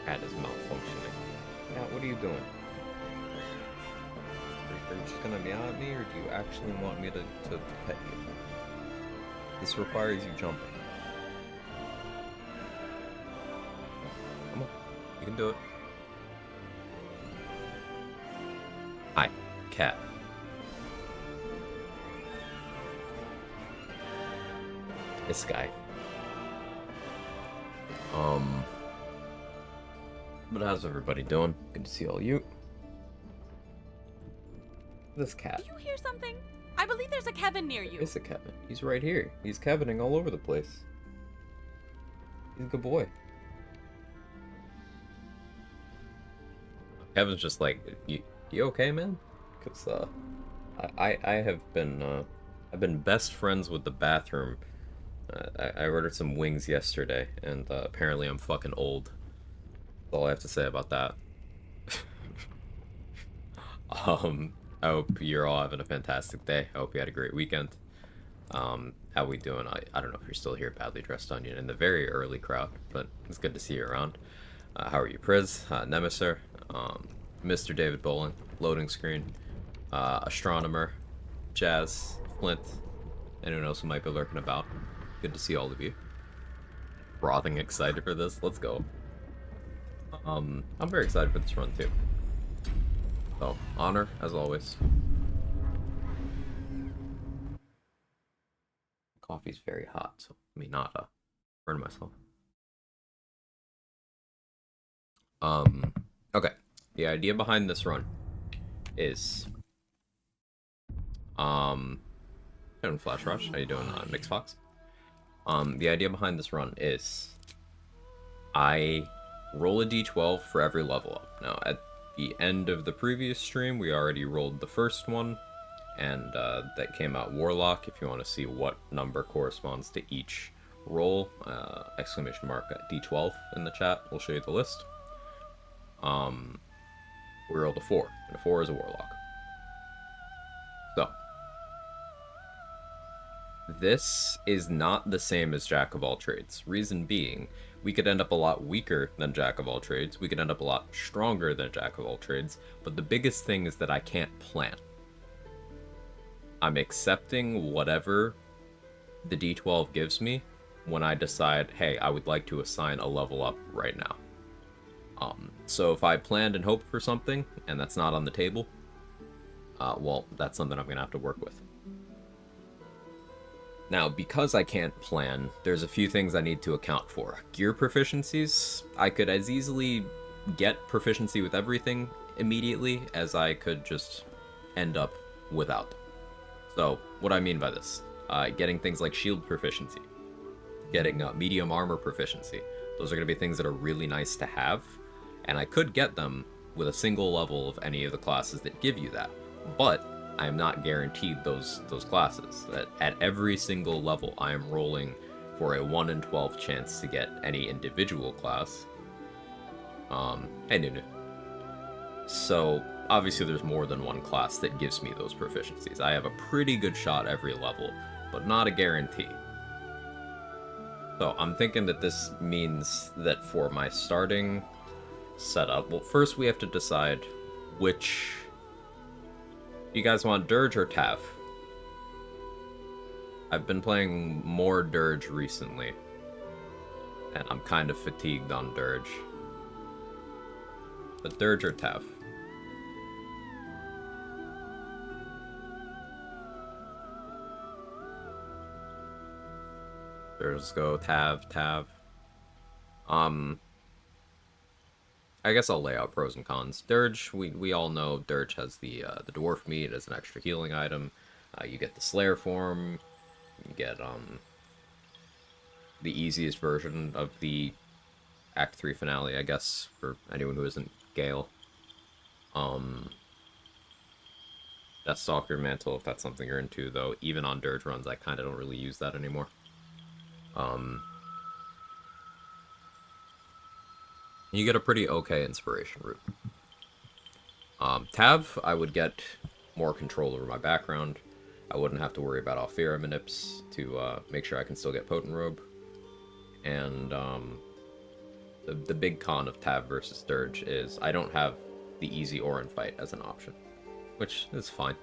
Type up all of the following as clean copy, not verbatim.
Cat is malfunctioning. Cat, what are you doing? Are you just gonna meow at me, or do you actually want me to pet you? This requires you jumping. Come on, you can do it. Hi, cat. This guy. But how's everybody doing? Good to see all you. This cat. Do you hear something? I believe there's a Kevin near you. It's a Kevin. He's right here. He's Kevining all over the place. He's a good boy. Kevin's just like, you okay, man? Because I have been I've been best friends with the bathroom. I ordered some wings yesterday, and apparently I'm fucking old. That's all I have to say about that. I hope you're all having a fantastic day. I hope you had a great weekend. How we doing? I don't know if you're still here, Badly Dressed Onion, in the very early crowd, but it's good to see you around. How are you, Priz, Nemeser, Mr. David Bolin, Loading Screen, Astronomer, Jazz, Flint, anyone else who might be lurking about? Good to see all of you. Frothing excited for this. Let's go. I'm very excited for this run too. So, honor as always. Coffee's very hot, so let me not burn myself. Okay. The idea behind this run is doing Flash Rush. How you doing, Mix Fox? The idea behind this run is I roll a d12 for every level up. Now, at the end of the previous stream, we already rolled the first one, and that came out Warlock. If you want to see what number corresponds to each roll, exclamation mark at d12 in the chat. We'll show you the list. We rolled a 4, and a 4 is a Warlock. So, this is not the same as Jack of all trades. Reason being, we could end up a lot weaker than Jack of all trades. We could end up a lot stronger than Jack of all trades. But the biggest thing is that I can't plan. I'm accepting whatever the D12 gives me when I decide, hey, I would like to assign a level up right now. So if I planned and hoped for something, and that's not on the table, well, that's something I'm going to have to work with. Now, because I can't plan, there's a few things I need to account for. Gear proficiencies, I could as easily get proficiency with everything immediately as I could just end up without them. So, what do I mean by this? Getting things like shield proficiency, getting medium armor proficiency. Those are going to be things that are really nice to have, and I could get them with a single level of any of the classes that give you that. But I am not guaranteed those classes. That at every single level, I am rolling for a 1 in 12 chance to get any individual class. Hey, Nunu. So, obviously there's more than one class that gives me those proficiencies. I have a pretty good shot every level, but not a guarantee. So, I'm thinking that this means that for my starting setup, well, first we have to decide which... You guys want Dirge or Tav? I've been playing more Dirge recently, and I'm kind of fatigued on Dirge. But Dirge or Tav? Let's go Tav. I guess I'll lay out pros and cons. Dirge, we all know Dirge has the dwarf meat as an extra healing item. You get the Slayer form. You get the easiest version of the Act 3 finale, I guess, for anyone who isn't Gale. Deathstalker Mantle, if that's something you're into, though. Even on Dirge runs, I kind of don't really use that anymore. You get a pretty okay inspiration route. Tav, I would get more control over my background. I wouldn't have to worry about Alfira manips to make sure I can still get Potent Robe. And The big con of Tav versus Dirge is I don't have the easy Orin fight as an option, which is fine.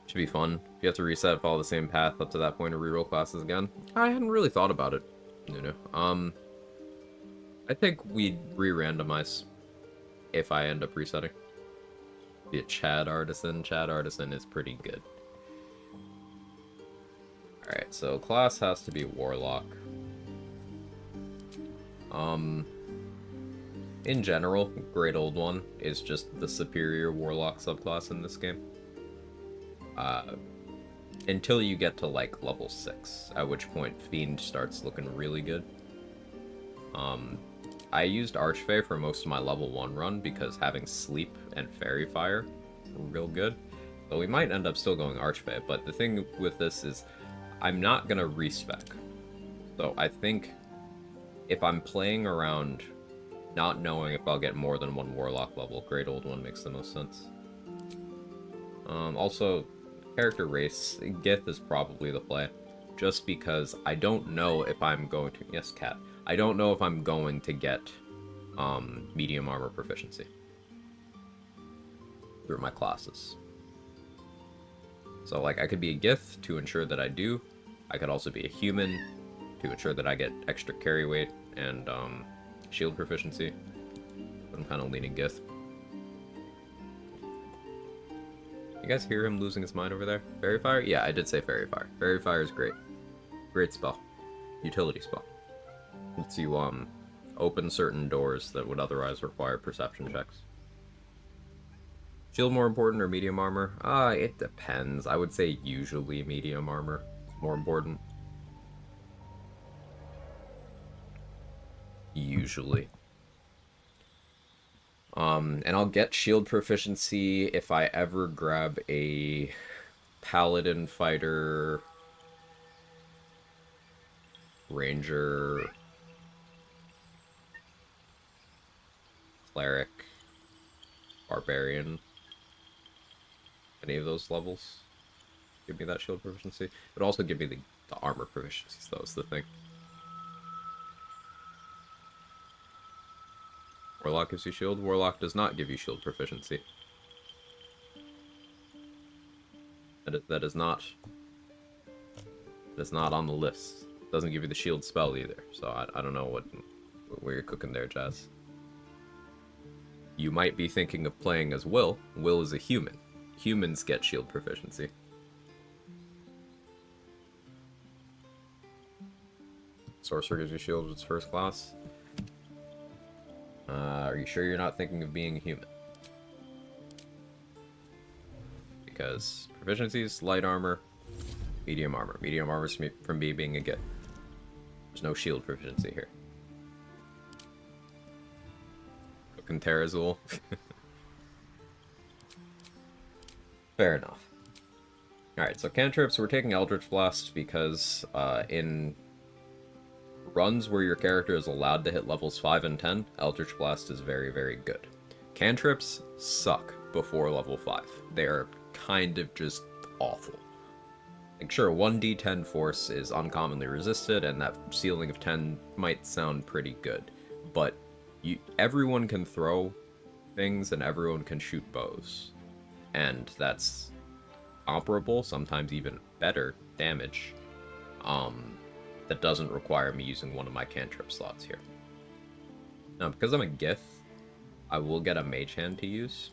Should be fun. If you have to reset, follow the same path up to that point, and reroll classes again. I hadn't really thought about it. I think we'd re-randomize if I end up resetting. Be a Chad Artisan. Chad Artisan is pretty good. Alright, so class has to be Warlock. In general, Great Old One is just the superior Warlock subclass in this game. Until you get to, like, level 6, at which point Fiend starts looking really good. I used Archfey for most of my level 1 run because having Sleep and Fairy Fire were real good. So we might end up still going Archfey, but the thing with this is I'm not going to respec. So I think if I'm playing around not knowing if I'll get more than one Warlock level, Great Old One makes the most sense. Also, character race, Gith is probably the play. Just because I don't know if I'm going to... Yes, cat. I don't know if I'm going to get medium armor proficiency through my classes. So, like, I could be a Gith to ensure that I do. I could also be a human to ensure that I get extra carry weight and shield proficiency. But I'm kind of leaning Gith. You guys hear him losing his mind over there? Fairy Fire? Yeah, I did say Fairy Fire. Fairy Fire is great. Great spell. Utility spell. Lets you open certain doors that would otherwise require perception checks. Shield more important or medium armor? It depends. I would say usually medium armor is more important. Usually. And I'll get shield proficiency if I ever grab a paladin fighter, ranger, cleric, barbarian. Any of those levels give me that shield proficiency. But also give me the armor proficiencies, though, is the thing. Warlock gives you shield. Warlock does not give you shield proficiency. That is not on the list. Doesn't give you the shield spell either. So I don't know where you're cooking there, Jazz. You might be thinking of playing as Will. Will is a human. Humans get shield proficiency. Sorcerer gives you shield with its first class. Are you sure you're not thinking of being a human? Because proficiencies, light armor, medium armor. Medium armor from me being a Gith. There's no shield proficiency here. Cooking Terrazul. Fair enough. Alright, so cantrips, we're taking Eldritch Blast because in runs where your character is allowed to hit levels 5 and 10, Eldritch Blast is very, very good. Cantrips suck before level 5. They are kind of just awful. Like, sure, 1d10 force is uncommonly resisted, and that ceiling of 10 might sound pretty good, but everyone can throw things and everyone can shoot bows. And that's comparable, sometimes even better damage. That doesn't require me using one of my cantrip slots here. Now, because I'm a Gith, I will get a Mage Hand to use.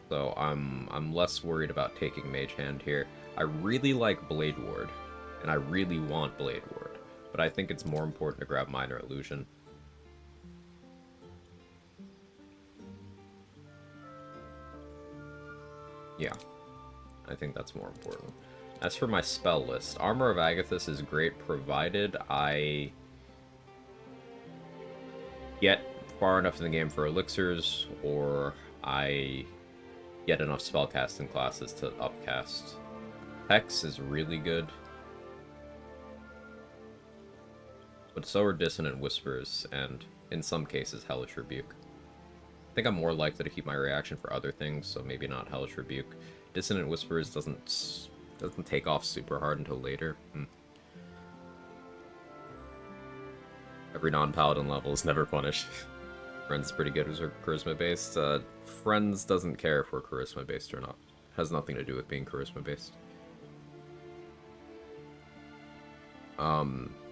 So I'm less worried about taking Mage Hand here. I really like Blade Ward, and I really want Blade Ward, but I think it's more important to grab Minor Illusion. Yeah, I think that's more important. As for my spell list, Armor of Agathis is great provided I get far enough in the game for elixirs, or I get enough spellcasting classes to upcast. Hex is really good, but so are Dissonant Whispers, and in some cases, Hellish Rebuke. I think I'm more likely to keep my reaction for other things, so maybe not Hellish Rebuke. Dissonant Whispers doesn't take off super hard until later. Every non-paladin level is never punished. Friends is pretty good as charisma-based. Friends doesn't care if we're charisma-based or not. Has nothing to do with being charisma-based.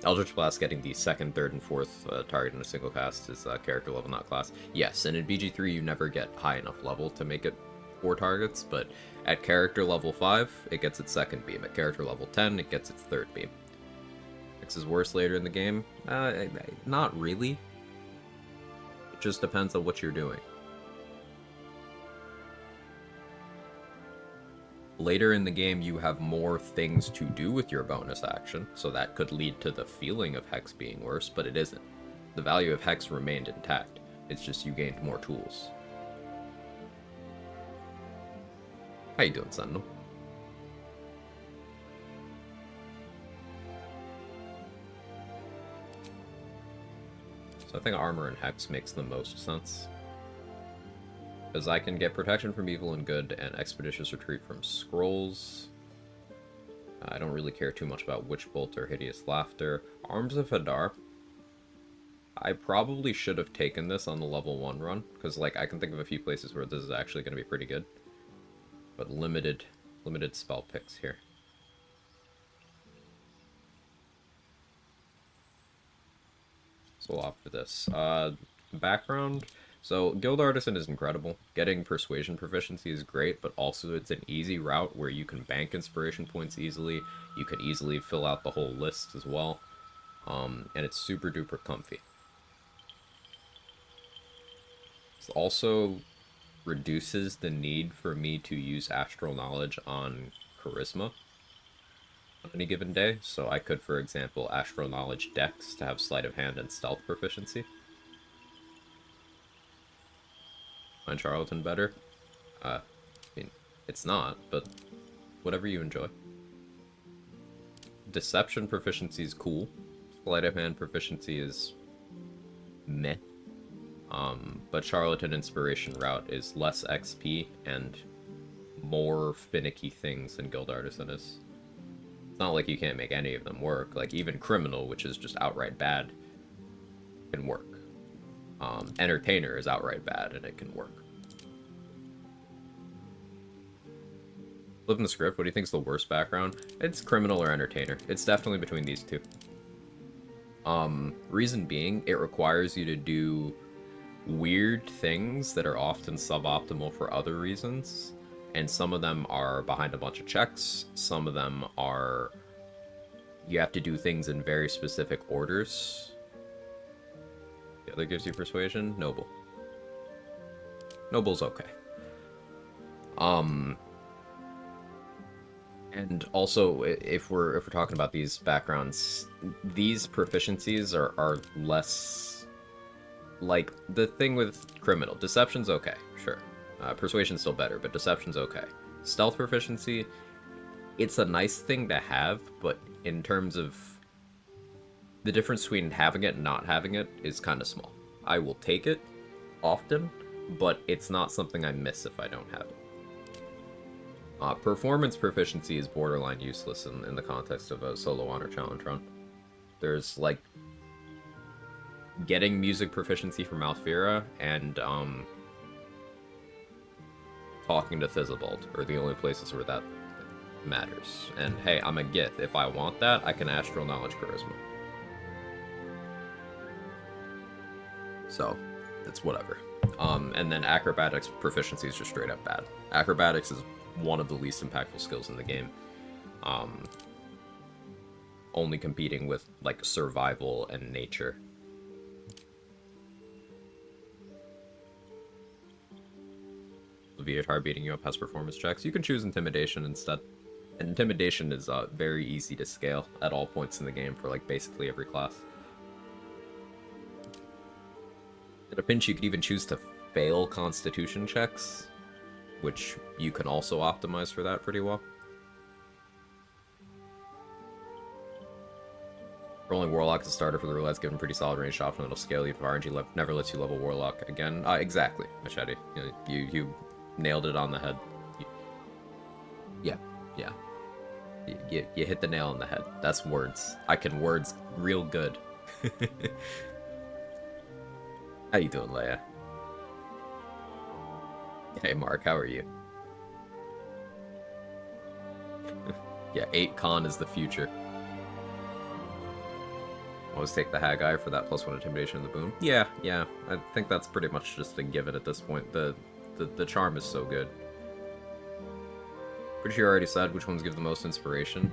Eldritch Blast getting the second, third, and fourth target in a single cast is character level, not class. Yes, and in BG3 you never get high enough level to make it 4 targets, but at character level 5, it gets its second beam. At character level 10, it gets its third beam. X is worse later in the game? Not really. It just depends on what you're doing. Later in the game, you have more things to do with your bonus action, so that could lead to the feeling of Hex being worse, but it isn't. The value of Hex remained intact. It's just you gained more tools. How you doing, Sentinel? So I think armor and Hex makes the most sense. Because I can get protection from evil and good and expeditious retreat from scrolls. I don't really care too much about Witch Bolt or Hideous Laughter. Arms of Hadar. I probably should have taken this on the level 1 run, because like I can think of a few places where this is actually going to be pretty good. But limited spell picks here. So we'll opt for this. Background. So, Guild Artisan is incredible. Getting Persuasion proficiency is great, but also it's an easy route where you can bank inspiration points easily. You can easily fill out the whole list as well. And it's super duper comfy. It also reduces the need for me to use Astral Knowledge on Charisma on any given day. So I could, for example, Astral Knowledge Dex to have Sleight of Hand and Stealth proficiency. Find Charlatan better? I mean, it's not, but whatever you enjoy. Deception proficiency is cool. Sleight of Hand proficiency is meh. But Charlatan Inspiration route is less XP and more finicky things than Guild Artisan is. It's not like you can't make any of them work. Like, even Criminal, which is just outright bad, can work. Entertainer is outright bad, and it can work. Flipping the script, what do you think is the worst background? It's Criminal or Entertainer. It's definitely between these two. Reason being, it requires you to do weird things that are often suboptimal for other reasons, and some of them are behind a bunch of checks, some of them are you have to do things in very specific orders. The other gives you Persuasion? Noble. Noble's okay. And also, if we're talking about these backgrounds, these proficiencies are less like the thing with Criminal. Deception's okay, sure. Persuasion's still better, but Deception's okay. Stealth proficiency, it's a nice thing to have, but in terms of the difference between having it and not having it is kind of small. I will take it often, but it's not something I miss if I don't have it. Performance proficiency is borderline useless in the context of a solo honor challenge run. There's, like, getting music proficiency from Alfira and talking to Thizzabald are the only places where that matters. And hey, I'm a Gith. If I want that, I can Astral Knowledge Charisma. So, it's whatever. And then Acrobatics proficiency is just straight up bad. Acrobatics is one of the least impactful skills in the game. Only competing with, like, survival and nature. Leviatar beating you up has performance checks. You can choose Intimidation instead. And Intimidation is very easy to scale at all points in the game for, like, basically every class. At a pinch, you could even choose to fail Constitution checks, which you can also optimize for that pretty well. Rolling Warlock as a starter for the Roulette's given pretty solid range option that'll scale you if RNG never lets you level Warlock again. Exactly, Machete. You nailed it on the head. Yeah. You hit the nail on the head. That's words. I can words real good. How you doing, Leia? Hey, Mark, how are you? Yeah, 8 con is the future. Always take the Haggai for that +1 intimidation in the boon. Yeah, I think that's pretty much just a given at this point. The charm is so good. Pretty sure you already said which ones give the most inspiration.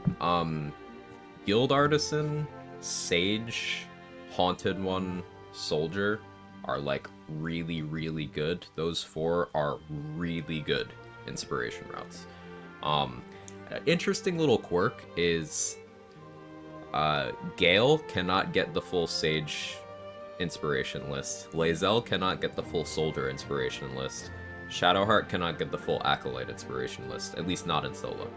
Guild Artisan, Sage, Haunted One, Soldier are like really, really good. Those 4 are really good inspiration routes. An interesting little quirk is Gale cannot get the full Sage inspiration list. Lae'zel cannot get the full Soldier inspiration list. Shadowheart cannot get the full Acolyte inspiration list, at least not in solo.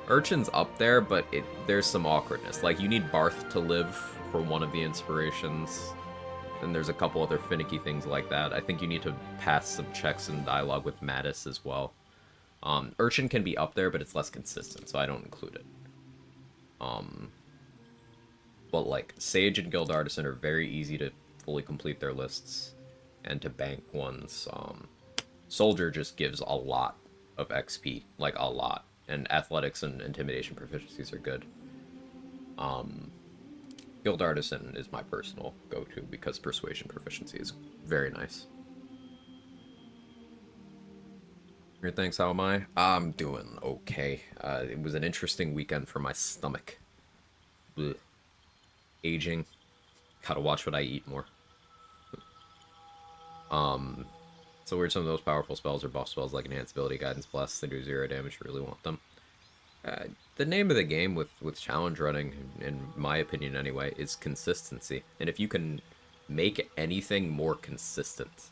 Urchin's up there, but there's some awkwardness. Like, you need Barth to live for one of the inspirations, and there's a couple other finicky things like that. I think you need to pass some checks and dialogue with Mattis as well. Urchin can be up there, but it's less consistent, so I don't include it. But, like, Sage and Guild Artisan are very easy to fully complete their lists, and to bank ones. Soldier just gives a lot of XP, like, a lot. And athletics and intimidation proficiencies are good. Guild Artisan is my personal go-to because persuasion proficiency is very nice. Great, thanks, how am I? I'm doing okay. It was an interesting weekend for my stomach. Blech. Aging. Gotta watch what I eat more. So weird some of those powerful spells or buff spells like Enhanced Ability, Guidance Bless, they do 0 damage, you really want them. The name of the game with challenge running, in my opinion anyway, is consistency. And if you can make anything more consistent,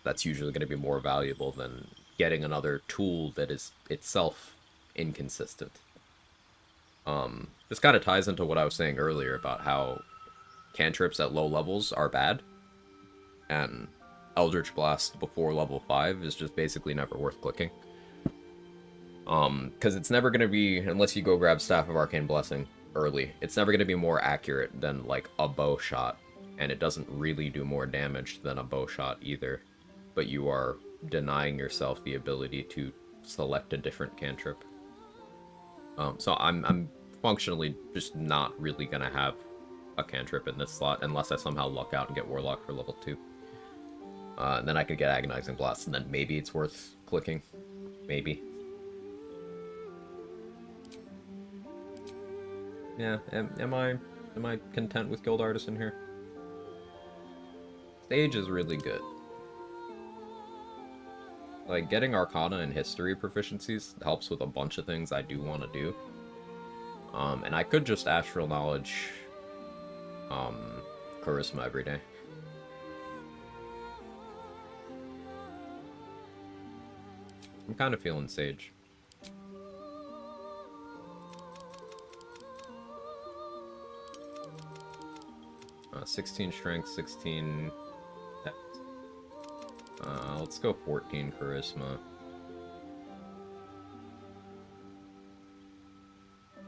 that's usually going to be more valuable than getting another tool that is itself inconsistent. This kind of ties into what I was saying earlier about how cantrips at low levels are bad, and Eldritch Blast before level 5 is just basically never worth clicking. Because it's never going to be, unless you go grab Staff of Arcane Blessing early, it's never going to be more accurate than, like, a bow shot, and it doesn't really do more damage than a bow shot either, but you are denying yourself the ability to select a different cantrip. So I'm functionally just not really going to have a cantrip in this slot unless I somehow luck out and get Warlock for level 2. And then I could get Agonizing Blast, and then maybe it's worth clicking. Maybe. Yeah, am I content with Guild Artisan here? Stage is really good. Like, getting Arcana and History proficiencies helps with a bunch of things I do want to do. And I could just Astral Knowledge Charisma every day. I'm kind of feeling Sage. Uh, 16 Strength, 16 Depth. Let's go 14 Charisma.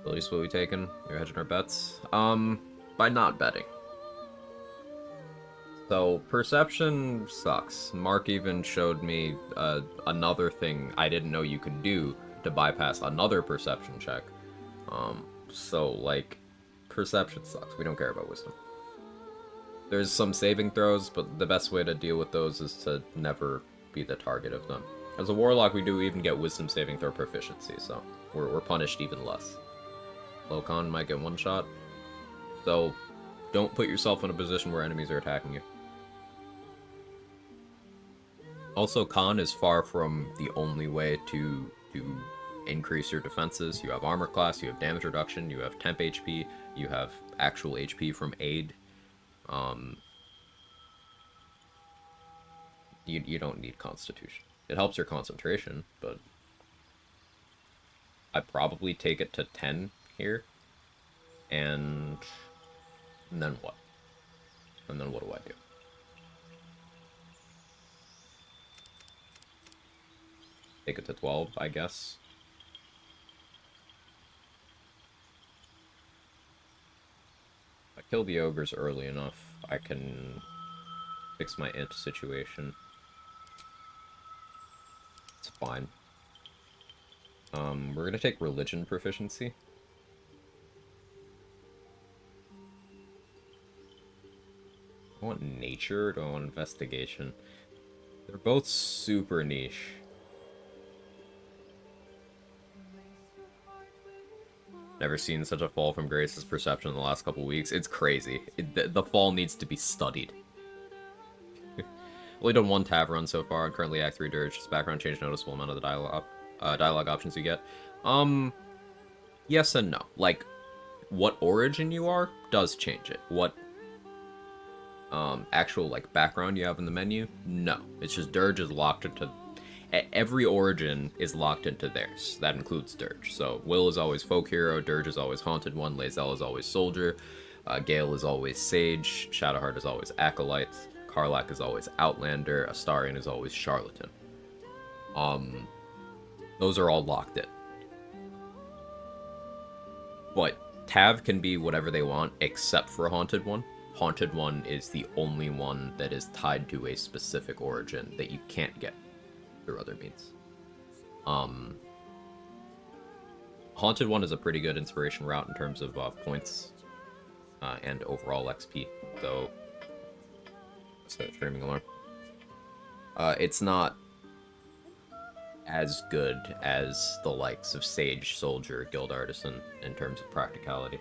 At least what we taking? You're hedging our bets? By not betting. So, Perception sucks. Mark even showed me another thing I didn't know you could do to bypass another Perception check. So, like, Perception sucks. We don't care about Wisdom. There's some saving throws, but the best way to deal with those is to never be the target of them. As a Warlock, we do even get Wisdom saving throw proficiency, so we're punished even less. Low con might get one shot, so don't put yourself in a position where enemies are attacking you. Also, con is far from the only way to increase your defenses. You have armor class, you have damage reduction, you have temp HP, you have actual HP from aid. You don't need constitution. It helps your concentration, but I'd probably take it to 10 here. And then what? And then what do I do? Take it to 12, I guess. kill the ogres early enough, I can fix my int situation. It's fine. We're gonna take religion proficiency. I want nature, or do I want investigation? They're both super niche. Never seen such a fall from grace as perception in the last couple weeks. It's crazy. The fall needs to be studied. Only done one tab run so far. I'm currently Act 3 Dirge. Just background change noticeable amount of the dialogue options you get. Yes and no. Like, what origin you are does change it. What actual like background you have in the menu, no. It's just Dirge is locked into every origin is locked into theirs. That includes Dirge. So Will is always folk hero, Dirge is always haunted one, Lae'zel is always soldier, Gale is always sage, Shadowheart is always acolyte, Karlach is always outlander, Astarion is always charlatan. Those are all locked in. But Tav can be whatever they want except for haunted one. Haunted one is the only one that is tied to a specific origin that you can't get through other means. Haunted one is a pretty good inspiration route in terms of points and overall XP, though. Set a streaming alarm. It's not as good as the likes of Sage, Soldier, Guild Artisan in terms of practicality.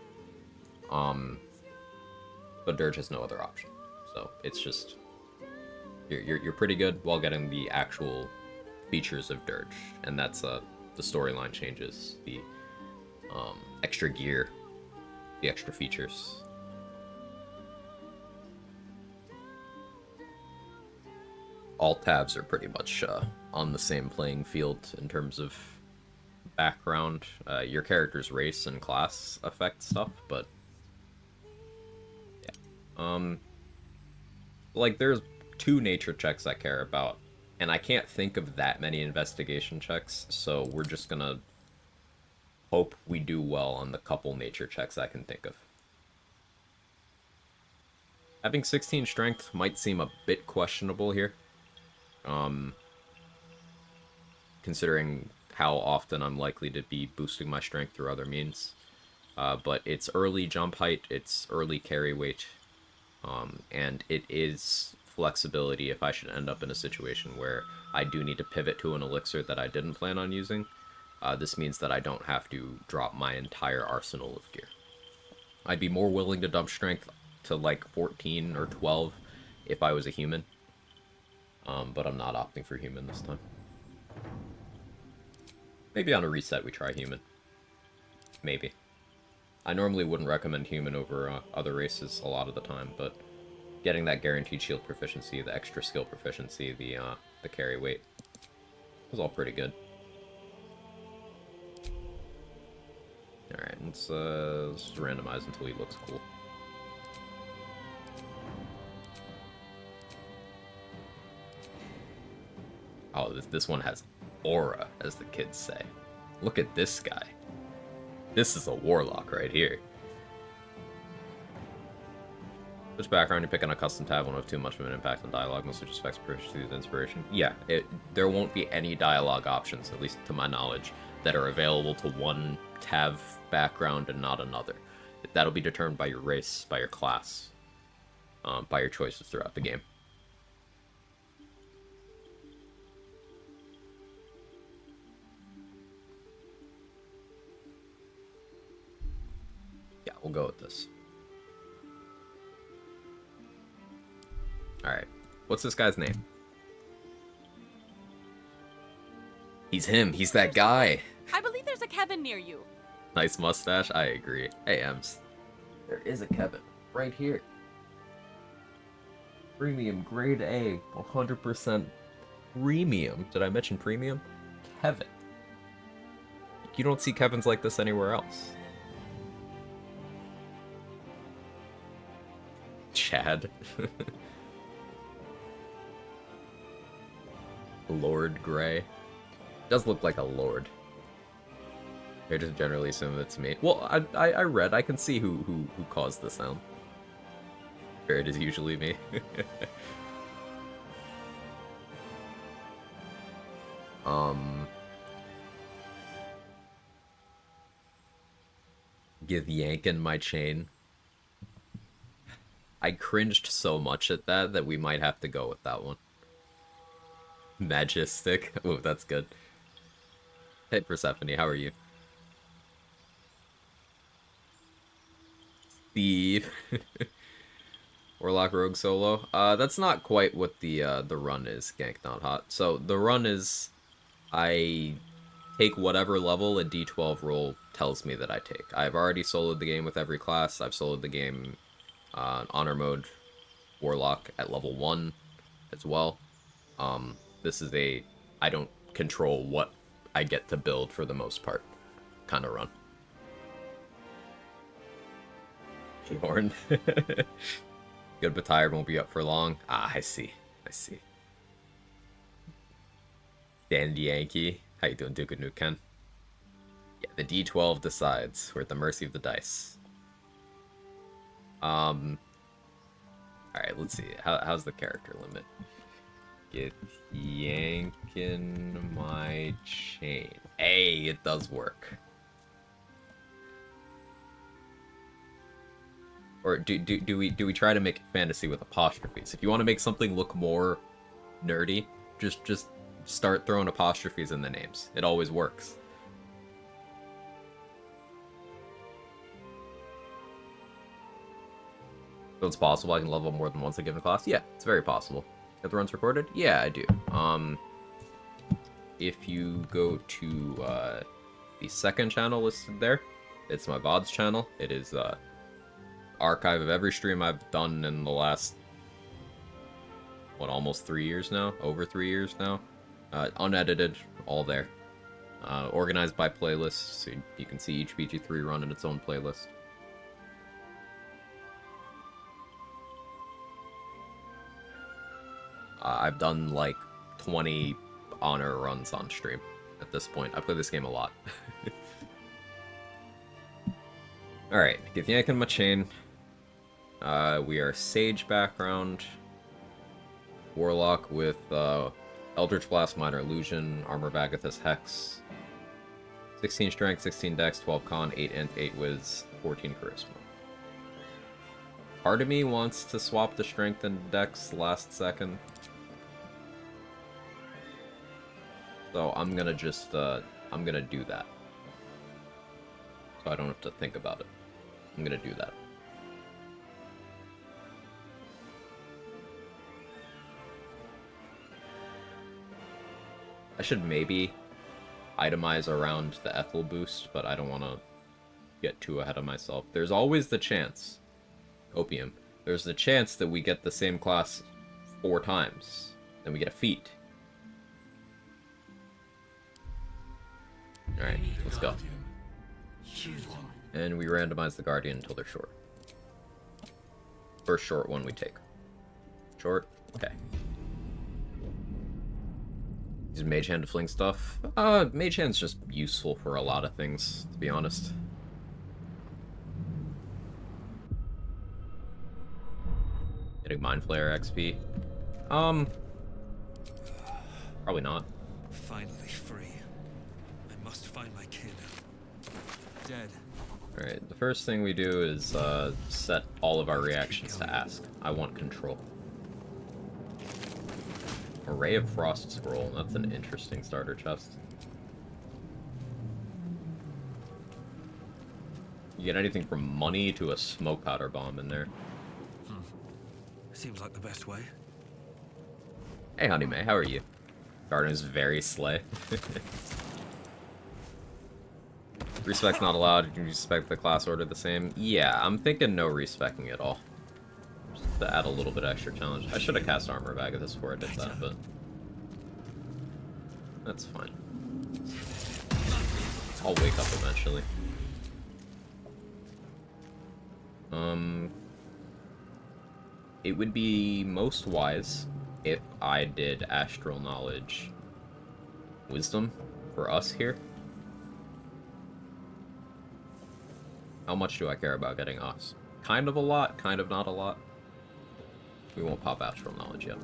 But Dirge has no other option, so it's just you're pretty good while getting the actual features of Dirge, and that's the storyline changes, the extra gear, the extra features. All tabs are pretty much on the same playing field in terms of background. Your character's race and class affect stuff, but like, there's 2 nature checks I care about, and I can't think of that many investigation checks, so we're just gonna hope we do well on the couple nature checks I can think of. Having 16 strength might seem a bit questionable here, considering how often I'm likely to be boosting my strength through other means. But it's early jump height, it's early carry weight, and it is flexibility if I should end up in a situation where I do need to pivot to an elixir that I didn't plan on using. This means that I don't have to drop my entire arsenal of gear. I'd be more willing to dump strength to like 14 or 12 if I was a human, but I'm not opting for human this time. Maybe on a reset we try human. Maybe. I normally wouldn't recommend human over other races a lot of the time, but getting that guaranteed shield proficiency, the extra skill proficiency, the carry weight was all pretty good. Alright, let's randomize until he looks cool. Oh, this one has aura, as the kids say. Look at this guy. This is a warlock right here. Which background you're picking a custom tab won't have too much of an impact on dialogue, mostly just affects proficiency with inspiration. Yeah, there won't be any dialogue options, at least to my knowledge, that are available to one tab background and not another. That'll be determined by your race, by your class, by your choices throughout the game. Yeah, we'll go with this. Alright. What's this guy's name? He's him. He's that guy. I believe there's a Kevin near you. Nice mustache. I agree. Hey, Ems. There is a Kevin. Right here. Premium. Grade A. 100% premium. Did I mention premium? Kevin. You don't see Kevins like this anywhere else. Chad. Lord Grey. Does look like a lord. I just generally assume it's me. Well, I read. I can see who caused the sound. It is usually me. um, give yanking my chain. I cringed so much at that we might have to go with that one. Majestic. Oh, that's good. Hey, Persephone, how are you? Steve. Warlock Rogue solo. That's not quite what the run is, Gank Not Hot. So the run is I take whatever level a D12 roll tells me that I take. I've already soloed the game with every class. I've soloed the game Honor Mode Warlock at level 1 as well. This is a I don't control what I get to build for the most part kind of run. Horn. Good but tired, won't be up for long. Ah, I see. I see. Dan Yankee. How you doing, Duke of Nukem? Yeah, the D12 decides. We're at the mercy of the dice. Alright, let's see. How's the character limit? Get yanking my chain. Hey, it does work. Or do we try to make fantasy with apostrophes? If you want to make something look more nerdy, just start throwing apostrophes in the names. It always works. So it's possible I can level more than once a given class? Yeah, it's very possible. Have the runs recorded? Yeah, I do. If you go to the second channel listed there, it's my VODs channel. It is archive of every stream I've done in the last, what, almost 3 years now? Over 3 years now? Unedited, all there. Organized by playlists, so you can see each BG3 run in its own playlist. I've done like 20 honor runs on stream at this point. I play this game a lot. Alright, get yanking my chain. We are Sage background. Warlock with Eldritch Blast, Minor Illusion, Armor of Agathis, Hex. 16 Strength, 16 Dex, 12 Con, 8 Int, 8 Wiz, 14 Charisma. Part of me wants to swap the Strength and Dex last second. So I'm gonna just, I'm gonna do that. So I don't have to think about it. I'm gonna do that. I should maybe itemize around the Ethel boost, but I don't want to get too ahead of myself. There's always the chance, Opium, there's the chance that we get the same class 4 times. Then we get a feat. Alright, let's go. And we randomize the Guardian until they're short. First short one we take. Short? Okay. Use Mage Hand to fling stuff. Mage Hand's just useful for a lot of things, to be honest. Getting Mind Flayer XP. Probably not. Finally free. I must find my kid. Dead. Alright, the first thing we do is set all of our reactions to ask. I want control. Array of Frost Scroll. That's an interesting starter chest. You get anything from money to a smoke powder bomb in there. Seems like the best way. Hey, Honey May, how are you? Garden is very slay. Respec's not allowed. You respect the class order the same? Yeah, I'm thinking no respecking at all. Just to add a little bit extra challenge. I should have cast Armor of Agathis before I did that, but that's fine. I'll wake up eventually. It would be most wise if I did Astral Knowledge Wisdom for us here. How much do I care about getting Ox? Kind of a lot, kind of not a lot. We won't pop astral knowledge yet.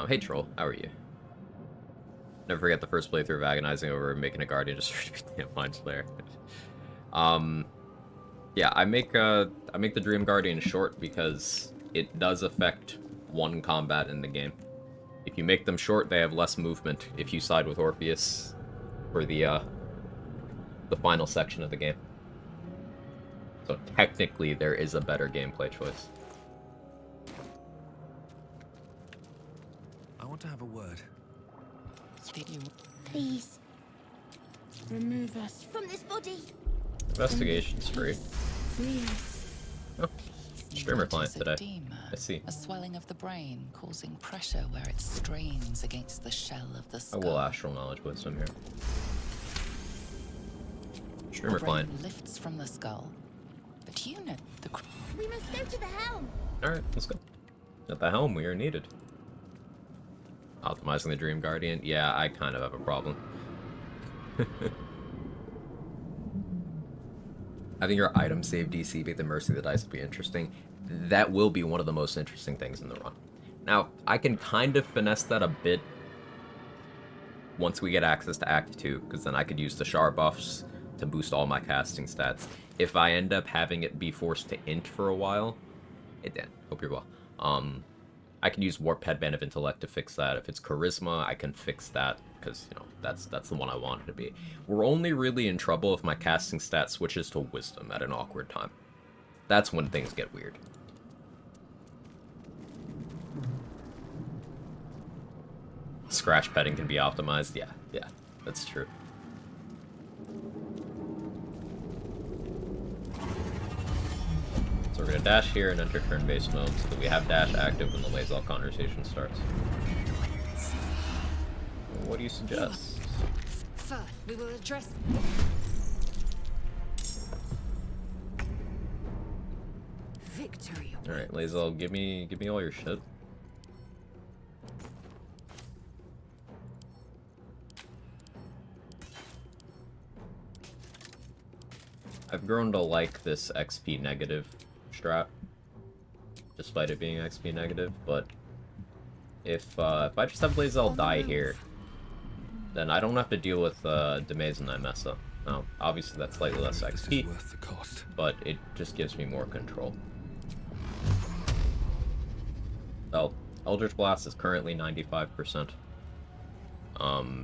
Hey Troll, how are you? Never forget the first playthrough of agonizing over making a guardian just to beat the Mind Slayer. Yeah, I make the Dream Guardian short because it does affect one combat in the game. If you make them short, they have less movement if you side with Orpheus for the final section of the game. So technically, there is a better gameplay choice. I want to have a word. Please, remove us from this body. Investigation's free. Please. Oh, streamer client today. Edema, I see. a swelling of the brain causing pressure where it strains against the shell of the I skull. will astral knowledge wisdom here. Streamer the client. brain lifts from the skull, but you know the. We must go to the helm. Alright, let's go. At the helm, we are needed. Optimizing the Dream Guardian? Yeah, I kind of have a problem. I think your item save DC beat the Mercy of the Dice will be interesting. That will be one of the most interesting things in the run. Now, I can kind of finesse that a bit once we get access to Act 2, because then I could use the Char buffs to boost all my casting stats. If I end up having it be forced to int for a while... Hey Dan, hope you're well. I can use Warp Headband of Intellect to fix that. If it's Charisma, I can fix that, because, you know, that's the one I want it to be. We're only really in trouble if my casting stat switches to Wisdom at an awkward time. That's when things get weird. Scratch petting can be optimized? Yeah, that's true. So we're gonna dash here and enter turn-based mode so that we have dash active when the Lae'zel conversation starts. What do you suggest? First, we will address. Victory. Alright, Lae'zel, give me all your shit. I've grown to like this XP negative strat, despite it being XP negative, but if I just have Lae'zel die here, then I don't have to deal with Demaze and Nymessa. Now, obviously that's slightly less XP, Worth the cost. but it just gives me more control. Well, Eldritch Blast is currently 95%,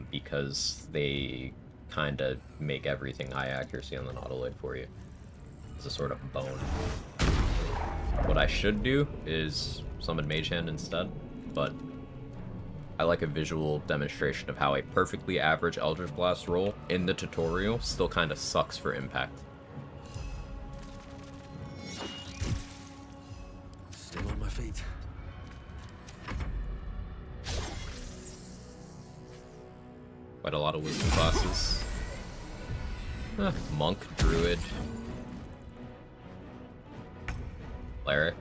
because they kind of make everything high accuracy on the Nautiloid for you. It's a sort of bone. What I should do is summon Mage Hand instead, but I like a visual demonstration of how a perfectly average Eldritch Blast roll in the tutorial still kind of sucks for impact. Still on my feet. Quite a lot of wisdom classes. Monk, Druid, Cleric.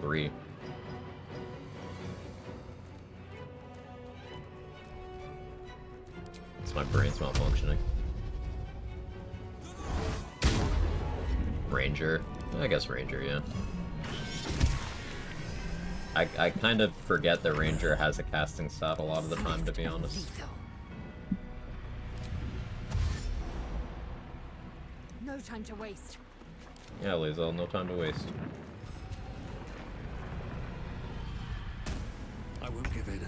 3. It's my brain's malfunctioning. Ranger. I guess Ranger, yeah. I kind of forget that Ranger has a casting stat a lot of the time, to be honest. No time to waste. Yeah, Lae'zel, no time to waste. I won't give in.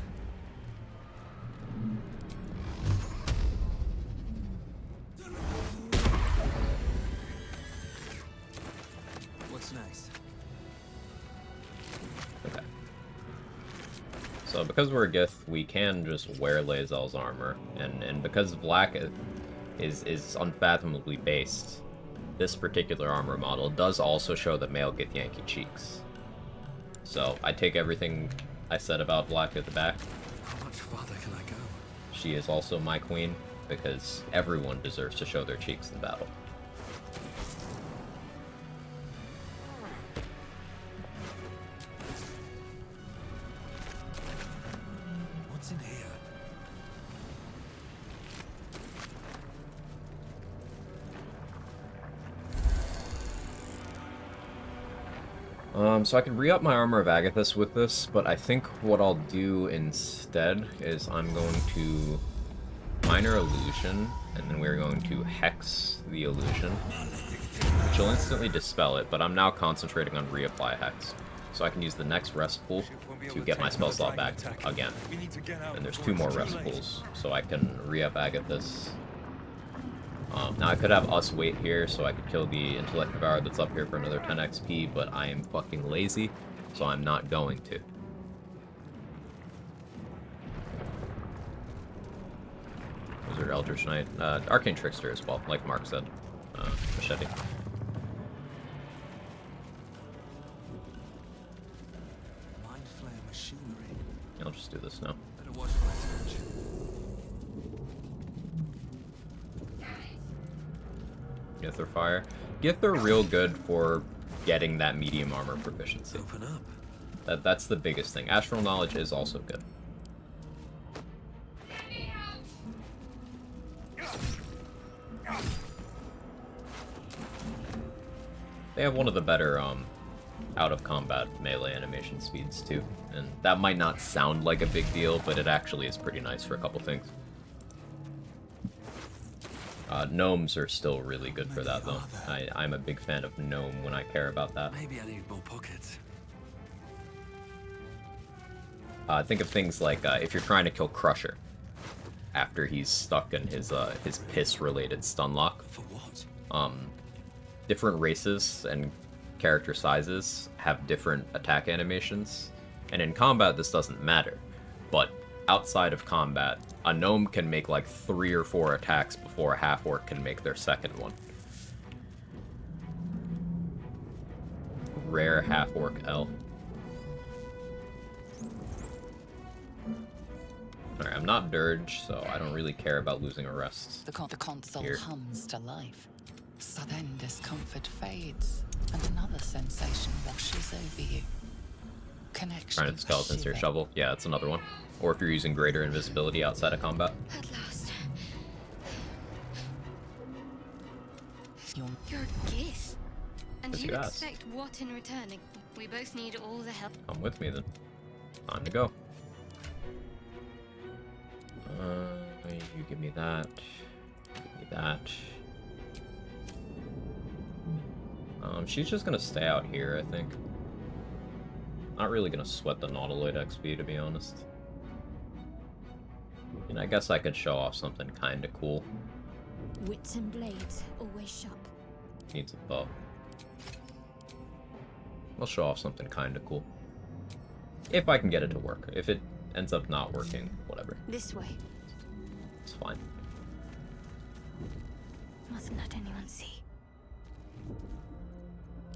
What's next? Okay. So because we're a Gith, we can just wear Lae'zel's armor, and because Black is unfathomably based, this particular armor model does also show that male Githyanki cheeks. So I take everything I said about Black at the back. How much farther can I go? She is also my queen, because everyone deserves to show their cheeks in battle. What's in here? So I can re-up my Armor of Agathis with this, but I think what I'll do instead is I'm going to Minor Illusion, and then we're going to Hex the Illusion, which will instantly dispel it, but I'm now concentrating on reapply Hex. So I can use the next rest pool to get my spell slot back again. And there's 2 more rest pools, so I can re-up Agathis. Now I could have us wait here, so I could kill the Intellect Devourer that's up here for another 10 XP, but I am fucking lazy, so I'm not going to. Wizard, Eldritch Knight, Arcane Trickster as well, like Mark said. Machete. I'll just do this now. Better watch my touch. Gither Fire. Gither real good for getting that medium armor proficiency. Open up. That's the biggest thing. Astral Knowledge is also good. They have one of the better out-of-combat melee animation speeds, too. And that might not sound like a big deal, but it actually is pretty nice for a couple things. Gnomes are still really good for that, though. I'm a big fan of gnome when I care about that. Maybe I need more pockets. Think of things like if you're trying to kill Crusher after he's stuck in his piss-related stun lock. For what? Different races and character sizes have different attack animations, and in combat this doesn't matter, but outside of combat, a gnome can make like 3 or 4 attacks before a half-orc can make their second one. Rare half-orc L. Alright, I'm not Dirge, so I don't really care about losing a rest. The console Here. hums to life. So then discomfort fades, and another sensation washes over you. Connection. Trying to skeletons to your shovel. Yeah, that's another one. Or if you're using greater invisibility outside of combat. At last. Your You're Gith. And Yes, you you asked. expect what in return? We both need all the help. Come with me then. Time to go. You give me that. Give me that. She's just gonna stay out here, I think. Not really gonna sweat the Nautiloid XP, to be honest. And I guess I could show off something kinda cool. Wits and blades, always sharp. Needs a bow. I'll show off something kinda cool. If I can get it to work. If it ends up not working, whatever. This way. It's fine. Mustn't let anyone see.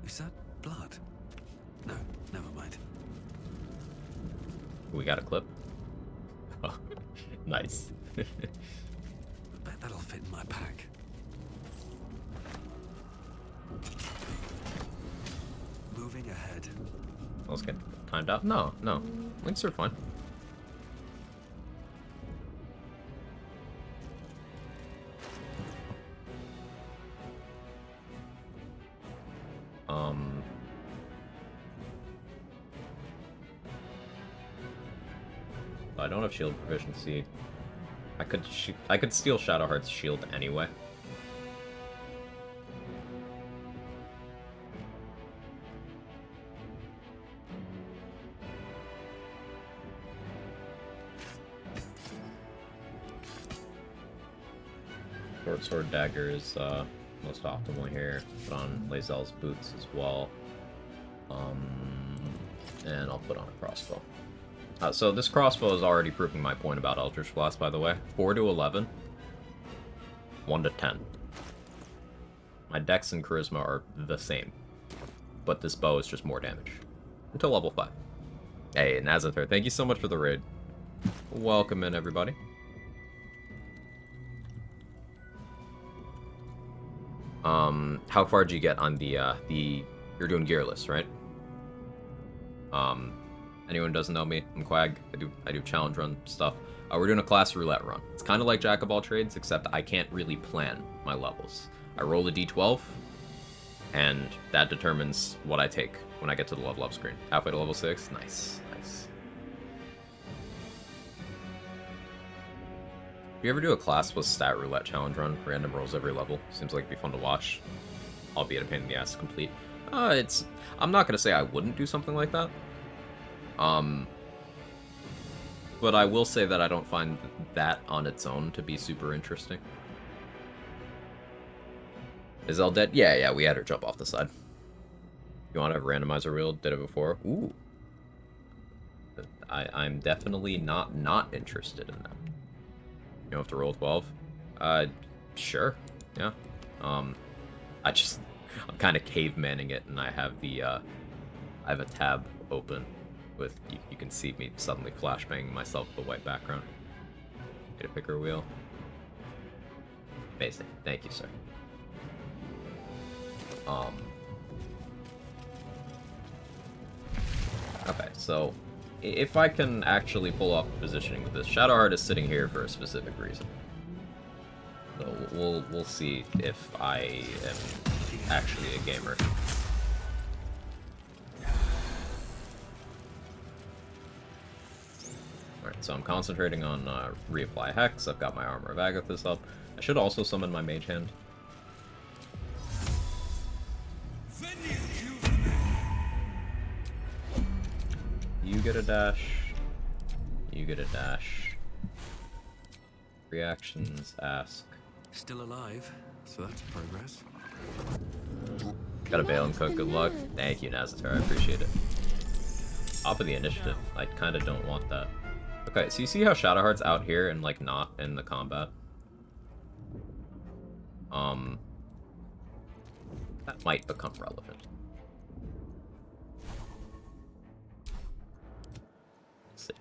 Is that blood? No, never mind. We got a clip. Oh, nice. I bet that'll fit in my pack. Moving ahead. Let's get timed out. No, no. Links are fine. I don't have shield proficiency. I could steal Shadowheart's shield anyway. Short sword dagger is most optimal here. Put on Lae'zel's boots as well. And I'll put on a crossbow. So this crossbow is already proving my point about Eldritch Blast, by the way. 4 to 11. 1 to 10. My dex and charisma are the same. But this bow is just more damage. Until level 5. Hey, Nazather, thank you so much for the raid. Welcome in, everybody. How far did you get on the you're doing gearless, right? Anyone who doesn't know me, I'm Quag. I do challenge run stuff. We're doing a class roulette run. It's kind of like Jack of all trades, except I can't really plan my levels. I roll a d12, And that determines what I take when I get to the level up screen. Halfway to level 6, nice, nice. If you ever do a class with stat roulette challenge run, random rolls every level, seems like it'd be fun to watch, albeit a pain in the ass to complete. I'm not gonna say I wouldn't do something like that. But I will say that I don't find that on its own to be super interesting. Is Elle dead? Yeah, we had her jump off the side. You want to have randomizer reel? Did it before? Ooh. I'm definitely not interested in that. You don't have to roll 12? Sure. Yeah. I'm kind of cavemaning it, and I have I have a tab open with, you can see me suddenly flashbanging myself with a white background. Get a picker wheel. Amazing. Thank you, sir. Okay, so if I can actually pull off the positioning with this, Shadowheart is sitting here for a specific reason. So we'll see if I am actually a gamer. Alright, so I'm concentrating on reapply Hex. I've got my Armor of Agathis up. I should also summon my Mage Hand. You get a dash. You get a dash. Reactions, ask. Still alive, so that's progress. Got a Bale and Cook, good luck. Thank you, Nazatar, I appreciate it. Top of the initiative. I kind of don't want that. Okay, so you see how Shadowheart's out here and, like, not in the combat? That might become relevant. Let's see.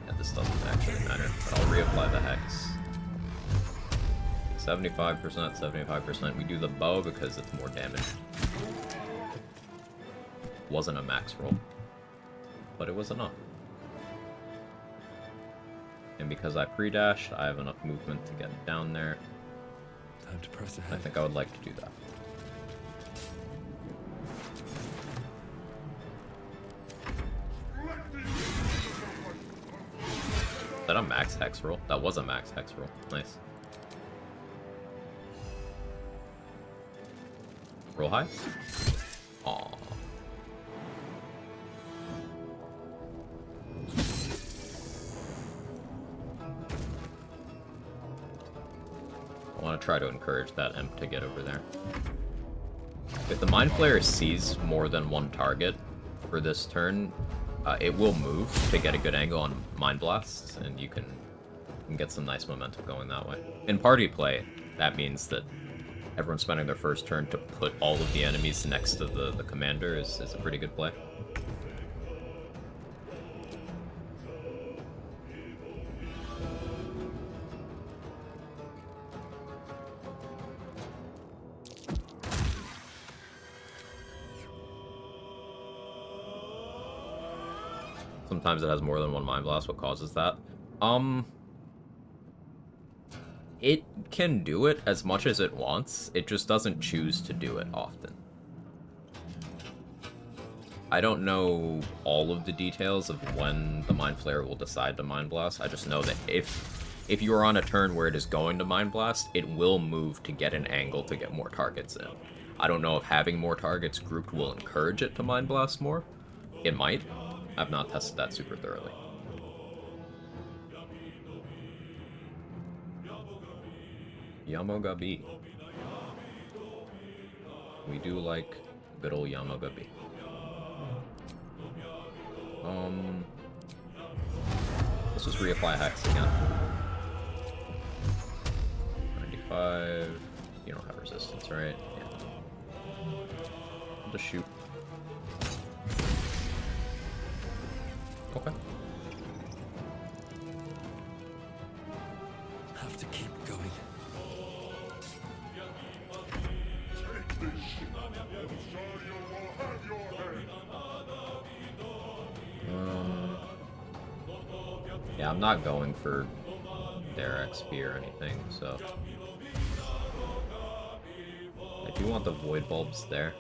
Yeah, this doesn't actually matter, but I'll reapply the Hex. 75%, 75%. We do the bow because it's more damage. Wasn't a max roll, but it was enough. And because I pre-dashed, I have enough movement to get down there. Time to press ahead. I think I would like to do that. Is that a max hex roll? That was a max hex roll. Nice. Roll high? Aww. I want to try to encourage that imp to get over there. If the Mind Flayer sees more than one target for this turn, it will move to get a good angle on Mind Blasts, and you can get some nice momentum going that way. In party play, that means that everyone spending their first turn to put all of the enemies next to the commander is a pretty good play. Sometimes it has more than one Mind Blast. What causes that? It can do it as much as it wants. It just doesn't choose to do it often. I don't know all of the details of when the Mind Flayer will decide to Mind Blast. I just know that if you are on a turn where it is going to Mind Blast, it will move to get an angle to get more targets in. I don't know if having more targets grouped will encourage it to Mind Blast more. It might. I've not tested that super thoroughly. Yamogabi. We do like good old Yamogabi. Let's just reapply Hex again. 95. You don't have resistance, right? Yeah. I'll just shoot. Okay. Have to keep going. Yeah, I'm not going for their XP or anything, so... I do want the void bulbs there.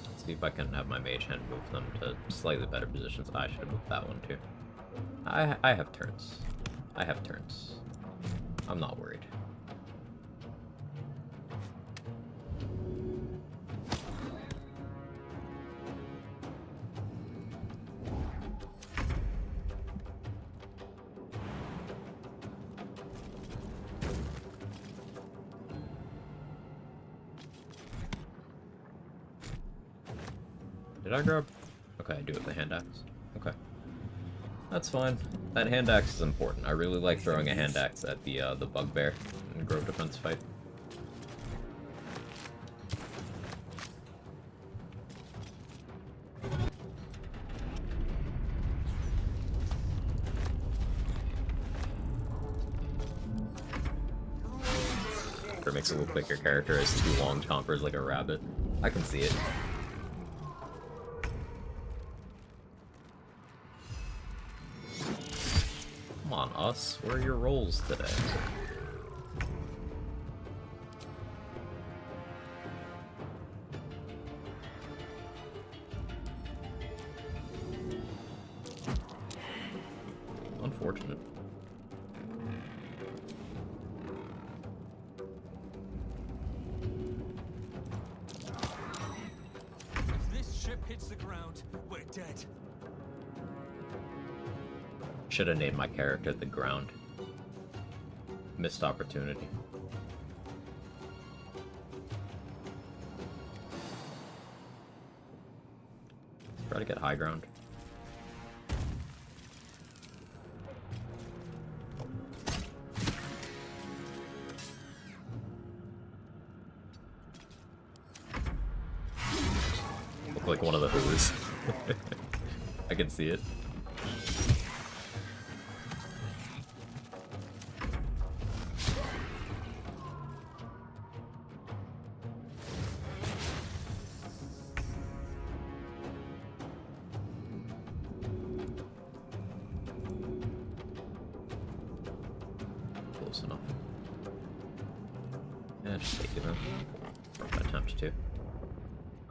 Let's see if I can have my mage hand move them to slightly better positions. I should have moved that one too. I have turns. I have turns. I'm not worried. Did I grab? Okay, I do with the hand axe. Okay. That's fine. That hand axe is important. I really like throwing a hand axe at the bugbear in Grove Defense fight. Or makes it look like your character has 2 long chompers like a rabbit. I can see it. Come on, us. Where are your rolls today? Unfortunate. If this ship hits the ground, we're dead. Should have named my character The Ground. Missed opportunity. Try to get high ground. Look like one of the Who's. I can see it. Close enough. Yeah, just take it in. Or if I attempt to.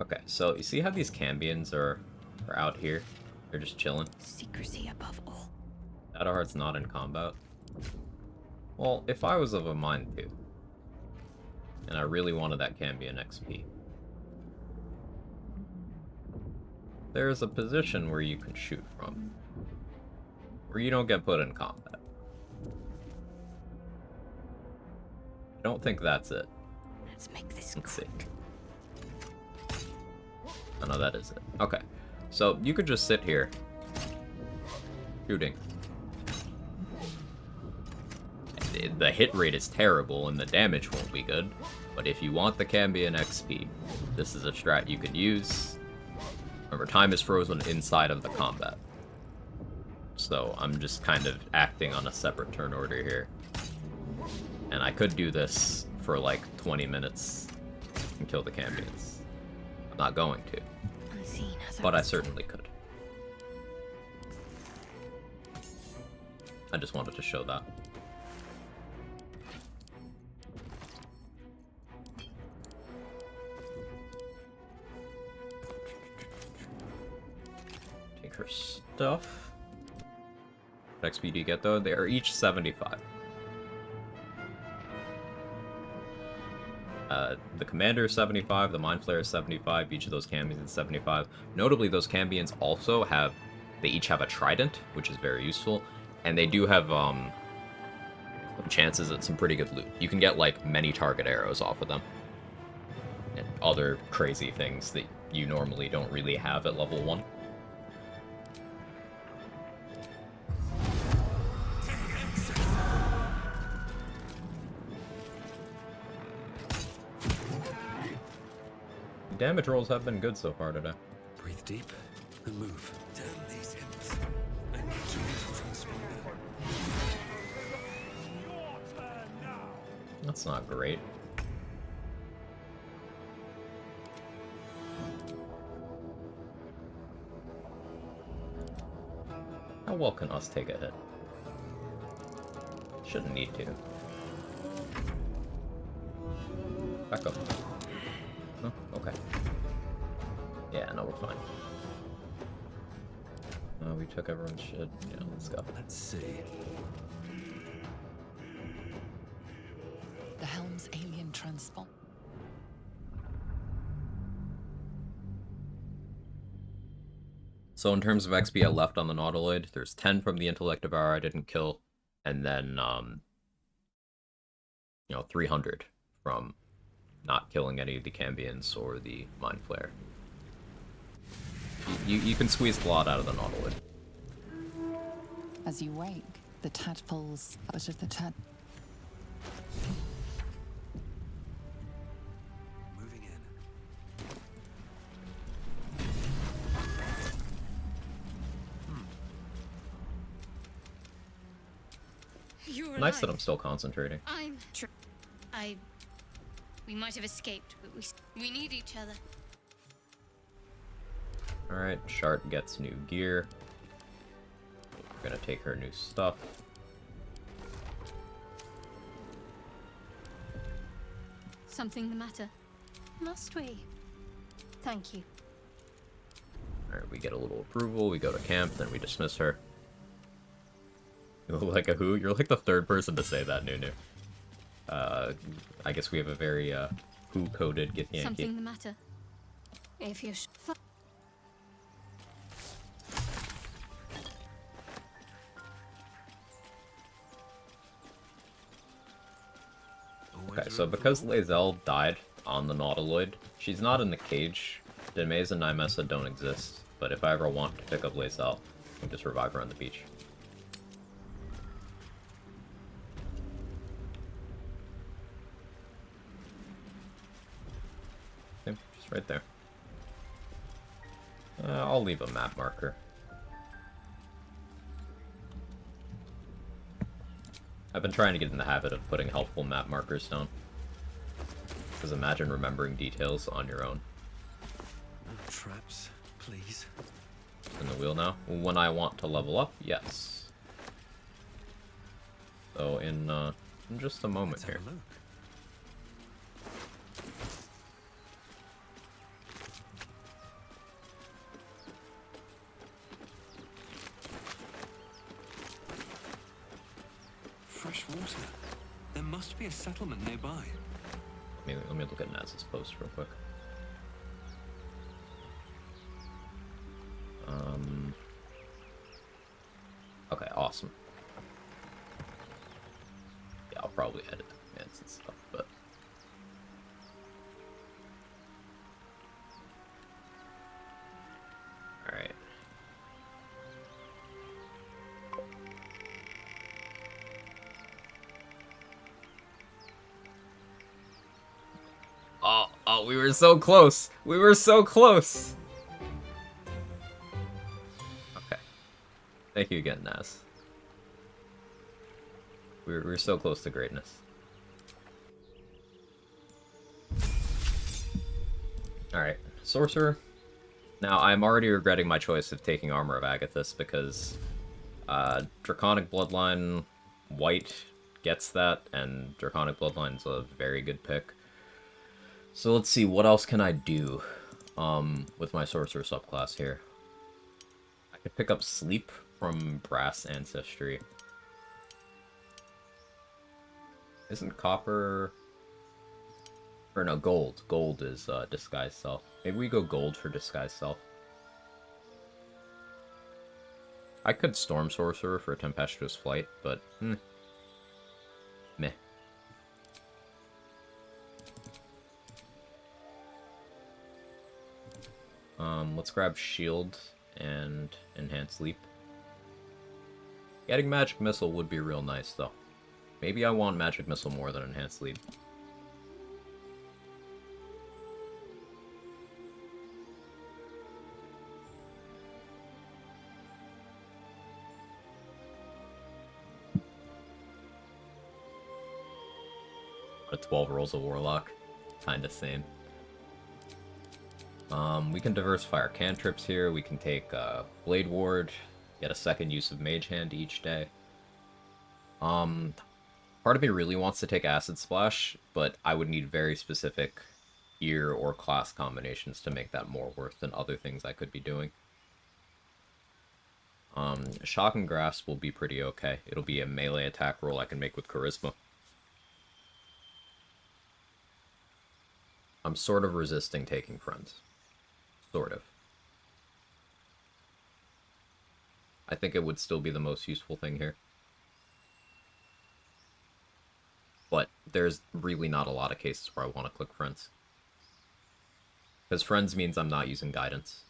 Okay, so you see how these Cambions are out here? They're just chilling. Secrecy above all. Shadowheart's not in combat. Well, if I was of a mind to, and I really wanted that Cambion XP, there's a position where you can shoot from, where you don't get put in combat. I don't think that's it. Let's make this Let's see. quick. Oh no, that is it. Okay. So you could just sit here shooting. The hit rate is terrible and the damage won't be good, but if you want the Cambion XP, this is a strat you could use. Remember, time is frozen inside of the combat. So I'm just kind of acting on a separate turn order here. And I could do this for like 20 minutes and kill the Cambions. I'm not going to. Unseen as But I certainly could. I just wanted to show that. Take her stuff. What XP do you get though? They are each 75. The Commander is 75, the Mind Flayer is 75, each of those Cambions is 75. Notably, those Cambions also have, they each have a Trident, which is very useful, and they do have chances at some pretty good loot. You can get like many target arrows off of them, and other crazy things that you normally don't really have at level 1. Damage rolls have been good so far today. Breathe deep and move. Damn these imps. I need to use transponder. That's not great. How well can us take a hit? Shouldn't need to. Back up. Oh, okay. Yeah, no, we're fine. We took everyone's shit. Yeah, let's go. Let's see. The helm's alien transpond. So in terms of XP I left on the Nautiloid, there's 10 from the Intellect Devourer I didn't kill, and then, 300 from not killing any of the Cambions or the Mind Flayer. You can squeeze a lot out of the Nautiloid. As you wake, the tadpoles out of the Moving in. You're Nice that alive. I'm still concentrating. We might have escaped, but we need each other. Alright, Shart gets new gear. We're gonna take her new stuff. Something the matter? Must we? Thank you. Alright, we get a little approval, we go to camp, then we dismiss her. You look like a who? You're like the third person to say that, Nunu. I guess we have a very, who-coded Githyanki. Something the matter? If you're Always Okay, so room for because more. Lae'zel died on the Nautiloid, she's not in the cage. Demez and Nymessa don't exist, but if I ever want to pick up Lae'zel, I can just revive her on the beach. Okay, just right there. I'll leave a map marker. I've been trying to get in the habit of putting helpful map markers down. Because imagine remembering details on your own. No traps, please. In the wheel now. When I want to level up, yes. So in just a moment Let's have here. a look. Fresh water. There must be a settlement nearby. Let me look at Naz's post real quick. Okay, awesome. Yeah, I'll probably edit commands and stuff, but... Alright. Oh, we were so close! We were so close! Okay. Thank you again, Naz. We're so close to greatness. Alright, Sorcerer. Now, I'm already regretting my choice of taking Armor of Agathis because Draconic Bloodline White gets that, and Draconic Bloodline's a very good pick. So let's see, what else can I do with my Sorcerer subclass here? I could pick up Sleep from Brass Ancestry. Isn't Copper... Or no, Gold. Gold is Disguise Self. Maybe we go Gold for Disguise Self. I could Storm Sorcerer for Tempestuous Flight, but... Meh. Let's grab Shield and Enhance Leap. Getting Magic Missile would be real nice, though. Maybe I want Magic Missile more than Enhanced Leap. A 12 rolls a Warlock. Kinda same. We can diversify our cantrips here. We can take Blade Ward, get a second use of Mage Hand each day. Part of me really wants to take Acid Splash, but I would need very specific gear or class combinations to make that more worth than other things I could be doing. Shock and Grasp will be pretty okay. It'll be a melee attack roll I can make with Charisma. I'm sort of resisting taking Friends. Sort of. I think it would still be the most useful thing here. But there's really not a lot of cases where I want to click Friends. Because Friends means I'm not using Guidance.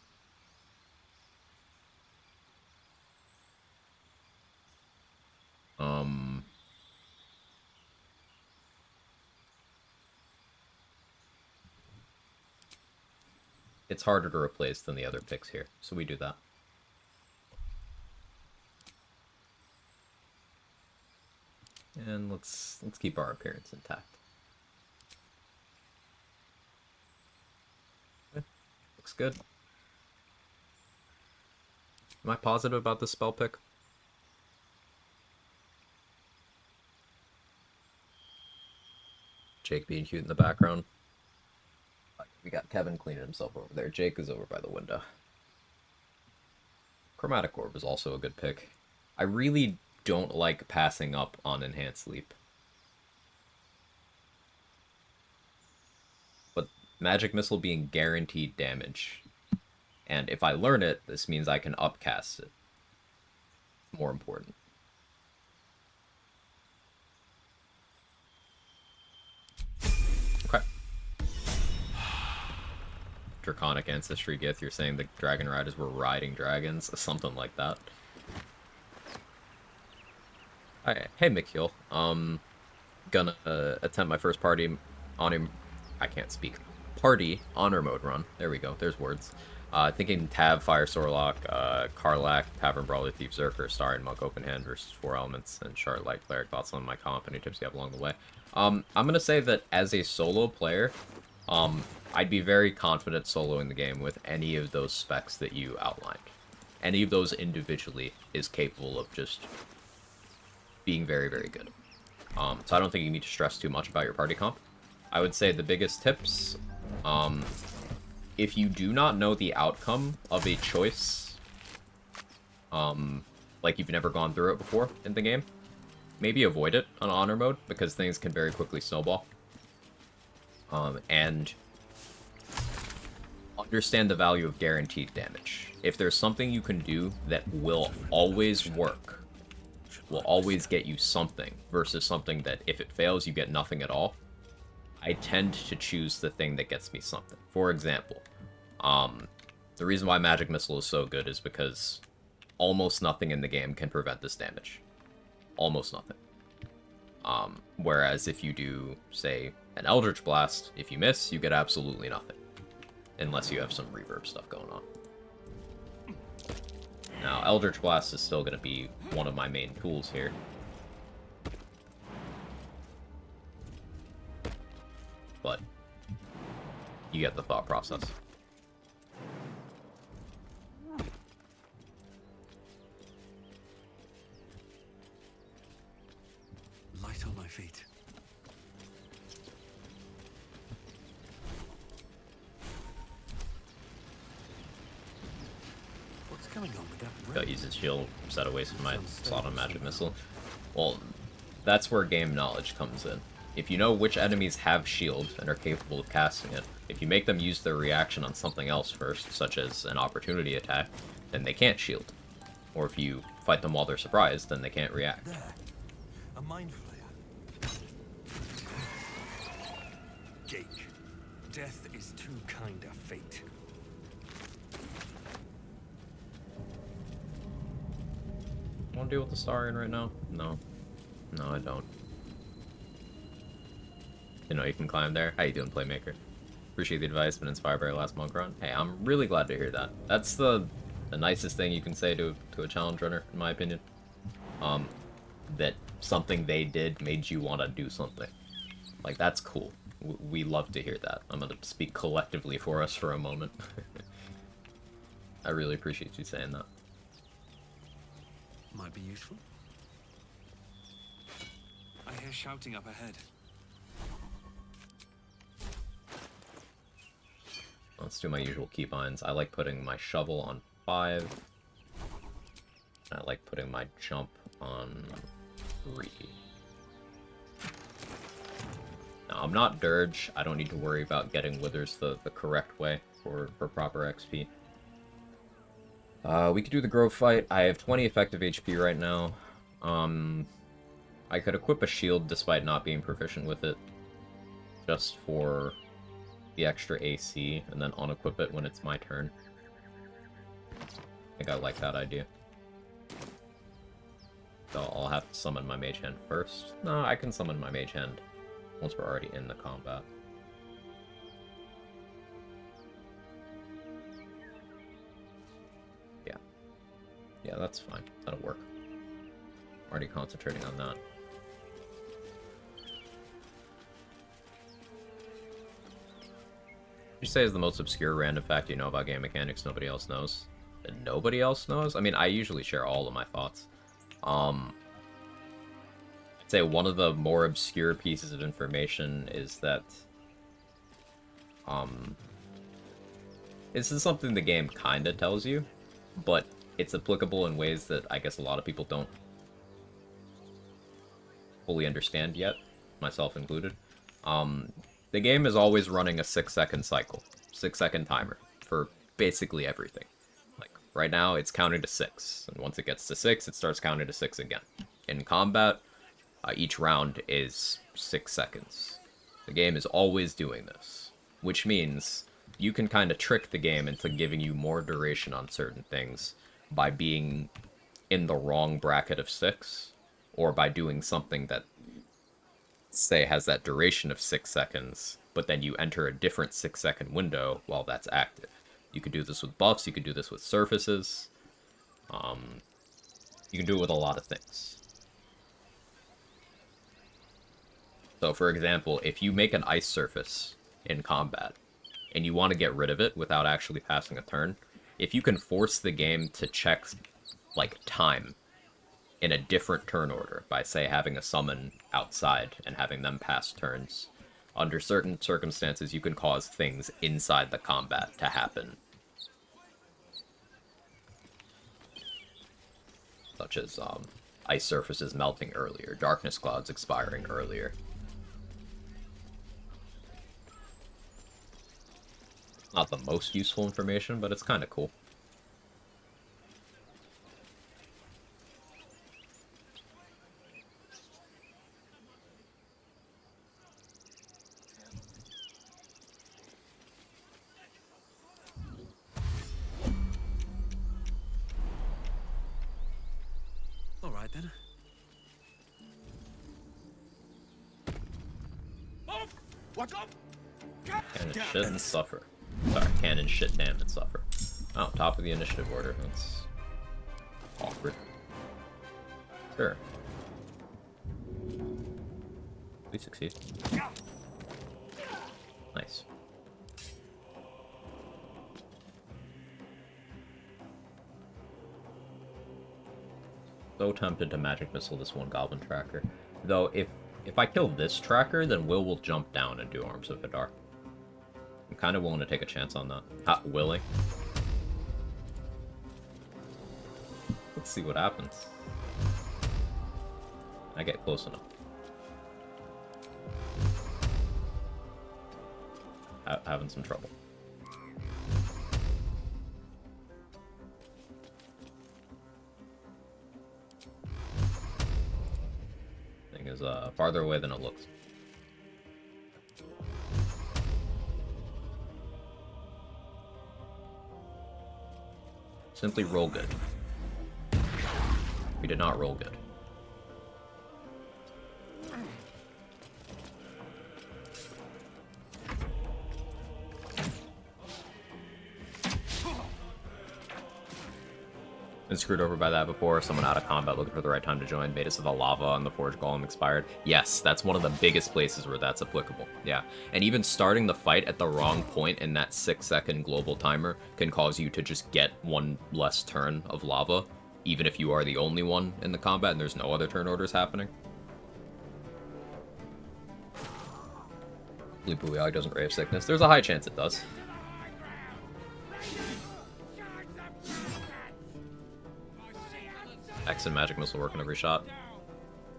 It's harder to replace than the other picks here, so we do that. And let's keep our appearance intact. Okay. Looks good. Am I positive about this spell pick? Jake being cute in the background. We got Kevin cleaning himself over there. Jake is over by the window. Chromatic Orb is also a good pick. I really don't like passing up on Enhanced Leap. But Magic Missile being guaranteed damage. And if I learn it, this means I can upcast it. More important. Okay. Draconic Ancestry Gift, you're saying the Dragon Riders were riding dragons? Something like that. Hey, Mikil. Gonna attempt my first party on him. I can't speak. Party honor mode run. There we go. There's words. Thinking Tab, Fire Sorlock, Karlak, Tavern Brawler, Thief, Zerker, Star and Monk Open Hand versus 4 elements, and Shard Light Cleric. Thoughts on my comp? Any tips you have along the way? I'm gonna say that as a solo player, I'd be very confident soloing the game with any of those specs that you outlined. Any of those individually is capable of just being very, very good. So I don't think you need to stress too much about your party comp. I would say the biggest tips, if you do not know the outcome of a choice, like you've never gone through it before in the game, maybe avoid it on honor mode, because things can very quickly snowball. And understand the value of guaranteed damage. If there's something you can do that will always work, will always get you something, versus something that if it fails you get nothing at all, I tend to choose the thing that gets me something. For example, the reason why Magic Missile is so good is because almost nothing in the game can prevent this damage. Almost nothing. Whereas if you do, say, an Eldritch Blast, if you miss, you get absolutely nothing. Unless you have some reverb stuff going on. Now, Eldritch Blast is still going to be one of my main tools here. But you get the thought process. Light on my feet. What's going on with that ring? Got use his shield, set away from my slot on Magic Missile. Well, that's where game knowledge comes in. If you know which enemies have shield and are capable of casting it, if you make them use their reaction on something else first, such as an opportunity attack, then they can't shield. Or if you fight them while they're surprised, then they can't react. There. A mind flayer. Jake. Death is too kind a fate. Want to deal with the Starian right now? No. No, I don't. You know, you can climb there. How you doing, Playmaker? Appreciate the advice, been inspired by your last monk run. Hey, I'm really glad to hear that. That's the nicest thing you can say to a challenge runner, in my opinion. That something they did made you want to do something. Like, that's cool. We love to hear that. I'm gonna speak collectively for us for a moment. I really appreciate you saying that. Might be useful. I hear shouting up ahead. Let's do my usual keybinds. I like putting my shovel on 5. I like putting my jump on 3. Now, I'm not Dirge. I don't need to worry about getting withers the correct way for proper XP. We could do the Grove fight. I have 20 effective HP right now. I could equip a shield despite not being proficient with it, just for the extra AC, and then unequip it when it's my turn. I think I like that idea. So I'll have to summon my mage hand first. No, I can summon my mage hand once we're already in the combat. Yeah. Yeah, that's fine. That'll work. I'm already concentrating on that. You say is the most obscure random fact you know about game mechanics nobody else knows? And nobody else knows? I mean, I usually share all of my thoughts. I'd say one of the more obscure pieces of information is that this is something the game kinda tells you, but it's applicable in ways that I guess a lot of people don't fully understand yet, myself included. The game is always running a 6-second cycle, 6-second timer for basically everything. Like, right now, it's counting to 6, and once it gets to 6, it starts counting to 6 again. In combat, each round is 6 seconds. The game is always doing this, which means you can kind of trick the game into giving you more duration on certain things by being in the wrong bracket of 6, or by doing something that, say, has that duration of 6 seconds, but then you enter a different 6-second window while that's active. You could do this with buffs, you could do this with surfaces, you can do it with a lot of things. So, for example, if you make an ice surface in combat, and you want to get rid of it without actually passing a turn, if you can force the game to check, like, time in a different turn order by, say, having a summon outside and having them pass turns, under certain circumstances you can cause things inside the combat to happen. Such as ice surfaces melting earlier, darkness clouds expiring earlier. Not the most useful information, but it's kind of cool. All right then. Watch out! Cannon shit and suffer. Sorry, cannon shit, damn and suffer. Oh, top of the initiative order. That's awkward. Sure. We succeed. Nice. So tempted to magic missile this one goblin tracker. Though, if I kill this tracker, then Will jump down and do Arms of Hadar. I'm kind of willing to take a chance on that. Willing. Let's see what happens. I get close enough. Having some trouble. Thing is farther away than it looks. Simply roll good. We did not roll good. Been screwed over by that before. Someone out of combat looking for the right time to join. Made it so the lava on the Forge Golem expired. Yes, that's one of the biggest places where that's applicable. Yeah. And even starting the fight at the wrong point in that 6-second global timer can cause you to just get one less turn of lava, even if you are the only one in the combat and there's no other turn orders happening. Blue Booyah doesn't Ray of Sickness. There's a high chance it does. X and Magic Missile work on every shot.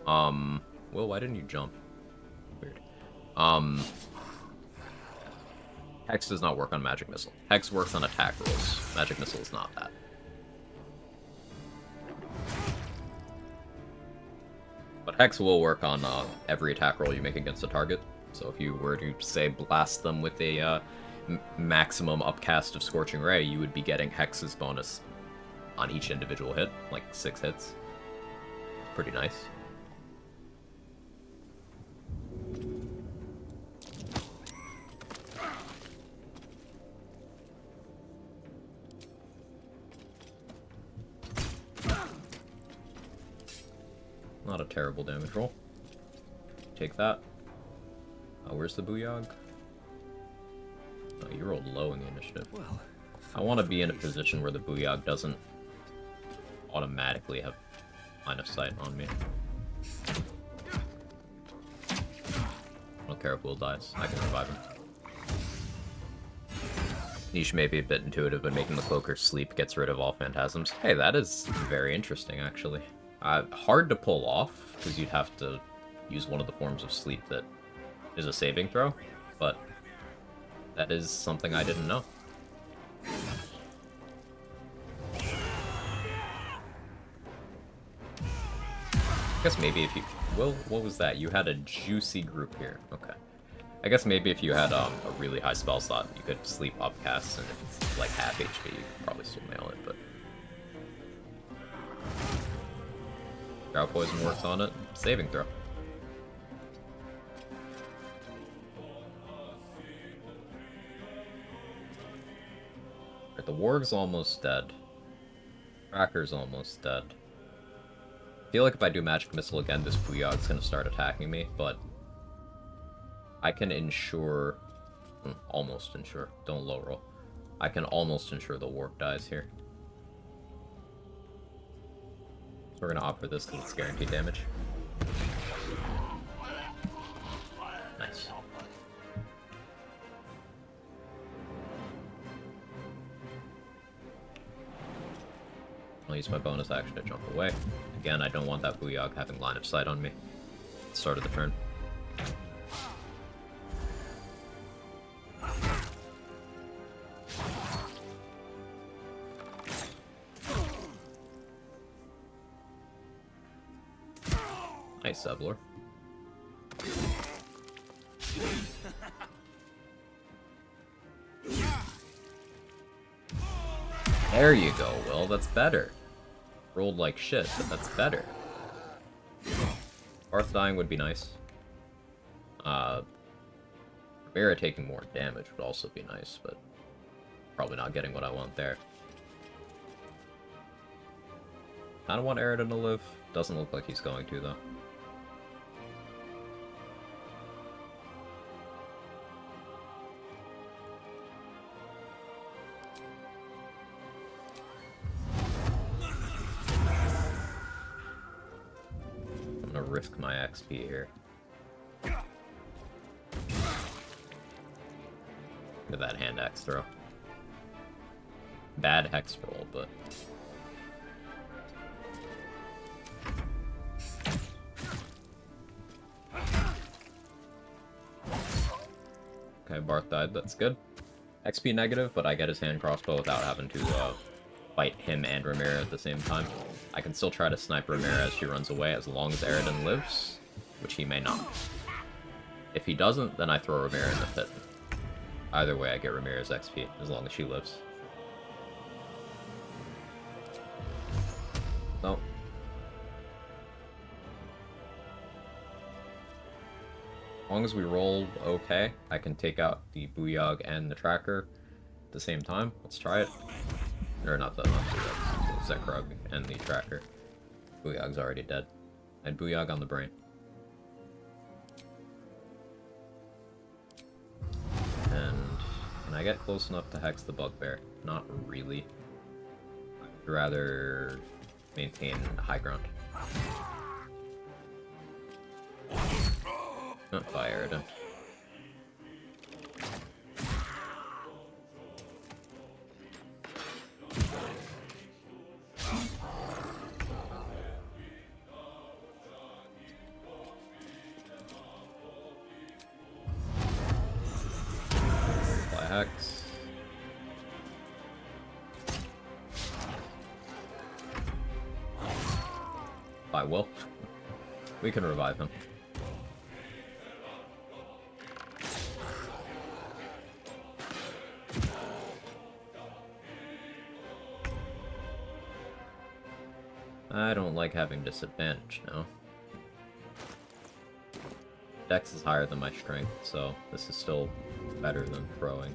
Will, why didn't you jump? Weird. Hex does not work on Magic Missile. Hex works on attack rolls. Magic Missile is not that. But Hex will work on every attack roll you make against a target. So if you were to, say, blast them with a maximum upcast of Scorching Ray, you would be getting Hex's bonus on each individual hit, like 6 hits. Pretty nice. Not a terrible damage roll. Take that. Where's the Booyog? Oh, you rolled low in the initiative. Well, I want to be in a position where the Booyog doesn't automatically have line of sight on me. I don't care if Will dies. I can revive him. Niche may be a bit intuitive, but making the Cloaker sleep gets rid of all phantasms. Hey, that is very interesting, actually. Hard to pull off, because you'd have to use one of the forms of sleep that is a saving throw, but that is something I didn't know. I guess maybe if you... Well, what was that? You had a juicy group here. Okay. I guess maybe if you had a really high spell slot, you could sleep upcasts, and if it's like half HP, you could probably still nail it, but... Drought Poison works on it. Saving throw. Right, the Warg's almost dead. Tracker's almost dead. I feel like if I do Magic Missile again, this Booyog's gonna start attacking me, but I can ensure... almost ensure. Don't low roll. I can almost ensure the Warg dies here. So we're gonna opt for this because it's guaranteed damage. Nice. I'll use my bonus action to jump away. Again, I don't want that Booyog having line of sight on me. Start of the turn. Nice, Sebler. There you go, Will. That's better. Rolled like shit, but that's better. Barth dying would be nice. Rivera taking more damage would also be nice, but probably not getting what I want there. Kinda want Aridin to live. Doesn't look like he's going to, though. Risk my XP here. Look at that hand axe throw. Bad hex roll, but... Okay, Barth died, that's good. XP negative, but I get his hand crossbow without having to fight him and Ramira at the same time. I can still try to snipe Ramira as she runs away as long as Aridin lives, which he may not. If he doesn't, then I throw Ramira in the pit. Either way, I get Ramira's XP, as long as she lives. No. As long as we roll okay, I can take out the Booyog and the Tracker at the same time. Let's try it. Or not the set Krug and the tracker. Booyog's already dead. I had Booyog on the brain. And can I get close enough to hex the Bugbear? Not really. I'd rather maintain high ground. Oh, fire it in. Hex. I will. We can revive him. I don't like having disadvantage now. Dex is higher than my strength, so this is still better than throwing.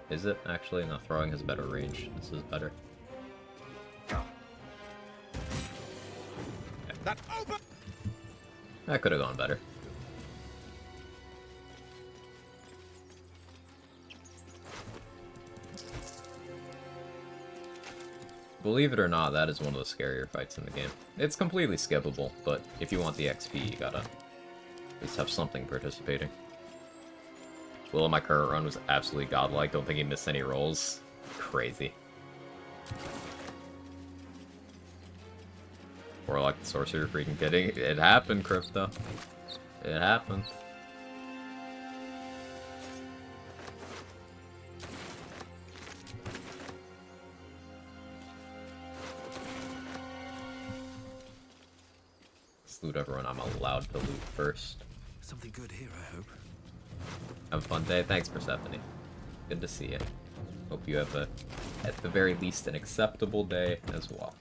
Is it? Actually, no, throwing has better range. This is better. That could have gone better. Believe it or not, that is one of the scarier fights in the game. It's completely skippable, but if you want the XP, you gotta at least have something participating. Will in my current run was absolutely godlike. Don't think he missed any rolls. Crazy. Warlock the Sorcerer freaking kidding. It happened, Crypto. It happened. Let's loot everyone I'm allowed to loot first. Something good here, I hope. Have a fun day. Thanks, Persephone. Good to see you. Hope you have at the very least, an acceptable day as well.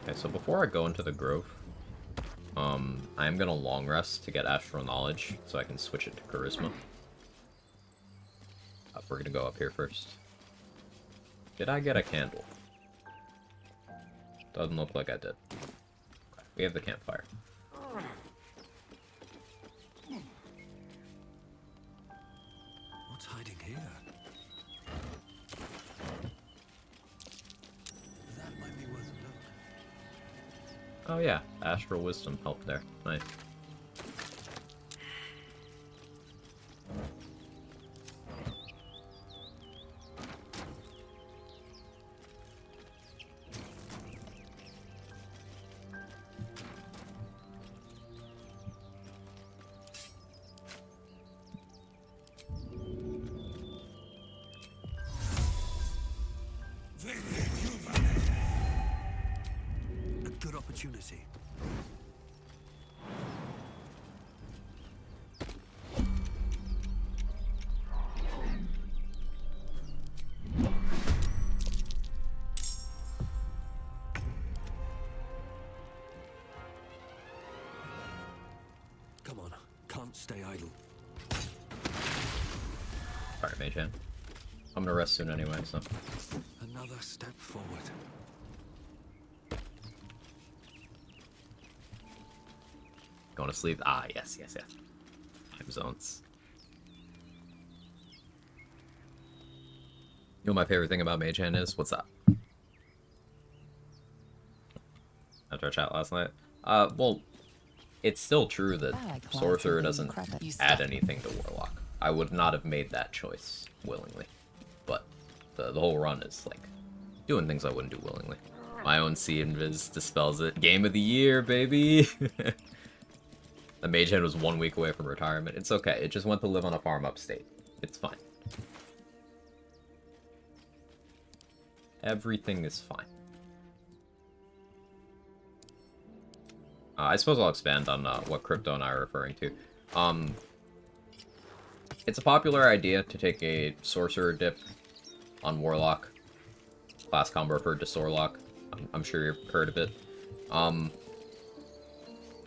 Okay, so before I go into the Grove, I am gonna long rest to get Astral Knowledge, so I can switch it to Charisma. We're gonna go up here first. Did I get a candle? Doesn't look like I did. Okay, we have the campfire. What's hiding here? That might be worth a look. Oh yeah, Astral Wisdom helped there. Nice. A good opportunity. Come on, can't stay idle. Alright, Mage Hand. I'm gonna rest soon anyway, so. Another step forward. Going to sleep? Ah, yes, yes, yes. Time zones. You know what my favorite thing about Mage Hand is? What's that? After our chat last night? Well, it's still true that Sorcerer doesn't add anything to Warlock. I would not have made that choice willingly. But the whole run is, like, doing things I wouldn't do willingly. My own Sea Invis dispels it. Game of the year, baby! The Mage Hand was 1 week away from retirement. It's okay. It just went to live on a farm upstate. It's fine. Everything is fine. I suppose I'll expand on what Crypto and I are referring to. It's a popular idea to take a Sorcerer dip on Warlock. Class combo referred to Sorlock. I'm sure you've heard of it.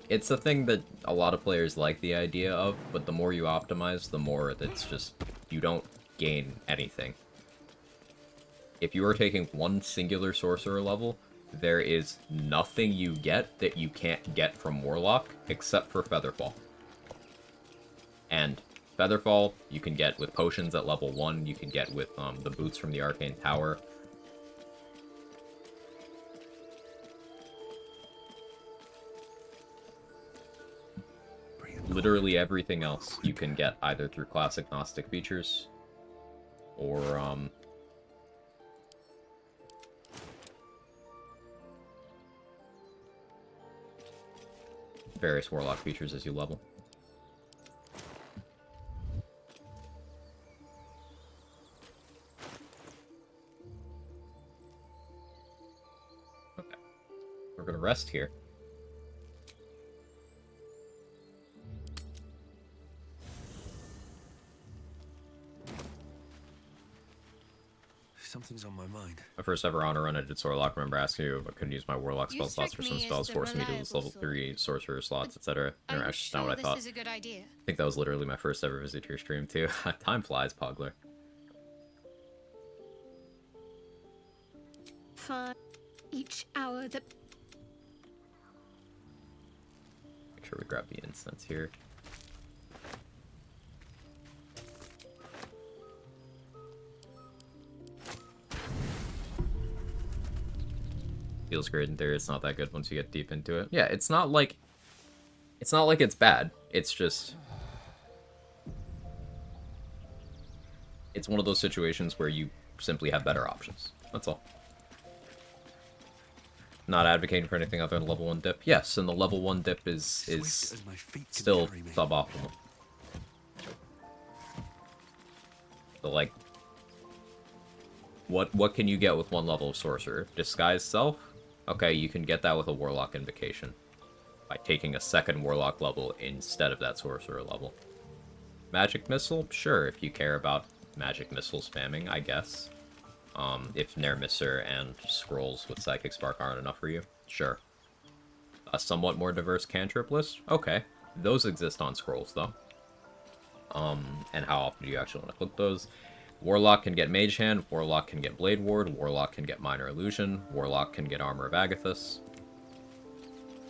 It's a thing that a lot of players like the idea of, but the more you optimize, the more it's just, you don't gain anything. If you are taking one singular sorcerer level, there is nothing you get that you can't get from Warlock except for Featherfall. And Featherfall you can get with potions at level 1, you can get with the boots from the Arcane Tower. Literally everything else you can get either through classic Gnostic features or various Warlock features as you level. Okay. We're gonna rest here. Something's on my mind. My first ever honor run, I did Sorlock. Remember asking you if I couldn't use my Warlock spell slots for some spells, forcing me to use level 3 sorcerer slots, etc. Never actually not what I thought. This is a good idea. I think that was literally my first ever visit to your stream too. Time flies, Pogler. For each hour that Make sure we grab the incense here. Feels great in theory. It's not that good once you get deep into it. Yeah, it's not like it's bad. It's just it's one of those situations where you simply have better options. That's all. Not advocating for anything other than level 1 dip. Yes, and the level 1 dip is still suboptimal. So like what can you get with 1 level of sorcerer? Disguise self? Okay, you can get that with a Warlock Invocation. By taking a 2nd Warlock level instead of that Sorcerer level. Magic Missile? Sure, if you care about Magic Missile spamming, I guess. If Nair Misser and Scrolls with Psychic Spark aren't enough for you, sure. A somewhat more diverse cantrip list? Okay. Those exist on Scrolls, though. And how often do you actually want to click those? Warlock can get Mage Hand, Warlock can get Blade Ward, Warlock can get Minor Illusion, Warlock can get Armor of Agathis,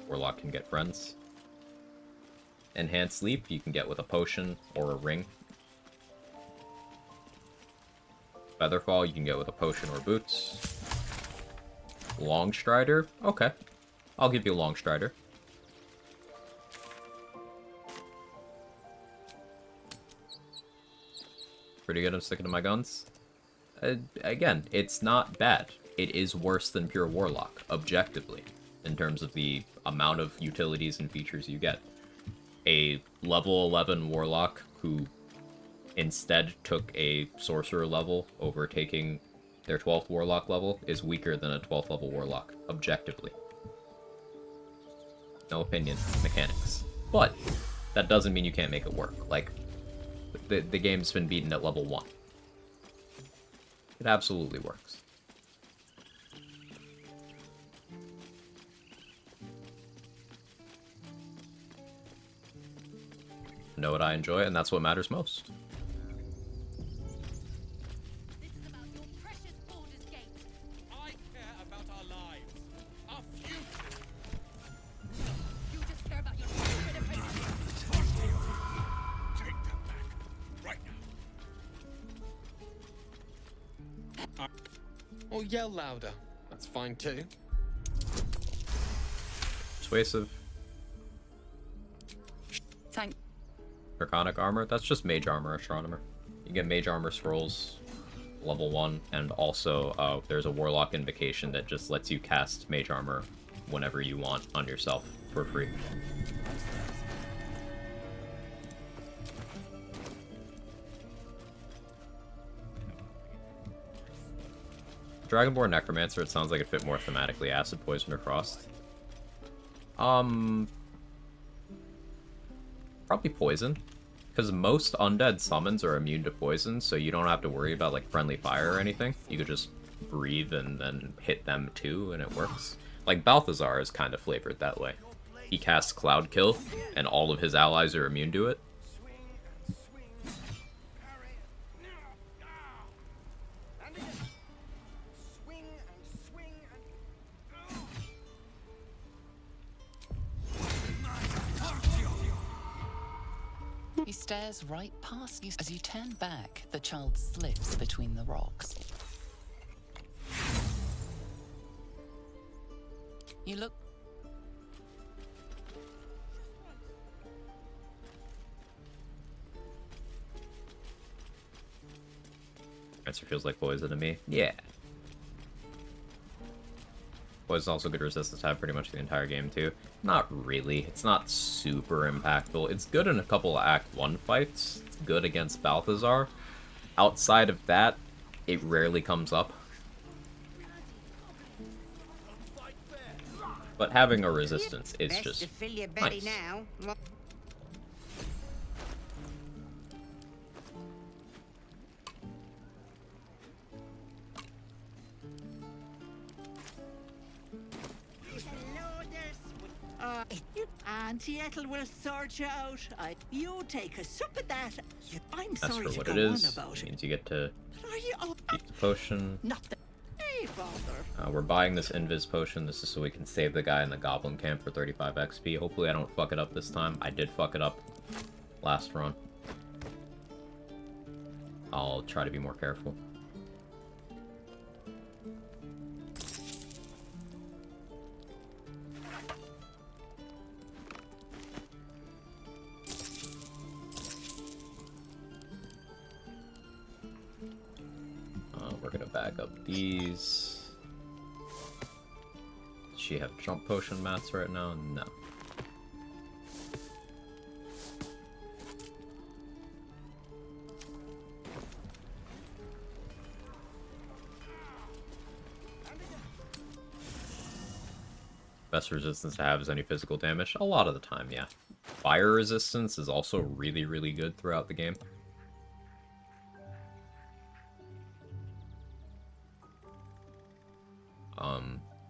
Warlock can get Friends. Enhanced Sleep you can get with a potion or a ring. Featherfall you can get with a potion or boots. Long Strider? Okay. I'll give you Long Strider. Pretty good. I'm sticking to my guns. Again, it's not bad. It is worse than pure Warlock, objectively, in terms of the amount of utilities and features you get. A level 11 Warlock who instead took a Sorcerer level over taking their 12th Warlock level is weaker than a 12th level Warlock, objectively. No opinion, mechanics. But that doesn't mean you can't make it work. Like, the game's been beaten at level 1. It absolutely works. I know what I enjoy, and that's what matters most. This is about your precious Baldur's Gate. I care about our lives, our future. You just care about your stupid apprentice. Take that back, right now. Or yell louder. That's fine too. Persuasive. Thank Draconic Armor, that's just Mage Armor Astronomer. You get Mage Armor Scrolls, level 1, and also there's a Warlock Invocation that just lets you cast Mage Armor whenever you want on yourself for free. Dragonborn Necromancer, it sounds like it fit more thematically. Acid, Poison, or Frost. Probably Poison. Because most undead summons are immune to poison, so you don't have to worry about, like, friendly fire or anything. You could just breathe and then hit them too, and it works. Like, Balthazar is kind of flavored that way. He casts Cloud Kill, and all of his allies are immune to it. He stares right past you. As you turn back, the child slips between the rocks. You look. Answer feels like poison to me. Yeah. Poison's also good resistance to have pretty much the entire game too. Not really. It's not super impactful. It's good in a couple of Act 1 fights. It's good against Balthazar. Outside of that, it rarely comes up. But having a resistance is Best just to fill your belly nice. now. Auntie Ethel will sort you out. You take a sup at that. I'm That's sorry for to what go it is. on about It it. means you get to Are you keep the potion. not the hey, bother. We're buying this Invis potion. This is so we can save the guy in the Goblin Camp for 35 XP. Hopefully I don't fuck it up this time. I did fuck it up last run. I'll try to be more careful. We're gonna back up these. Does she have jump potion mats right now? No. Best resistance to have is any physical damage? A lot of the time, yeah. Fire resistance is also really, really good throughout the game.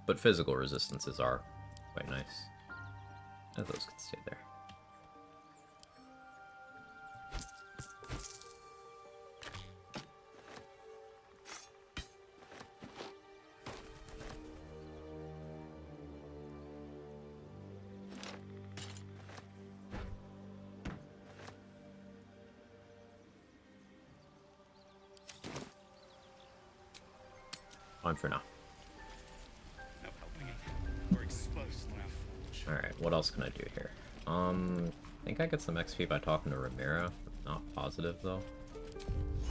But physical resistances are quite nice. And those can stay there. Fine for now. Alright, what else can I do here? I think I get some XP by talking to Ramira. Not positive, though.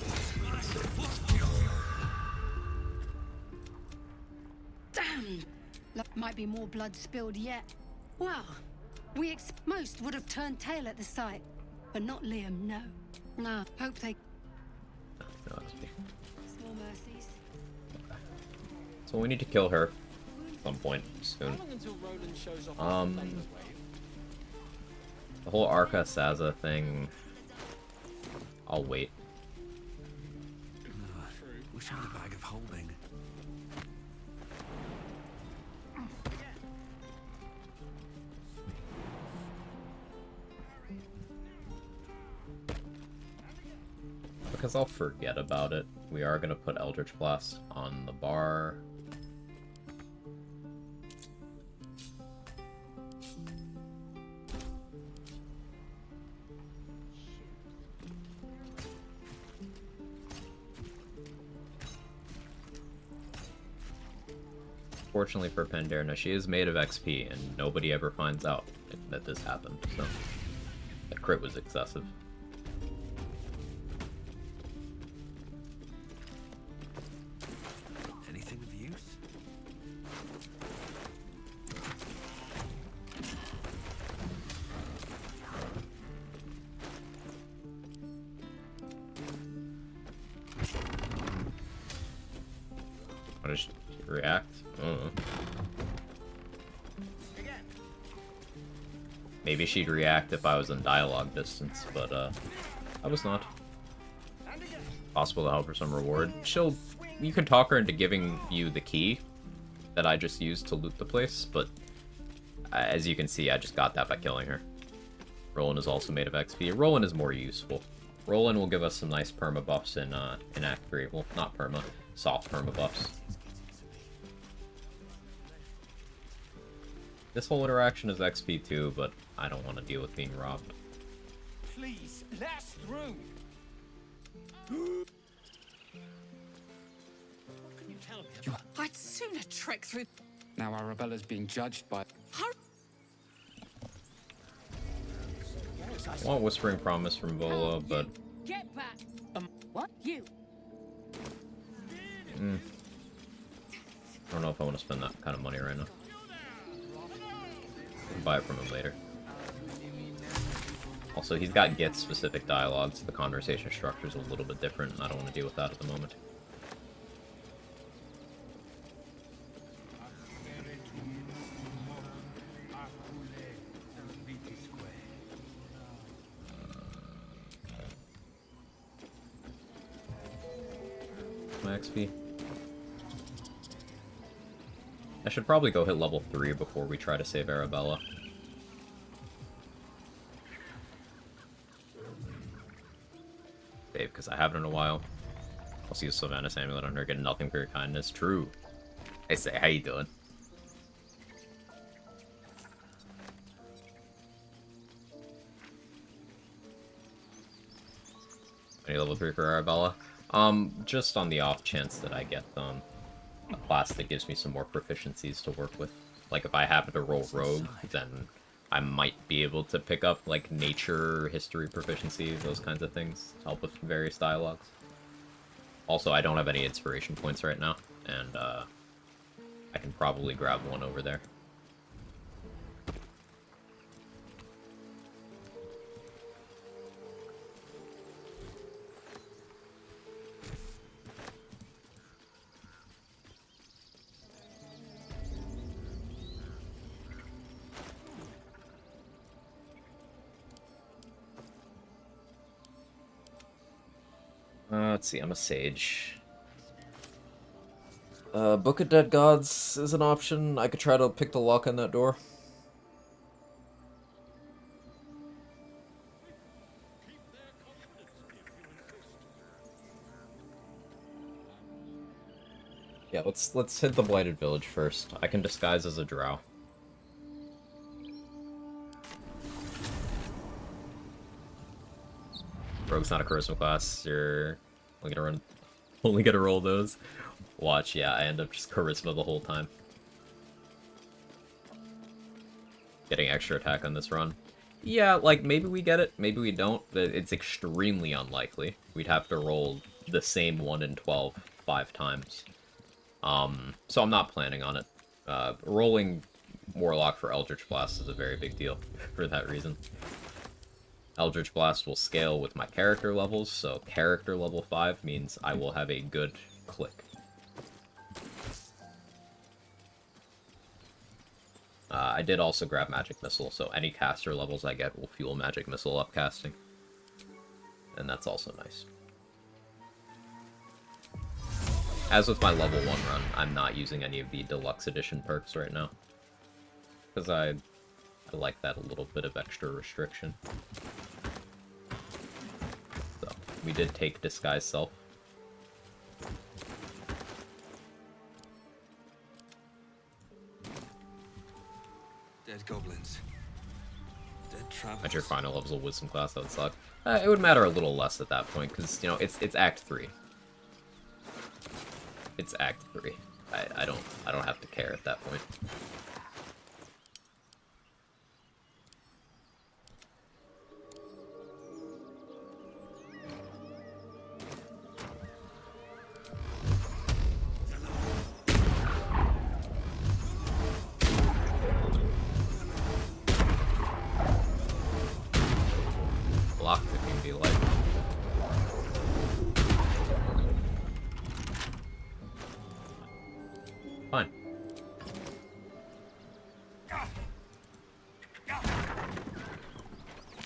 Let's see. Damn! Might be more blood spilled yet. Well, most would have turned tail at the sight, but not Liam, no. Nah, hope they... No, that's me. Small mercies. So we need to kill her at some point soon. How long until Roland shows off his Thunderwave? The whole Arca Saza thing, I'll wait. Wish I had a bag of holding. Because I'll forget about it. We are going to put Eldritch Blast on the bar. Fortunately for Panderna, she is made of XP, and nobody ever finds out that this happened, so the crit was excessive. Anything of use? How does she react? I don't know. Maybe she'd react if I was in dialogue distance, but I was not. Possible to help her some reward. You can talk her into giving you the key that I just used to loot the place, but as you can see, I just got that by killing her. Roland is also made of XP. Roland is more useful. Roland will give us some nice perma buffs in Act 3. Well, not perma, soft perma buffs. This whole interaction is XP too, but I don't want to deal with being robbed. Please, let us through. What can you tell me? I'd sooner trek through. Now Arabella's being judged by. I want Whispering Promise from Vola, but Get back. What? You. I don't know if I want to spend that kind of money right now. I'll buy it from him later. Also, he's got Gith-specific dialogue, so the conversation structure is a little bit different, and I don't want to deal with that at the moment. My XP. I should probably go hit level 3 before we try to save Arabella. Save, because I haven't in a while. Also use Sylvanas Amulet on her, get nothing for your kindness. True. I say, how you doing? Any level 3 for Arabella? Just on the off chance that I get a class that gives me some more proficiencies to work with. Like, if I happen to roll Rogue, then I might be able to pick up, like, nature, history proficiency, those kinds of things, to help with various dialogues. Also, I don't have any inspiration points right now, and, I can probably grab one over there. Let's see, I'm a sage. Book of Dead Gods is an option. I could try to pick the lock on that door. Yeah, let's hit the Blighted Village first. I can disguise as a drow. Rogue's not a charisma class. You're only gonna roll those. Watch, yeah, I end up just charisma the whole time. Getting extra attack on this run. Yeah, like, maybe we get it, maybe we don't, but it's extremely unlikely. We'd have to roll the same 1 in 12 5 times. So I'm not planning on it. Rolling Warlock for Eldritch Blast is a very big deal for that reason. Eldritch Blast will scale with my character levels, so character level 5 means I will have a good click. I did also grab Magic Missile, so any caster levels I get will fuel Magic Missile upcasting. And that's also nice. As with my level 1 run, I'm not using any of the Deluxe Edition perks right now. Because I like that a little bit of extra restriction. So, we did take Disguise Self. Dead goblins. Dead travelers. At your final levels of Wisdom class, that would suck. It would matter a little less at that point, because, you know, it's Act 3. It's Act 3. I don't have to care at that point. Lockpicking be like. Fine.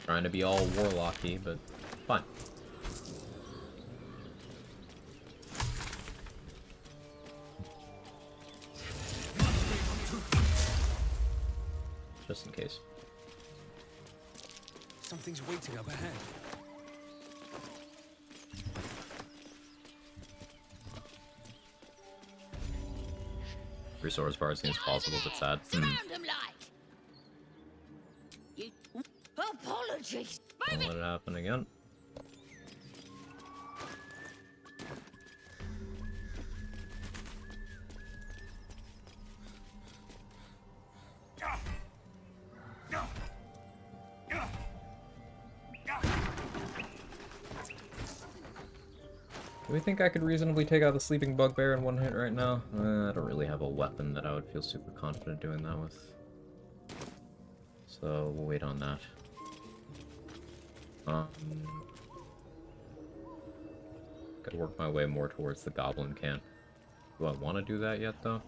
Trying to be all warlocky, but fine. Just in case. Something's waiting up ahead. Restore as far as soon as possible, but sad. Surround them like. Apologies. Don't let it happen again. Do we think I could reasonably take out the sleeping bugbear in one hit right now? I don't really have a weapon that I would feel super confident doing that with. So we'll wait on that. Gotta work my way more towards the goblin camp. Do I want to do that yet, though?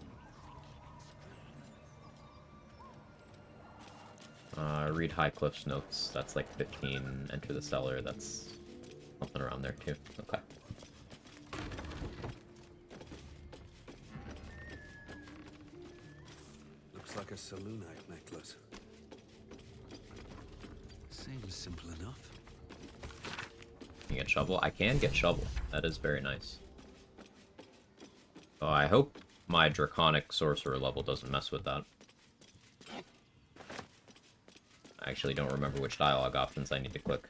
Read Highcliffe's notes. That's like 15. Enter the cellar. That's something around there, too. Okay. Looks like a Saloonite necklace. Seems simple enough. Can you get shovel? I can get shovel. That is very nice. Oh, I hope my draconic sorcerer level doesn't mess with that. I actually don't remember which dialogue options I need to click.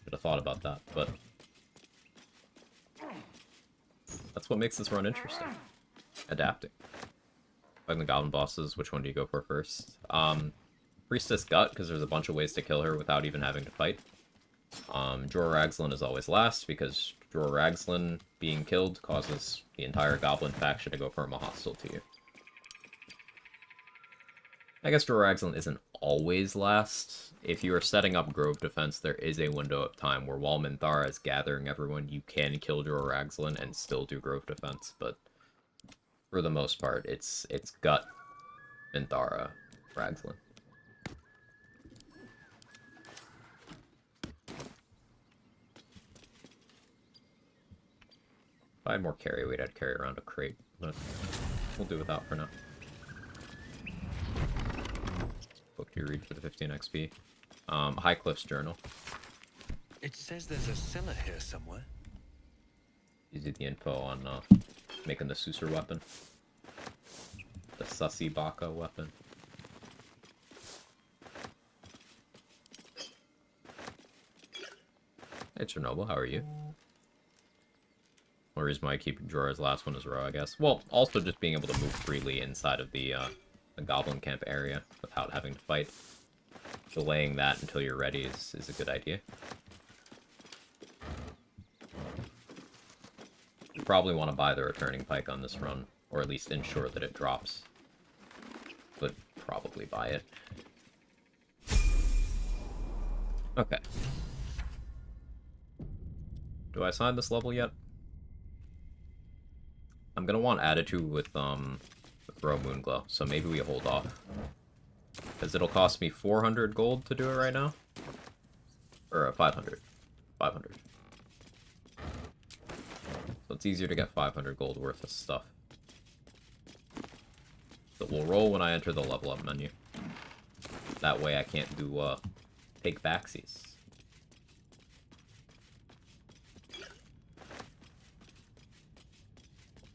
Should have thought about that, but that's what makes this run interesting. Adapting. Fighting the goblin bosses, which one do you go for first? Priestess Gut, because there's a bunch of ways to kill her without even having to fight. Jorah Ragzlin is always last, because Jorah Ragzlin being killed causes the entire goblin faction to go perma-hostile to you. I guess Jorah Ragzlin isn't always last. If you are setting up Grove Defense, there is a window of time where while Minthara is gathering everyone, you can kill Jorah Ragzlin and still do Grove Defense, but for the most part, it's Gut, Minthara, Ragzlin. If I had more carry weight, I'd carry around a crate, but we'll do without for now. Book to read for the 15 XP. Highcliffe's journal. It says there's a cellar here somewhere. Gives you the info on making the Susur weapon. The Sussy Baka weapon. Hey Chernobyl, how are you? One reason why I keep Jorah's last one as row, I guess. Well, also just being able to move freely inside of the goblin camp area without having to fight. Delaying that until you're ready is a good idea. You probably want to buy the returning pike on this run, or at least ensure that it drops. But probably buy it. Okay. Do I assign this level yet? I'm gonna want attitude with Grow Moonglow, so maybe we hold off. Because it'll cost me 400 gold to do it right now. Or 500. 500. So it's easier to get 500 gold worth of stuff. So we'll roll when I enter the level up menu. That way I can't do take backsies.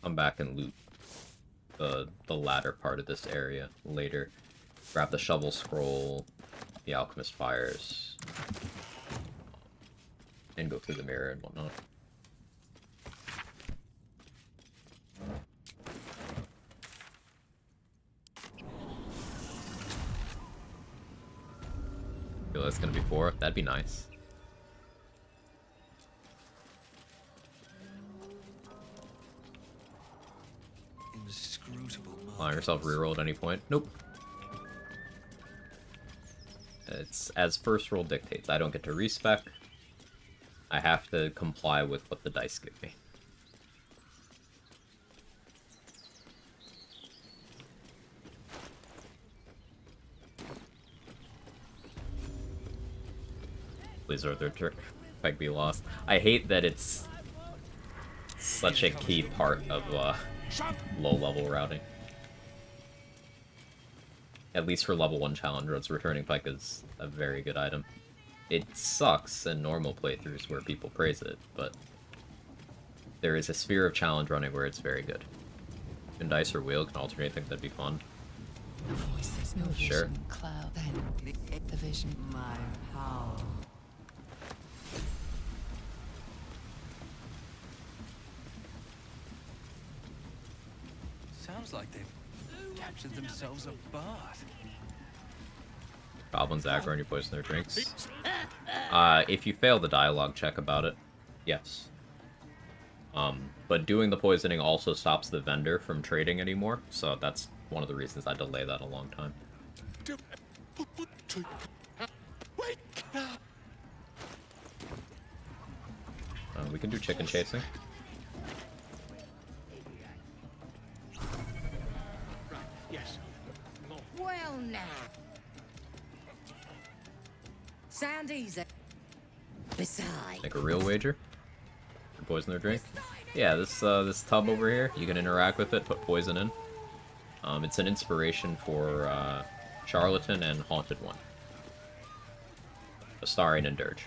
Come back and loot the latter part of this area later. Grab the shovel scroll, the alchemist fires, and go through the mirror and whatnot. Feel that's gonna be 4. That'd be nice. Inscrutable. Allow yourself reroll at any point. Nope. It's as first roll dictates. I don't get to respec. I have to comply with what the dice give me. Please or their turn. Might be lost. I hate that it's such a key part of low-level routing. At least for level 1 challenge roads, returning pike is a very good item. It sucks in normal playthroughs where people praise it, but there is a sphere of challenge running where it's very good. And dice or wheel can alternate, I think that'd be fun. The voices, your Sure. vision cloud. Then the vision. My power. Sounds like they've captured themselves a bard. Goblins aggro and you poison their drinks. If you fail the dialogue check about it, yes. But doing the poisoning also stops the vendor from trading anymore, so that's one of the reasons I delay that a long time. We can do chicken chasing. Yes. Well now. Sound easy. Besides. Make a real wager. Poison their drink. Yeah, this tub over here, you can interact with it, put poison in. It's an inspiration for Charlatan and Haunted One. Astarion and Dirge.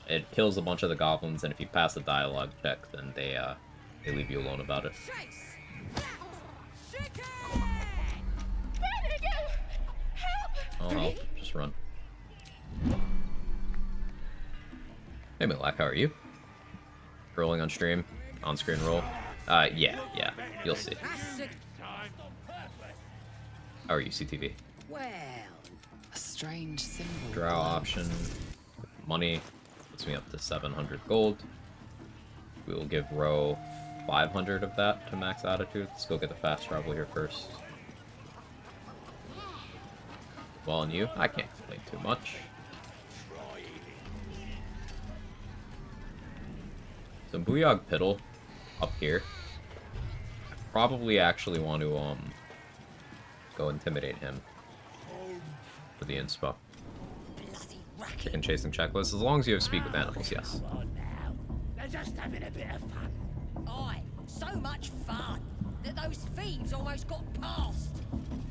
It kills a bunch of the goblins, and if you pass the dialogue check, then they leave you alone about it. Chase. Oh no, just run. Hey Milak, how are you? Rolling on stream, on-screen roll. Yeah, you'll see. How are you, CTV? Well. A strange symbol. Drow option, money, puts me up to 700 gold. We will give Ro 500 of that to max attitude. Let's go get the fast travel here first. Well, and you, I can't complain too much. So Booyog Piddle up here. Probably actually want to go intimidate him for the inspo. Chicken chasing checklist. As long as you have speak with animals, yes. They're just having a bit of fun. Aye, so much fun that those thieves almost got past.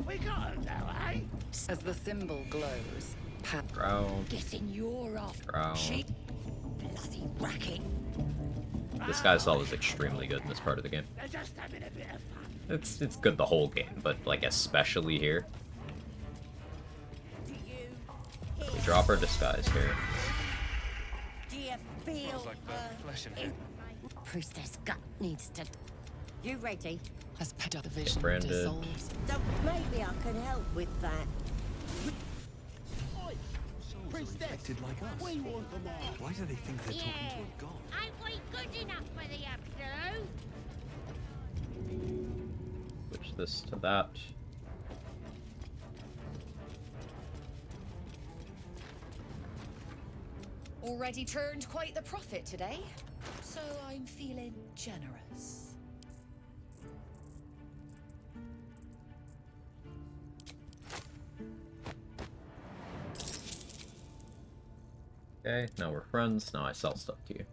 We got them now, eh? As the symbol glows, Drow. Guessing you're off. Drow. Cheap. Bloody racket. This guy's all is extremely good in this part of the game. They're just having a bit of fun. It's good the whole game, but like especially here. Do you We drop our disguise here. Do you feel Smells like burnt flesh in here. Priestess gut needs to. You ready? as the vision branded. dissolves. Maybe I can help with that. Souls are infected like us. We want them all. Why do they think they're talking to a god? Ain't we good enough for the absolute? Switch this to that. Already turned quite the profit today, so I'm feeling generous. Okay, now we're friends. Now I sell stuff to you.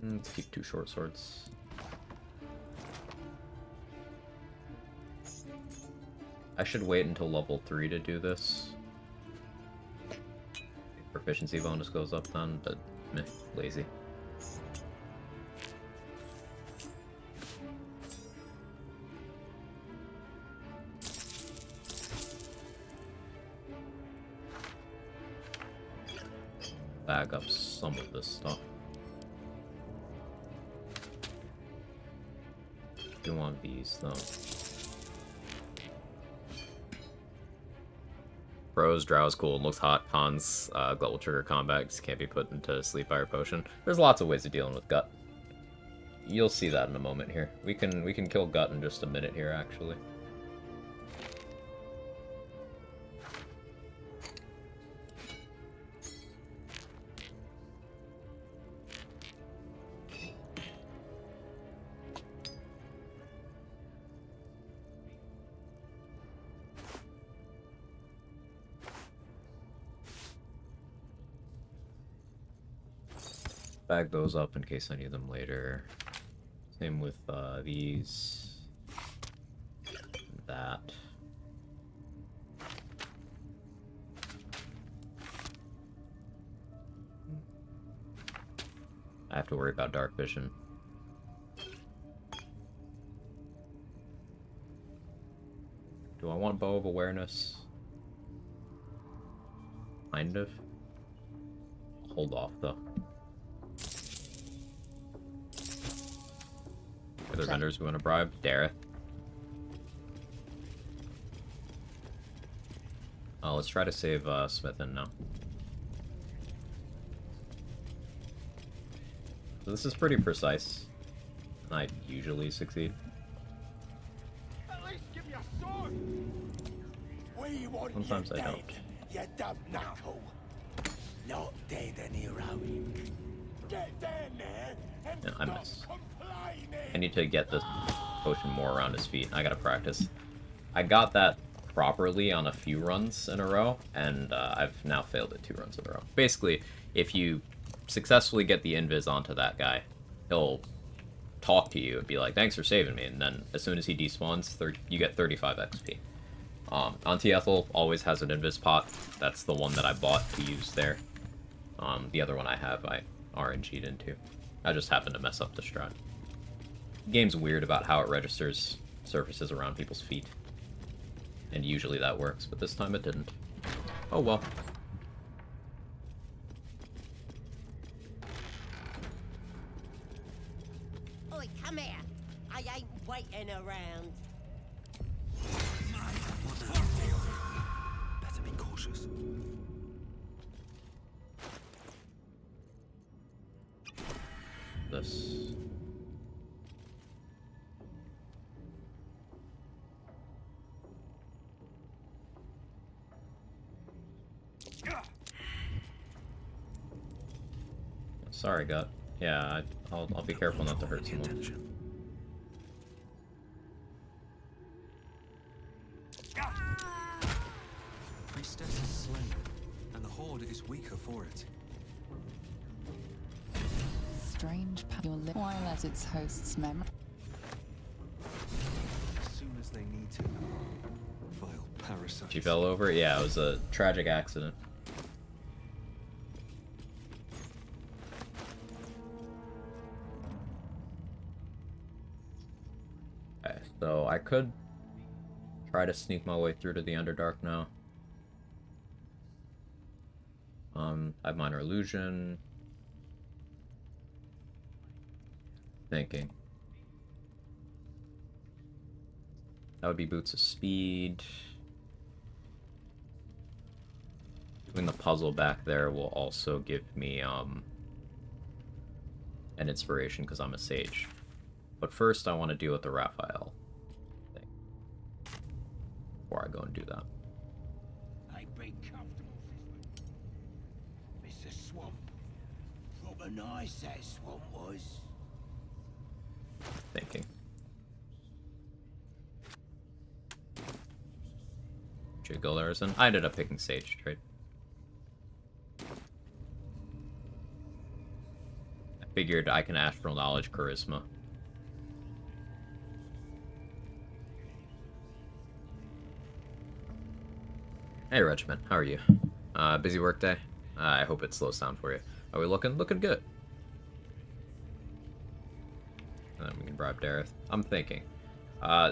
Let's keep 2 short swords. I should wait until level 3 to do this. Proficiency bonus goes up then, but meh, lazy. Bag up some of this stuff. Do want these though. Bros, Drow's cool and looks hot. Cons, gut will trigger combat, just can't be put into sleep fire potion. There's lots of ways of dealing with gut. You'll see that in a moment here. We can kill gut in just a minute here, actually. Bag those up in case I need them later. Same with these. That. I have to worry about dark vision. Do I want Bow of Awareness? Kind of. Hold off, though. Other vendors we want to bribe? Dareth. Oh, let's try to save Smithin now. So this is pretty precise. And I usually succeed. At least give me a sword. We want Sometimes you I dead, don't. you dumb knuckle. Not dead and heroic. Get down there and Yeah, I stop miss. complaining. I need to get this potion more around his feet. I gotta practice. I got that properly on a few runs in a row, and I've now failed it 2 runs in a row. Basically, if you successfully get the invis onto that guy, he'll talk to you and be like, thanks for saving me, and then as soon as he despawns, you get 35 XP. Auntie Ethel always has an invis pot. That's the one that I bought to use there. The other one I have, I RNG'd into. I just happened to mess up the strat. The game's weird about how it registers surfaces around people's feet. And usually that works, but this time it didn't. Oh well. Oi, come here. I ain't waiting around. Better be cautious. This. Sorry, Gut. Yeah, I'll be careful not to hurt someone. Priestess is slain, and the Horde is weaker for it. Strange your while at its host's memory. As soon as they need to. Vile parasites. She fell over? Yeah, it was a tragic accident. Okay, so I could try to sneak my way through to the Underdark now. I have Minor Illusion. Thinking. That would be Boots of Speed. Doing the puzzle back there will also give me an inspiration because I'm a sage. But first I want to deal with the Raphael thing before I go and do that. Ain't been comfortable this way. It's a swamp. Proper nice that swamp was. Thinking. Jiggle Arison. I ended up picking Sage trade. I figured I can Astral Knowledge Charisma. Hey Regiment, how are you? Busy work day? I hope it slows down for you. Are we looking good? And then we can bribe Dareth. I'm thinking.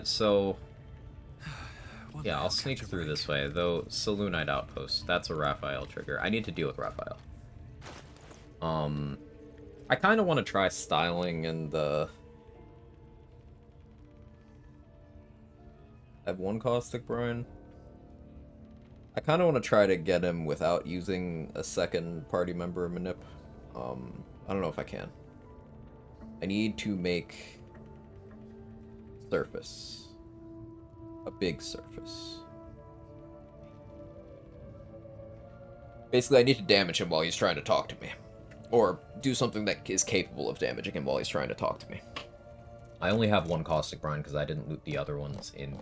So... yeah, I'll sneak through this way, though Selûnite Outpost, that's a Raphael trigger. I need to deal with Raphael. I kind of want to try styling in the... I have 1 Caustic Brine. I kind of want to try to get him without using a second party member manip. I don't know if I can. I need to make surface. A big surface. Basically, I need to damage him while he's trying to talk to me. Or do something that is capable of damaging him while he's trying to talk to me. I only have 1 Caustic Brine because I didn't loot the other ones in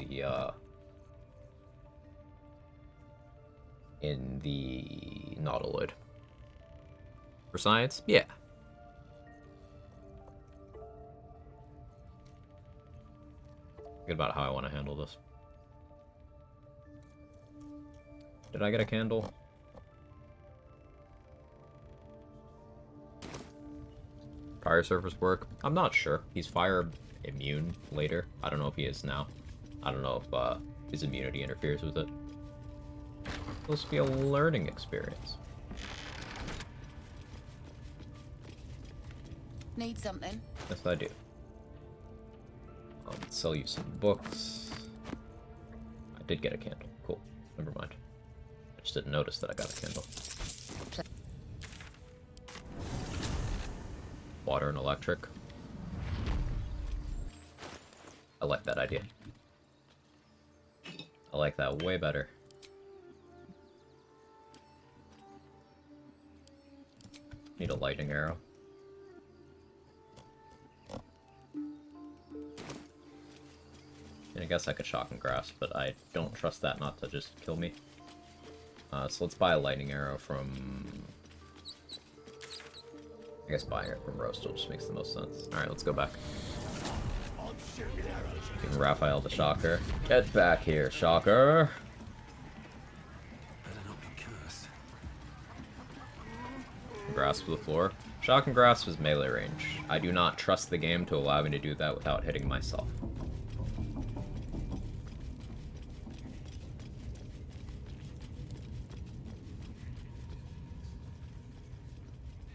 the Nautiloid. For science? Yeah. Think about how I want to handle this. Did I get a candle? Fire surface work? I'm not sure. He's fire immune later. I don't know if he is now. I don't know if his immunity interferes with it. It's supposed to be a learning experience. Need something? Yes, I do. I'll sell you some books. I did get a candle. Cool. Never mind. I just didn't notice that I got a candle. Water and electric. I like that idea. I like that way better. Need a lightning arrow. And I guess I could shock and grasp, but I don't trust that not to just kill me. So let's buy a lightning arrow from... I guess buying it from Roastal just makes the most sense. Alright, let's go back. Give Raphael the shocker. Get back here, shocker! Better not be cursed. Grasp the floor. Shock and grasp is melee range. I do not trust the game to allow me to do that without hitting myself.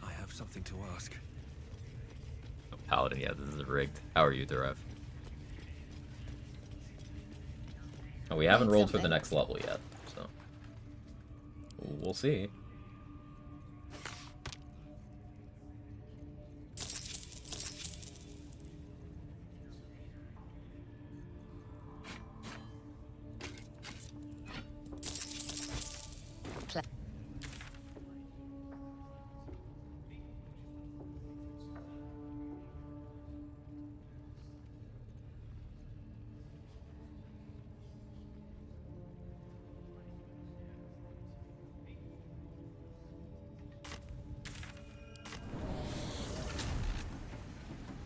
I have something to ask. Oh, Paladin, yeah, this is rigged. How are you, Derev? Oh, we haven't rolled for the next level yet, so... We'll see.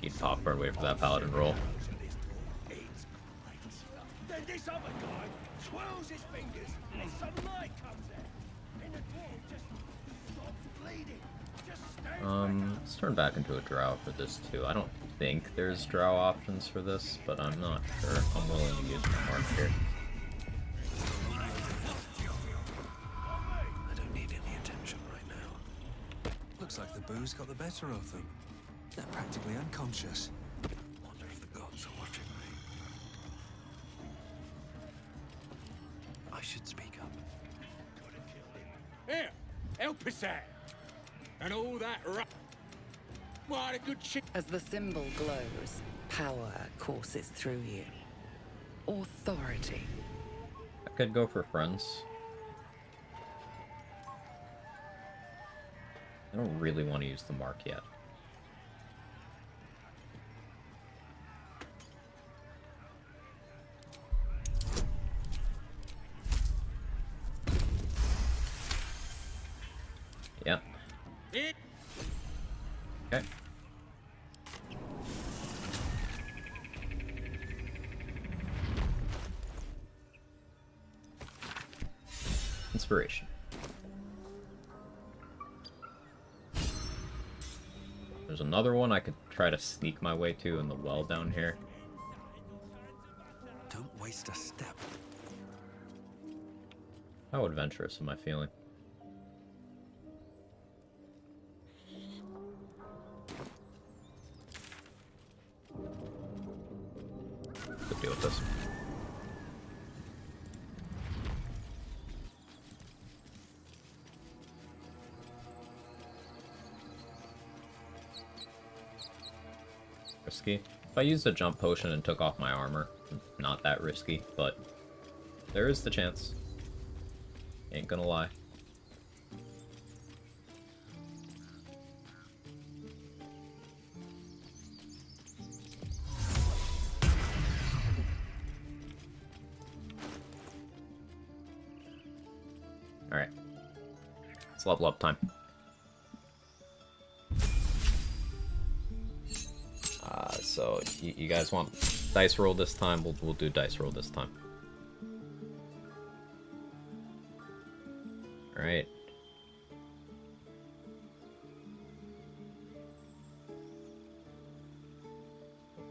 Eat popcorn, wait for that paladin roll. Then this other guy twirls his fingers and some light comes out. And the dwarf just stops bleeding. Just stands Let's turn back into a drow for this too. I don't think there's drow options for this, but I'm not sure. I'm willing to use my mark here. I don't need any attention right now. Looks like the booze got the better of them. They're practically unconscious. Wonder if the gods are watching me. I should speak up. Here, help us out. And all that what a good shit. As the symbol glows, power courses through you. Authority. I could go for friends. I don't really want to use the mark yet. Yeah. Okay. Inspiration. There's another one I could try to sneak my way to in the well down here. Don't waste a step. How adventurous am I feeling? Could deal with this. Risky. If I used a jump potion and took off my armor, not that risky, but there is the chance. Ain't gonna lie. Alright. It's level up time. So you guys want dice roll this time? We'll do dice roll this time. All right.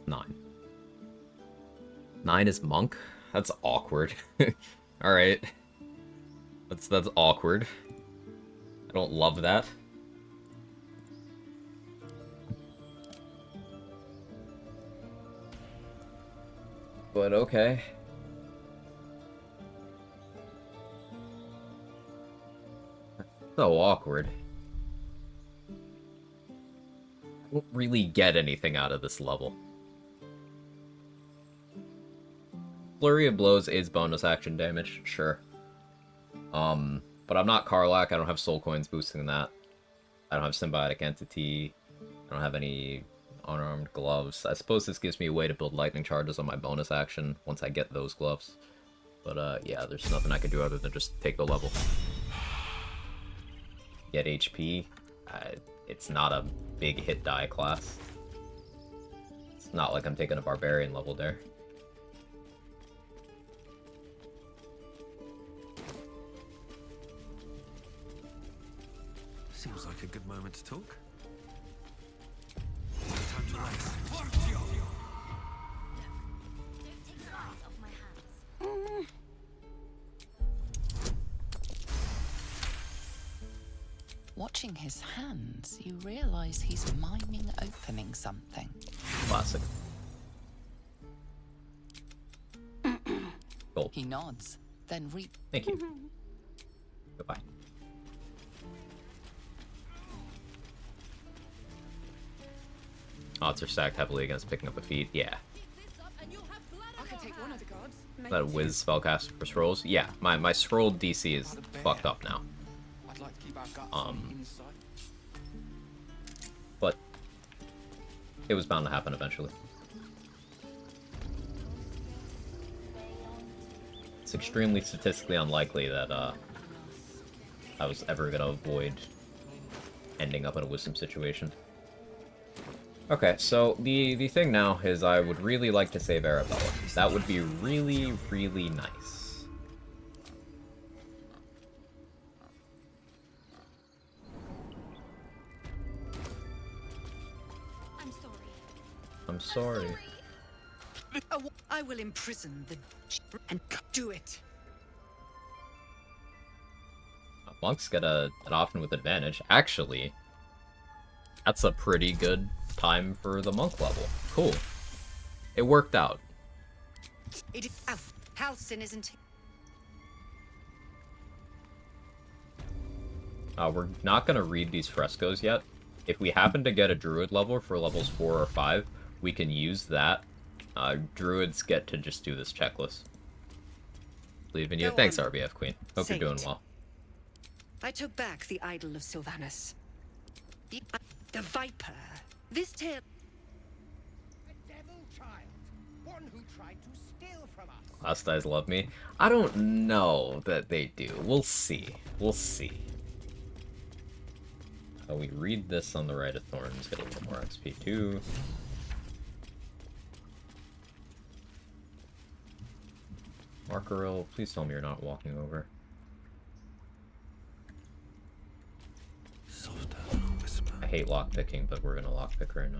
Nine. 9 is monk. That's awkward. Alright. That's awkward. I don't love that. But okay. So awkward. I don't really get anything out of this level. Flurry of Blows is bonus action damage, sure. But I'm not Karlach, I don't have soul coins boosting that. I don't have Symbiotic Entity. I don't have any unarmed gloves. I suppose this gives me a way to build lightning charges on my bonus action once I get those gloves. But yeah, there's nothing I can do other than just take the level. Get HP. It's not a big hit die class. It's not like I'm taking a barbarian level there. Seems like a good moment to talk. Time to rest. Don't take your eyes off my hands. Watching his hands, you realize he's miming opening something. Classic. Gold. He nods, then Thank you. Goodbye. Odds are stacked heavily against picking up a feat. Yeah. I can take one of the gods. That whiz spellcast for scrolls. Yeah, my scroll DC is fucked up now. I'd like to keep our guts on the inside. But it was bound to happen eventually. It's extremely statistically unlikely that I was ever gonna avoid ending up in a wisdom situation. Okay, so the thing now is I would really like to save Arabella. That would be really, really nice. I'm sorry. I'm sorry. I will imprison the and do it. Monks get an option with advantage. Actually, that's a pretty good time for the monk level. Cool. It worked out. It is Halcyon isn't. We're not going to read these frescoes yet. If we happen to get a druid level for levels 4 or 5, we can use that. Druids get to just do this checklist. Believe in you. Go Thanks, on. RBF Queen. Hope Say you're doing it. well. I took back the idol of Sylvanus. The Viper. This tale. A devil child. One who tried to steal from us. Last Eyes love me. I don't know that they do. We'll see. We'll see. We read this on the Rite of Thorns. Get a little more XP too. Markaril, please tell me you're not walking over. Softer than a whisper. I hate lockpicking, but we're gonna lockpick right now.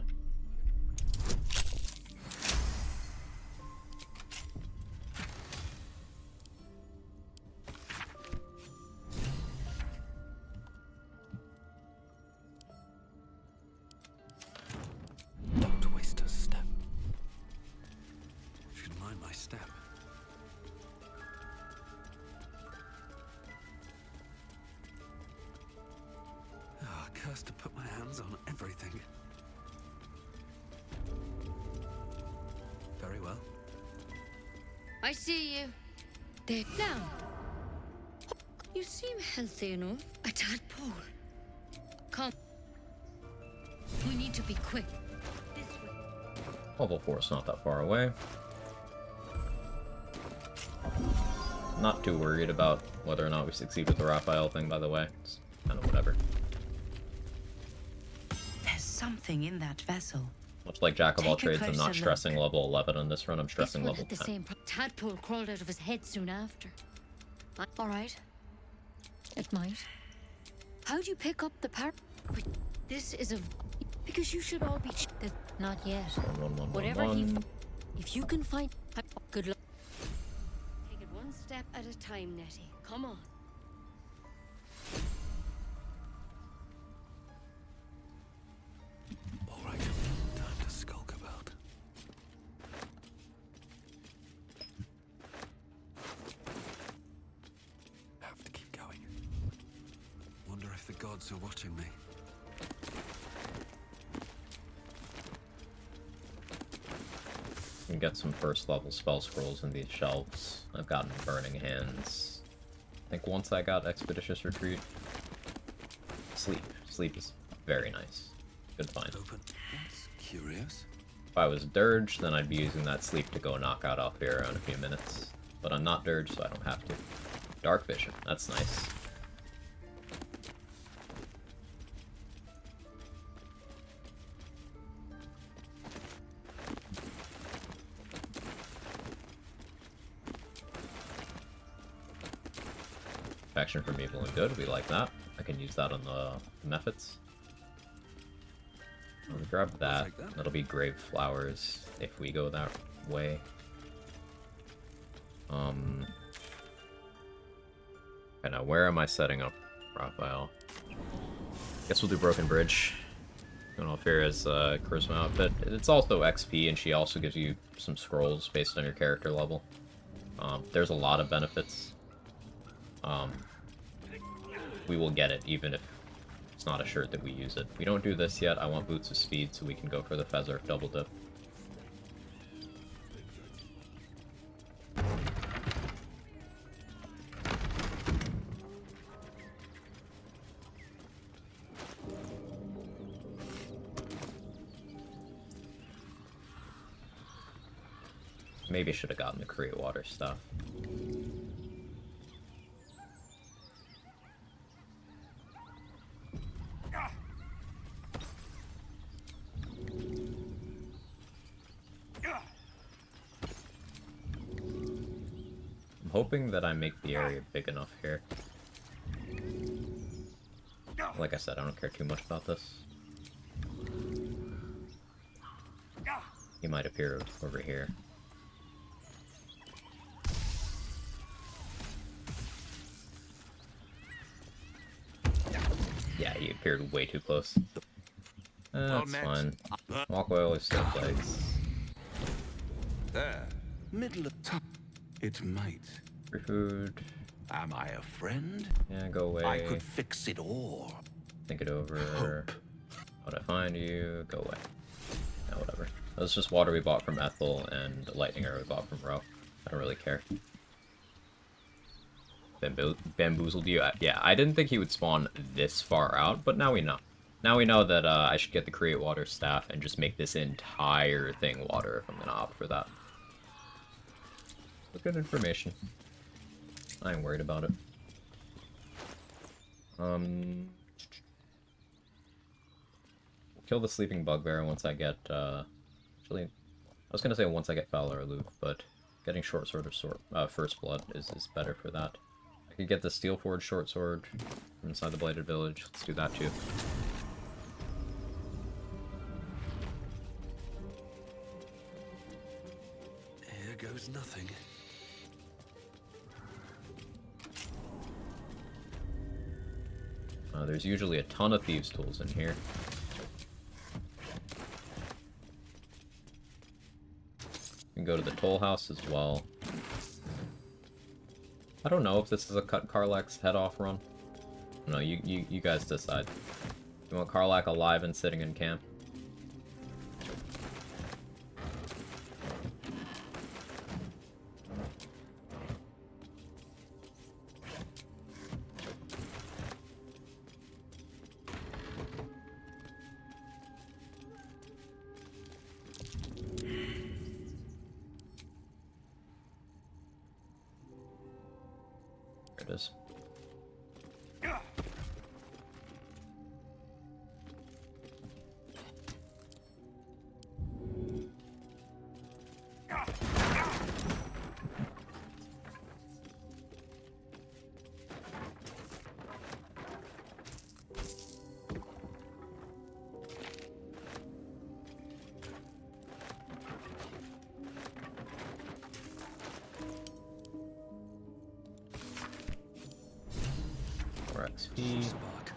Don't waste a step. Should mind my step. Ah, cursed to put my hands on everything. Very well. I see you. There. Now. You seem healthy enough. A tadpole. Come. We need to be quick. This way. Level 4 is not that far away. Not too worried about whether or not we succeed with the Raphael thing, by the way. It's kind of whatever. There's something in that vessel. Much like Jack of all Take a trades, I'm not closer stressing look. level 11 on this run, I'm This stressing one level had the 10. same tadpole crawled out of his head soon after. All right. It might. How'd you pick up the par? This is a. Because you should all be. Not yet. 1, 1, 1, 1, Whatever 1. he. If you can find. Good luck. One step at a time, Nettie. Come on. All right, time to skulk about. Have to keep going. Wonder if the gods are watching me. Can get some first level spell scrolls in these shelves. I've gotten Burning Hands. I think once I got Expeditious Retreat. Sleep. Sleep is very nice. Good find. Open. That's curious. If I was Dirge, then I'd be using that sleep to go knock out Alfira in a few minutes. But I'm not Dirge, so I don't have to. Dark Vision. That's nice. Affection from Evil and Good, we like that. I can use that on the methods. I'll grab that. That'll be Grave Flowers if we go that way. Okay, now where am I setting up Raphael? Guess we'll do Broken Bridge. I don't know if Alfira's Charisma outfit. It's also XP, and she also gives you some scrolls based on your character level. There's a lot of benefits. We will get it, even if it's not assured that we use it. We don't do this yet. I want Boots of Speed so we can go for the Fezzark double dip. Maybe I should have gotten the Create Water stuff. I'm hoping that I make the area big enough here. Like I said, I don't care too much about this. He might appear over here. Yeah, he appeared way too close. That's fine. Walkway always still plays. There. Middle of time. It might. Free food. Am I a friend? Yeah, go away. I could fix it all. Think it over. How'd I find you? Go away. Yeah, whatever. That was just water we bought from Ethel and the lightning arrow we bought from Ro. I don't really care. Bamboozled you? Yeah, I didn't think he would spawn this far out, but now we know. Now we know that I should get the Create Water staff and just make this entire thing water if I'm gonna opt for that. But good information. I ain't worried about it. Kill the sleeping bugbear once I get, actually, I was gonna say once I get Fowler Aloof, but getting short sword of First Blood is better for that. I could get the Steelforged short sword from inside the Blighted Village. Let's do that too. Here goes nothing. There's usually a ton of thieves' tools in here. You can go to the toll house as well. I don't know if this is a cut Karlach's head off run. No, you guys decide. You want Karlach alive and sitting in camp? There it is. more XP. Spark.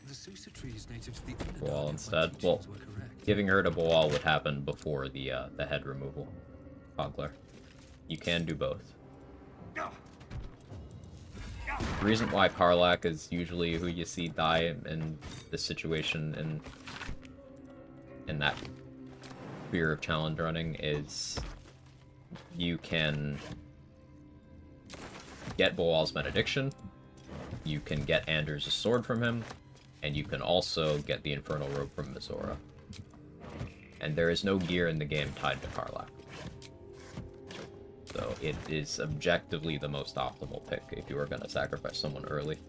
The Susa tree is native to the Boal Underdark, instead. if my Well, predictions were correct. giving her to Boal would happen before the head removal. Fogler. You can do both. The reason why Karlach is usually who you see die in this situation in that fear of challenge running is you can get Boal's benediction, you can get Anders' sword from him, and you can also get the Infernal Robe from Mizora. And there is no gear in the game tied to Karlach. So it is objectively the most optimal pick if you are going to sacrifice someone early.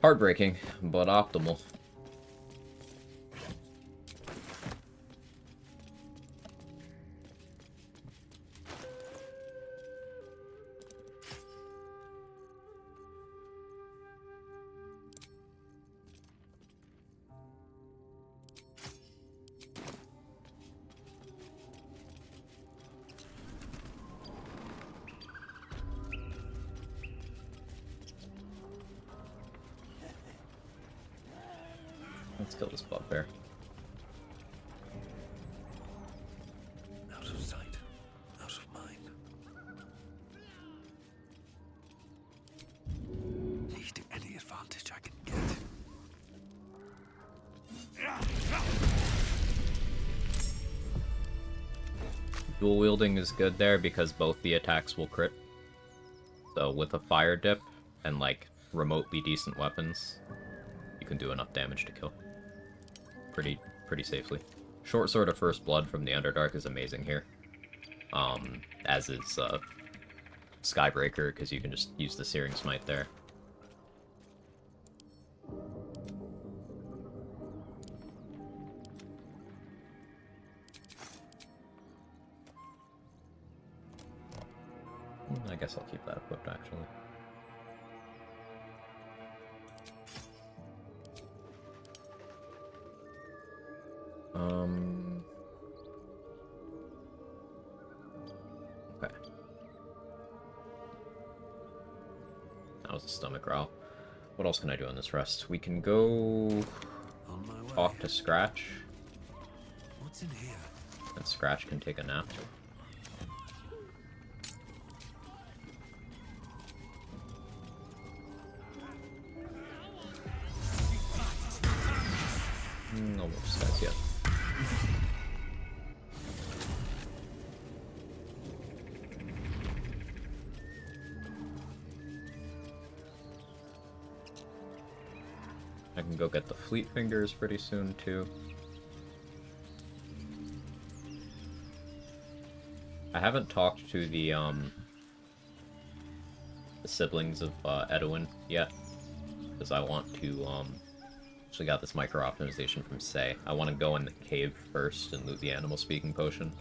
Heartbreaking, but optimal. Let's kill this bugbear. Out of sight, out of mind. Need any advantage I can get. Dual wielding is good there because both the attacks will crit. So with a fire dip and like remotely decent weapons, you can do enough damage to kill. Pretty safely. Short Sword of First Blood from the Underdark is amazing here. As is Skybreaker, because you can just use the Searing Smite there. I guess I'll keep that equipped, actually. Okay. That was a stomach growl. What else can I do on this rest? We can go On my way. talk to Scratch, What's in here? and Scratch can take a nap. No more stats yet. I can go get the Fleet Fingers pretty soon, too. I haven't talked to the siblings of Edwin yet, because I want to, actually got this micro-optimization from Say. I want to go in the cave first and loot the animal speaking potion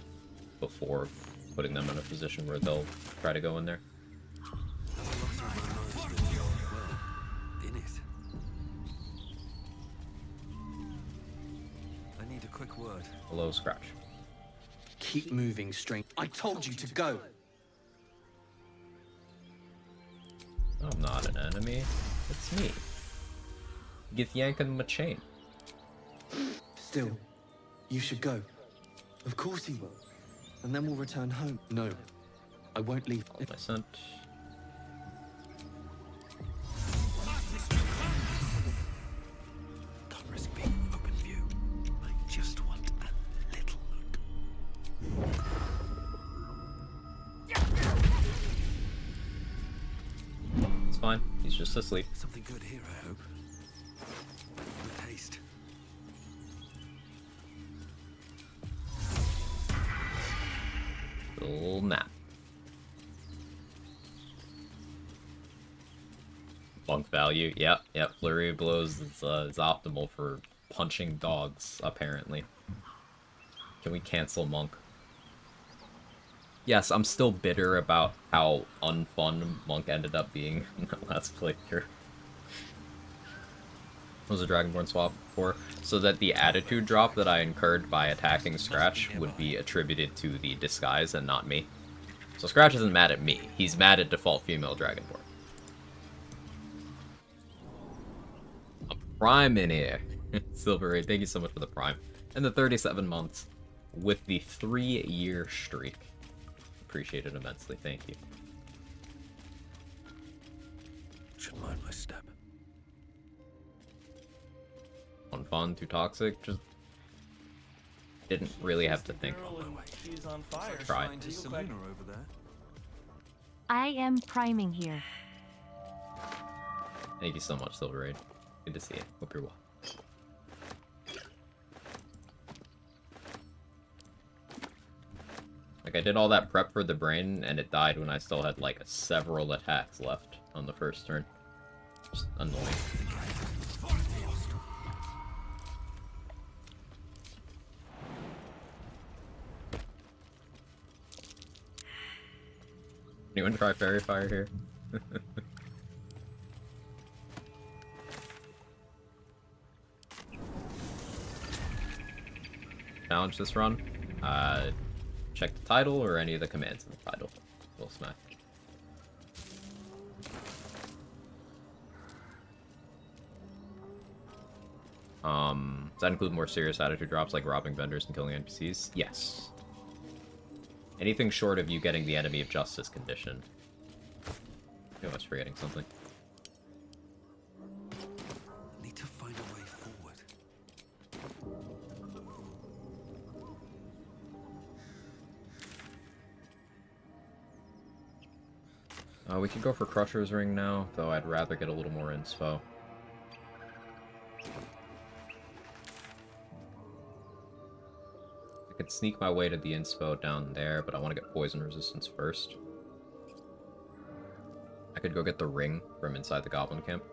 before putting them in a position where they'll try to go in there. In it. I need a quick word. Hello, Scratch. Keep moving, straight. I told you to go. I'm not an enemy. It's me. Get yanking my chain. Still, you should go. Of course he will. And then we'll return home. No, I won't leave. My scent. Can't risk being open view. I just want a little look. It's fine. He's just asleep. Something good here, I hope. With haste. Little nap. Monk value. Yep. Flurry of Blows is optimal for punching dogs, apparently. Can we cancel Monk? Yes, I'm still bitter about how unfun Monk ended up being in the last playthrough. What was a Dragonborn swap for? So that the attitude drop that I incurred by attacking Scratch would be attributed to the disguise and not me. So Scratch isn't mad at me, he's mad at default female Dragonborn. Prime in here. Silver Ray, thank you so much for the Prime. And the 37 months with the 3-year streak. Appreciate it immensely. Thank you. Should mind my step. Unfun, too toxic, just didn't really have to think. She's on fire. Try. Over there. I am priming here. Thank you so much, Silver Raid. Good to see you. Hope you're well. Like, I did all that prep for the brain, and it died when I still had, like, several attacks left on the first turn. Just annoying. Anyone try Fairy Fire here? Challenge this run. Check the title or any of the commands in the title. We'll smack. Does that include more serious attitude drops like robbing vendors and killing NPCs? Yes. Anything short of you getting the enemy of justice condition. I was forgetting something. Need to find a way forward. We could go for Crusher's Ring now, though I'd rather get a little more inspo. I could sneak my way to the inspo down there, but I want to get poison resistance first. I could go get the ring from inside the goblin camp.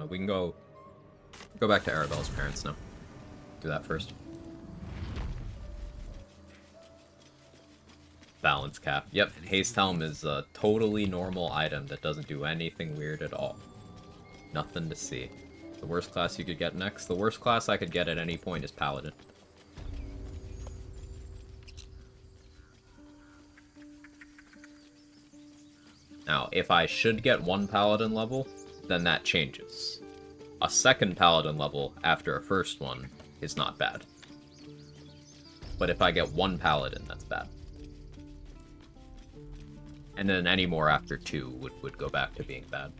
We can go back to Arabella's parents now. Do that first. Balance cap. Yep, Haste Helm is a totally normal item that doesn't do anything weird at all. Nothing to see. The worst class you could get next? The worst class I could get at any point is Paladin. Now, if I should get one Paladin level, then that changes. A second Paladin level after a first one is not bad. But if I get one Paladin, that's bad. And then any more after 2 would go back to being bad.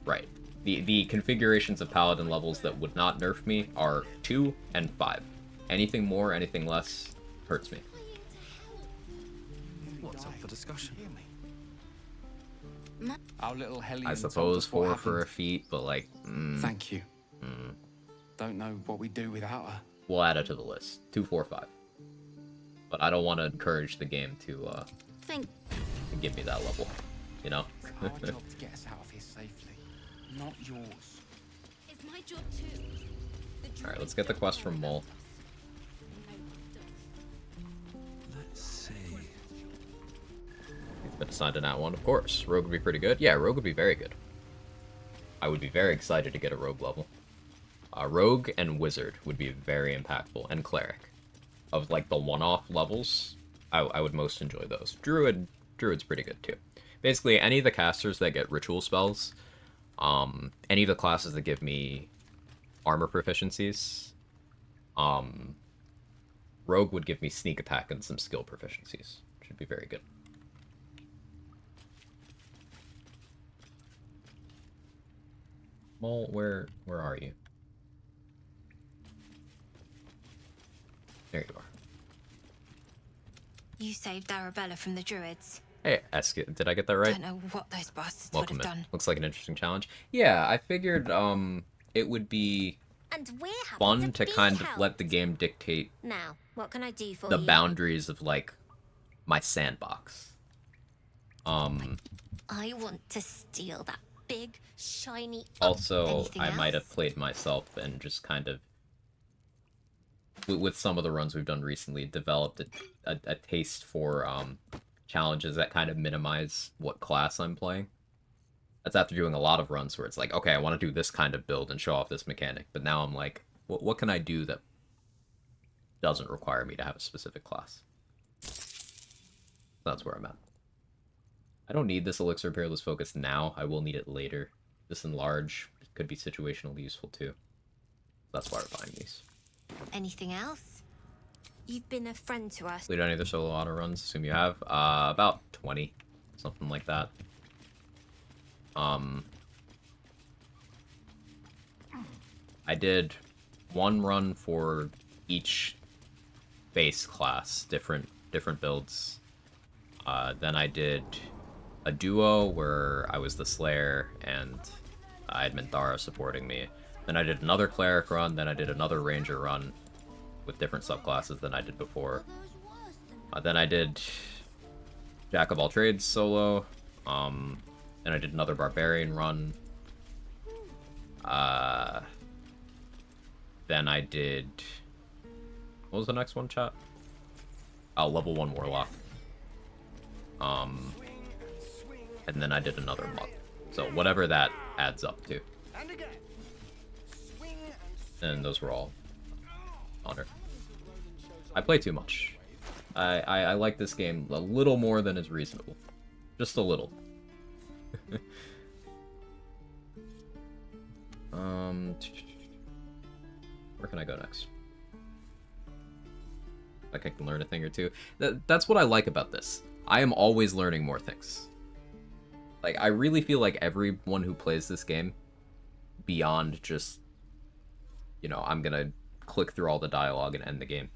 Right. The configurations of Paladin levels that would not nerf me are 2 and 5. Anything more, anything less, hurts me. What's up for discussion? Our little Hellion I suppose 4 for a feat, but like... Thank you. Don't know what we'd do without her. We'll add it to the list. 2, 4, 5. But I don't want to encourage the game to give me that level, you know? It's our job to get us out of here safely, not yours. It's my job too. Alright, let's get the quest from Mole. Let's see. He's been assigned to that one, of course. Rogue would be pretty good. Yeah, Rogue would be very good. I would be very excited to get a Rogue level. Rogue and Wizard would be very impactful, and Cleric. Of, like, the one-off levels, I would most enjoy those. Druid's pretty good, too. Basically, any of the casters that get ritual spells, any of the classes that give me armor proficiencies, Rogue would give me sneak attack and some skill proficiencies. Should be very good. Mole, where are you? There you are. You saved Arabella from the druids. Hey, did I get that right? Don't know what those bastards Welcome would have in. done. Looks like an interesting challenge. Yeah, I figured it would be And we're happy fun to be kind of helped. let the game dictate Now, what can I do for the you? boundaries of, like, my sandbox. I want to steal that big, shiny... Also, Anything I might else? have played myself and just kind of, with some of the runs we've done recently, developed a taste for challenges that kind of minimize what class I'm playing. That's after doing a lot of runs where it's like, okay, I want to do this kind of build and show off this mechanic, but now I'm like, what can I do that doesn't require me to have a specific class? That's where I'm at. I don't need this Elixir of Peerless Focus now. I will need it later. This enlarge could be situationally useful too. That's why we're buying these. Anything else? You've been a friend to us. Lead any other solo auto runs? Assume you have. About 20. Something like that. I did one run for each base class, different builds. Then I did a duo where I was the Slayer and I had Minthara supporting me. Then I did another Cleric run, then I did another Ranger run with different subclasses than I did before. Then I did Jack of all trades solo. Then I did another Barbarian run. Then I did... What was the next one, chat? Oh, level 1 Warlock. And then I did another month. So whatever that adds up to. And those were all honor. I play too much. I like this game a little more than is reasonable. Just a little. Where can I go next? Like I can learn a thing or two. That's what I like about this. I am always learning more things. Like, I really feel like everyone who plays this game, beyond just, you know, I'm gonna click through all the dialogue and end the game.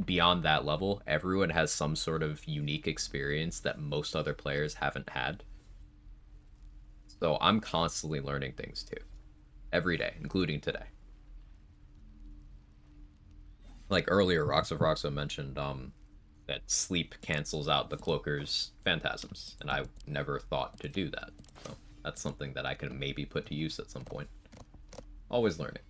Beyond that level, everyone has some sort of unique experience that most other players haven't had. So I'm constantly learning things too. Every day, including today. Like earlier, Roxo mentioned that sleep cancels out the Cloaker's phantasms, and I never thought to do that. So that's something that I could maybe put to use at some point. Always learning.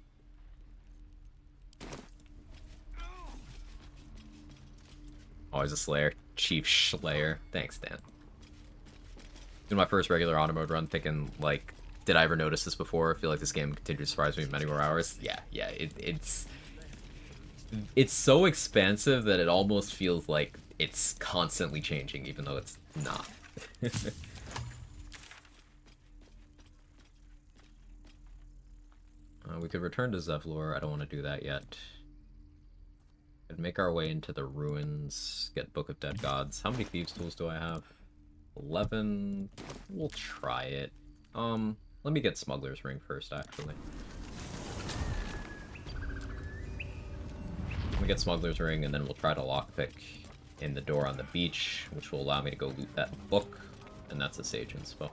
Always a Slayer. Chief Slayer. Thanks, Dan. In my first regular auto mode run, thinking, like, did I ever notice this before? I feel like this game continued to surprise me many more hours. Yeah, it's so expansive that it almost feels like it's constantly changing, even though it's not. We could return to Zevlor. I don't want to do that yet. Could make our way into the ruins, get Book of Dead Gods. How many Thieves' Tools do I have? 11. We'll try it. Let me get Smuggler's Ring first, actually. Let me get Smuggler's Ring, and then we'll try to lockpick in the door on the beach, which will allow me to go loot that book, and that's a Sage Inspo.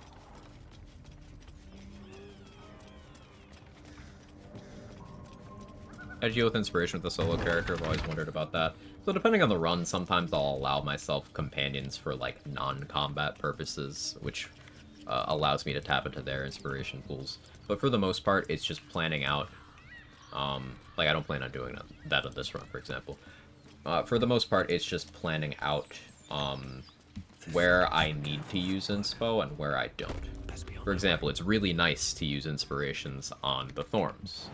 Edgy with inspiration with the solo character, I've always wondered about that. So depending on the run, sometimes I'll allow myself companions for like non-combat purposes, which allows me to tap into their inspiration pools. But for the most part, it's just planning out. Like I don't plan on doing that on this run, for example. For the most part, it's just planning out where I need to use inspo and where I don't. For example, it's really nice to use inspirations on the Thorns,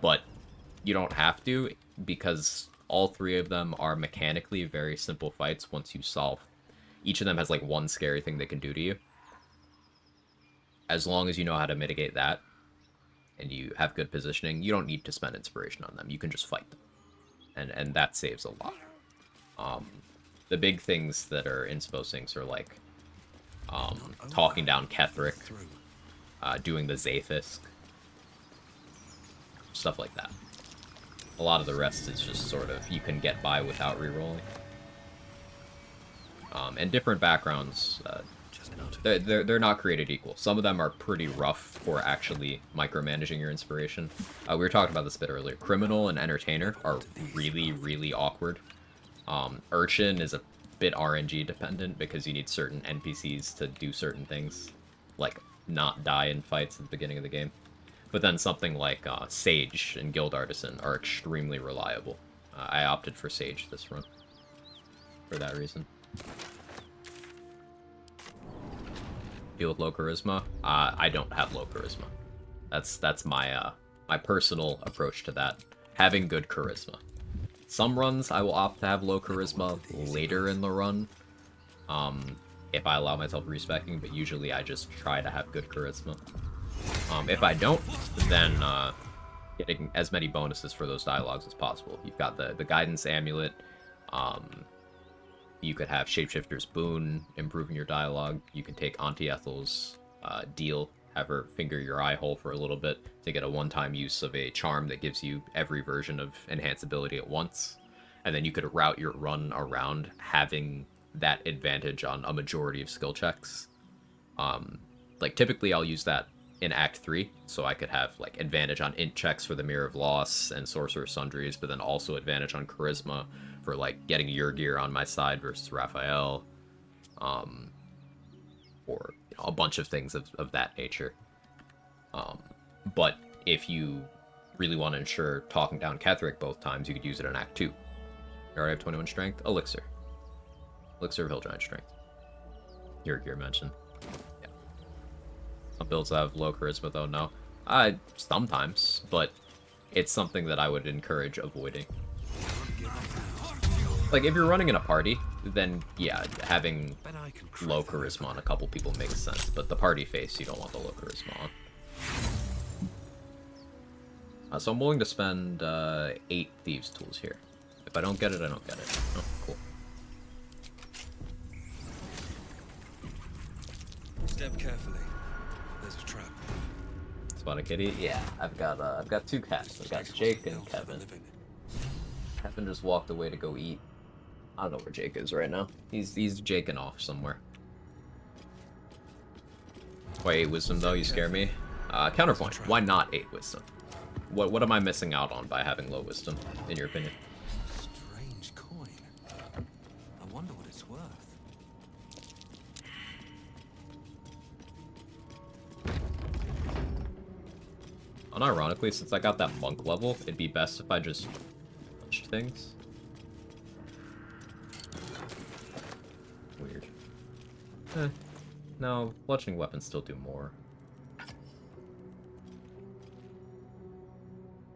but you don't have to, because all three of them are mechanically very simple fights once you solve. Each of them has like one scary thing they can do to you. As long as you know how to mitigate that, and you have good positioning, you don't need to spend inspiration on them. You can just fight them. And that saves a lot. The big things that are inspo sinks are like talking down Ketheric, doing the Zafisk, stuff like that. A lot of the rest is just sort of, you can get by without rerolling. And different backgrounds, they're not created equal. Some of them are pretty rough for actually micromanaging your inspiration. We were talking about this a bit earlier. Criminal and Entertainer are really, really awkward. Urchin is a bit RNG dependent because you need certain NPCs to do certain things, like not die in fights at the beginning of the game. But then something like Sage and Guild Artisan are extremely reliable. I opted for Sage this run for that reason. Deal with low charisma? I don't have low charisma. That's my my personal approach to that. Having good charisma. Some runs I will opt to have low charisma later in the run. if I allow myself respecking, but usually I just try to have good charisma. If I don't, then getting as many bonuses for those dialogues as possible. You've got the guidance amulet. You could have Shapeshifter's Boon, improving your dialogue. You can take Auntie Ethel's deal, have her finger your eye hole for a little bit to get a one-time use of a charm that gives you every version of enhanced ability at once. And then you could route your run around having that advantage on a majority of skill checks. Like, typically I'll use that in Act 3, so I could have, like, advantage on int checks for the Mirror of Loss and Sorcerer's Sundries, but then also advantage on charisma for, like, getting your gear on my side versus Raphael, or, you know, a bunch of things of that nature. But if you really want to ensure talking down Ketheric both times, you could use it in Act 2. You already have 21 strength? Elixir. Elixir of Hill Giant Strength. Your gear mentioned. Yeah. Some builds have low charisma though, no. Sometimes, but it's something that I would encourage avoiding. Like, if you're running in a party, then yeah, having low charisma on a couple people makes sense, but the party face, you don't want the low charisma on. So I'm willing to spend 8 Thieves' Tools here. If I don't get it, I don't get it. Oh, cool. Step carefully. There's a trap. Spot a kitty? Yeah, I've got 2 cats. I've got Jake and Kevin. Kevin just walked away to go eat. I don't know where Jake is right now. He's jaking off somewhere. Why 8 wisdom though? You scare me. Counterpoint. Why not 8 wisdom? What am I missing out on by having low wisdom, in your opinion? Strange coin. I wonder what it's worth. Unironically, since I got that monk level, it'd be best if I just punched things. Weird. No, bludgeoning weapons still do more.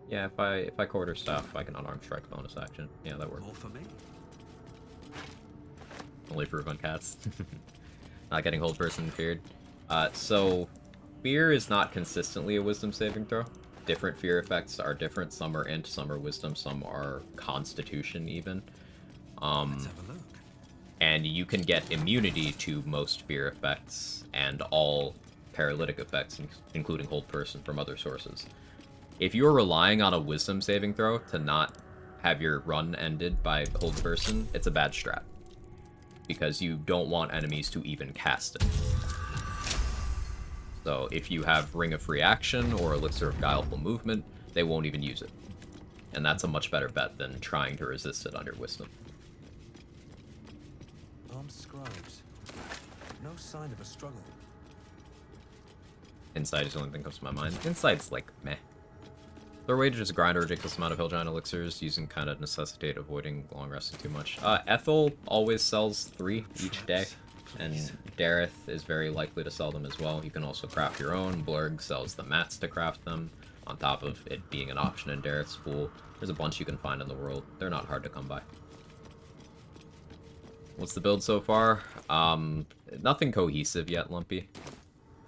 Yeah, if I quarter staff, I can unarmed strike bonus action. Yeah, that works. More for me. Only for run cats. Not getting hold person feared. So fear is not consistently a wisdom saving throw. Different fear effects are different. Some are int, some are wisdom, some are constitution even. Let's have a look. And you can get immunity to most fear effects and all paralytic effects, including hold person, from other sources. If you're relying on a wisdom saving throw to not have your run ended by hold person, it's a bad strat. Because you don't want enemies to even cast it. So if you have Ring of Free Action or Elixir of Guileful Movement, they won't even use it. And that's a much better bet than trying to resist it under wisdom. Armed scribes. No sign of a struggle. Insight is the only thing that comes to my mind. Insight's like, meh. Their way to just grind a ridiculous amount of Hill Giant elixirs using kind of necessitate avoiding long resting too much. Ethel always sells 3 each day, and Dareth is very likely to sell them as well. You can also craft your own. Blurg sells the mats to craft them, on top of it being an option in Dareth's pool. There's a bunch you can find in the world. They're not hard to come by. What's the build so far? Nothing cohesive yet, Lumpy.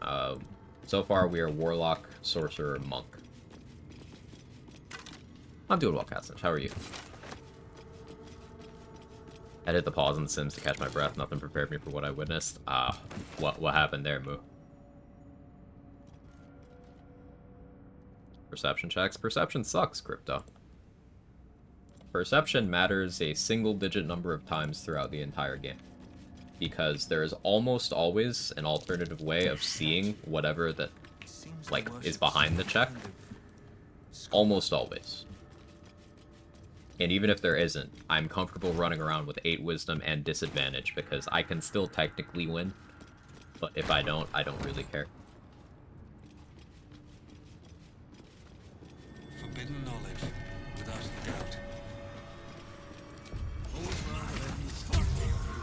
So far we are Warlock, Sorcerer, Monk. I'm doing well, Catstitch. How are you? I hit the pause on The Sims to catch my breath. Nothing prepared me for what I witnessed. What happened there, Moo? Perception checks. Perception sucks, Crypto. Perception matters a single-digit number of times throughout the entire game. Because there is almost always an alternative way of seeing whatever that, like, is behind the check. Almost always. And even if there isn't, I'm comfortable running around with 8 wisdom and disadvantage because I can still technically win. But if I don't really care. Forbidden knowledge, without a doubt.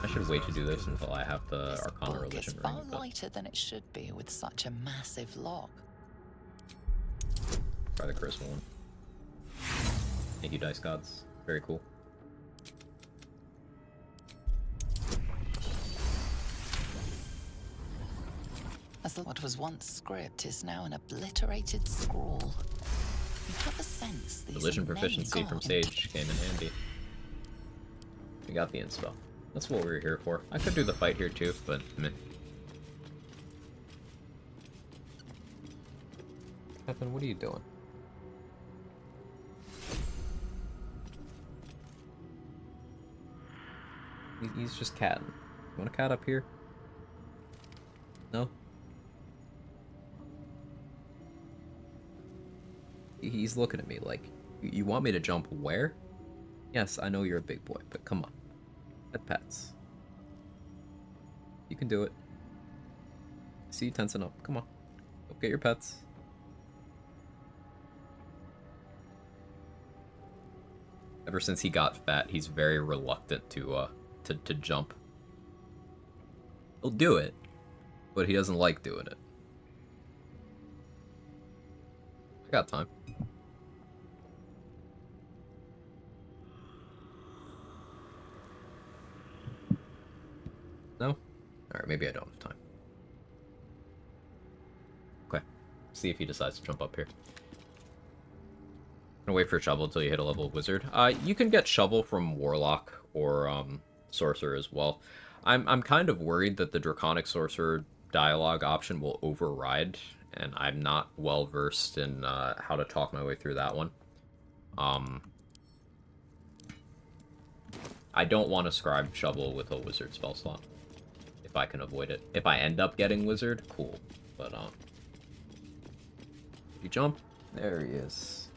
I should wait to do this until I have the Arcana Book is Religion far ring. But lighter than it should be with such a massive lock. try the Charisma one. Thank you, Dice Gods. Very cool. As what was once script is now an obliterated scrawl. You have a sense these Religion are proficiency many from gods. Sage came in handy. We got the inspo. That's what we were here for. I could do the fight here too, but meh. Evan, what are you doing? He's just catting. You want a cat up here? No? He's looking at me like, you want me to jump where? Yes, I know you're a big boy, but come on. Pet pets. You can do it. I see you tensing up. Come on. Go get your pets. Ever since he got fat, he's very reluctant to jump. He'll do it, but he doesn't like doing it. I got time. No? Alright, maybe I don't have time. Okay. See if he decides to jump up here. Gonna wait for Shovel until you hit a level wizard. You can get Shovel from Warlock or Sorcerer as well. I'm kind of worried that the Draconic Sorcerer dialogue option will override, and I'm not well versed in how to talk my way through that one. I don't want to scribe Shovel with a wizard spell slot if I can avoid it. If I end up getting wizard, cool. But you jump, there he is.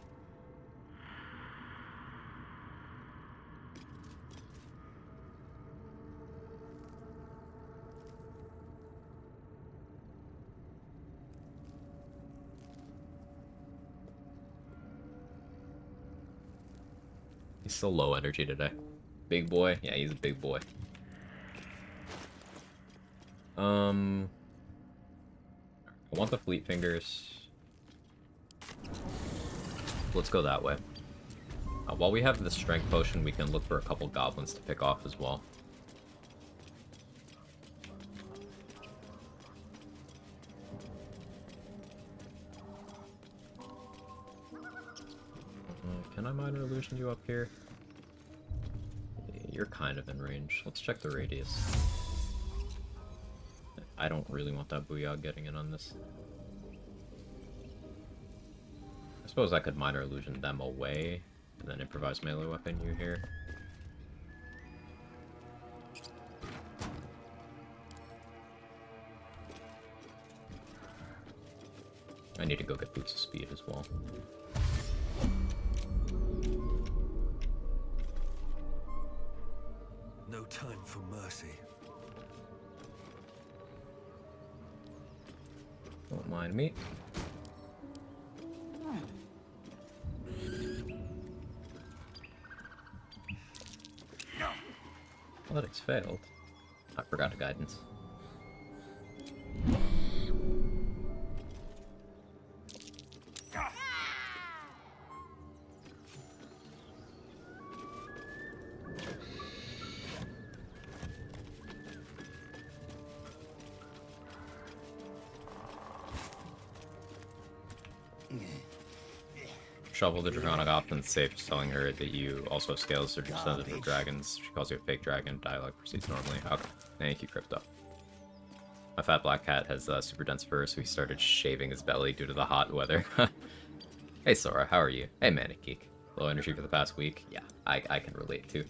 He's so low energy today. Big boy? Yeah, he's a big boy. I want the fleet fingers. Let's go that way. While we have the strength potion, we can look for a couple goblins to pick off as well. Can I minor illusion you up here? You're kind of in range. Let's check the radius. I don't really want that Booyah getting in on this. I suppose I could minor illusion them away, and then improvise melee weapon you here. I need to go get boots of speed as well. No time for mercy. Don't mind me. Athletics failed. I forgot the guidance. Shovel the Draconic option safe, telling her that you also have scales 30% of the dragons. She calls you a fake dragon. Dialogue proceeds normally. Okay. Thank you, Crypto. My fat black cat has super dense fur, so he started shaving his belly due to the hot weather. Hey, Sora, how are you? Hey, Manic Geek. Low energy for the past week? Yeah, I can relate too.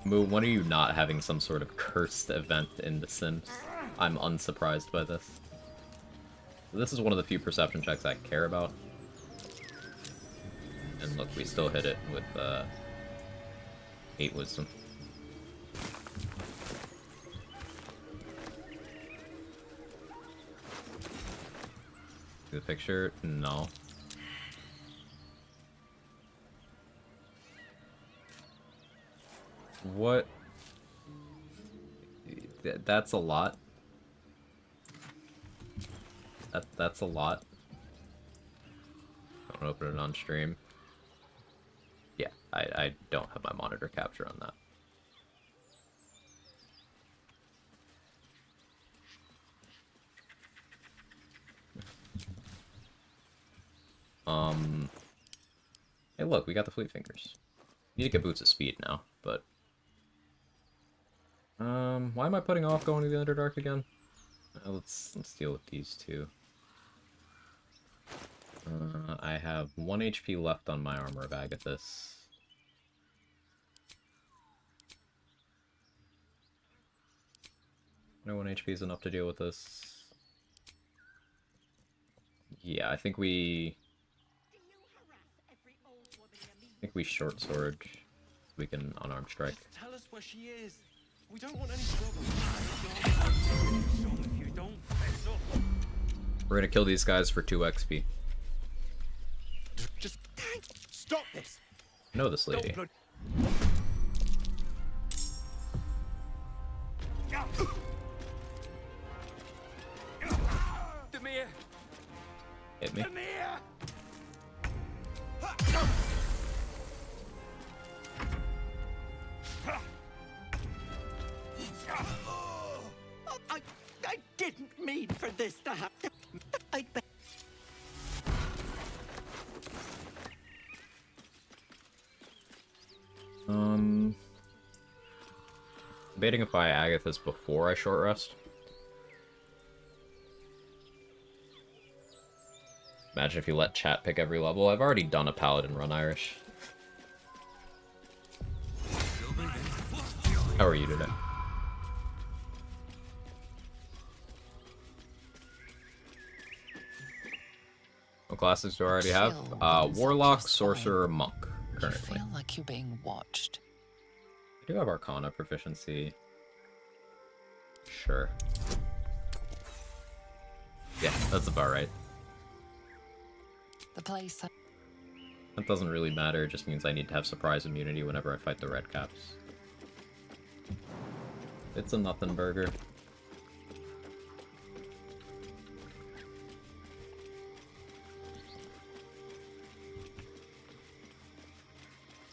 Moo, when are you not having some sort of cursed event in The Sims? I'm unsurprised by this. This is one of the few perception checks I care about. And look, we still hit it with 8 wisdom. See the picture? No. What? That's a lot. That's a lot. Don't open it on stream. Yeah, I don't have my monitor capture on that. Hey, look, we got the Fleet Fingers. Need to get Boots of Speed now, but... why am I putting off going to the Underdark again? Let's deal with these two. I have 1 HP left on my Armor of Agathis. No 1 HP is enough to deal with this. Yeah, I think we short sword. We can unarmed strike. Tell us where she is. We don't want any trouble. If you don't fess up. We're gonna kill these guys for 2 XP. Just stop this. I know this lady. Demir. Hit me. Demir. I didn't mean for this to happen. Debating if I Agathis before I short rest. Imagine if you let chat pick every level. I've already done a Paladin run, Irish. How are you today? What classes do I already have? Warlock, Sorcerer, Monk, currently. You feel like you're being watched. I do have Arcana proficiency. Sure. Yeah, that's about right. The place. That doesn't really matter, it just means I need to have surprise immunity whenever I fight the red caps. It's a nothing burger.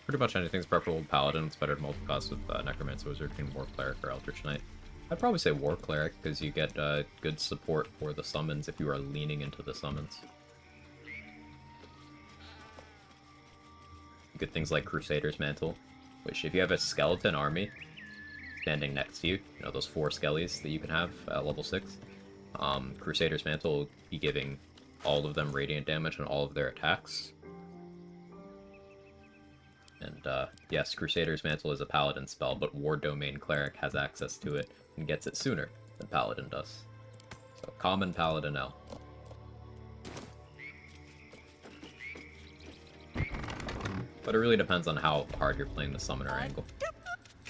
Pretty much anything's preferable with Paladin. It's better to multiclass with Necromancer, Wizard, King, War Cleric, or Eldritch Knight. I'd probably say War Cleric, because you get good support for the summons if you are leaning into the summons. You get things like Crusader's Mantle, which if you have a skeleton army standing next to you, you know, those 4 skellies that you can have at level 6, Crusader's Mantle will be giving all of them radiant damage on all of their attacks. And yes, Crusader's Mantle is a Paladin spell, but War Domain Cleric has access to it and gets it sooner than Paladin does. So, common Paladin L. But it really depends on how hard you're playing the summoner angle.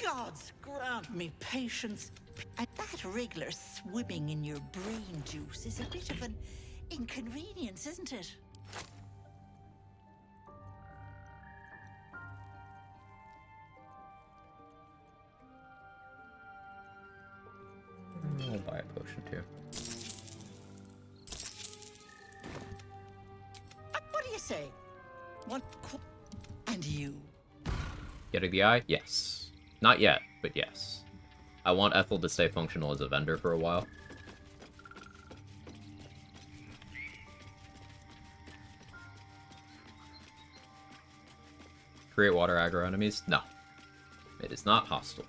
Gods grant me patience. And that regular swimming in your brain juice is a bit of an inconvenience, isn't it? I'll buy a potion too. What do you say? And you? Getting the eye? Yes. Not yet, but yes. I want Ethel to stay functional as a vendor for a while. Create water aggro enemies? No. It is not hostile.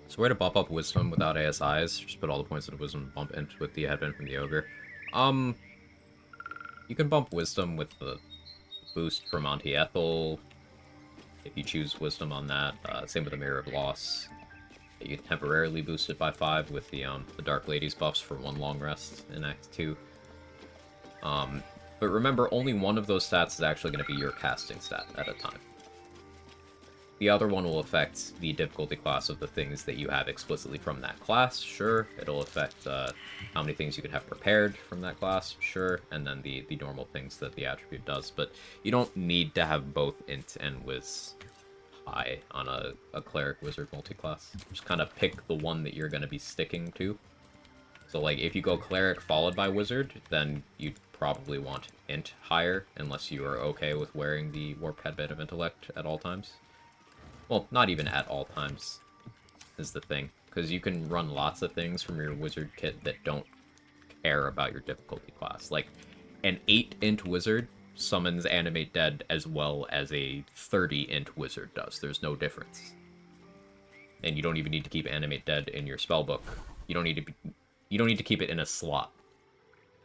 So way to bump up Wisdom without ASIs, just put all the points of Wisdom bump into with the headwind from the Ogre. You can bump Wisdom with the boost from Auntie Ethel, if you choose Wisdom on that. Same with the Mirror of Loss. You can temporarily boost it by 5 with the Dark Lady's buffs for 1 long rest in Act 2. But remember, only one of those stats is actually going to be your casting stat at a time. The other one will affect the difficulty class of the things that you have explicitly from that class, sure. It'll affect how many things you can have prepared from that class, sure. And then the normal things that the attribute does. But you don't need to have both int and wiz high on a cleric wizard multi-class. Just kind of pick the one that you're going to be sticking to. So, like, if you go cleric followed by wizard, then you'd probably want int higher, unless you are okay with wearing the warp headband of intellect at all times. Well, not even at all times, is the thing. Because you can run lots of things from your wizard kit that don't care about your difficulty class. Like, an 8 int wizard summons Animate Dead as well as a 30 int wizard does. There's no difference. And you don't even need to keep Animate Dead in your spellbook. You don't need to keep it in a slot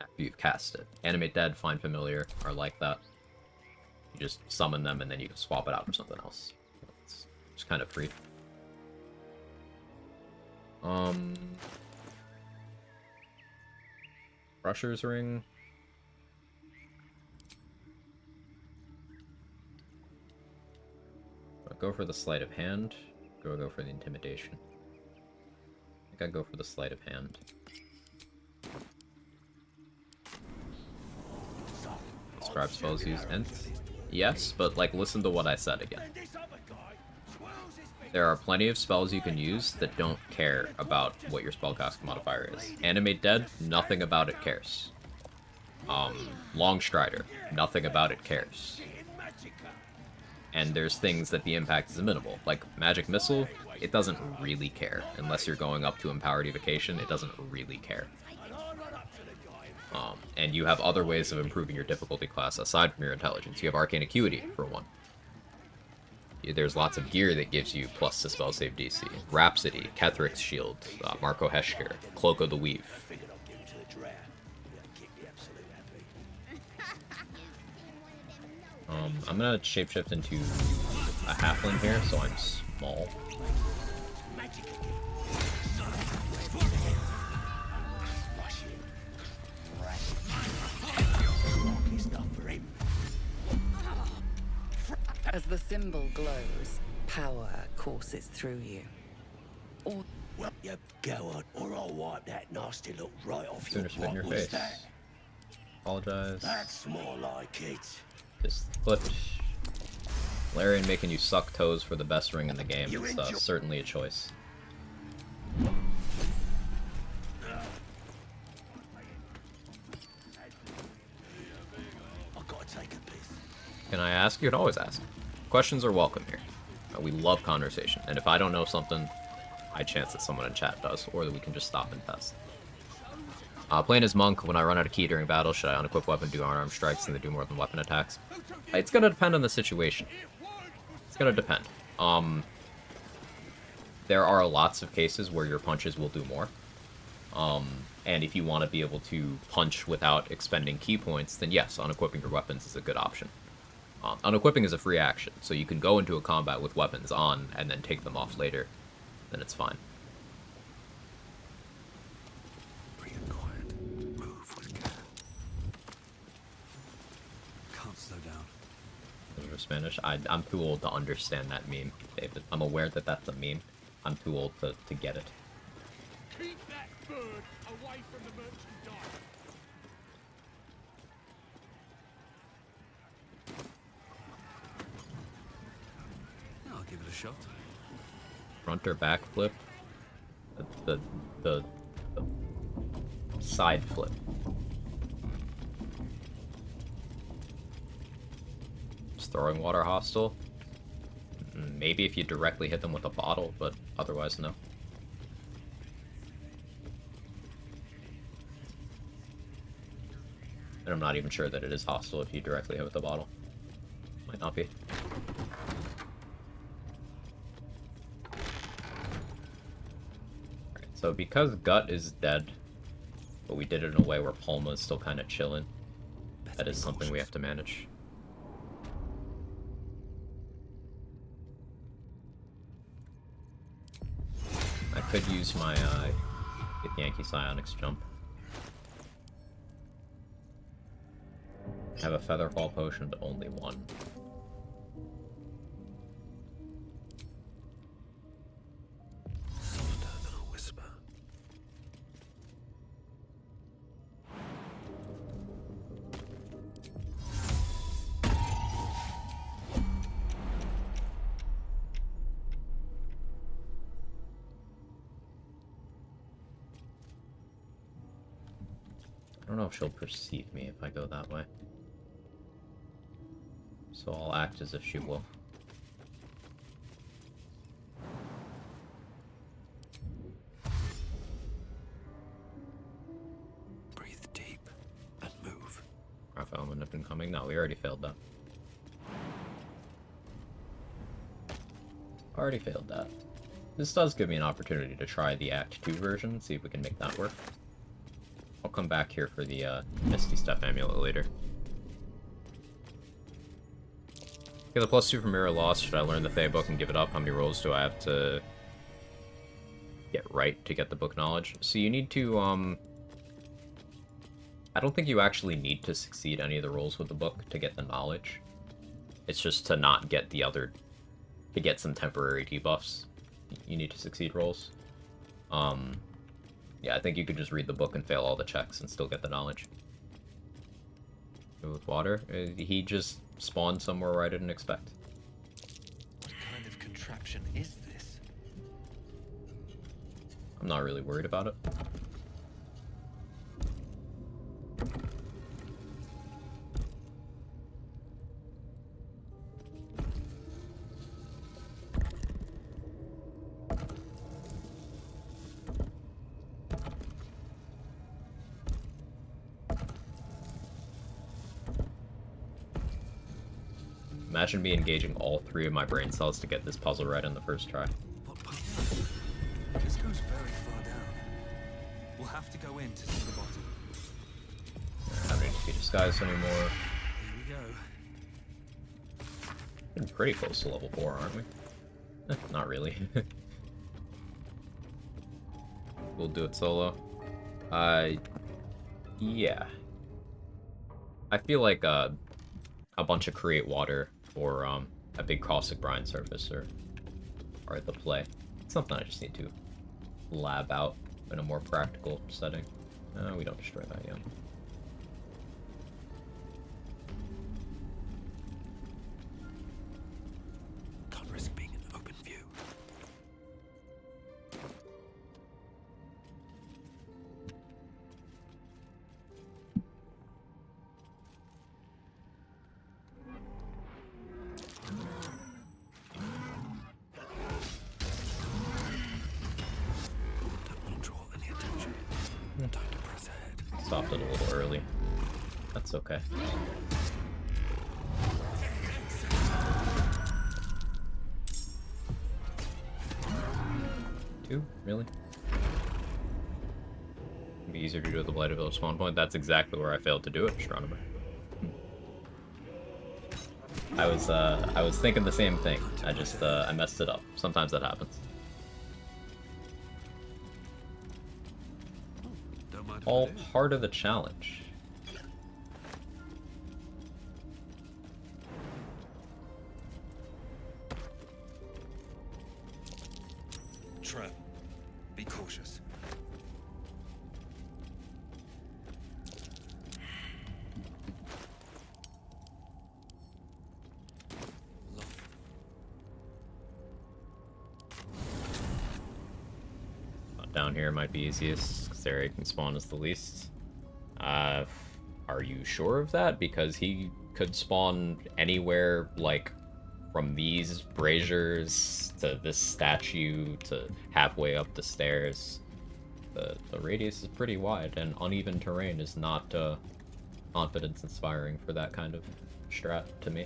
after you've cast it. Animate Dead, Find Familiar are like that. You just summon them and then you can swap it out for something else. It's just kind of free. Crusher's Ring. Do I go for the Sleight of Hand, or do I go for the Intimidation? I think I go for the Sleight of Hand. Scribe spells use int. Yes, but like listen to what I said again. There are plenty of spells you can use that don't care about what your spellcast modifier is. Animate Dead, nothing about it cares. Longstrider, nothing about it cares. And there's things that the impact is minimal. Like Magic Missile, it doesn't really care. Unless you're going up to Empowered Evocation, it doesn't really care. And you have other ways of improving your difficulty class aside from your intelligence. You have Arcane Acuity, for one. There's lots of gear that gives you plus to spell save DC. Rhapsody, Kethric's Shield, Marco Heshker, Cloak of the Weave. I'm gonna shapeshift into a halfling here, so I'm small. As the symbol glows, power courses through you. Or well, you go on, or I'll wipe that nasty look right off Sooner spit in your face. That? Apologize. That's more like it. Just put Larian making you suck toes for the best ring in the game. It's certainly a choice. Can I ask? You can always ask. Questions are welcome here. We love conversation, and if I don't know something, I chance that someone in chat does, or that we can just stop and test. Playing as Monk, when I run out of key during battle, should I unequip weapon, do unarmed strikes, and they do more than weapon attacks? It's gonna depend on the situation. It's gonna depend. There are lots of cases where your punches will do more. And if you want to be able to punch without expending key points, then yes, unequipping your weapons is a good option. Unequipping is a free action, so you can go into a combat with weapons on and then take them off later. Then it's fine. Bring it quiet. Move when you can. Can't slow down. Those are Spanish. I'm too old to understand that meme, David. I'm aware that that's a meme. I'm too old to get it. Keep that bird away from the merchandise. I'll give it a shot. Front or back flip? The side flip. Just throwing water hostile? Maybe if you directly hit them with a bottle, but otherwise no. And I'm not even sure that it is hostile if you directly hit with the bottle. Might not be. Alright, so because Gut is dead, but we did it in a way where Palma is still kind of chilling, that is something we have to manage. I could use my get Yankee Psionics jump. I have a Featherfall potion, but only one. Softer than a whisper. don't know if she'll perceive me if I go that way. So I'll act as if she will. Breathe deep and move. Raphael wouldn't have been coming. No, we already failed that. Already failed that. This does give me an opportunity to try the Act 2 version, see if we can make that work. I'll come back here for the Misty Step Amulet later. Okay, the +2 for Mirror Lost. Should I learn the Fae book and give it up? How many rolls do I have to get right to get the book knowledge? So you need to, I don't think you actually need to succeed any of the rolls with the book to get the knowledge. It's just to not get the other, to get some temporary debuffs. You need to succeed rolls. Yeah, I think you could just read the book and fail all the checks and still get the knowledge. With water? He just spawned somewhere where I didn't expect. What kind of contraption is this? I'm not really worried about it. Imagine me engaging all 3 of my brain cells to get this puzzle right on the first try. What puzzle? This goes very far down. We'll have to go in to see the bottom. I don't need to be disguised anymore. Here we go. Getting pretty close to level 4, aren't we? Not really. We'll do it solo. Yeah. I feel like a bunch of create water or a big caustic brine surface are the play. It's something I just need to lab out in a more practical setting. We don't destroy that yet. Can't risk being in open view. Stopped it a little early. That's okay. Two? Really? It'd be easier to do with the Blighted Village spawn point. That's exactly where I failed to do it, Astronomer. I was thinking the same thing. I just I messed it up. Sometimes that happens. All part of the challenge. Trap. Be cautious. Down here might be easiest, because there he can spawn as the least. Are you sure of that? Because he could spawn anywhere, like, from these braziers to this statue to halfway up the stairs. The radius is pretty wide, and uneven terrain is not confidence-inspiring for that kind of strat to me.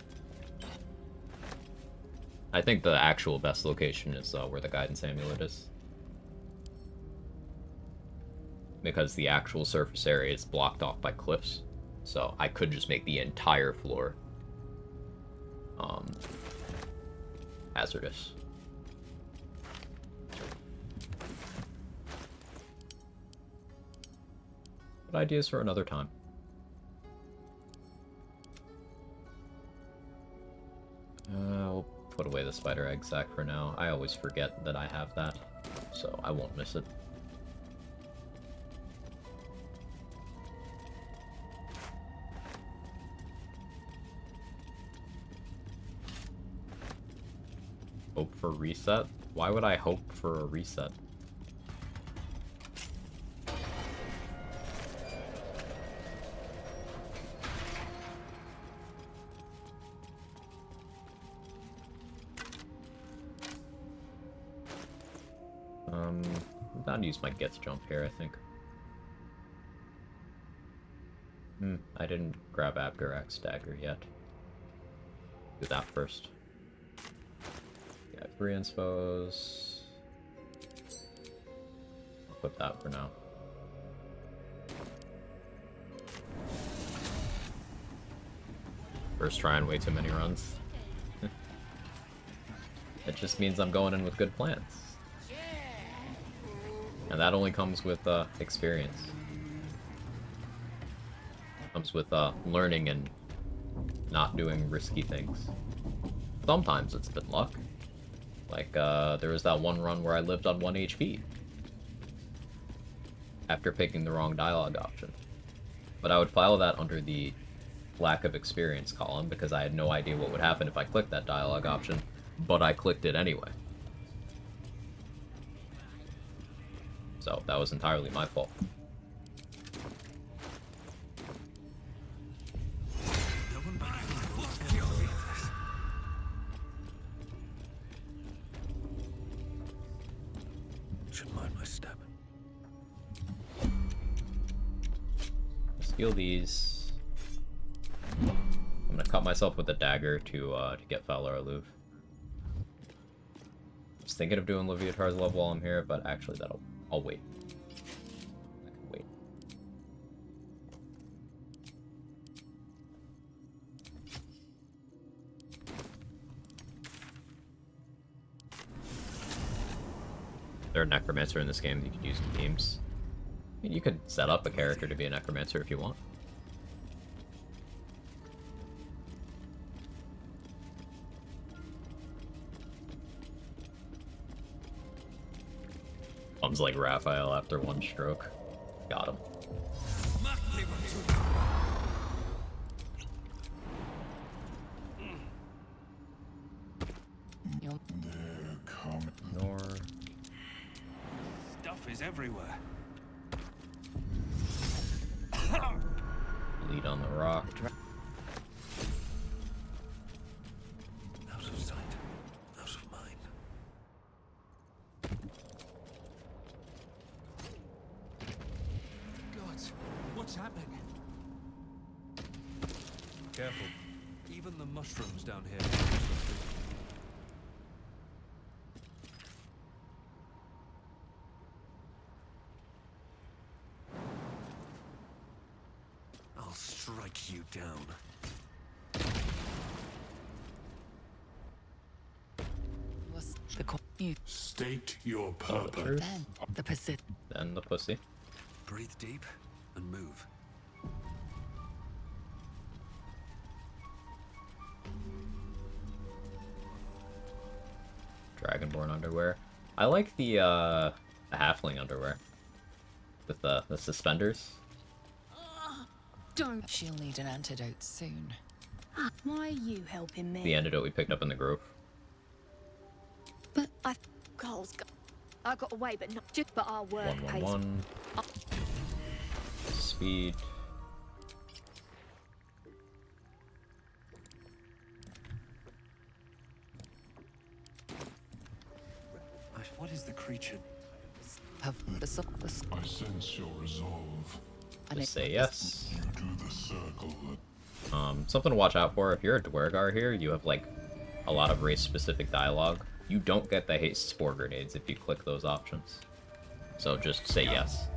I think the actual best location is where the Guidance Amulet is. Because the actual surface area is blocked off by cliffs. So I could just make the entire floor hazardous. But ideas for another time. I'll put away the spider egg sack for now. I always forget that I have that, so I won't miss it. Hope for reset? Why would I hope for a reset? down to use my Gets jump here, I think. I didn't grab Abgarak's dagger yet. Do that first. Yeah, 3 inspos. I'll put that for now. First try on way too many runs. It just means I'm going in with good plans. And that only comes with experience. Comes with learning and not doing risky things. Sometimes it's been luck. Like, there was that one run where I lived on 1 HP. After picking the wrong dialogue option. But I would file that under the lack of experience column because I had no idea what would happen if I clicked that dialogue option, but I clicked it anyway. So that was entirely my fault. Should mind my step. Steal these. I'm gonna cut myself with a dagger to get Fowler Aloof. I was thinking of doing Leviatar's level while I'm here, but actually I'll wait. I can wait. There's a Necromancer in this game that you could use in teams. I mean, you could set up a character to be a Necromancer if you want. Comes like Raphael after 1 stroke. Got him. Ignore. Stuff is everywhere. Lead on the rock. Out of sight, out of mind. Gods, what's happening? Careful. Even the mushrooms down here. I'll strike you down. Was the you state your purpose. Then the position. Then the pussy. Breathe deep and move. Dragonborn underwear. I like the halfling underwear. With the suspenders. Don't. She'll need an antidote soon. Why are you helping me? The antidote we picked up in the grove. But I got away, but not just. But our work pays. 111. Speed. What is the creature? Have the I sense your resolve. Just say yes. You do the circle. Something to watch out for. If you're a Dwergar here, you have like a lot of race-specific dialogue. You don't get the haste spore grenades if you click those options. So just say yes.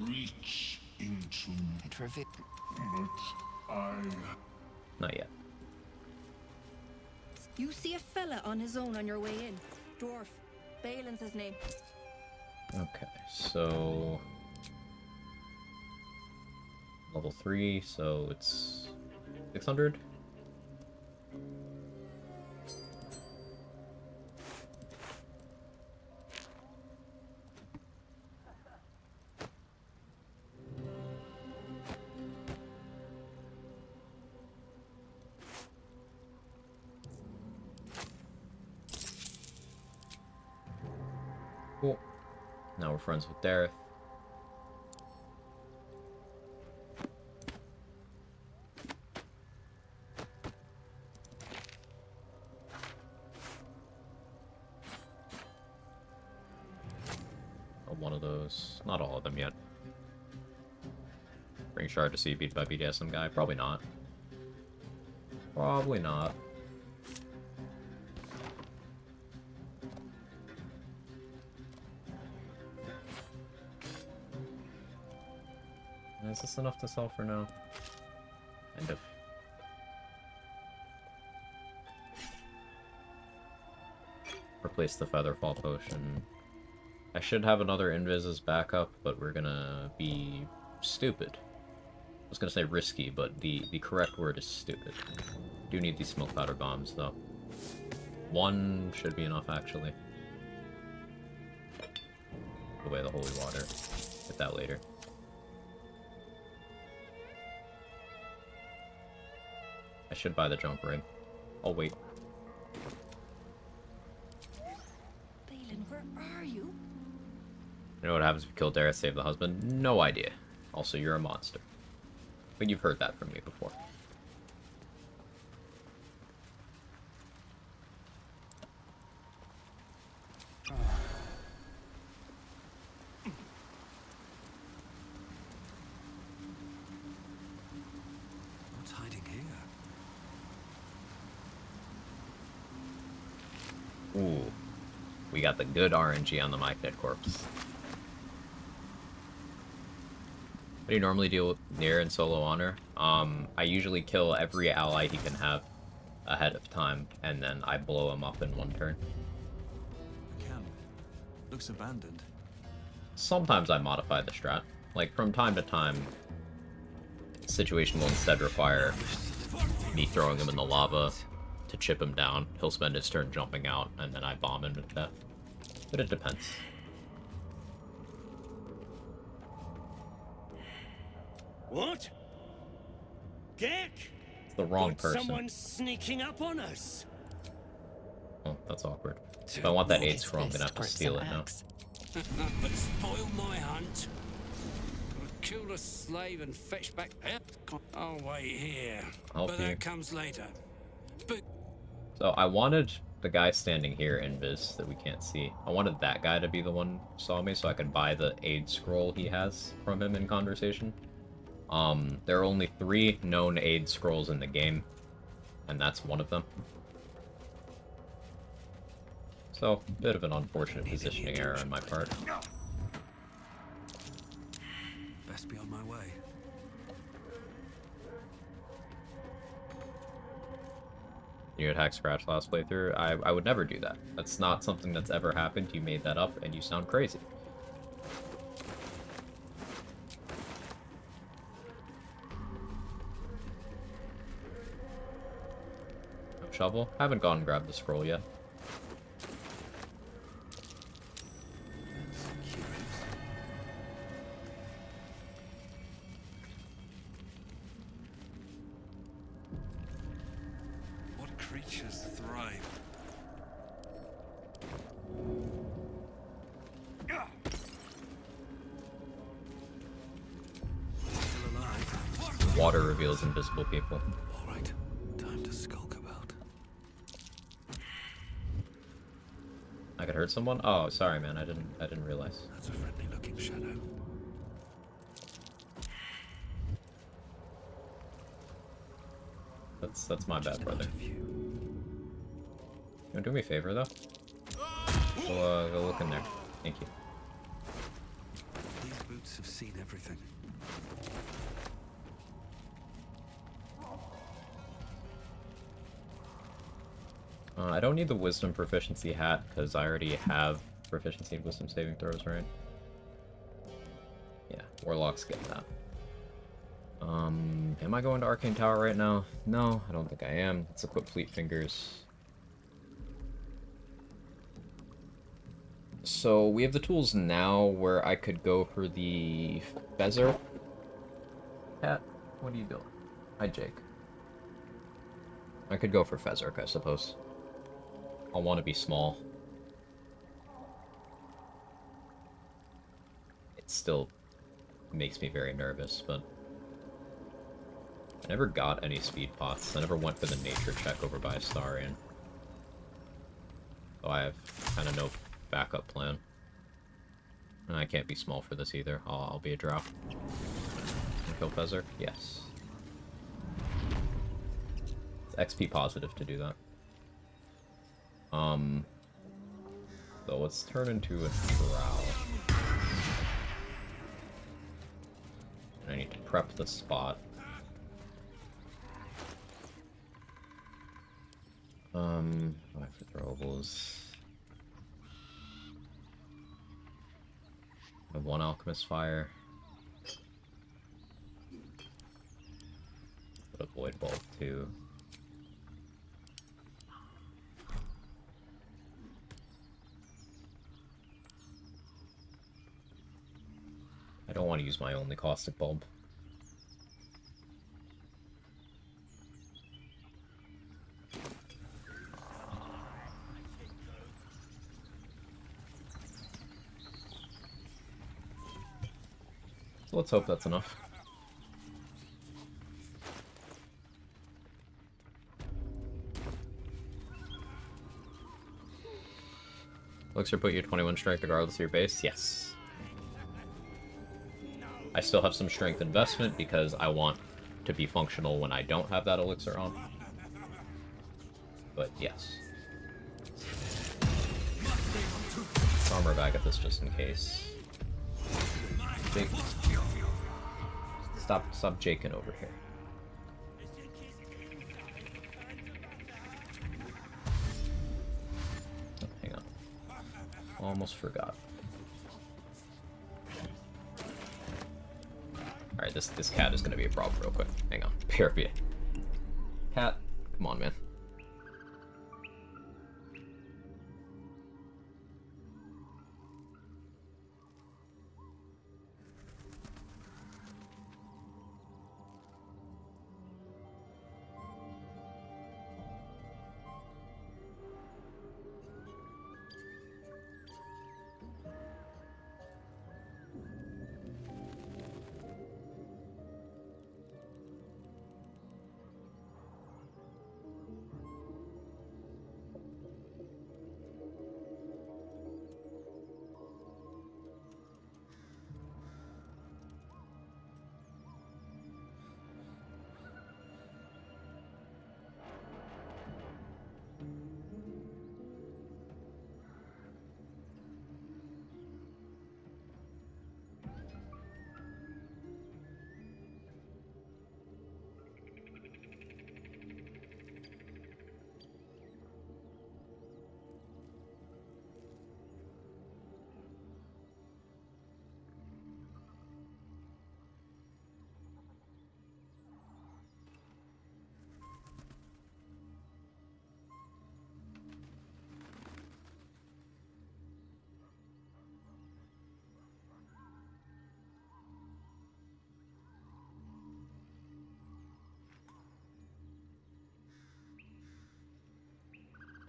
Reach into it reveal. But I Not yet. You see a fella on his own on your way in. Dwarf. Balin's his name. Okay, so level 3, so it's 600. Cool. Now we're friends with Dareth. one of those. Not all of them yet. Bring Shard to see beat by BDSM guy? Probably not. Probably not. Is this enough to sell for now? Kind of. Replace the Featherfall potion. I should have another Invis as backup, but we're gonna be stupid. I was gonna say risky, but the correct word is stupid. Do need these smoke powder bombs, though. One should be enough, actually. Put away the holy water. Get that later. I should buy the jump ring. I'll wait. Balin, where are you? You know what happens if you kill Dara, save the husband? No idea. Also, you're a monster. But you've heard that from me before. What's hiding here? Ooh. We got the good RNG on the Mike Dead Corpse. What do you normally deal with near in solo honor? I usually kill every ally he can have ahead of time, and then I blow him up in one turn. Camp. Looks abandoned. Sometimes I modify the strat. Like, from time to time, the situation will instead require me throwing him in the lava to chip him down. He'll spend his turn jumping out, and then I bomb him to death. But it depends. What? Gek? It's the wrong person. Someone's sneaking up on us. Oh, that's awkward. If I want that 8 scroll, I'm gonna have to steal it now. But spoil my hunt. Kill the slave and fetch back. I'll wait here. Help But you. that comes later. But So I wanted the guy standing here in Viz that we can't see. I wanted that guy to be the one who saw me so I could buy the aid scroll he has from him in conversation. There are only 3 known aid scrolls in the game, and that's one of them. So, bit of an unfortunate positioning error on my part. Best be on my way. You attack Scratch last playthrough? I would never do that. That's not something that's ever happened. You made that up, and you sound crazy. No shovel? Haven't gone and grabbed the scroll yet. What creatures thrive? Still alive. Water reveals invisible people. All right, time to skulk about. I could hurt someone? Oh, sorry, man. I didn't realize. That's a friendly-looking shadow. That's my bad, brother. You wanna do me a favor, though? Go look in there. Thank you. These boots have seen everything. I don't need the Wisdom Proficiency hat, because I already have Proficiency in Wisdom saving throws, right? Yeah, Warlocks get that. Am I going to Arcane Tower right now? No, I don't think I am. Let's equip Fleet Fingers. So, we have the tools now where I could go for the Feather hat. What are you doing? Hi, Jake. I could go for Fezzik, I suppose. I'll want to be small. It still makes me very nervous, but I never got any speed pots. I never went for the nature check over by Astarion. So I have kind of no backup plan. I can't be small for this either. I'll be a drow. Kill Fezzar? Yes. It's XP positive to do that. So let's turn into a drow. I need to prep the spot. Five for throwables. I have one alchemist fire. Put a void bulb too. I don't want to use my only caustic bulb. So let's hope that's enough. Elixir put you 21 strength regardless of your base? Yes. I still have some strength investment because I want to be functional when I don't have that elixir on. But yes. Armor bag at this just in case. Jake. Stop jaking over here. Oh, hang on. Almost forgot. Alright, this cat is gonna be a problem real quick. Hang on. Period. Cat, come on, man.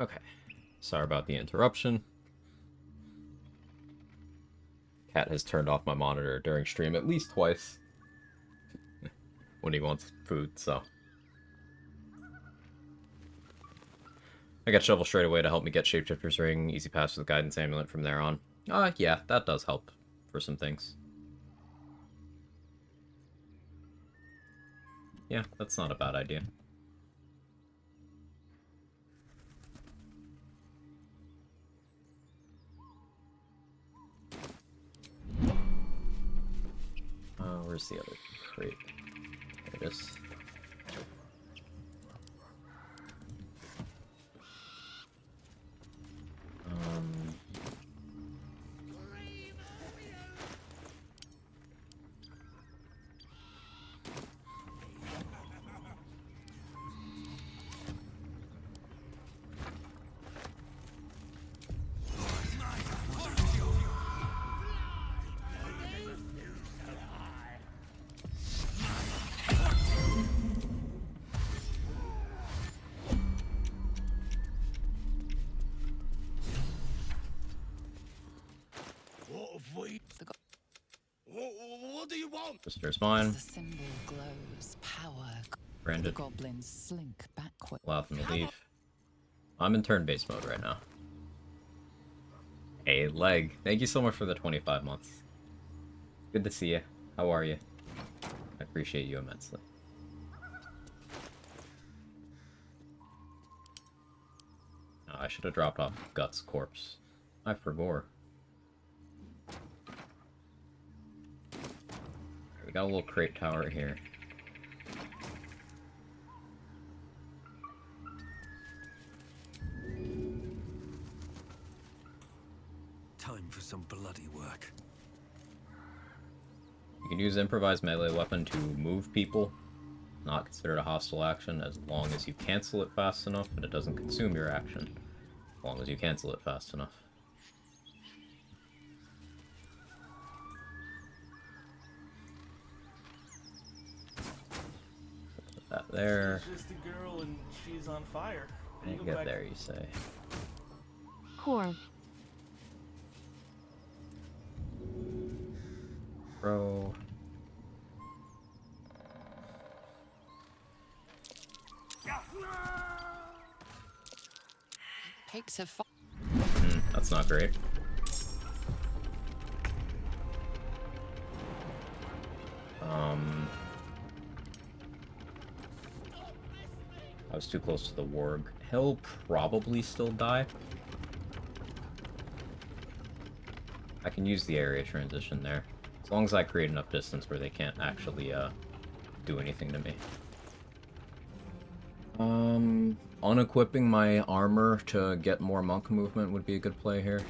Okay. Sorry about the interruption. Cat has turned off my monitor during stream at least twice. When he wants food, so. I got Shovel straight away to help me get Shapeshifter's Ring. Easy pass with Guidance Amulet from there on. Yeah, that does help for some things. Yeah, that's not a bad idea. Where's the other crate? There it is. What do you want? Visitor's mine. The symbol glows power. Branded. Goblins slink backward. Allow them to leave. I'm in turn-based mode right now. Hey, Leg. Thank you so much for the 25 months. Good to see you. How are you? I appreciate you immensely. Oh, I should have dropped off Guts' corpse. I forgot. We got a little crate tower here. Time for some bloody work. You can use improvised melee weapon to move people. Not considered a hostile action as long as you cancel it fast enough and it doesn't consume your action. As long as you cancel it fast enough. Put that there. She's just a girl and she's on fire. Can't get there, you say. Quag. Bro. Pigs have fought. That's not great. I was too close to the warg. He'll probably still die. I can use the area transition there. As long as I create enough distance where they can't actually do anything to me. Unequipping my armor to get more monk movement would be a good play here.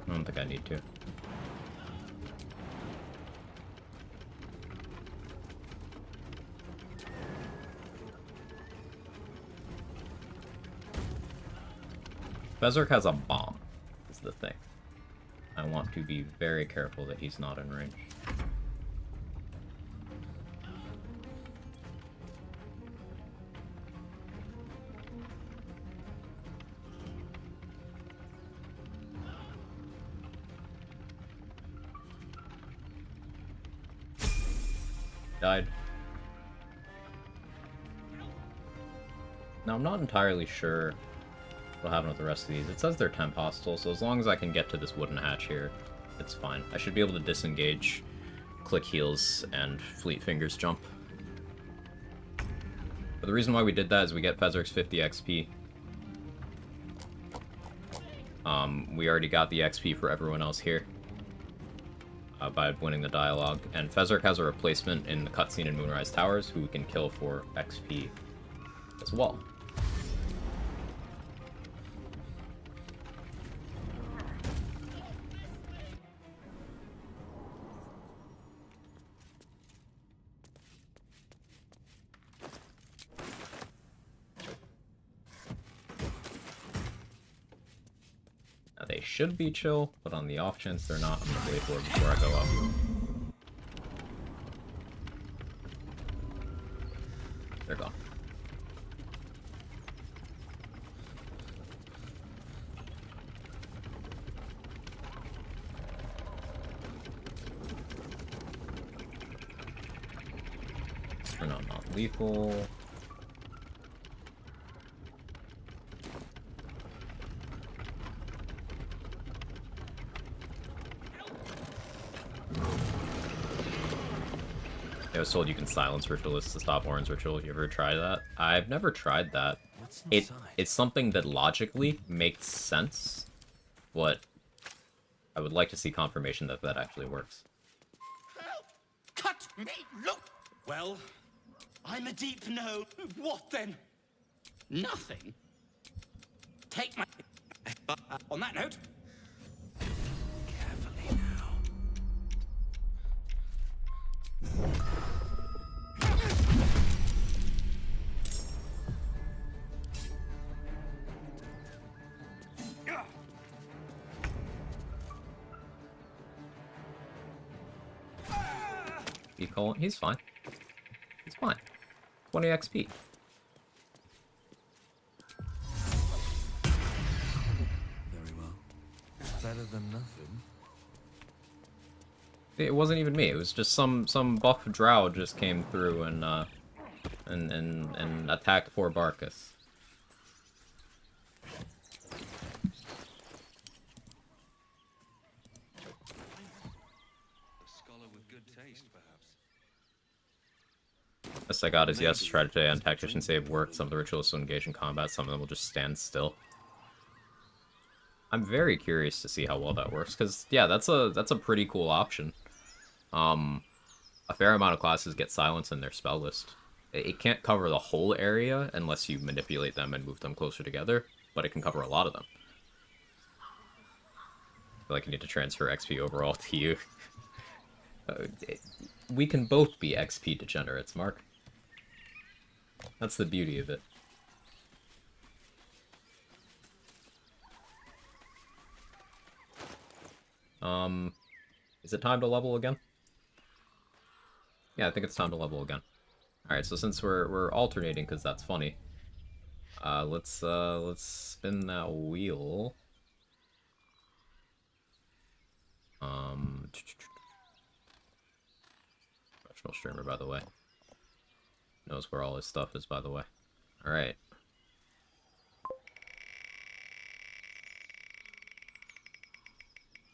I don't think I need to. Bezark has a bomb, is the thing. I want to be very careful that he's not in range. Died. Now, I'm not entirely sure what'll happen with the rest of these. It says they're temp hostile, so as long as I can get to this wooden hatch here, it's fine. I should be able to disengage, click heals, and fleet fingers jump. But the reason why we did that is we get Fezark's 50 XP. We already got the XP for everyone else here. By winning the dialogue, and Fezark has a replacement in the cutscene in Moonrise Towers who we can kill for XP as well. Now they should be chill, but on the off chance they're not, I'm gonna wait for it before I go up. They're gone. They're not lethal. I was told you can silence ritualists to stop Orin's ritual. You ever try that? I've never tried that. It's something that logically makes sense, but I would like to see confirmation that that actually works. Help! Cut me! Look! Well, I'm a deep no. What then? Nothing. Take my... on that note... Carefully now. He's fine. He's fine. 20 XP. Very well. Better than nothing. It wasn't even me. It was just some buff drow just came through and attacked poor Barkus. Best I got is yes, strategy and tactician save work. Some of the ritualists will engage in combat, some of them will just stand still. I'm very curious to see how well that works, because yeah, that's a pretty cool option. A fair amount of classes get silence in their spell list. It can't cover the whole area unless you manipulate them and move them closer together, but it can cover a lot of them. I feel like I need to transfer XP overall to you. We can both be XP degenerates, Mark. That's the beauty of it. Is it time to level again? Yeah, I think it's time to level again. Alright, so since we're alternating because that's funny, let's spin that wheel. Professional streamer, by the way. Knows where all his stuff is, by the way. Alright.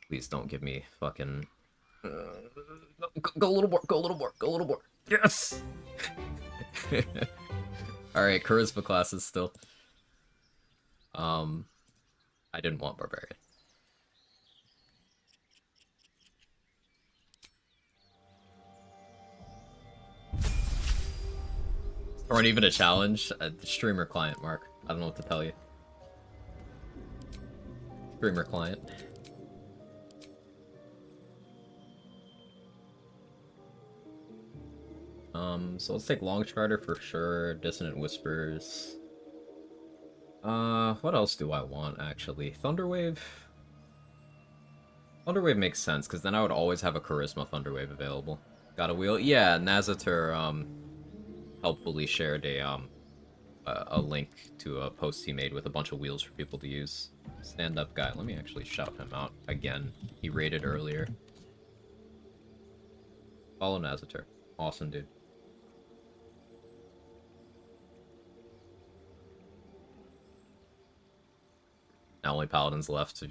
Please don't give me fucking... go a little more, go a little more, go a little more. Yes! Alright, charisma classes still. I didn't want barbarian. Or even a challenge? A streamer client, Mark. I don't know what to tell you. Streamer client. So let's take Longstrider for sure. Dissonant Whispers. What else do I want, actually? Thunderwave? Thunderwave makes sense, because then I would always have a Charisma Thunderwave available. Got a wheel? Yeah, Nazater, helpfully shared a link to a post he made with a bunch of wheels for people to use. Stand-up guy. Let me actually shout him out again. He raided earlier. Follow Nazater. Awesome, dude. Now only Paladins left to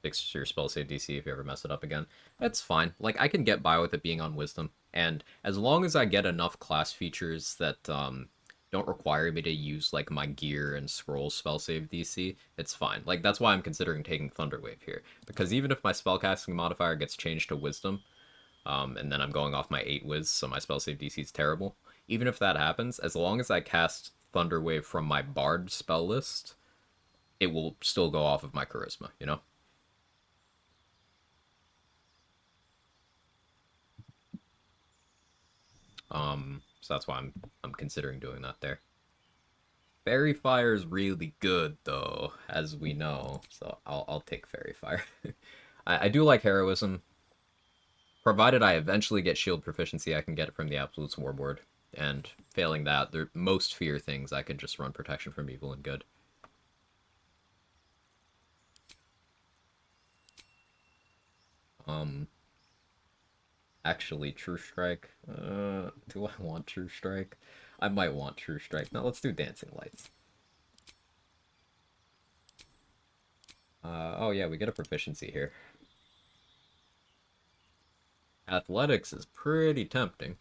fix your spell save DC if you ever mess it up again. That's fine. Like, I can get by with it being on Wisdom. And as long as I get enough class features that don't require me to use, like, my gear and scroll spell save DC, it's fine. Like, that's why I'm considering taking Thunderwave here. Because even if my spellcasting modifier gets changed to Wisdom, and then I'm going off my 8 Wiz, so my spell save DC is terrible, even if that happens, as long as I cast Thunderwave from my Bard spell list, it will still go off of my Charisma, you know? So that's why I'm considering doing that there. Fairy Fire is really good, though, as we know, so I'll take Fairy Fire. I do like Heroism. Provided I eventually get shield proficiency, I can get it from the Absolute's Warboard. And failing that, the most fear things, I can just run Protection from Evil and Good. Actually, True Strike. Do I want True Strike? I might want True Strike. No, let's do Dancing Lights. Oh yeah, we get a proficiency here. Athletics is pretty tempting.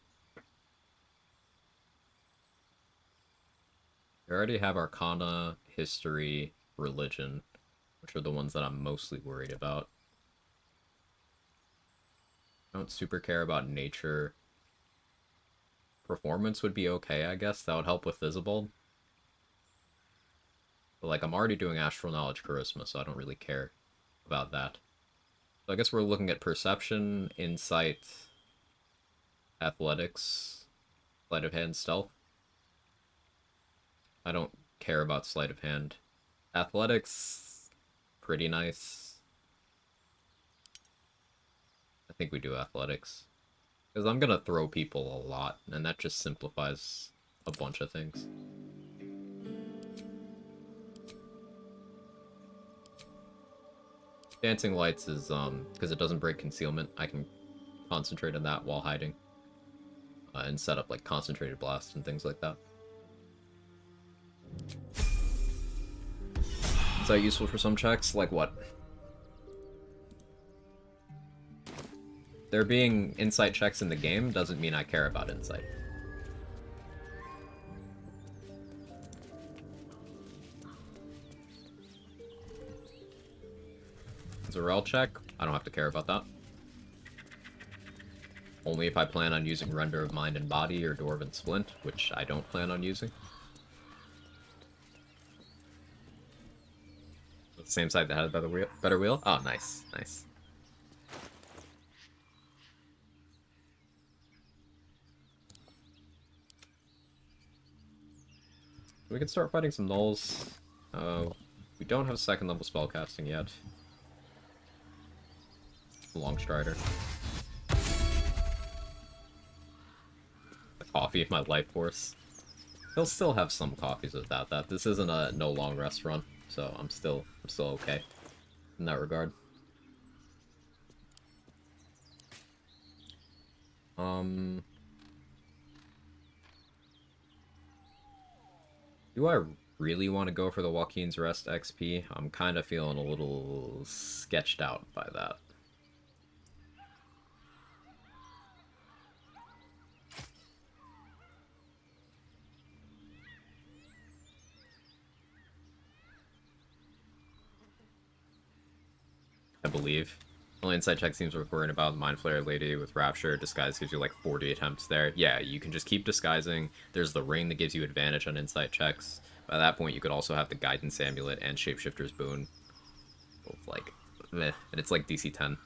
We already have Arcana, History, Religion, which are the ones that I'm mostly worried about. I don't super care about Nature. Performance would be okay, I guess. That would help with Visible. But, like, I'm already doing Astral Knowledge Charisma, so I don't really care about that. So I guess we're looking at Perception, Insight, Athletics, Sleight of Hand, Stealth. I don't care about Sleight of Hand. Athletics, pretty nice. I think we do Athletics. Because I'm gonna throw people a lot, and that just simplifies a bunch of things. Dancing Lights is, because it doesn't break concealment, I can concentrate on that while hiding. And set up, like, Concentrated Blast and things like that. Is that useful for some checks? Like what? There being insight checks in the game doesn't mean I care about insight. It's a rel check. I don't have to care about that. Only if I plan on using Render of Mind and Body or Dwarven Splint, which I don't plan on using. The same side that had a better wheel? Oh, nice. Nice. We can start fighting some gnolls. We don't have second level spellcasting yet. Longstrider. The coffee of my life force. He'll still have some coffees without that. This isn't a no long rest run, so I'm still okay in that regard. Do I really want to go for the Joaquin's Rest XP? I'm kind of feeling a little sketched out by that. I believe. Only inside check seems worth worrying about. Mind Flayer Lady with Rapture. Disguise gives you like 40 attempts there. Yeah, you can just keep disguising. There's the ring that gives you advantage on insight checks. By that point, you could also have the Guidance Amulet and Shapeshifter's Boon. Both like, meh. And it's like DC 10.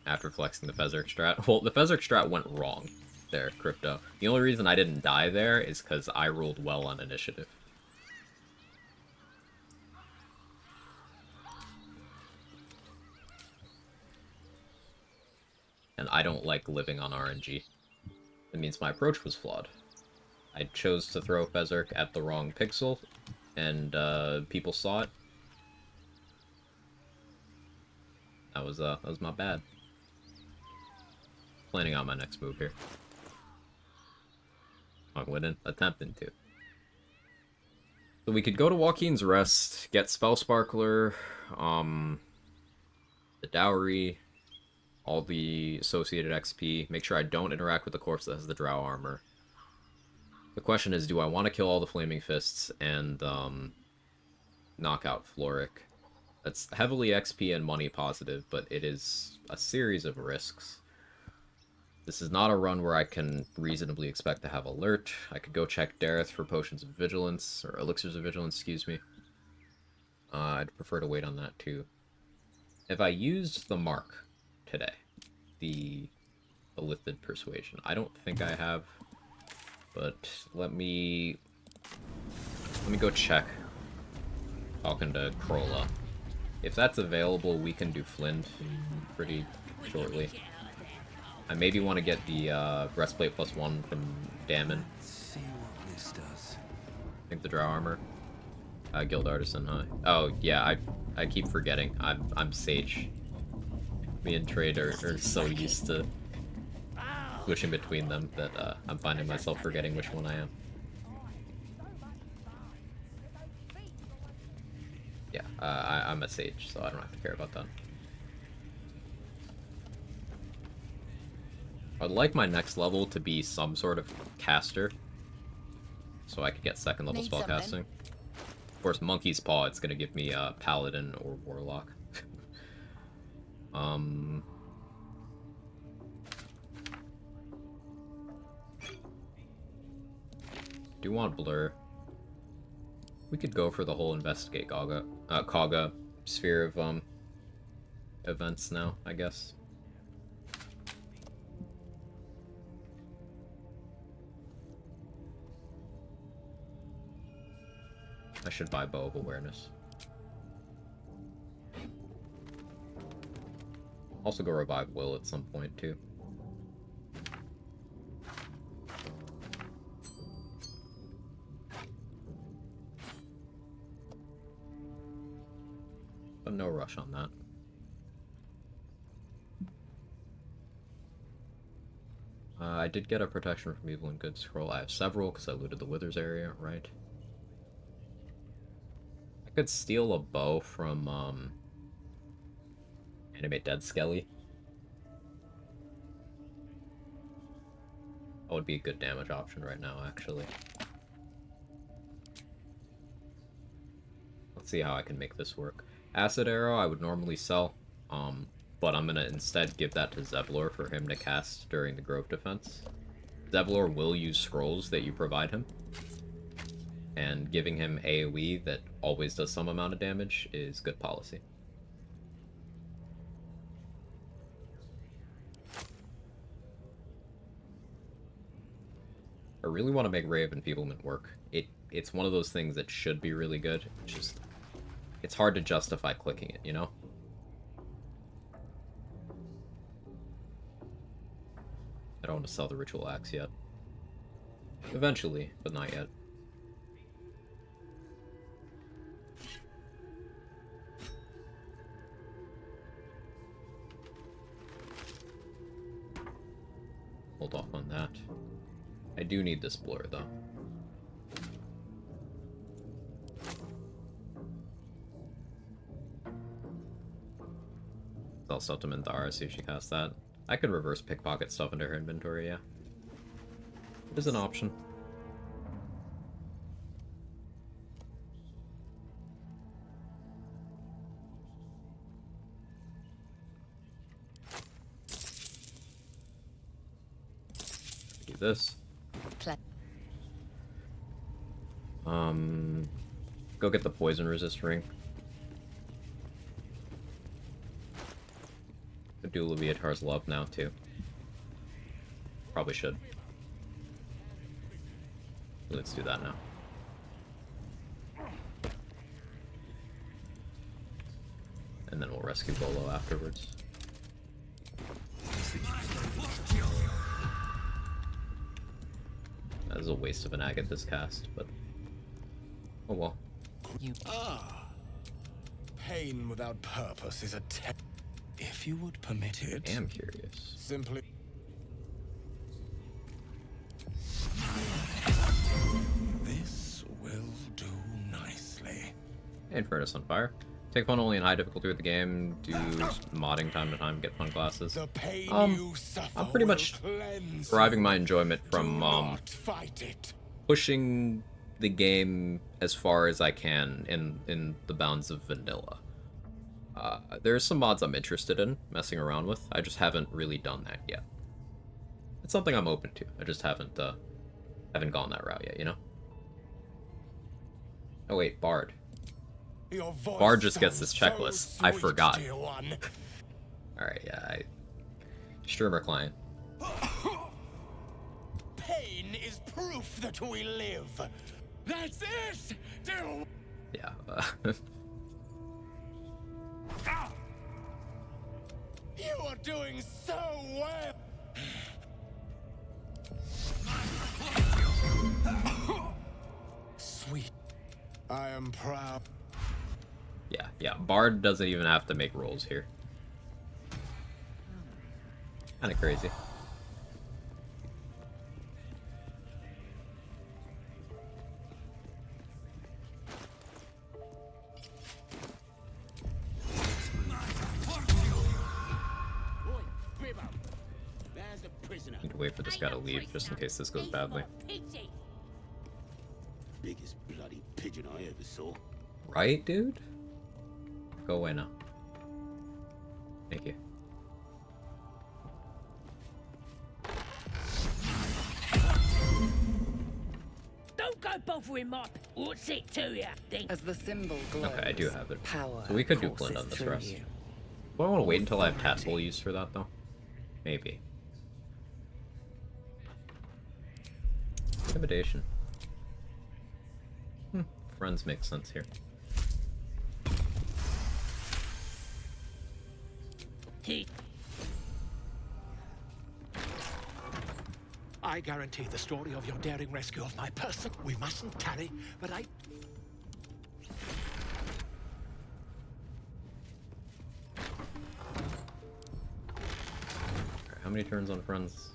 After flexing the Fezzerk strat. Well, the Fezzerk strat went wrong there, Crypto. The only reason I didn't die there is because I rolled well on initiative. And I don't like living on RNG. It means my approach was flawed. I chose to throw Fezzerk at the wrong pixel, and people saw it. That was my bad. Planning out my next move here. I wouldn't attempting to. So we could go to Joaquin's Rest, get Spell Sparkler, the Dowry, all the associated XP, make sure I don't interact with the corpse that has the Drow armor. The question is, do I want to kill all the Flaming Fists and knock out Floric? That's heavily XP and money positive, but it is a series of risks. This is not a run where I can reasonably expect to have alert. I could go check Dareth for potions of vigilance, or elixirs of vigilance, excuse me. I'd prefer to wait on that too. If I used the mark today, the lifted persuasion, I don't think I have, but let me go check. Talking to Krolla. If that's available, we can do Flint pretty shortly. I maybe want to get the breastplate +1 from Damon. See what this does. I think the Drow armor. Guild Artisan, huh? Oh yeah, I keep forgetting. I'm Sage. Me and Trade are so used to switching between them that I'm finding myself forgetting which one I am. Yeah, I'm a Sage, so I don't have to care about that. I'd like my next level to be some sort of caster, so I could get second level spellcasting. Of course, Monkey's Paw, it's gonna give me Paladin or Warlock. Do want Blur. We could go for the whole Investigate Kaga sphere of events now, I guess. I should buy Bow of Awareness. Also go revive Will at some point too. But no rush on that. I did get a Protection from Evil and Good scroll. I have several because I looted the Withers area, right? I could steal a bow from Animate Dead Skelly. That would be a good damage option right now, actually. Let's see how I can make this work. Acid Arrow I would normally sell, but I'm gonna instead give that to Zevlor for him to cast during the Grove Defense. Zevlor will use scrolls that you provide him, and giving him AoE that always does some amount of damage is good policy. I really want to make Ray of Enfeeblement work. It's one of those things that should be really good. It's just, it's hard to justify clicking it, you know? I don't want to sell the Ritual Axe yet. Eventually, but not yet. Hold off on that. I do need this blur, though. I'll sell to Minthara, see if she casts that. I could reverse pickpocket stuff into her inventory, yeah. It is an option. Do this. Go get the poison resist ring. Could do Leviatar's Love now, too. Probably should. Let's do that now. And then we'll rescue Bolo afterwards. That is a waste of an Agathis cast, but... oh well. Pain without purpose is a if you would permit it. I am curious. Simply. This will do nicely. And Furnace on Fire. Take fun only in high difficulty with the game. Do modding time to time. Get fun classes. I'm pretty much deriving my enjoyment from pushing the game as far as I can in the bounds of vanilla. There's some mods I'm interested in messing around with. I just haven't really done that yet. It's something I'm open to. I just haven't gone that route yet, you know? Oh wait, Bard. Bard just gets this checklist. I forgot. Alright, yeah, Streamer client. Pain is proof that we live. That's it! Yeah, You are doing so well! Sweet. I am proud. Yeah, Bard doesn't even have to make rolls here. Kinda crazy. Need to wait for this guy to leave, just in case this goes badly. Biggest bloody pigeon I ever saw. Right, dude? Go away now. Thank you. Don't go bothering my... What's it to ya? As the symbol glows, Okay, I do have it. Power So we could do Flint on this through rest. you. Do I want to wait until I have tactful use for that, though? Maybe. Intimidation. Friends make sense here. I guarantee the story of your daring rescue of my person. We mustn't tarry, but I... How many turns on friends?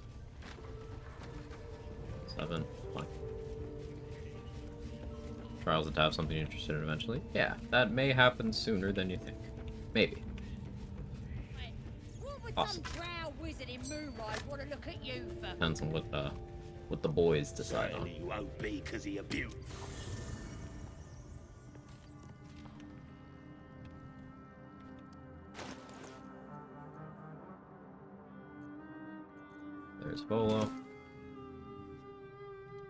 7. Fine. Trials to have something you're interested in eventually. Yeah, that may happen sooner than you think. Maybe. Awesome. Depends on what the boys decide on. You won't be because of your beauty. There's Volo.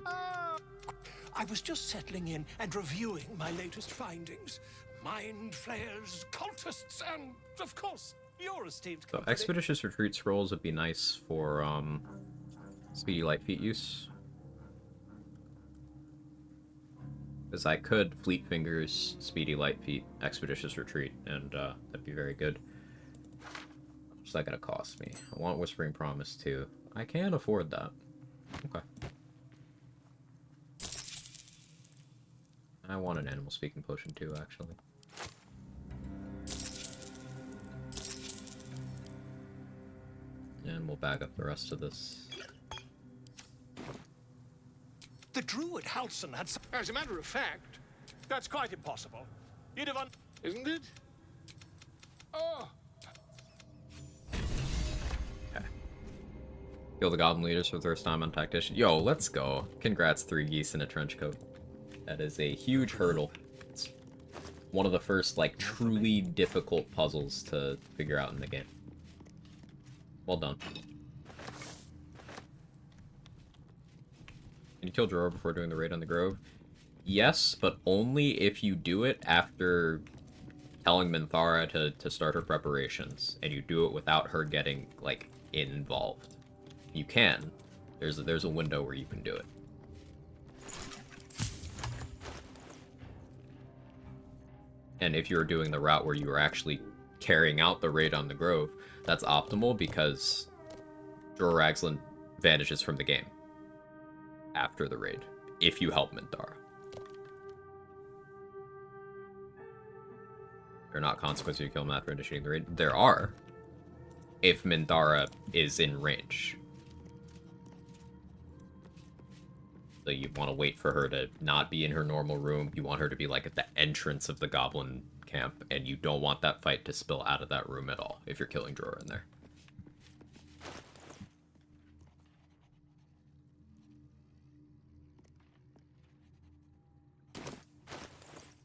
I was just settling in and reviewing my latest findings. Mind flayers, cultists, and, of course, your esteemed So company. Expeditious Retreat Scrolls would be nice for, Speedy Light Feet use. Because I could Fleet Fingers, Speedy Light Feet, Expeditious Retreat, and that'd be very good. What's that gonna cost me? I want Whispering Promise too. I can afford that. Okay. I want an Animal Speaking Potion too, actually. And we'll bag up the rest of this. The druid Halson had some... As a matter of fact, that's quite impossible. You'd have Isn't it? Oh! Okay. Kill the Goblin Leaders for first time on Tactician. Yo, let's go. Congrats, 3 geese in a trench coat. That is a huge hurdle. It's one of the first, like, truly difficult puzzles to figure out in the game. Well done. Can you kill Dror before doing the raid on the Grove? Yes, but only if you do it after telling Minthara to start her preparations, and you do it without her getting, like, involved. You can. There's a window where you can do it. And if you're doing the route where you are actually carrying out the raid on the Grove, that's optimal because Dror Ragzlin vanishes from the game after the raid, if you help Minthara. There are not consequences if you kill him after initiating the raid. There are, if Minthara is in range. So you want to wait for her to not be in her normal room. You want her to be like at the entrance of the goblin camp, and you don't want that fight to spill out of that room at all if you're killing Dror in there.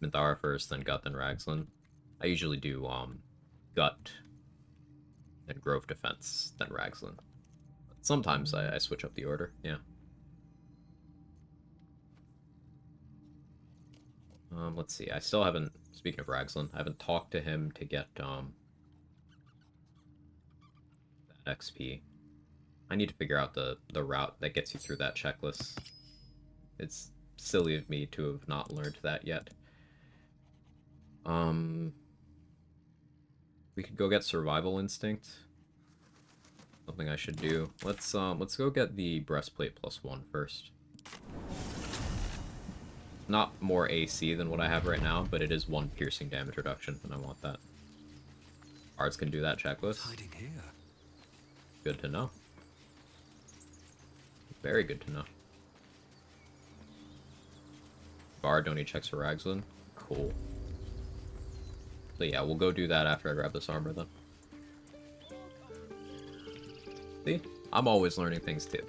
Minthara first, then Gut, then Ragzlin. I usually do Gut, then Grove Defense, then Ragzlin. Sometimes I switch up the order, yeah. Let's see, I still haven't, speaking of Ragzlin, I haven't talked to him to get that XP. I need to figure out the route that gets you through that checklist. It's silly of me to have not learned that yet. We could go get Survival Instinct. Something I should do. Let's go get the Breastplate +1 first. Not more AC than what I have right now, but it is 1 piercing damage reduction, and I want that. Bards can do that checklist. Hiding here. Good to know. Very good to know. Bard don't need checks for Ragzlin. Cool. So yeah, we'll go do that after I grab this armor then. See? I'm always learning things too.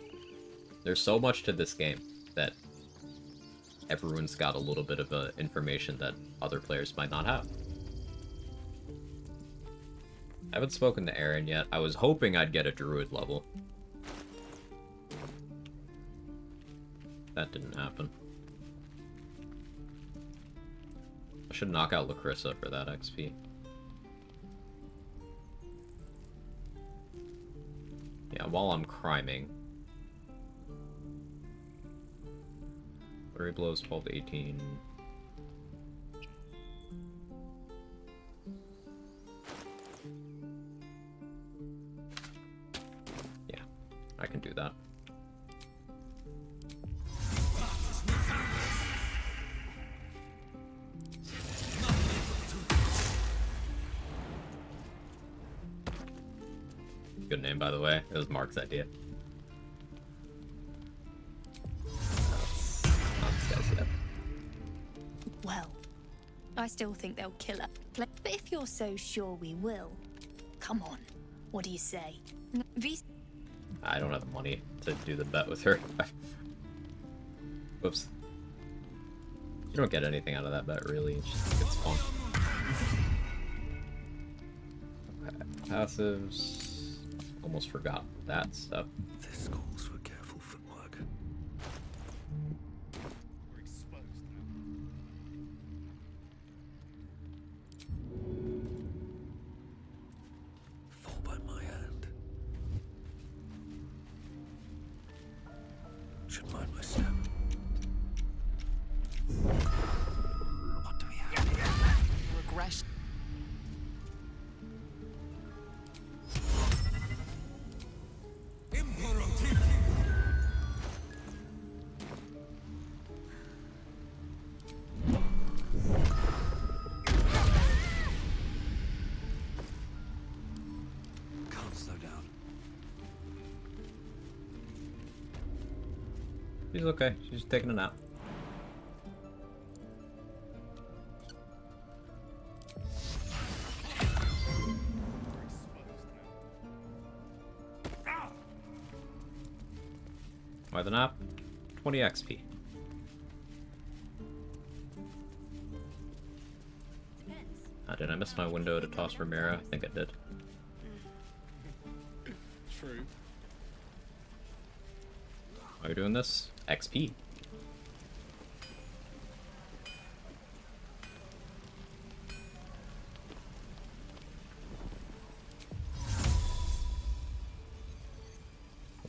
There's so much to this game that everyone's got a little bit of information that other players might not have. I haven't spoken to Aaron yet. I was hoping I'd get a druid level. That didn't happen. I should knock out Lacrissa for that XP. Yeah, while I'm criming. Flurry blows 12 to 18. Yeah, I can do that. Good name, by the way. It was Mark's idea. Well, I still think they'll kill her. But if you're so sure we will, come on. What do you say? I don't have the money to do the bet with her. Whoops. You don't get anything out of that bet, really. It's fun. Okay. Passives. Almost forgot that stuff. This This calls for careful footwork. We're exposed now. Fall by my hand. Should mind my step. What do we have? Regression. Can't slow down. She's okay. She's just taking a nap. Why the nap? 20 XP. Did I miss my window to toss Ramira? I think I did. True. Why are we doing this? XP.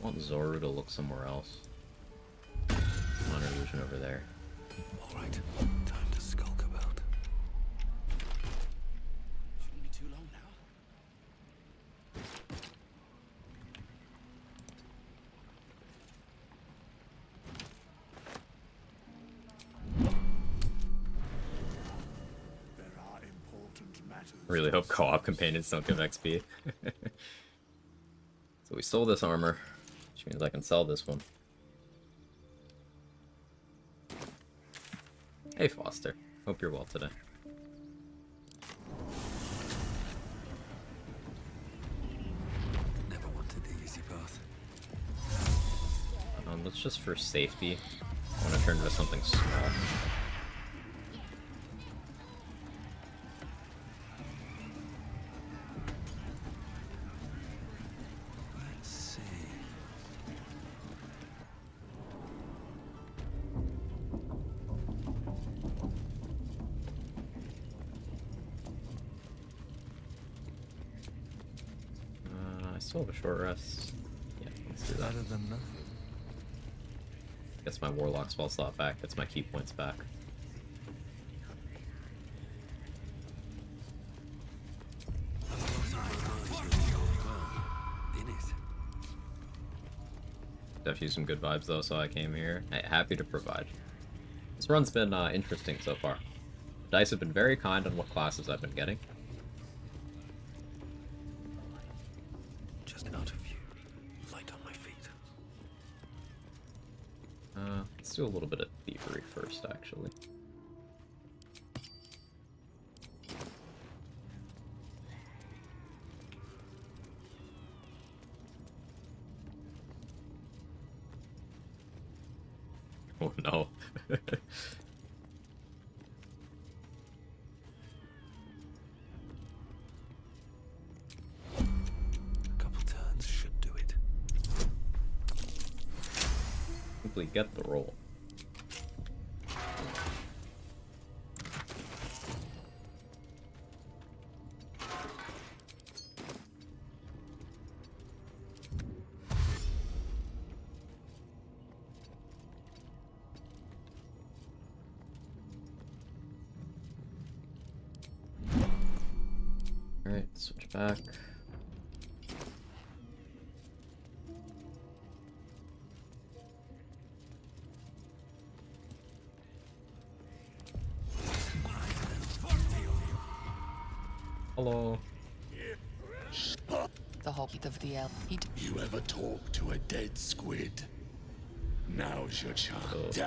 I want Zoru to look somewhere else. On illusion over there. Alright, time to skulk about. Shouldn't be too long now. There are important matters. Really hope co-op companions don't give XP. So we stole this armor, which means I can sell this one. Hey Foster, hope you're well today. Never wanted the easy path. Let's just for safety, I want to turn into something small. Let's see. I still have a short rest. Yeah, let's do that. Better than nothing. Gets my warlock spell slot back, gets my key points back. Definitely some good vibes though, so I came here. Hey, happy to provide. This run's been interesting so far. Dice have been very kind on what classes I've been getting. Just out of view. Light on my feet. Let's do a little bit of thievery first, actually. Oh no. A couple turns should do it. Simply get the roll. Alright, switch back. Hello. The hobbit of the elf. You ever talk to a dead squid? Now's your chance.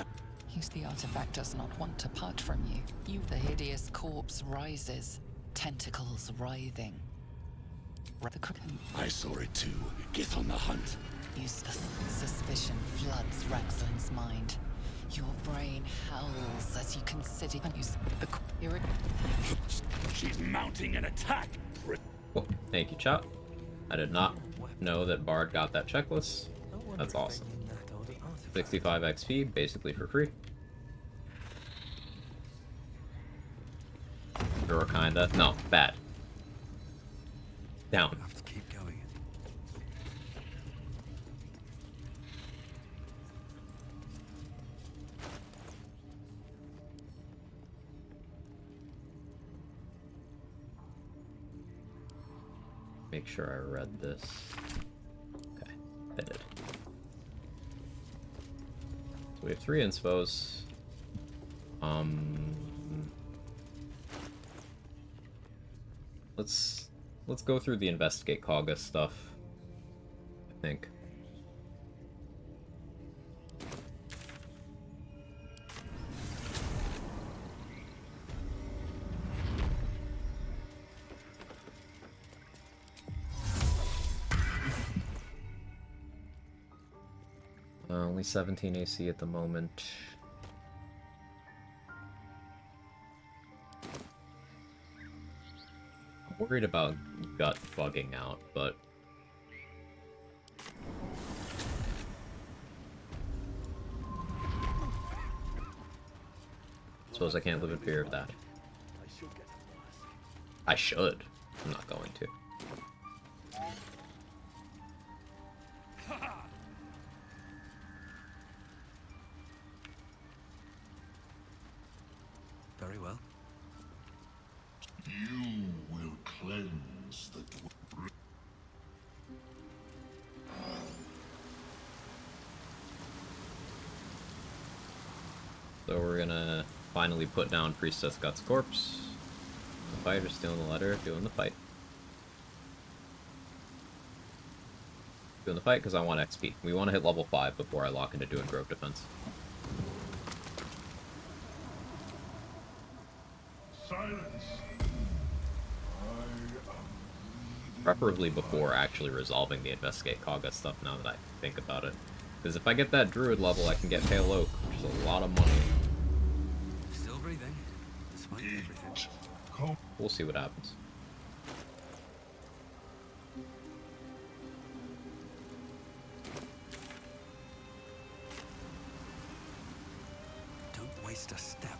The artifact does not want to part from you. The hideous corpse rises, tentacles writhing. I saw it too. Get on the hunt. Suspicion floods Rexland's mind. Your brain howls as you consider She's mounting an attack. Oh, thank you, chat. I did not know that Bard got that checklist. That's awesome. 65 XP, basically for free. Or kinda. No, bad. Down. I have to keep going. Make sure I read this. Okay, I did. So we have 3 inspos. Let's go through the investigate Kaga stuff, I think. Only 17 AC at the moment. I'm worried about gut bugging out, but suppose I can't live in fear of that. I should. I'm not going to. Very well. You will cleanse the So we're gonna finally put down Priestess Gut's corpse. The fighter's stealing the letter, doing the fight. Doing the fight because I want XP. We want to hit level 5 before I lock into doing Grove Defense. silence. Preferably before actually resolving the Investigate Kaga stuff, now that I think about it. Because if I get that Druid level, I can get Pale Oak, which is a lot of money. Still breathing, despite everything. We'll see what happens. Don't waste a step.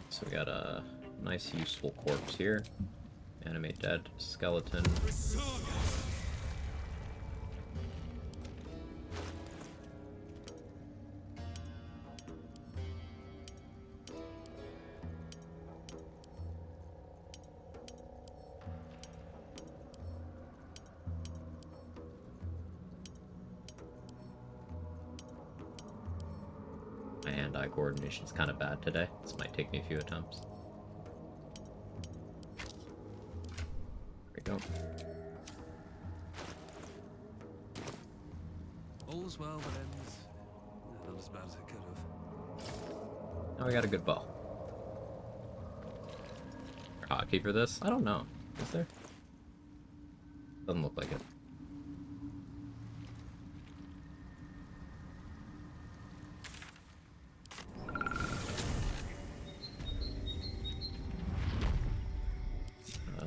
So we got a nice useful corpse here. Animate dead. Skeleton. My hand-eye coordination's kind of bad today. This might take me a few attempts. There we go. All's well that ends. Not as bad as it could have. Now we got a good bow. Hotkey for this? I don't know. Is there? Doesn't look like it.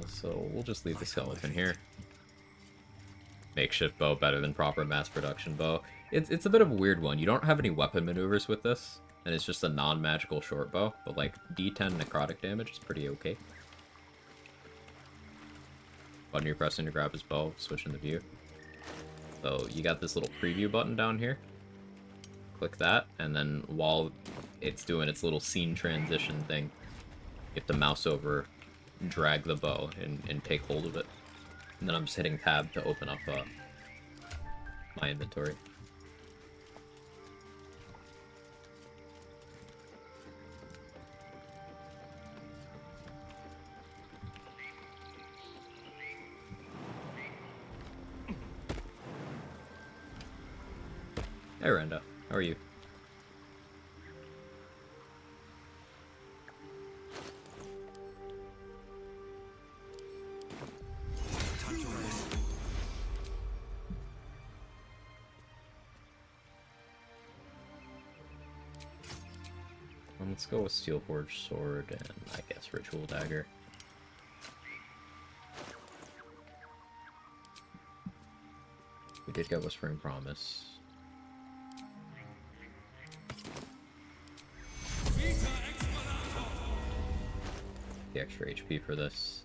So we'll just leave the skeleton here. Makeshift bow better than proper mass production bow. It's a bit of a weird one. You don't have any weapon maneuvers with this, and it's just a non-magical short bow, but like D10 necrotic damage is pretty okay. Button you're pressing to grab his bow, switching the view. So you got this little preview button down here. Click that, and then while it's doing its little scene transition thing, you have to mouse over, drag the bow, and take hold of it. And then I'm just hitting tab to open up my inventory. Hey Renda, how are you? Let's go with Steelforged Sword and I guess Ritual Dagger. did get Whispering Promise. The extra HP for this.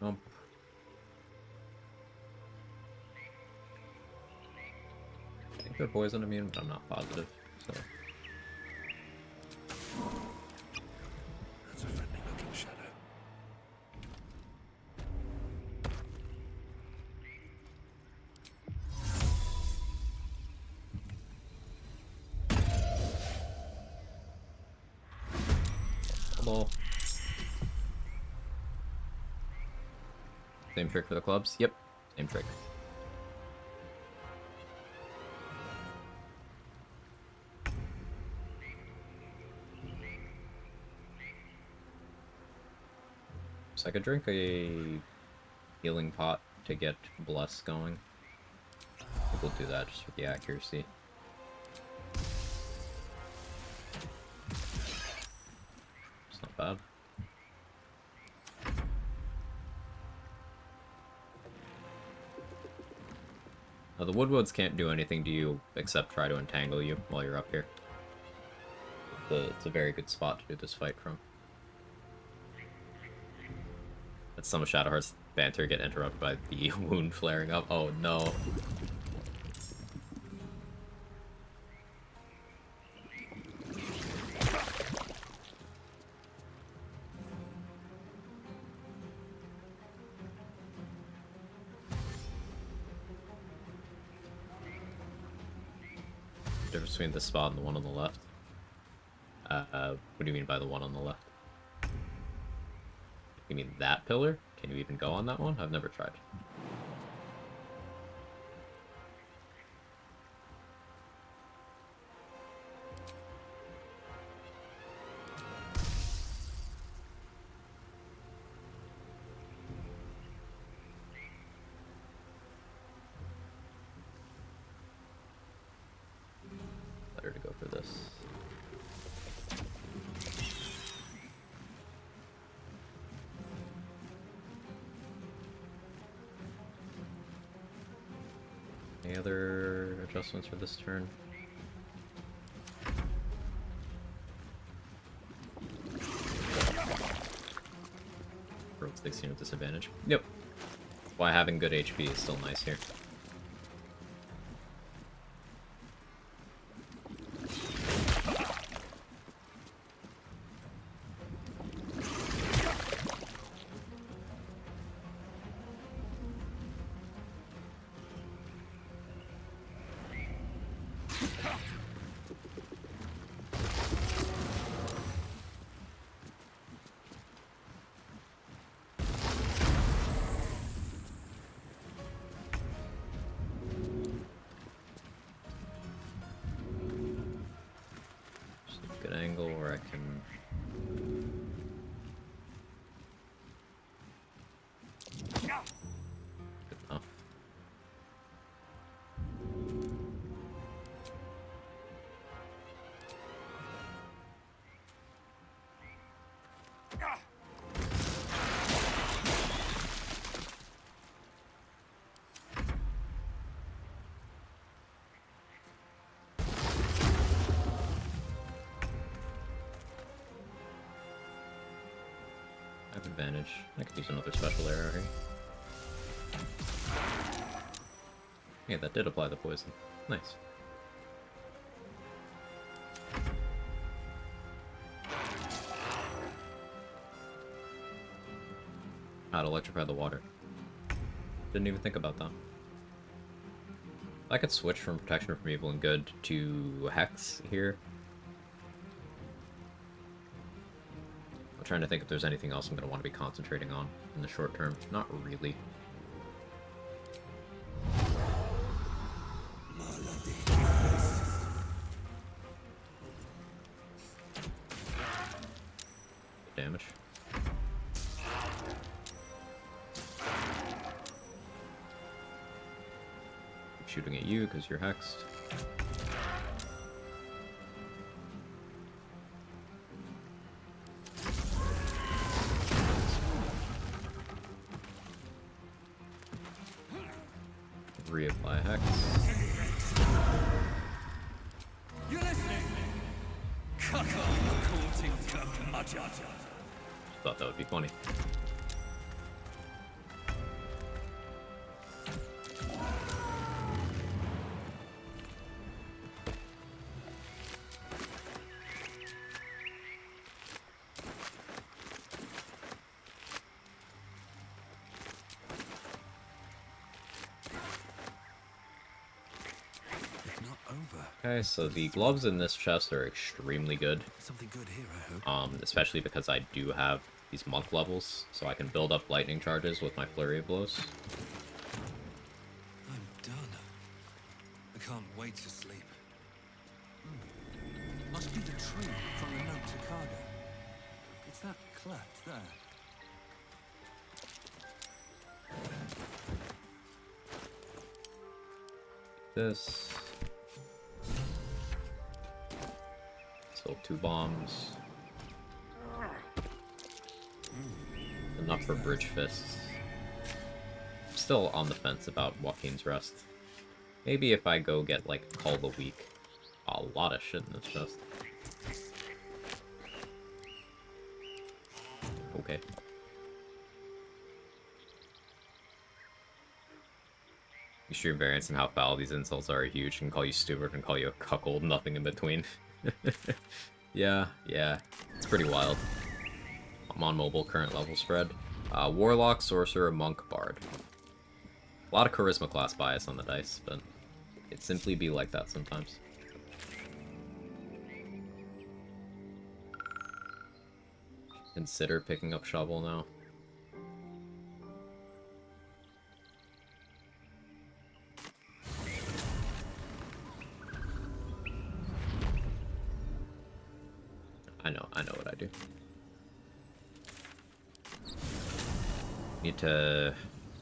Nope. I think they're poison immune, but I'm not positive, so. That's a friendly looking shadow. Hello. Same trick for the clubs? Yep, same trick. So I could drink a healing pot to get Bless going. I think we'll do that just for the accuracy. It's not bad. Now, the Woodwoods can't do anything to you except try to entangle you while you're up here. It's a very good spot to do this fight from. Let some of Shadowheart's banter get interrupted by the wound flaring up. Oh no. Difference between this spot and the one on the left. What do you mean by the one on the left? You mean that pillar? Can you even go on that one? I've never tried. Better to go for this. Any other adjustments for this turn? Road 16 with disadvantage. Yep. Why having good HP is still nice here. Good angle where I can... Good enough. I have advantage. I could use another special arrow here. Yeah, that did apply the poison. Nice. How to electrify the water. Didn't even think about that. I could switch from Protection from Evil and Good to Hex here. I'm trying to think if there's anything else I'm going to want to be concentrating on in the short term. Not really. Damage. Keep shooting at you because you're hexed. Reapply hex. You listening? Thought that would be funny. Okay, so the gloves in this chest are extremely good. Something good here, I hope. Especially because I do have these monk levels, so I can build up lightning charges with my flurry of blows. I'm done. I can't wait to sleep. Must be the tree from the note to Cargo. It's that cleft there. This. Still 2 bombs. Enough for bridge fists. I'm still on the fence about Joaquin's Rest. Maybe if I go get, like, Call the Week. A lot of shit in this chest. Okay. Extreme variance and how foul these insults are huge. Can call you stupid, can call you a cuckold, nothing in between. yeah, it's pretty wild. I'm on mobile, current level spread. Warlock, Sorcerer, Monk, Bard. A lot of Charisma class bias on the dice, but it simply be like that sometimes. Consider picking up Shovel now. I know what I do. Need to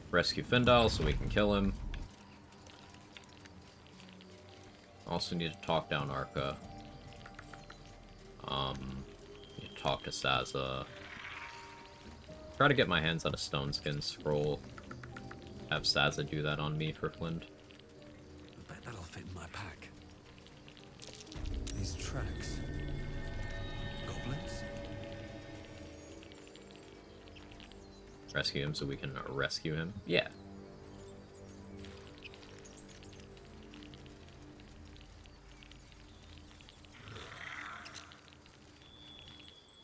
rescue Findal so we can kill him. Also need to talk down Arca. Need to talk to Saza. Try to get my hands on a stone skin scroll. Have Saza do that on me for Flint. I bet that'll fit in my pack. These tracks. Goblins? Rescue him so we can rescue him? Yeah.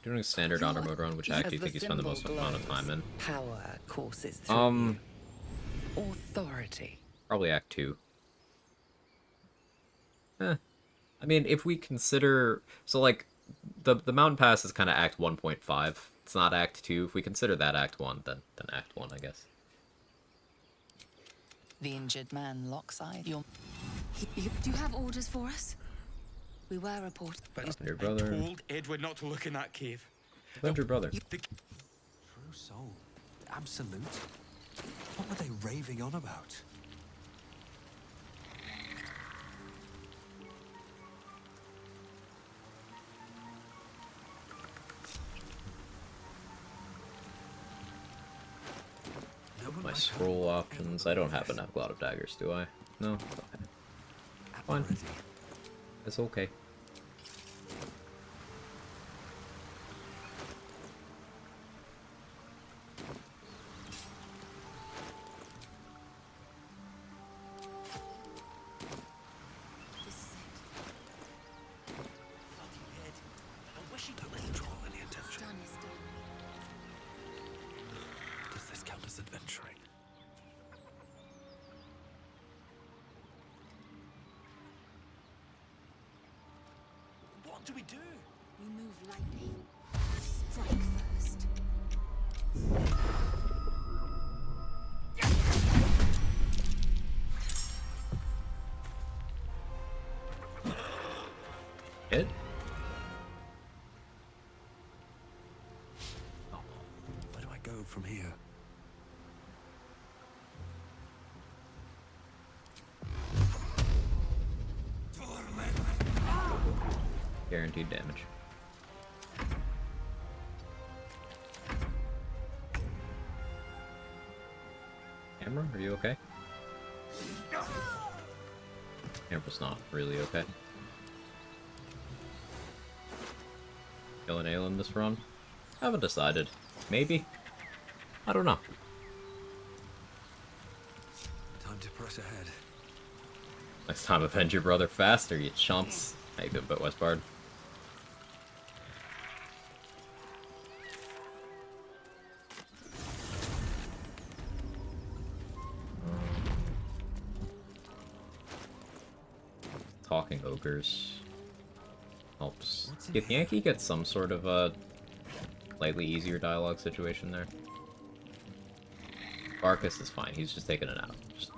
Doing a standard honor mode run, which act do you think you spend the most amount of time in? Power courses through you. Authority. Probably Act 2. I mean, if we consider... So, like, the Mountain Pass is kind of Act 1.5. It's not Act 2. If we consider that Act 1, then Act 1, I guess. The injured man Lockside. Do you have orders for us? We were reported. Your brother. Told Edward not to look in that cave. Your brother. True soul. Absolute. What were they raving on about? My scroll options. I don't have enough Cloud of Daggers, do I? No? Okay. Fine. It's okay. Does this count as adventuring? What do we do? We move lightly. Strike first. Hit? Where do I go from here? Guaranteed damage. Camera, are you okay? Camera's not really okay. Killing Aelin this run? Haven't decided. Maybe? I don't know. Time to press ahead. Next time, avenge your brother faster, you chumps. How you doing, but Westbard? Talking ogres helps. If Yankee gets some sort of a slightly easier dialogue situation there. Barkus is fine. He's just taking it out. Just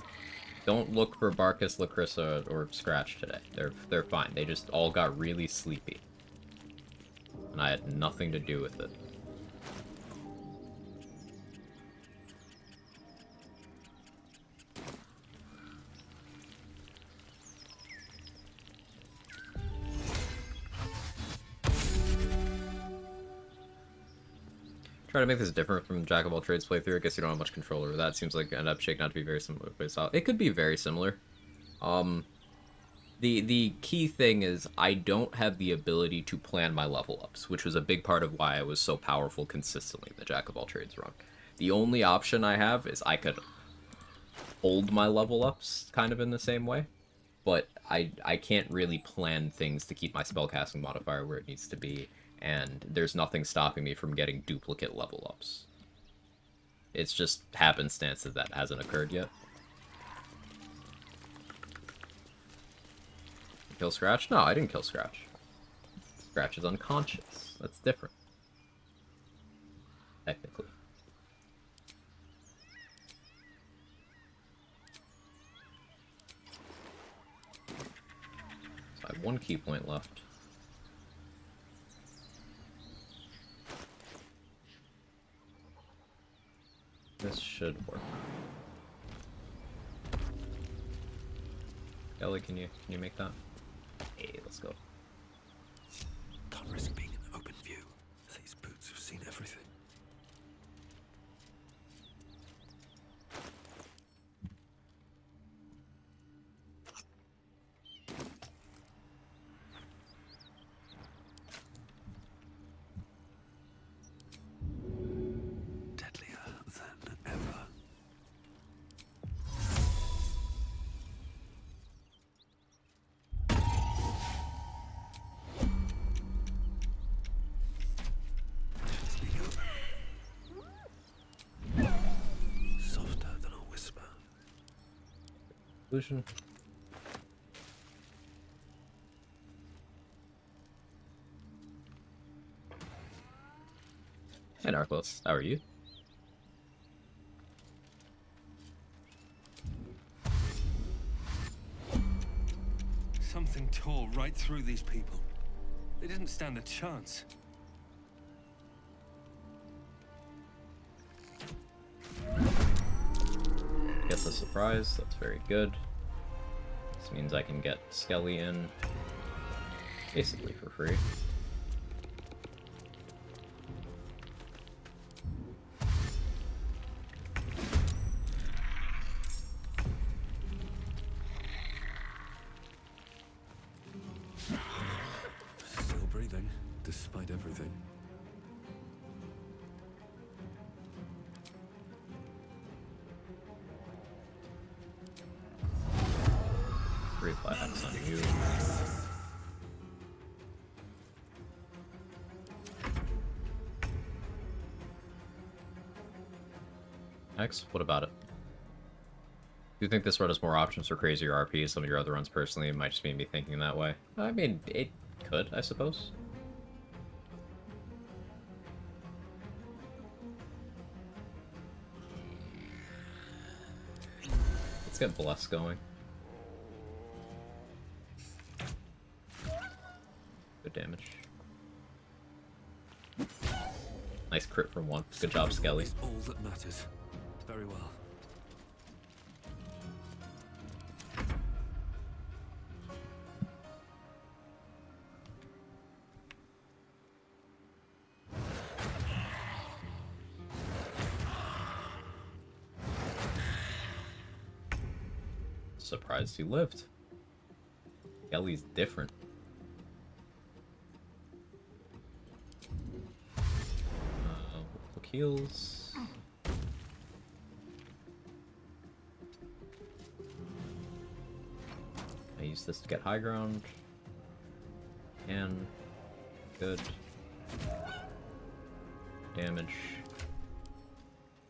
don't look for Barkus, Lacrissa, or Scratch today. They're fine. They just all got really sleepy, and I had nothing to do with it. Try to make this different from Jack of all trades playthrough. I guess you don't have much control over that. Seems like it ended up shaking out to be very similar to playstyle. It could be very similar. The key thing is I don't have the ability to plan my level ups, which was a big part of why I was so powerful consistently in the Jack of all trades run. The only option I have is I could hold my level ups kind of in the same way, but I can't really plan things to keep my spellcasting modifier where it needs to be. And there's nothing stopping me from getting duplicate level ups. It's just happenstance that hasn't occurred yet. Kill Scratch? No, I didn't kill Scratch. Scratch is unconscious. That's different. Technically. So I have one key point left. This should work. Ellie, can you make that? Hey, let's go. Can't risk being in open view. These boots have seen everything. Deadlier than ever. Softer than a whisper. Solution. Hey, Narclos. How are you? Something tore right through these people. They didn't stand a chance. Get the surprise. That's very good. This means I can get Skelly in basically for free. Still breathing, despite everything. Three flags on you. X, what about it? Do you think this run has more options for crazier RP? Some of your other runs personally, it might just be me thinking that way. I mean, it could, I suppose. Let's get Bless going. Good damage. Nice crit from one. Good job, Skelly. All that matters. Very well. surprised he lived. Kelly's different. Quick heals. I use this to get high ground. And good. Damage.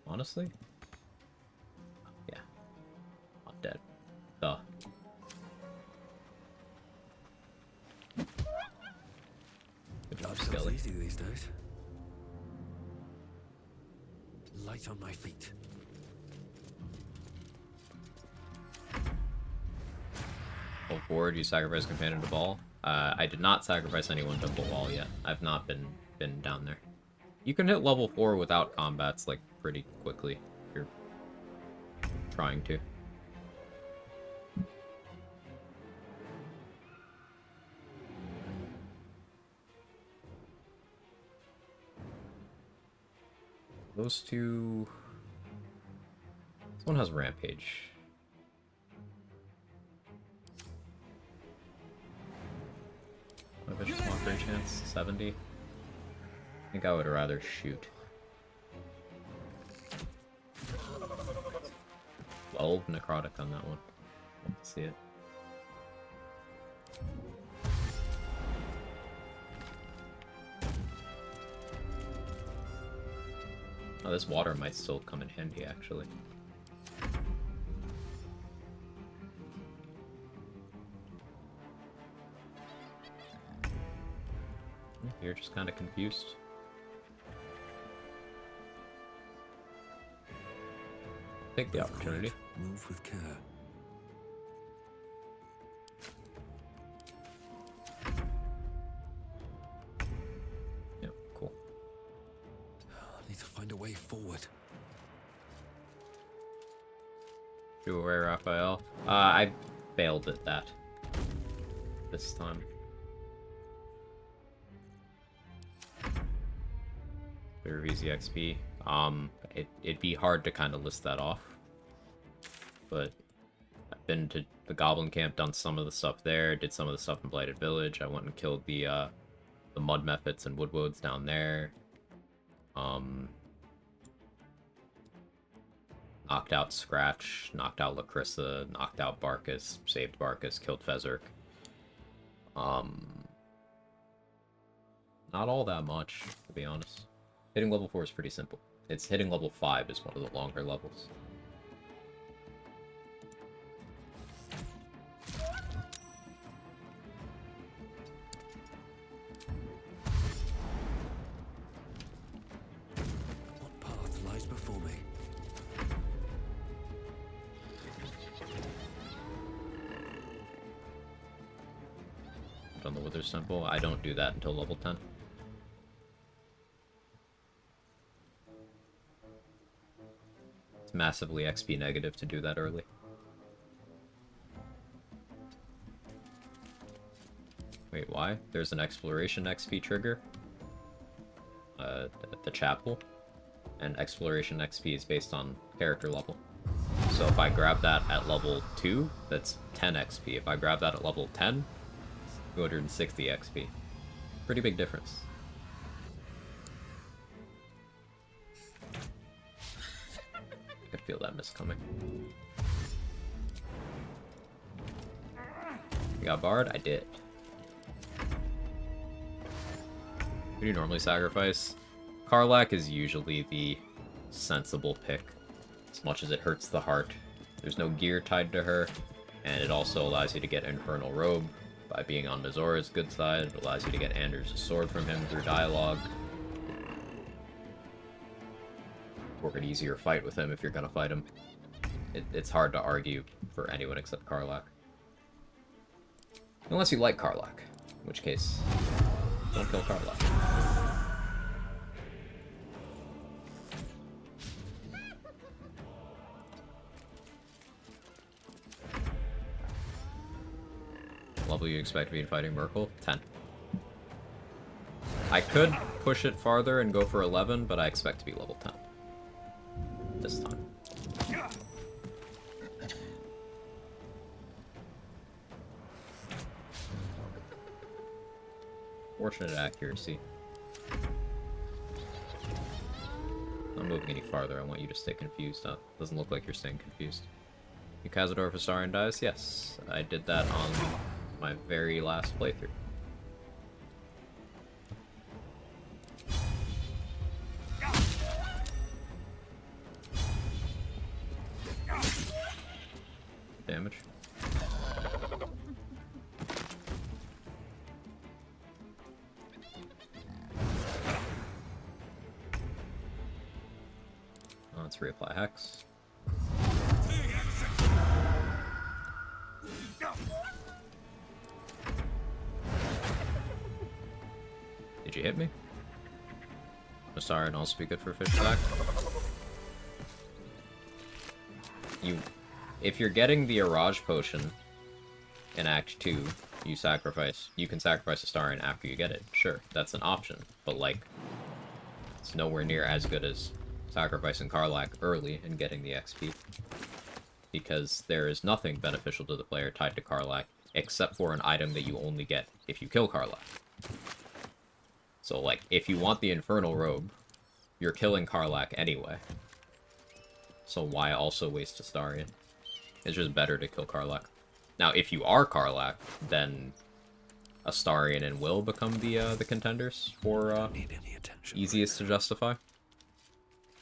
Honestly? Yeah. Not dead. Duh. Good job, Skelly. Easy these days. Light on my feet. Pull forward, you sacrifice companion to ball. I did not sacrifice anyone to the wall yet. I've not been down there. You can hit level 4 without combats, like, pretty quickly, if you're trying to. Those two... This one has Rampage. A vicious mockery chance, 70. I think I would rather shoot. 12 necrotic on that one. Love to see it. Oh, this water might still come in handy, actually. You're just kind of confused. Take the opportunity. Move with care. Yep, cool. I need to find a way forward. Do away, Raphael. I failed at that this time. Bit of easy XP. It'd be hard to kind of list that off, but I've been to the Goblin Camp, done some of the stuff there, did some of the stuff in Blighted Village. I went and killed the Mud Mephits and Woodwoads down there. Knocked out Scratch, knocked out Lacrissa, knocked out Barkus, saved Barkus, killed Fezzik. Not all that much, to be honest. Hitting level 4 is pretty simple. It's hitting level 5 is one of the longer levels. What path lies before me? On the Wither Temple, I don't do that until level 10. Massively XP negative to do that early. Wait, why? There's an exploration XP trigger at the chapel, and exploration XP is based on character level. So if I grab that at level 2, that's 10 XP. If I grab that at level 10, it's 260 XP. Pretty big difference. I could feel that miss coming. You got Bard? I did. Who do you normally sacrifice? Karlach is usually the sensible pick, as much as it hurts the heart. There's no gear tied to her, and it also allows you to get Infernal Robe by being on Mizora's good side. It allows you to get Anders' sword from him through dialogue. Or an easier fight with him if you're gonna fight him. It's hard to argue for anyone except Karlach. Unless you like Karlach, in which case, don't kill Karlach. Level you expect to be fighting Merkel? 10. I could push it farther and go for 11, but I expect to be level 10. This time. Unfortunate accuracy. Not moving any farther, I want you to stay confused. Doesn't look like you're staying confused. You Cazador for Saurian dies? Yes, I did that on my very last playthrough. Damage. Let's reapply Hex. Did you hit me? Sorry, and also be good for fish back. If you're getting the Araj potion in Act 2, you can sacrifice a Starion after you get it. Sure, that's an option, but like, it's nowhere near as good as sacrificing Karlach early and getting the XP. Because there is nothing beneficial to the player tied to Karlach, except for an item that you only get if you kill Karlach. So like, if you want the Infernal Robe, you're killing Karlach anyway. So why also waste a Starion? It's just better to kill Karlach. Now, if you are Karlach, then Astarion and Will become the contenders for easiest to justify.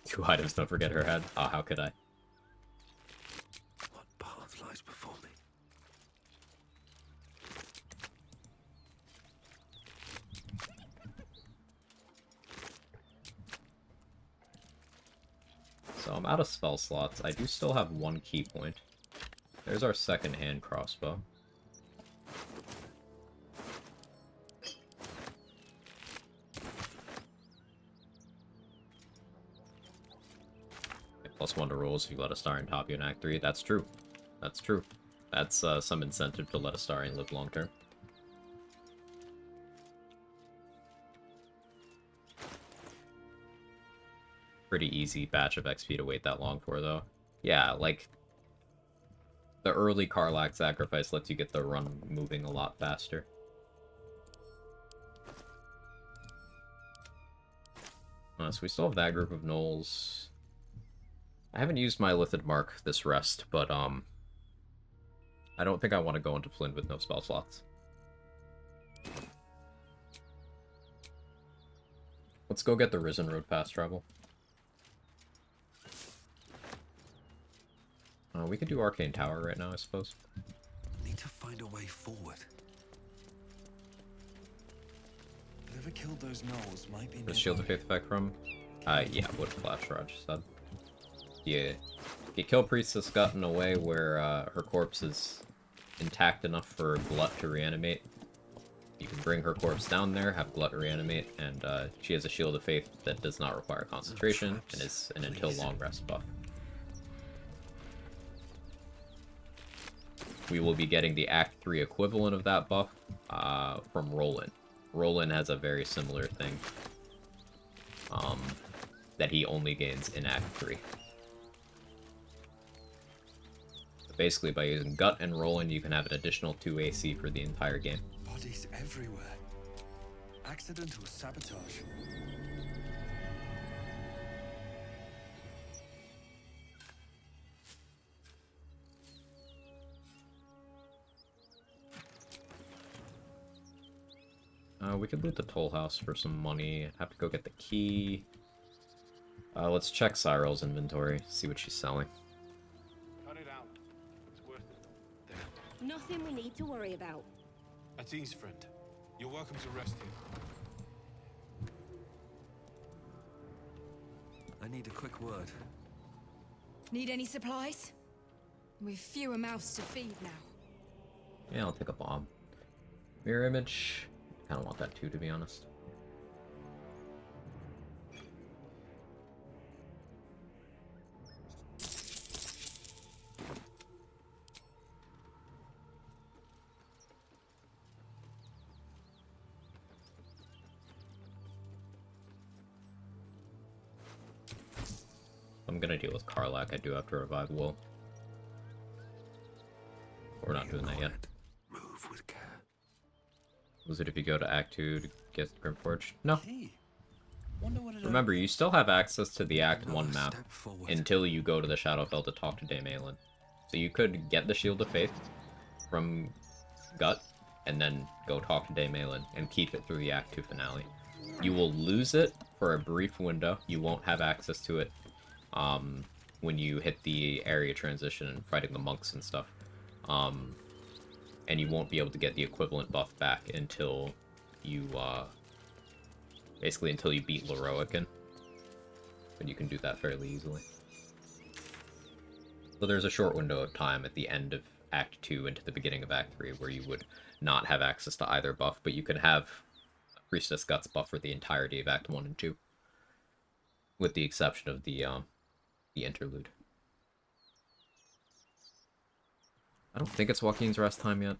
2 items, don't forget her head. Ah, how could I? What path lies before me? So I'm out of spell slots. I do still have 1 key point. There's our second hand crossbow. +1 to rolls if you let a Starion top you in Act 3. That's true. That's true. That's some incentive to let a Starion live long term. Pretty easy batch of XP to wait that long for, though. Yeah, like, the early Karlach sacrifice lets you get the run moving a lot faster. So we still have that group of gnolls. I haven't used my Lithid Mark this rest, but I don't think I want to go into Flynn with no spell slots. Let's go get the Risen Road fast travel. We could do Arcane Tower right now, I suppose. Need to find a way forward. Whoever killed those gnolls might be. The Shield of Faith effect from? Yeah, Wood Flash Rod just said. Yeah. You kill Priestess Gut in a way where her corpse is intact enough for Glut to reanimate. You can bring her corpse down there, have Glut reanimate, and she has a Shield of Faith that does not require concentration and is an until long rest buff. We will be getting the Act 3 equivalent of that buff from Roland. Roland has a very similar thing that he only gains in Act 3. So basically, by using Gut and Roland, you can have an additional 2 AC for the entire game. Bodies everywhere. Accidental sabotage. We could loot the Toll House for some money. Have to go get the key. Let's check Cyril's inventory, see what she's selling. Cut it out. It's worth it. Nothing we need to worry about. At ease, friend. You're welcome to rest here. I need a quick word. Need any supplies? We've fewer mouths to feed now. Yeah, I'll take a bomb. Mirror image. I don't want that too, to be honest. I'm gonna deal with Karlach. I do have to revive Will. We're not doing that yet. Move with care. Was it if you go to Act 2 to get the Grimforge? No. Wonder what it Remember, you still have access to the Act 1 map step forward. until you go to the Shadowfell to talk to Dame Aelin. So you could get the Shield of Faith from Gut, and then go talk to Dame Aelin, and keep it through the Act 2 finale. You will lose it for a brief window. You won't have access to it when you hit the area transition and fighting the monks and stuff. And you won't be able to get the equivalent buff back until you, basically until you beat Leroican. But you can do that fairly easily. So there's a short window of time at the end of Act 2 into the beginning of Act 3 where you would not have access to either buff, but you could have Priestess Guts buff for the entirety of Act 1 and 2. With the exception of the interlude. I don't think it's Joaquin's rest time yet.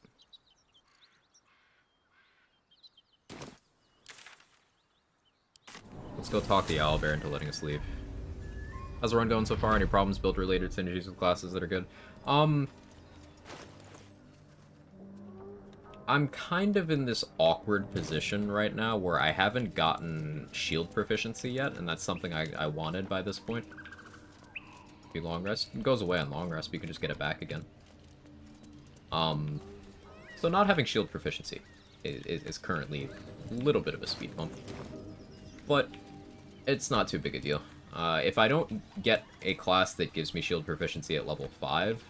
Let's go talk the Owlbear into letting us leave. How's the run going so far? Any problems, build-related synergies with classes that are good? I'm kind of in this awkward position right now where I haven't gotten shield proficiency yet, and that's something I wanted by this point. Be long rest. It goes away on long rest, but you can just get it back again. So not having shield proficiency is currently a little bit of a speed bump. But it's not too big a deal. If I don't get a class that gives me shield proficiency at level 5,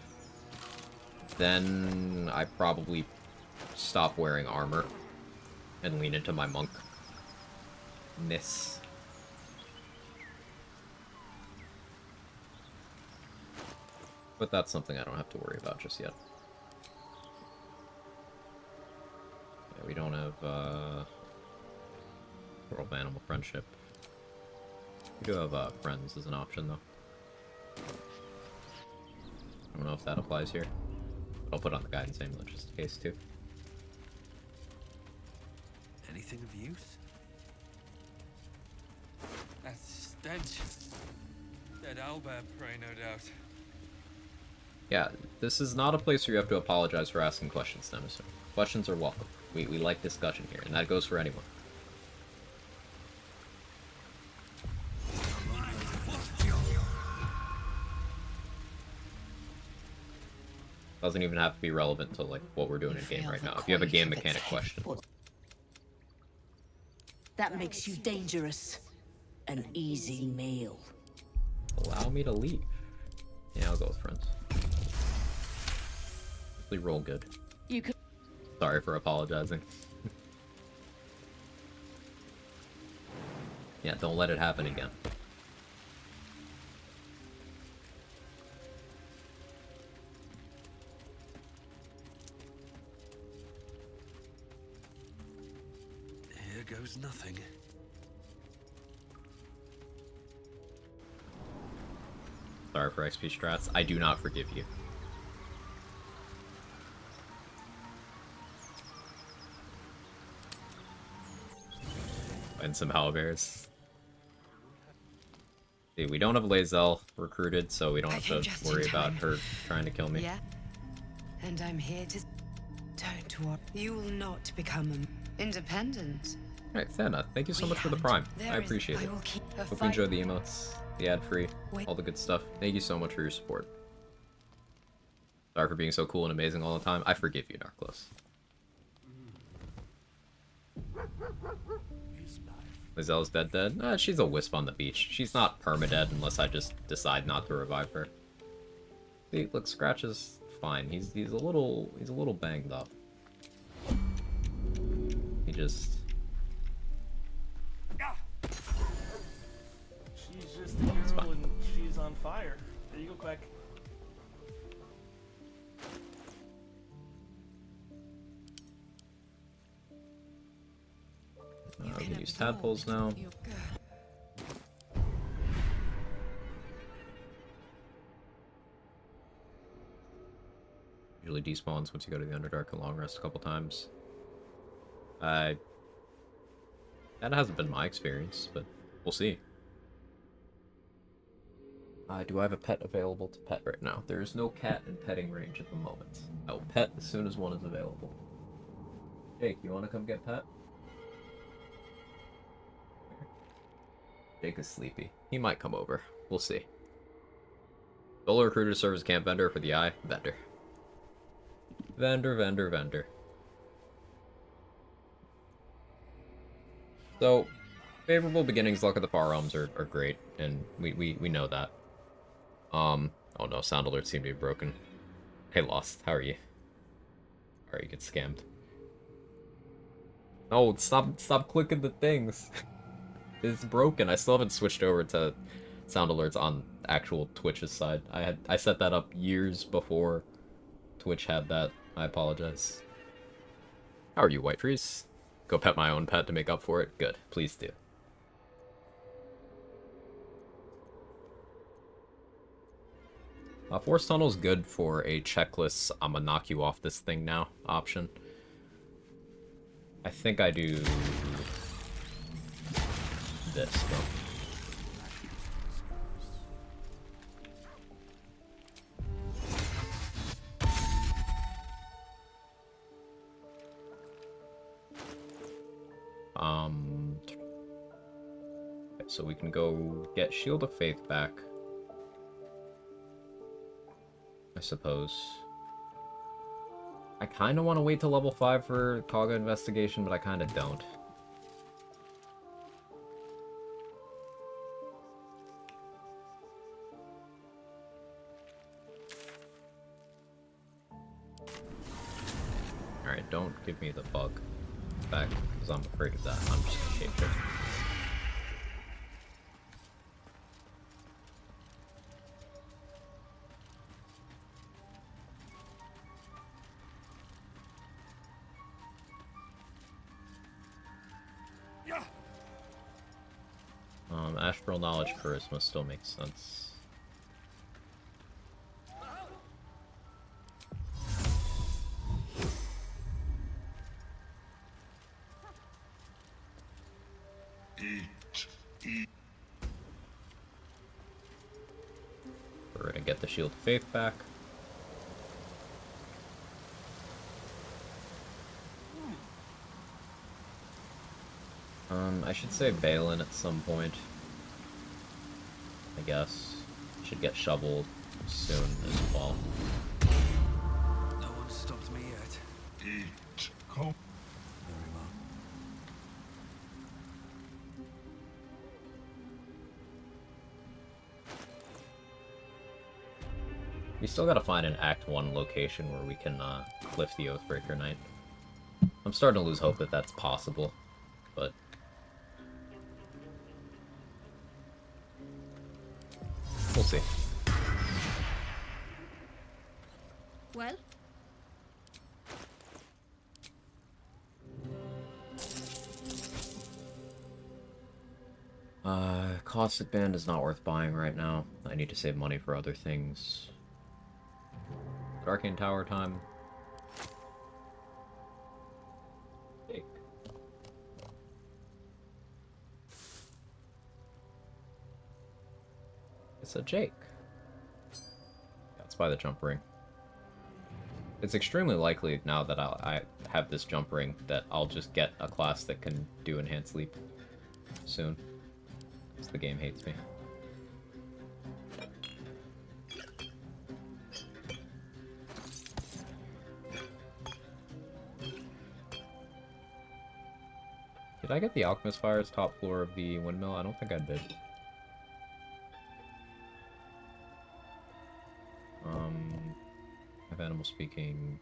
then I probably stop wearing armor and lean into my monk-ness. But that's something I don't have to worry about just yet. Yeah, we don't have, World of Animal Friendship. We do have, Friends as an option, though. I don't know if that applies here. But I'll put on the Guidance Amulet just in case, too. Anything of use? That stench. Dead owlbear prey, no doubt. Yeah, this is not a place where you have to apologize for asking questions, Nemesis. Questions are welcome. We like discussion here, and that goes for anyone. Doesn't even have to be relevant to like what we're doing in game right now. If you have a game mechanic question. That makes you dangerous. An easy meal. Allow me to leave. Yeah, I'll go with Friends. They roll good. You could. Sorry for apologizing. Yeah, don't let it happen again. Here goes nothing. Sorry for XP strats. I do not forgive you. And some Owlbears. See, we don't have Lae'zel recruited, so we don't have to worry about her trying to kill me. Yeah. And I'm here to... Don't worry. You will not become independent. Alright, Thana, thank you so much for the Prime. I appreciate it. Hope you enjoy the emotes, the ad-free, all the good stuff. Thank you so much for your support. Sorry for being so cool and amazing all the time. I forgive you, Darklos. Lae'zel's dead? She's a wisp on the beach. She's not permadead unless I just decide not to revive her. See, look, Scratch is fine. He's a little banged up. He just... She's just a girl and she's on fire. There you go, Quag. We can use tadpoles now. Usually despawns once you go to the Underdark and long rest a couple times. That hasn't been my experience, but we'll see. Do I have a pet available to pet right now? There is no cat in petting range at the moment. I will pet as soon as one is available. Jake, you want to come get pet? Jake is sleepy. He might come over. We'll see. Solo recruiter serves camp vendor for the eye. Vendor. Vendor. So, favorable beginnings, luck of the far realms are great, and we know that. Oh no, sound alerts seem to be broken. Hey, Lost, how are you? Alright, you get scammed. No, stop clicking the things. It's broken. I still haven't switched over to sound alerts on actual Twitch's side. I set that up years before Twitch had that. I apologize. How are you, White Trees? Go pet my own pet to make up for it? Good. Please do. Force Tunnel's good for a checklist, I'm gonna knock you off this thing now option. I think I do this, though. Okay, so we can go get Shield of Faith back, I suppose. I kind of want to wait till level 5 for Quag investigation, but I kind of don't. Alright, don't give me the bug back, because I'm afraid of that. I'm just gonna shapeshift. Astral Knowledge Charisma still makes sense. We're gonna get the Shield of Faith back. I should save Balin at some point. I guess. Should get shoveled soon as well. No one stopped me yet. Eat. Come. Very well. We still gotta find an Act 1 location where we can cliff the Oathbreaker Knight. I'm starting to lose hope that that's possible, but... we'll see. Well? Caustic Band is not worth buying right now. I need to save money for other things. Arcane Tower time. Jake. It's a Jake. Let's buy the jump ring. It's extremely likely now that I have this jump ring that I'll just get a class that can do Enhanced Leap soon. Because the game hates me. Did I get the Alchemist Fire's top floor of the windmill? I don't think I did. Have Animal Speaking.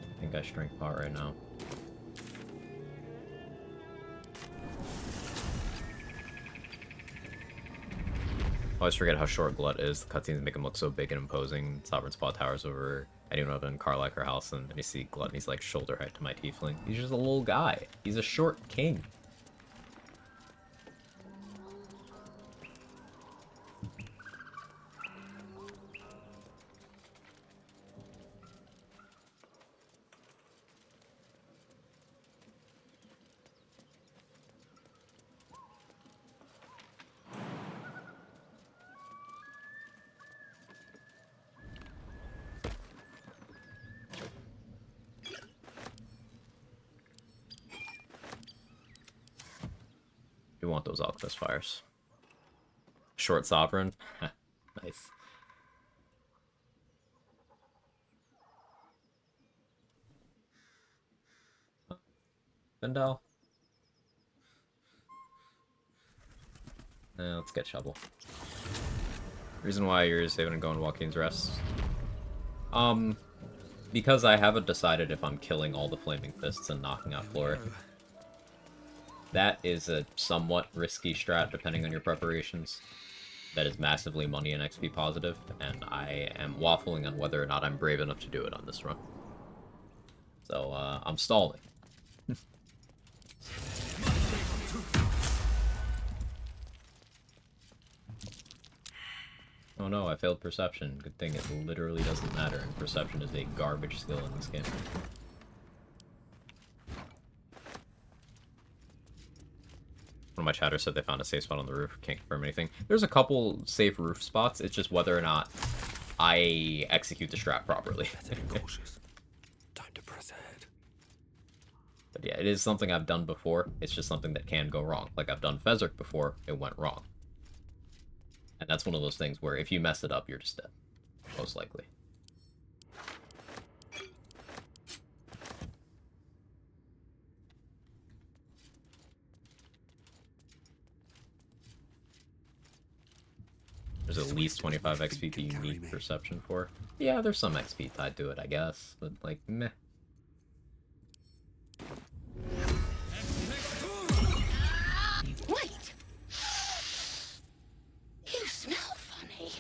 I think I Strength Pot right now. I always forget how short Glut is. The cutscenes make him look so big and imposing. Sovereign Spot towers over anyone other than Car like her house, and then you see Glut and he's like shoulder height to my tiefling. He's just a little guy. He's a short king. You want those alchemist fires. Short sovereign. Nice. Vendel. Let's get Shovel. Reason why you're saving and going Joaquin's Rest. Because I haven't decided if I'm killing all the Flaming Fists and knocking out Flora. That is a somewhat risky strat depending on your preparations. That is massively money and XP positive, and I am waffling on whether or not I'm brave enough to do it on this run. So, I'm stalling. Oh no, I failed Perception. Good thing it literally doesn't matter, and Perception is a garbage skill in this game. One of my chatters said they found a safe spot on the roof. Can't confirm anything. There's a couple safe roof spots. It's just whether or not I execute the strat properly. Time to press ahead. But yeah, it is something I've done before. It's just something that can go wrong. Like I've done Fezzik before, it went wrong. And that's one of those things where if you mess it up, you're just dead. Most likely. There's at least 25 XP that you need Perception for. Yeah, there's some XP tied to it, I guess. But, like, meh. Wait! You smell funny.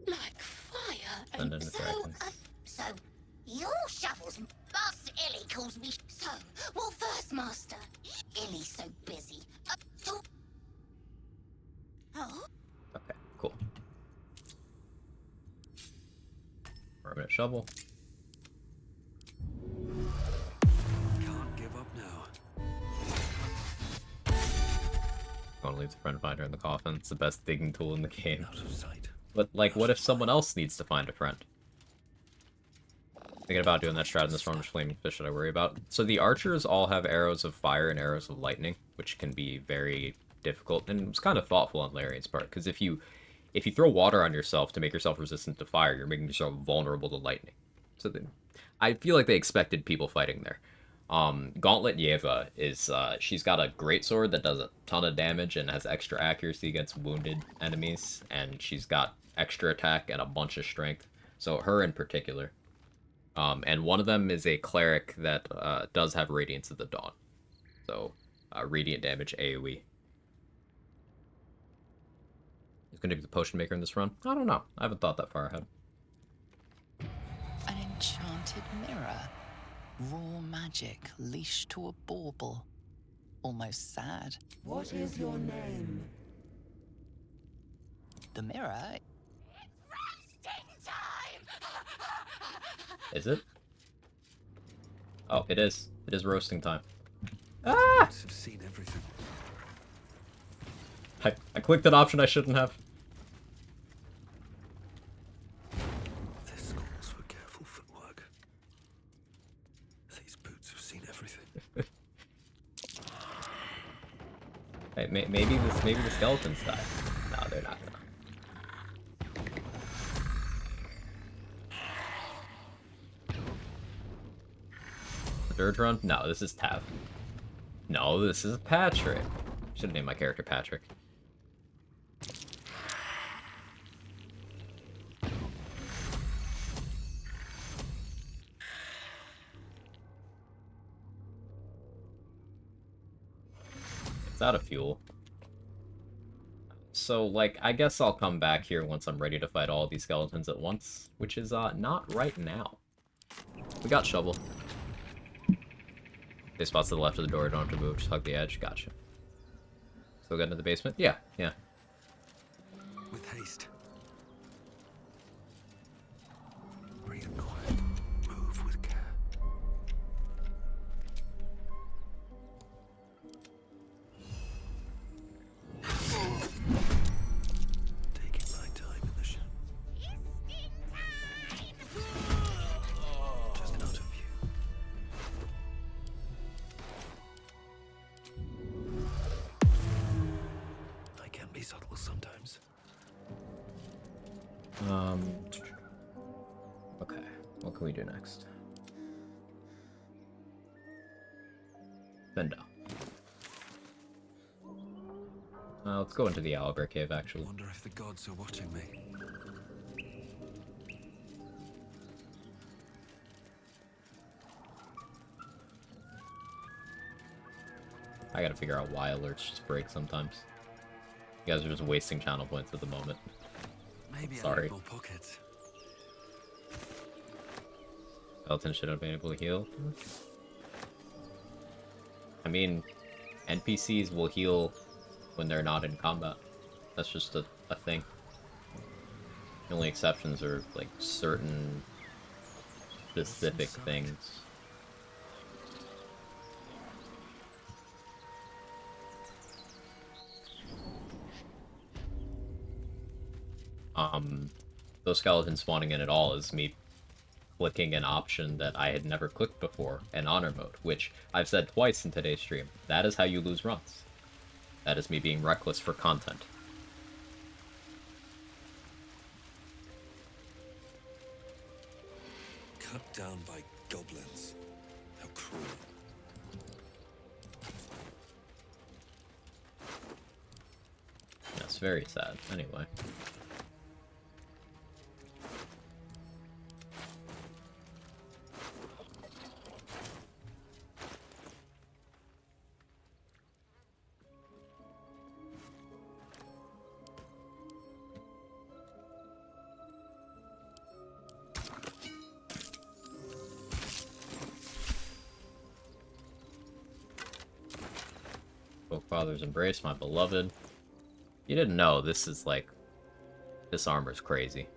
Like fire. And so, your shovels, Master Illy calls me. So, what first, Master? Illy's so busy. Oh? Okay, cool. Permanent shovel. Can't give up now. I want to leave the friend finder in the coffin. It's the best digging tool in the game. Out of sight. But, like, what if someone else needs to find a friend? Thinking about doing that strat in this run, which Flaming Fish should I worry about? So the archers all have arrows of fire and arrows of lightning, which can be very difficult, and it's kind of thoughtful on Larian's part, because if you throw water on yourself to make yourself resistant to fire, you're making yourself vulnerable to lightning. So I feel like they expected people fighting there. Gauntlet Yeva is, she's got a great sword that does a ton of damage and has extra accuracy against wounded enemies, and she's got extra attack and a bunch of strength, so her in particular. And one of them is a cleric that does have Radiance of the Dawn, so radiant damage AoE. Who's going to be the potion maker in this run? I don't know. I haven't thought that far ahead. An enchanted mirror. Raw magic leashed to a bauble. Almost sad. What is your name? The mirror. Is it? Oh, it is. It is roasting time. Ah! I've seen everything. I clicked an option I shouldn't have. This calls for careful footwork. These boots have seen everything. Hey, maybe the skeletons die. No, they're not gonna. Dirge run? No, this is Tav. No, this is Patrick. Should have named my character Patrick. It's out of fuel. So, like, I guess I'll come back here once I'm ready to fight all these skeletons at once, which is, not right now. We got Shovel. They spots to the left of the door, don't have to move, just hug the edge. Gotcha. Still getting to the basement? Yeah, yeah. With haste. Breathe quiet. Move with care. Taking my time in the show. Just out of view. Okay, what can we do next? Benda. Let's go into the Owlbear Cave, actually. Wonder if the gods are watching me. I gotta figure out why alerts just break sometimes. You guys are just wasting channel points at the moment. Maybe Sorry. more pockets. Skeleton should have been able to heal. I mean, NPCs will heal when they're not in combat. That's just a thing. The only exceptions are, like, certain specific things. Those skeletons spawning in at all is me clicking an option that I had never clicked before in honor mode, which I've said twice in today's stream. That is how you lose runs. That is me being reckless for content. Cut down by goblins. How cruel. That's very sad. Anyway. Father's Embrace, my beloved. You didn't know, this is like... This armor's crazy.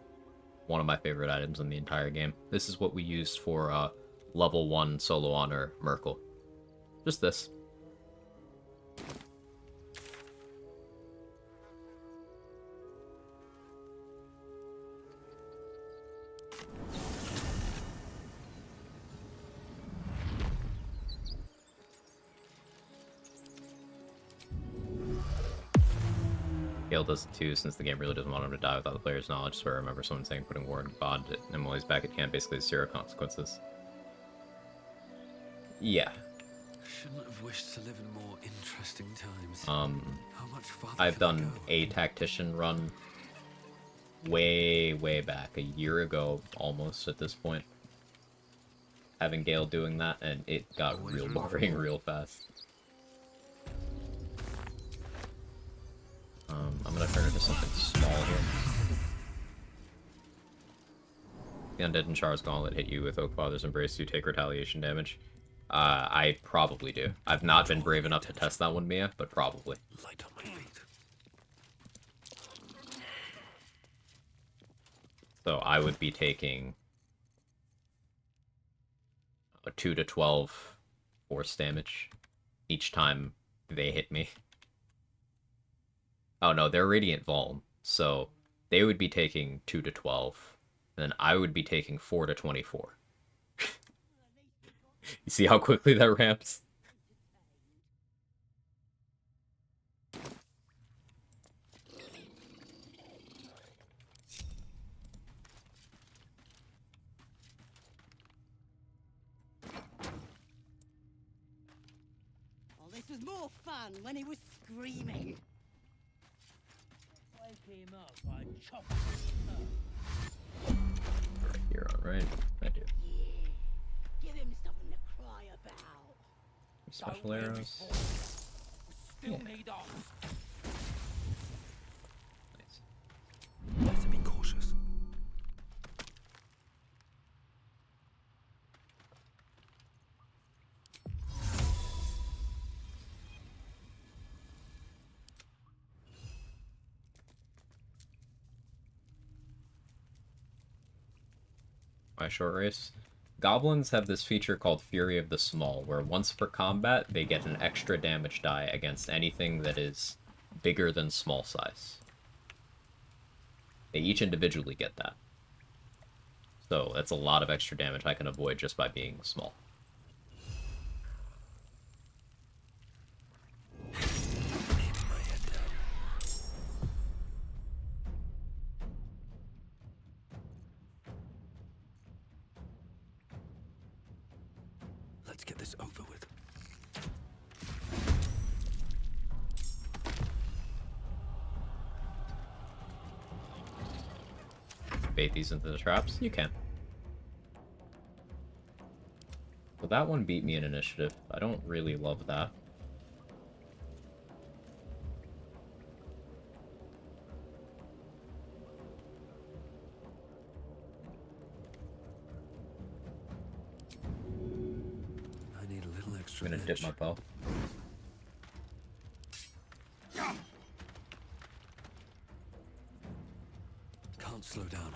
One of my favorite items in the entire game. This is what we used for level 1 solo honor Merkel. Just this. Gale does it too, since the game really doesn't want him to die without the player's knowledge, so I remember someone saying putting Ward and Bond and while he's back at camp basically has 0 consequences. Yeah. Shouldn't have wished to live in more interesting times. How much farther I've can I done go? a tactician run way back, a year ago almost at this point. Having Gale doing that, and it got real boring real fast. I'm gonna turn into something small here. The Undead and Char's Gauntlet hit you with Oakfather's Embrace, you take retaliation damage. I probably do. I've not been brave enough to test that one, Mia, but probably. Light on my feet. So I would be taking a 2 to 12 force damage each time they hit me. Oh no, they're Radiant Vuln, so they would be taking 2 to 12, and then I would be taking 4 to 24. You see how quickly that ramps? Oh, this was more fun when he was screaming. Wake him up, I chop him You're alright. I do. Give him something to cry about. Special arrows. Still Yeah. need arms. Better be cautious. My short race. Goblins have this feature called Fury of the Small, where once per combat, they get an extra damage die against anything that is bigger than small size. They each individually get that. So that's a lot of extra damage I can avoid just by being small. Let's get this over with. Bait these into the traps? You can. Well, that one beat me in initiative. I don't really love that. I need a little extra. I'm gonna dip my bow. Can't slow down.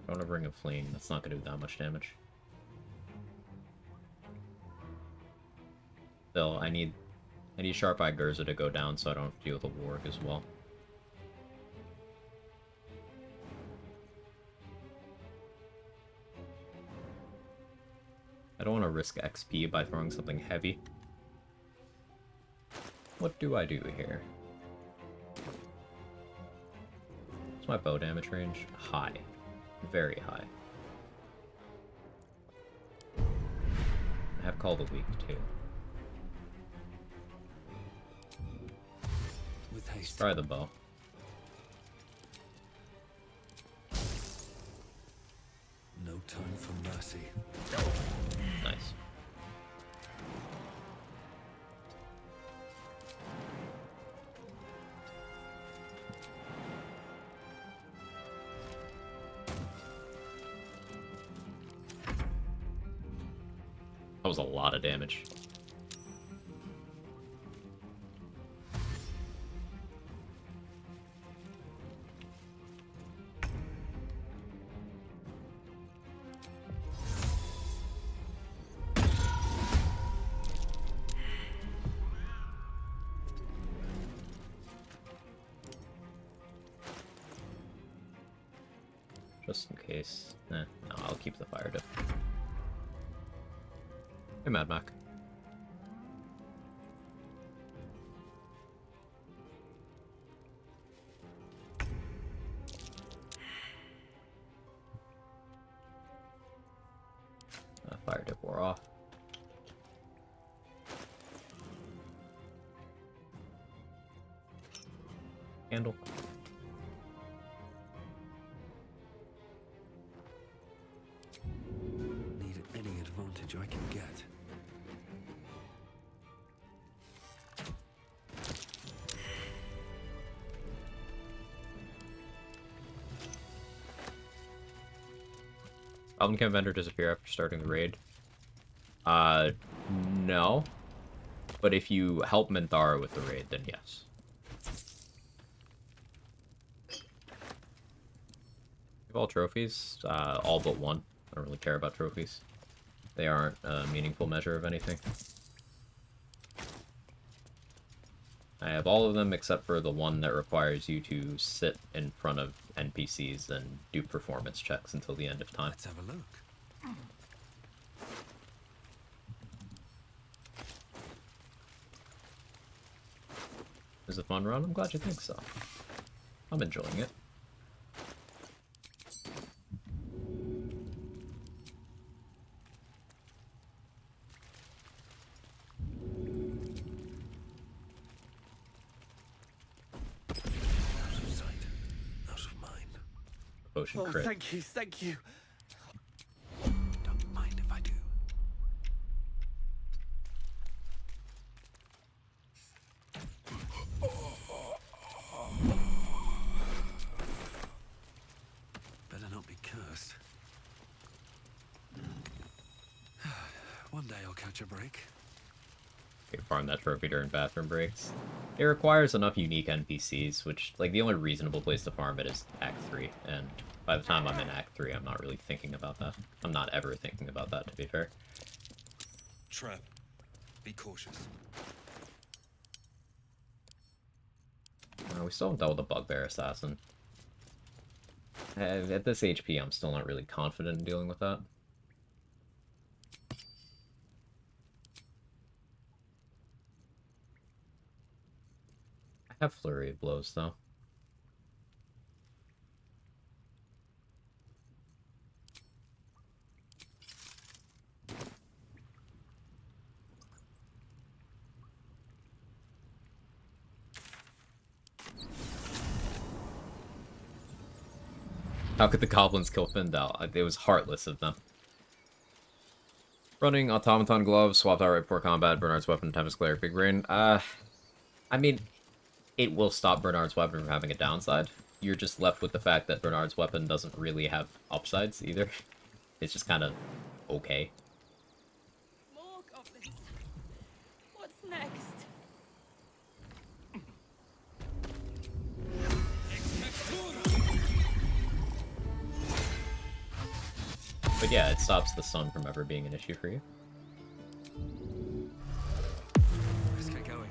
I want to bring a fleeing. That's not going to do that much damage. Still, I need Sharp-Eyed Gurza to go down so I don't have to deal with a warg as well. I don't want to risk XP by throwing something heavy. What do I do here? What's my bow damage range? High. Very high. I have Call the Weak too. With haste. Try the bow. No time for mercy. Nice. That was a lot of damage. Just in case. No, I'll keep the fire dip. Hey, Mad Mac. Fire dip wore off. Candle. Need any advantage I can get. Goblin Camp vendor disappear after starting the raid? No. But if you help Minthara with the raid, then yes. All trophies, all but one. I don't really care about trophies. They aren't a meaningful measure of anything. I have all of them except for the one that requires you to sit in front of NPCs and do performance checks until the end of time. Let's have a look. It was a fun run? I'm glad you think so. I'm enjoying it. Out of sight, out of mind. Potion Oh, crit. thank you, thank you. Don't mind if I do. Better not be cursed. One day I'll catch a break. Okay, farm that trophy during bathroom breaks. It requires enough unique NPCs, which, like, the only reasonable place to farm it is Act 3, and by the time I'm in Act 3, I'm not really thinking about that. I'm not ever thinking about that, to be fair. Trap. Be cautious. We still haven't dealt with the Bugbear Assassin. At this HP, I'm still not really confident in dealing with that. I have Flurry of Blows, though. How could the goblins kill Findal? It was heartless of them. Running Automaton Gloves, swapped out right before combat, Bernard's Weapon, Tempest Cleric, Big Brain. I mean, it will stop Bernard's Weapon from having a downside. You're just left with the fact that Bernard's Weapon doesn't really have upsides either. It's just kind of okay. More goblins. What's next? But yeah, it stops the sun from ever being an issue for you. Let's get going.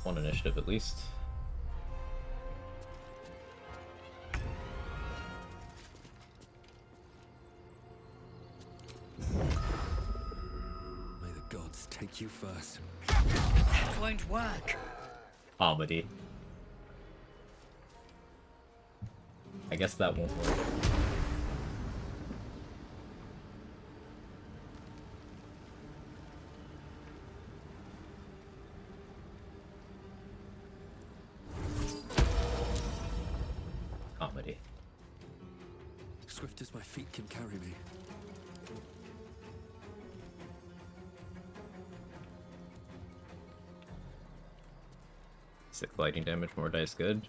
One initiative at least. May the gods take you first. That won't work. Comedy. I guess that won't work. Comedy. Swift as my feet can carry me. Six lightning damage, more dice, good.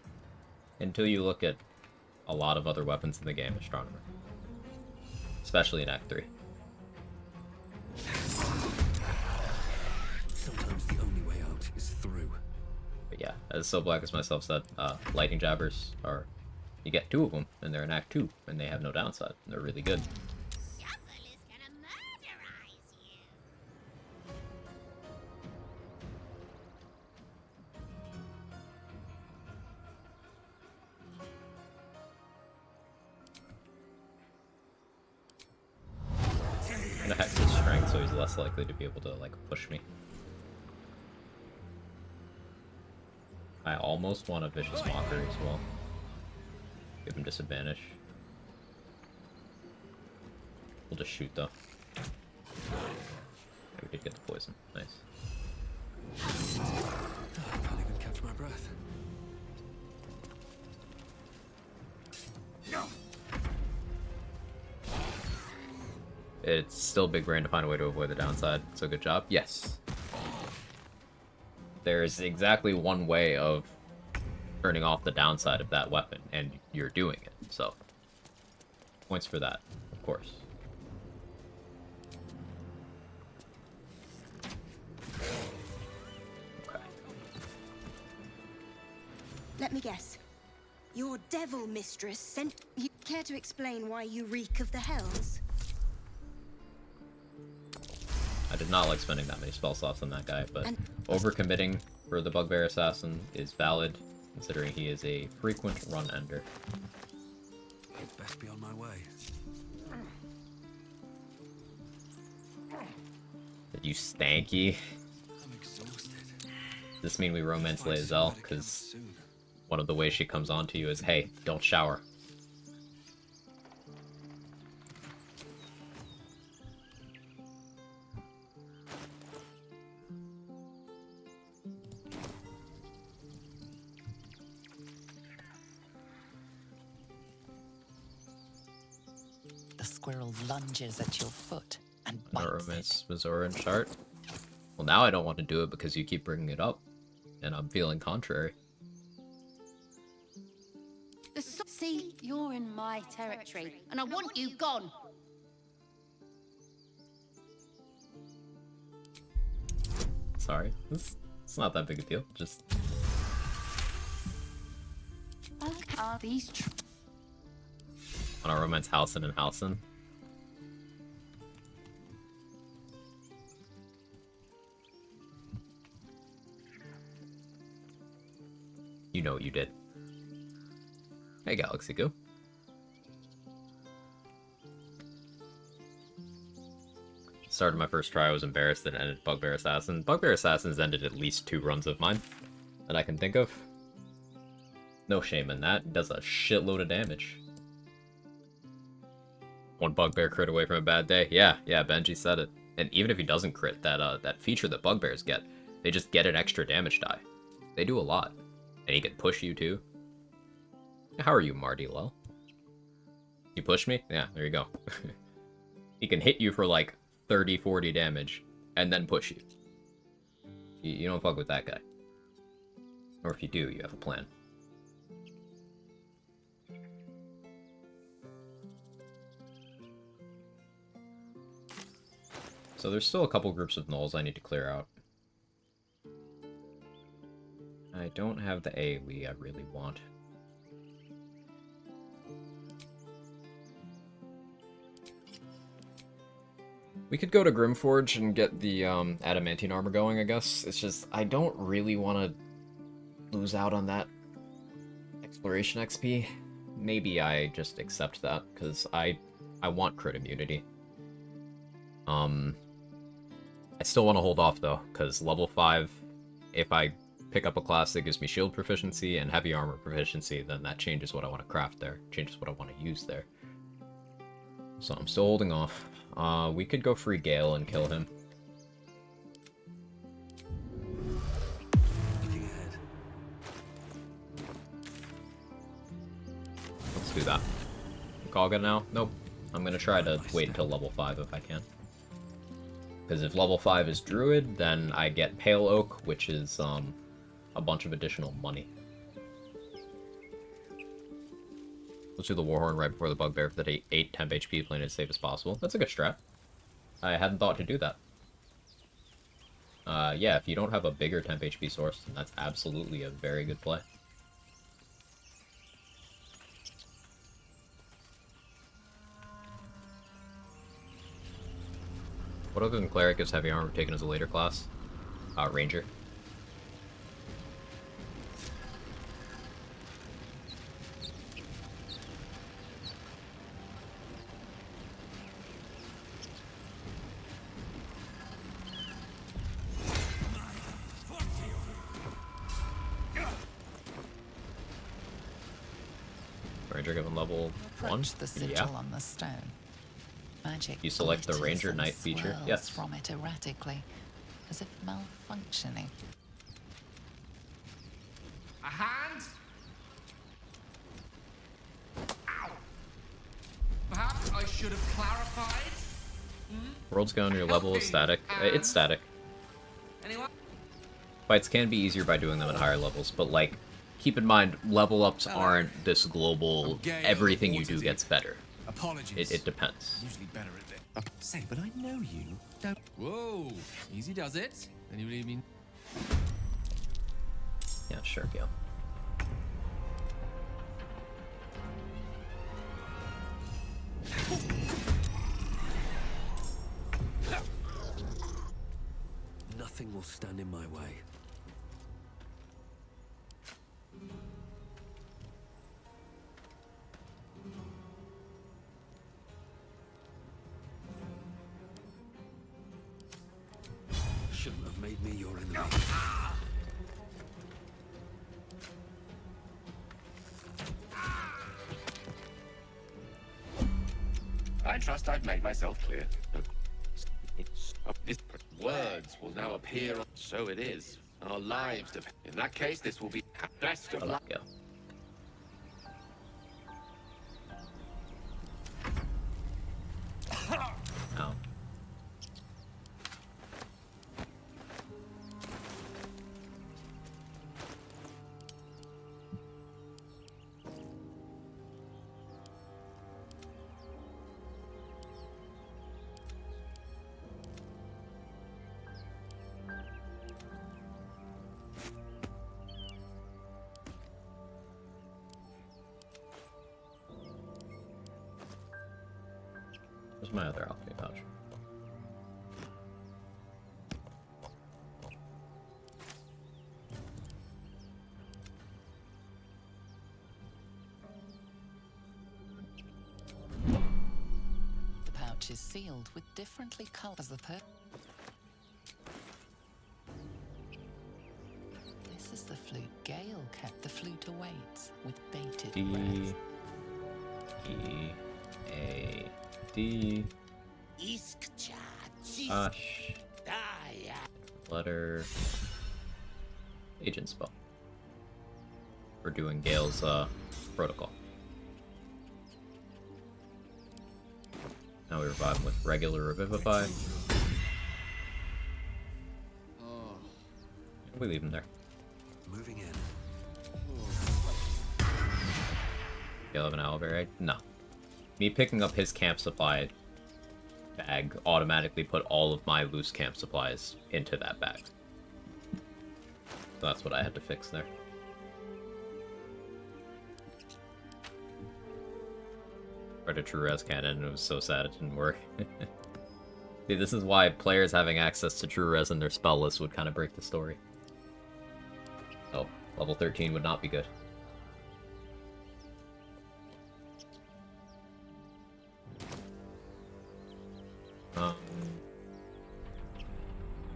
Until you look at a lot of other weapons in the game, Astronomer. Especially in Act 3. Sometimes the only way out is through. But yeah, as So Black as myself said, lightning jabbers are... You get 2 of them, and they're in Act 2, and they have no downside. They're really good. I'm gonna hack his strength so he's less likely to be able to, like, push me. I almost want a Vicious Mockery as well. Give him disadvantage. We'll just shoot, though. We did get the poison. Nice. I can't even catch my breath. It's still Big Brain to find a way to avoid the downside, so good job. Yes. There's exactly one way of turning off the downside of that weapon, and you're doing it, so points for that, of course. Okay. Let me guess. Your devil mistress sent you. Care to explain why you reek of the hells? I did not like spending that many spell slots on that guy, but overcommitting for the Bugbear Assassin is valid, considering he is a frequent run ender. I'd best be on my way. You stanky. I'm exhausted. Does this mean we romance Lae'zel? Because one of the ways she comes on to you is, hey, don't shower. The squirrel lunges at your foot, and bites Miss Mazoran chart. Well, now I don't want to do it because you keep bringing it up, and I'm feeling contrary. See, you're in my territory, and I want you gone. Sorry, it's not that big a deal. Just Are these on our romance Halcyon and Halcyon. You know what you did. Hey, Galaxy Goo. Started my first try, I was embarrassed, and ended Bugbear Assassin. Bugbear Assassins ended at least 2 runs of mine that I can think of. No shame in that. It does a shitload of damage. 1 Bugbear crit away from a bad day. Yeah, Benji said it. And even if he doesn't crit, that feature that Bugbears get, they just get an extra damage die. They do a lot. And he can push you too. How are you, Marty Lel? You push me? Yeah, there you go. He can hit you for like 30, 40 damage, and then push you. You don't fuck with that guy. Or if you do, you have a plan. So there's still a couple groups of gnolls I need to clear out. I don't have the AoE I really want. We could go to Grimforge and get the adamantine armor going, I guess. It's just, I don't really want to lose out on that exploration XP. Maybe I just accept that, because I want crit immunity. I still want to hold off, though, because level 5, if I pick up a class that gives me shield proficiency and heavy armor proficiency, then that changes what I want to craft there, changes what I want to use there. So I'm still holding off. We could go free Gale and kill him. Looking ahead. Let's do that. Quag now? Nope. I'm gonna try to wait until level 5 if I can. Because if level 5 is Druid, then I get Pale Oak, which is a bunch of additional money. Let's do the Warhorn right before the Bugbear for that 8 temp HP, playing it as safe as possible. That's a good strat. I hadn't thought to do that. Yeah, if you don't have a bigger temp HP source, then that's absolutely a very good play. What other than Cleric gives heavy armor taken as a later class? Ranger. Ranger given level 1? Approach the sigil Yeah. on the stone. Magic You select the glitters Ranger and Knight feature? swirls Yes. from it erratically, as if malfunctioning. A hand? Ow! Perhaps I should have clarified? World's Gun, your level is static. It's static. Anyone? Fights can be easier by doing them at higher levels, but like, keep in mind, level ups aren't this global, everything you do gets better. Apologies. It depends. Usually better at it. Say, but I know you. Don't. Whoa, easy does it. Anybody mean? Yeah, sure, Gil. Nothing will stand in my way. Shouldn't have made me your enemy. I trust I've made myself clear. Words will now appear. So it is. Our lives depend. In that case, this will be best of luck. Oh. Where's my other alchemy pouch? The pouch is sealed with differently colored as the This is the flute Gale kept. The flute awaits with bated breath. E-A-D. Gosh. Letter. Agent spell. We're doing Gale's protocol. Now we revive him with regular Revivify. We leave him there. Moving in. Gale have an aloe berry? No. Me picking up his camp supply bag automatically put all of my loose camp supplies into that bag. So that's what I had to fix there. Tried a true res cannon and it was so sad it didn't work. See, this is why players having access to true res in their spell list would kind of break the story. Oh, level 13 would not be good.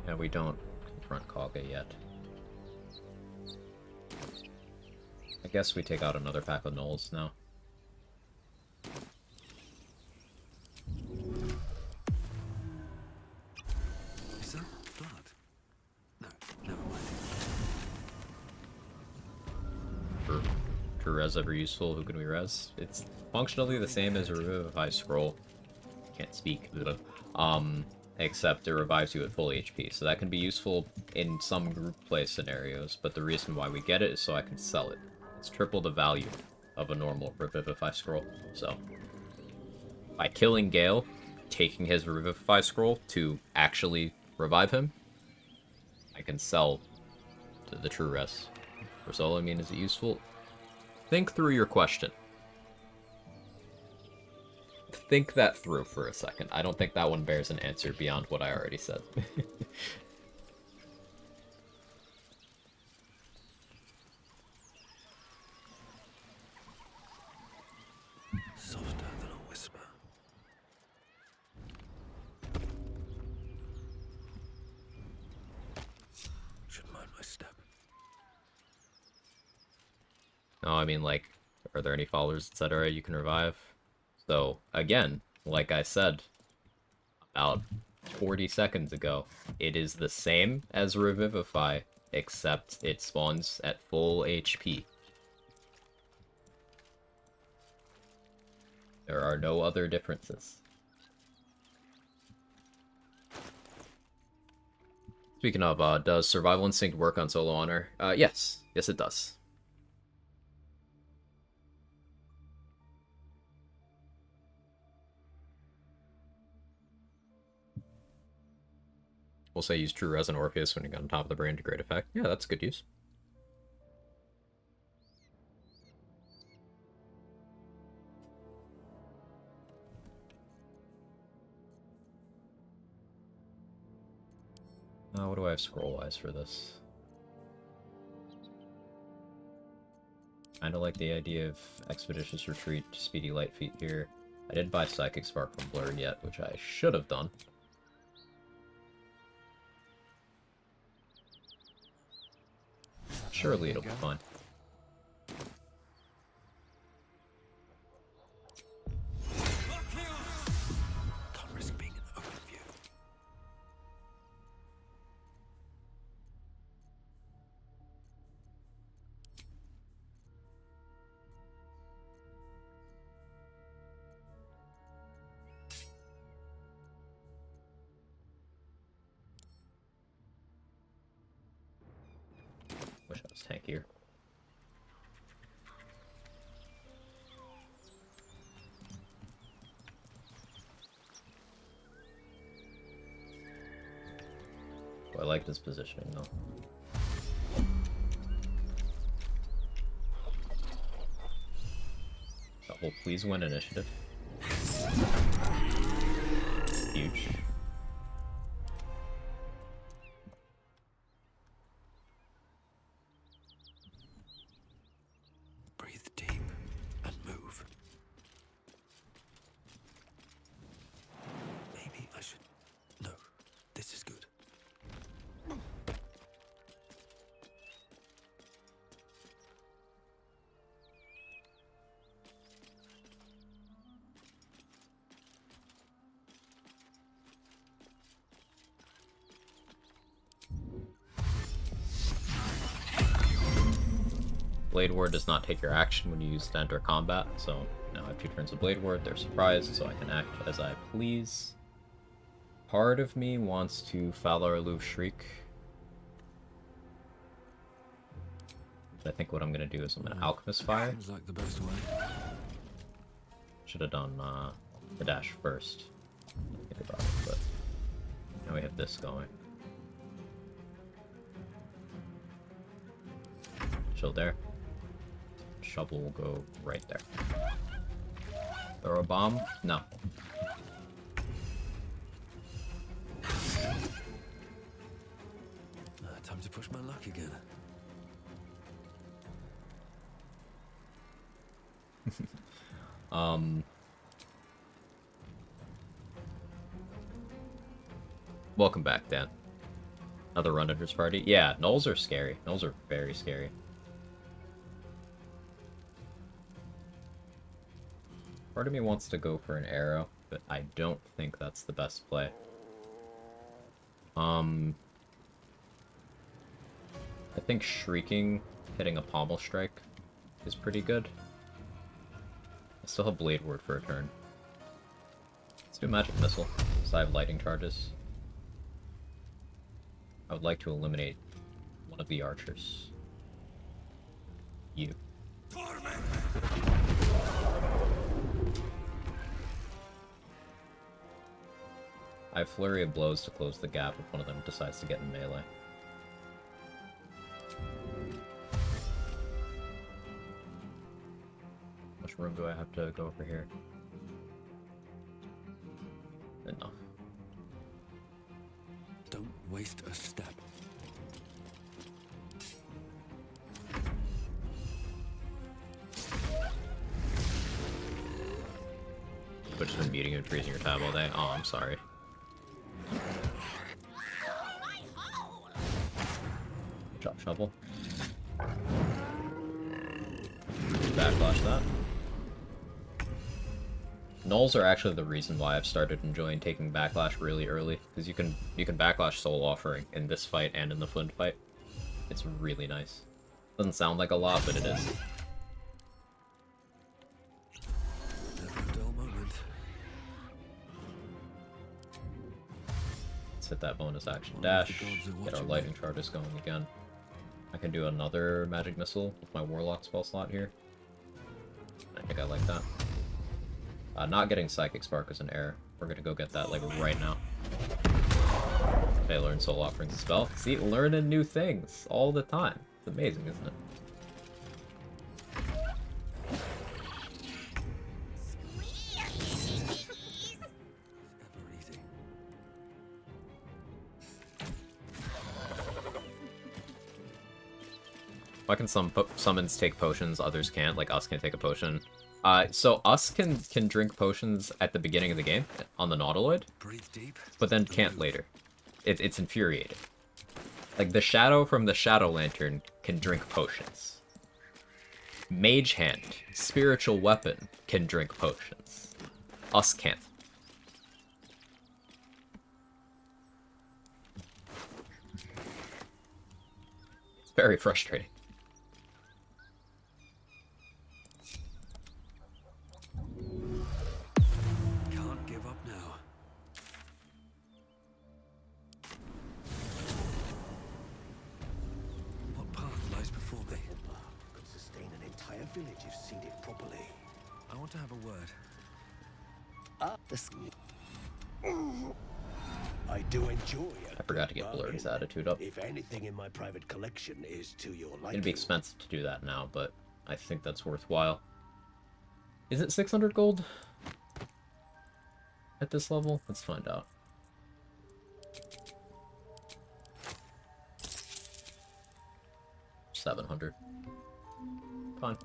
Yeah, we don't confront Quag yet. I guess we take out another pack of gnolls now. Is that blood? No, never mind. True res ever useful? Who can we res? It's functionally the same as a Revivify scroll. Can't speak. Except it revives you at full HP, so that can be useful in some group play scenarios, but the reason why we get it is so I can sell it. It's triple the value of a normal Revivify scroll, so by killing Gale, taking his Revivify scroll to actually revive him, I can sell the true res. For solo, I mean, is it useful? Think through your question. Think that through for a second. I don't think that one bears an answer beyond what I already said. Softer than a whisper. Should mind my step. No, I mean, like, are there any followers, etc. you can revive? So, again, like I said about 40 seconds ago, it is the same as Revivify, except it spawns at full HP. There are no other differences. Speaking of, does Survival Instinct work on Solo Honor? Yes. Yes, it does. We'll say use True Res and Orpheus when you got on top of the brain to great effect. Yeah, that's good use. What do I have scroll-wise for this? Kinda like the idea of Expeditious Retreat, Speedy Light Feet here. I didn't buy Psychic Spark from Blur yet, which I should have done. Surely it'll be fine. Can't risk being in open view. Wish I was tankier. Oh, I like this positioning though. Double, please win initiative. huge. Breathe deep and move. Maybe I should... No, this is good. Blade Ward does not take your action when you use it to enter combat, so now I have 2 turns of Blade Ward. They're surprised, so I can act as I please. Part of me wants to Falarlu Shriek. I think what I'm gonna do is I'm gonna Alchemist Fire. Seems like the best way. Should have done the dash first. Think about it, but now we have this going. Chill there. Shovel will go right there. Throw a bomb? No. Time to push my luck again. Welcome back, Dan. Another run at his party? Yeah, gnolls are scary. Gnolls are very scary. Part of me wants to go for an arrow, but I don't think that's the best play. I think shrieking, hitting a pommel strike is pretty good. I still have Blade Ward for a turn. Let's do Magic Missile, so I have lightning charges. I would like to eliminate one of the archers. You. I have Flurry of Blows to close the gap if one of them decides to get in melee. How much room do I have to go over here? Enough. Don't waste a step. But just been beating and freezing your tab all day? Oh, I'm sorry. Chop shovel. Backlash that. Gnolls are actually the reason why I've started enjoying taking backlash really early, because you can backlash soul offering in this fight and in the Flint fight. It's really nice. Doesn't sound like a lot, but it is. Never a dull moment. Let's hit that bonus action dash, get our lightning charges going again. I can do another magic missile with my warlock spell slot here. I think I like that. Not getting Psychic Spark is an error. We're gonna go get that, like, right now. Okay, learn Soul Offerings as spell. See, learning new things all the time. It's amazing, isn't it? Why can some summons take potions, others can't? Like, us can take a potion. So us can drink potions at the beginning of the game on the Nautiloid, but then can't later. It's infuriating. Like, the Shadow from the Shadow Lantern can drink potions. Mage Hand, Spiritual Weapon, can drink potions. Us can't. It's very frustrating. Can't give up now. What path lies before me? Could sustain an entire village if seeded properly. I want to have a word. I do enjoy I forgot to get Blurred's attitude up. If anything in my private collection is to your liking. It'd be expensive to do that now, but I think that's worthwhile. Is it 600 gold? at this level? Let's find out. $700. Fine.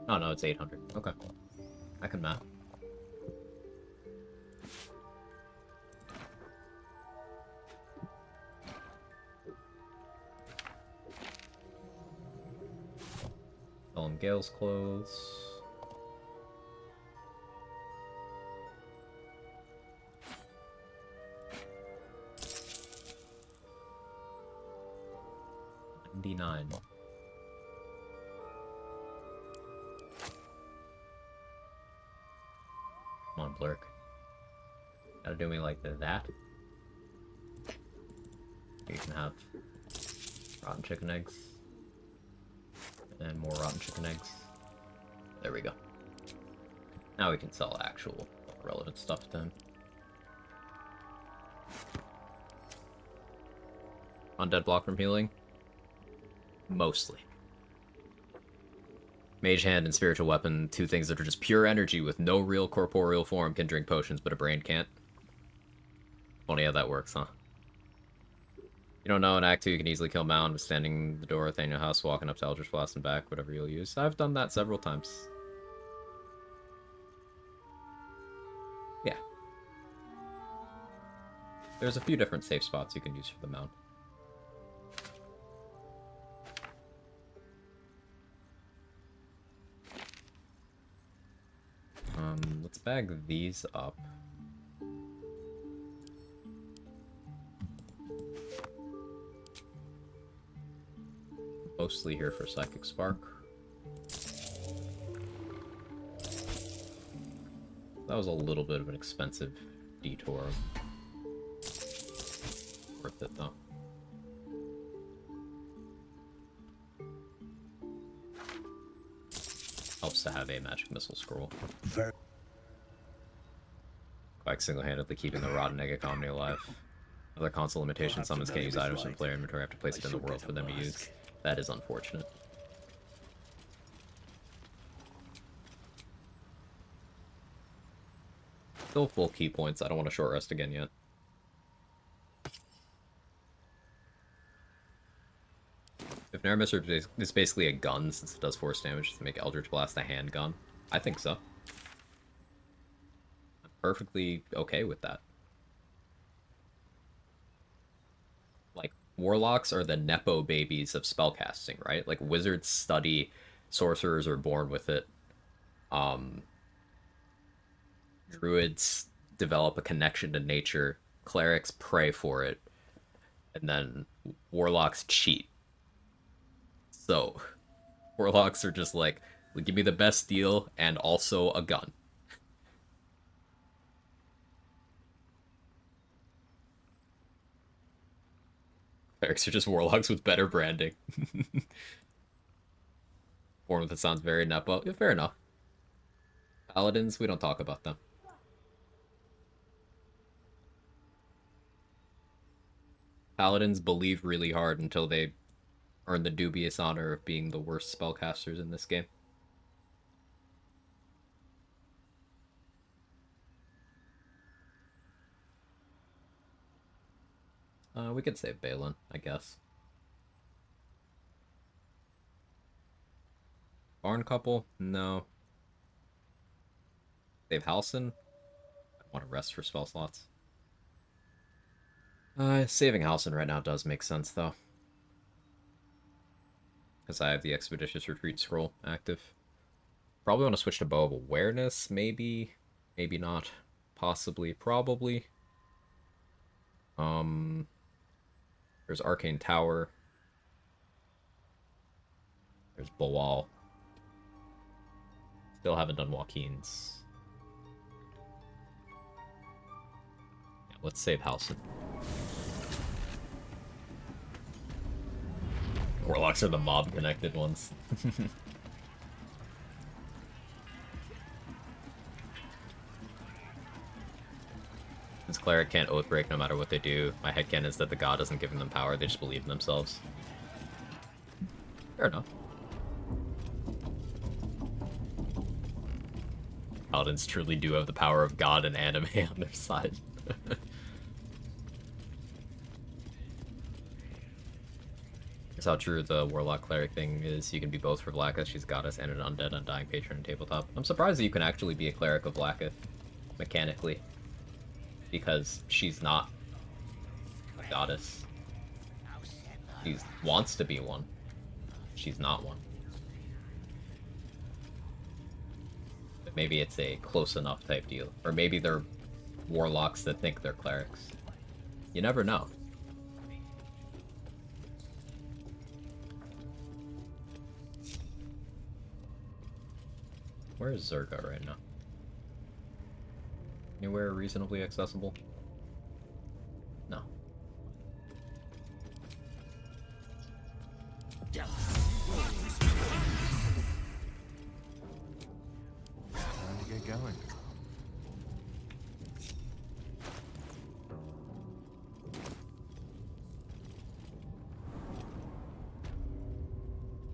Oh no, it's 800. Okay. I can math. Sell him Gale's clothes. $99. Come on, Blurk. Gotta do me like that. You can have rotten chicken eggs. And more rotten chicken eggs. There we go. Now we can sell actual relevant stuff to him. Undead block from healing? Mostly. Mage Hand and Spiritual Weapon, two things that are just pure energy with no real corporeal form, can drink potions, but a brain can't. Funny how that works, huh? You don't know, in Act 2 you can easily kill Mound with standing the door of Thaniel House, walking up to Eldritch Blast and back, whatever you'll use. I've done that several times. Yeah. There's a few different safe spots you can use for the Mound. Let's bag these up. Mostly here for Psychic Spark. That was a little bit of an expensive detour. Worth it though. Helps to have a magic missile scroll. Quag single-handedly keeping the Rod and Egg economy alive. Other console limitations, summons can't use items from player inventory, have to place it in the world for them to use. That is unfortunate. Still full key points, I don't want to short rest again yet. If Neremister is basically a gun, since it does force damage to make Eldritch Blast a handgun, I think so. I'm perfectly okay with that. Like, Warlocks are the Nepo babies of spellcasting, right? Like, Wizards study, Sorcerers are born with it. Druids develop a connection to nature, Clerics pray for it, and then Warlocks cheat. So, Warlocks are just like, well, give me the best deal and also a gun. Clerics are just Warlocks with better branding. Born with it sounds very Nepo. Yeah, fair enough. Paladins, we don't talk about them. Paladins believe really hard until they earn the dubious honor of being the worst spellcasters in this game. We could save Balin, I guess. Barn Couple? No. Save Halsin? I want to rest for spell slots. Saving Halsin right now does make sense, though. Because I have the Expeditious Retreat scroll active. Probably want to switch to Bow of Awareness, maybe. Maybe not. Possibly. Probably. There's Arcane Tower. There's Boal. Still haven't done Joaquin's. Yeah, let's save Halsin. Warlocks are the mob-connected ones. This cleric can't oath break no matter what they do. My headcanon is that the god isn't giving them power, they just believe in themselves. Fair enough. Paladins truly do have the power of god and anime on their side. That's how true the warlock cleric thing is. You can be both for Vlaka, she's a goddess, and an undead undying patron in tabletop. I'm surprised that you can actually be a cleric of Vlaka, mechanically. Because she's not a goddess. She wants to be one. She's not one. But maybe it's a close enough type deal. Or maybe they're warlocks that think they're clerics. You never know. Where is Zerga right now? Anywhere reasonably accessible? No. Time to get going.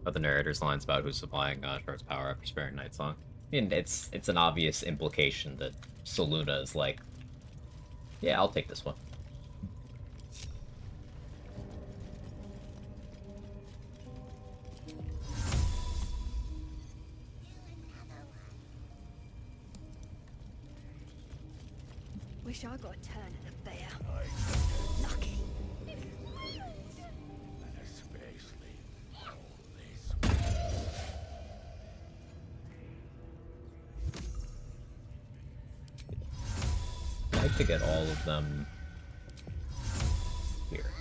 But the narrator's lines about who's supplying Shard's power after sparing Night Song. I mean, it's an obvious implication that Soluna is like, yeah, I'll take this one. Wish I got a turn at the bear. Lucky. I'd like to get all of them here.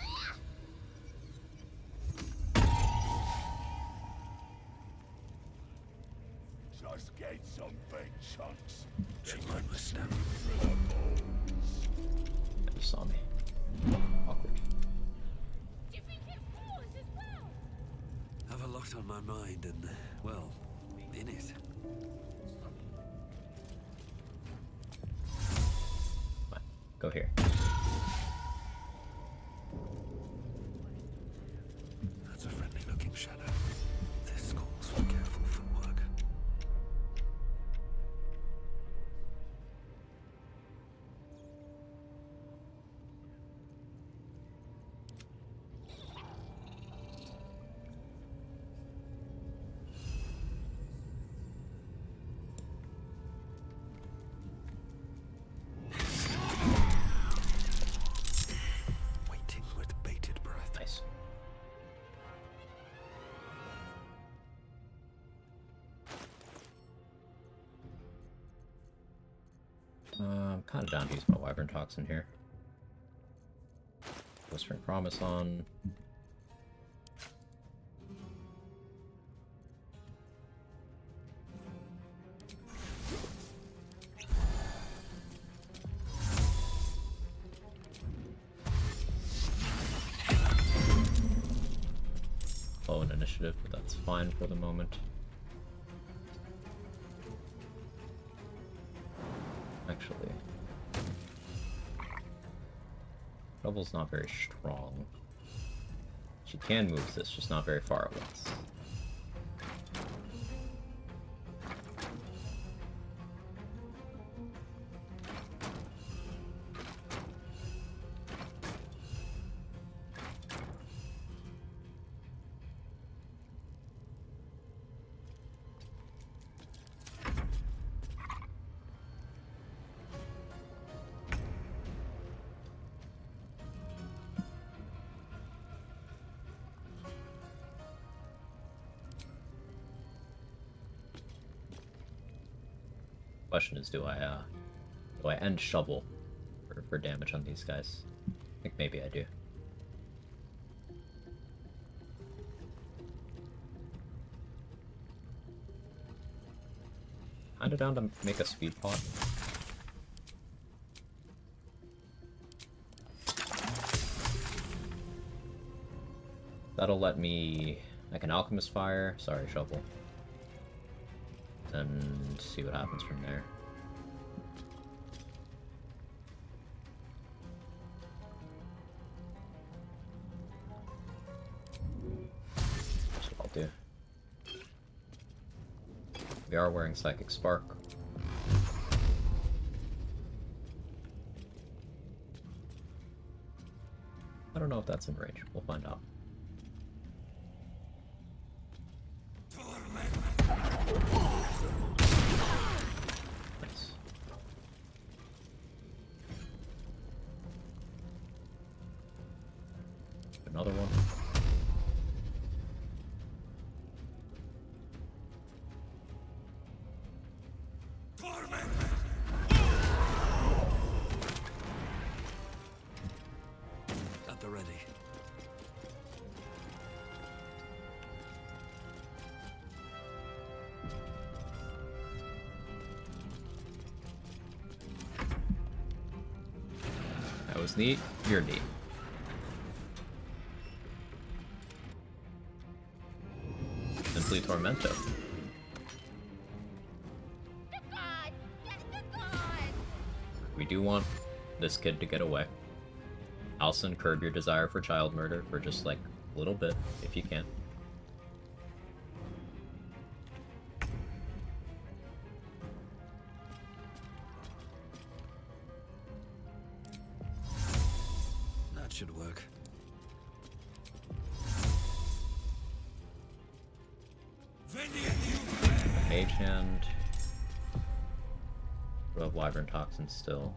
Just get some big chunks. She might must snap. They saw me. Awkward. Have a lot on my mind and, well, in it. Go here. That's a friendly looking shadow. This calls for careful footwork. I'm kind of down to use my Wyvern Toxin here. Whispering Promise on. Low in initiative, but that's fine for the moment. Actually, Trouble's not very strong. She can move this, just not very far at once. Question is, do I end Shovel for damage on these guys? I think maybe I do. Kinda down to make a speed pot. That'll let me... I can Alchemist Fire. Sorry, Shovel. And see what happens from there. I'll do. We are wearing Psychic Spark. I don't know if that's in range. We'll find out. Nice. Another one. At the ready. That was neat. You're neat. Simply Tormento. We do want this kid to get away. Alson, curb your desire for child murder for just like a little bit, if you can. That should work. Mage Hand. We have Wyvern Toxin still.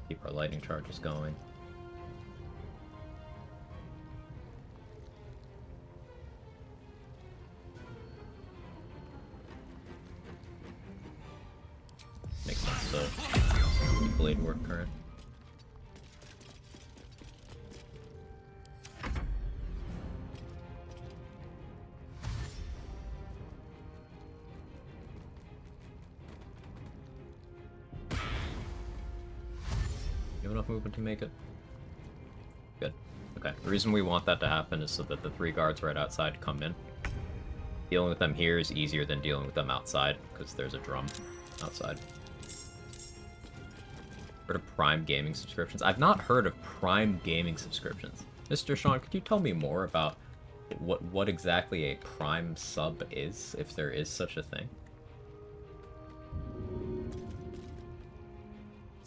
Keep our lightning charges going. Makes sense, so Blade Work current. You have enough movement to make it? Good. Okay. The reason we want that to happen is so that the 3 guards right outside come in. Dealing with them here is easier than dealing with them outside, because there's a drum outside. Heard of Prime Gaming subscriptions? I've not heard of Prime Gaming subscriptions. Mr. Sean, could you tell me more about what exactly a Prime sub is, if there is such a thing?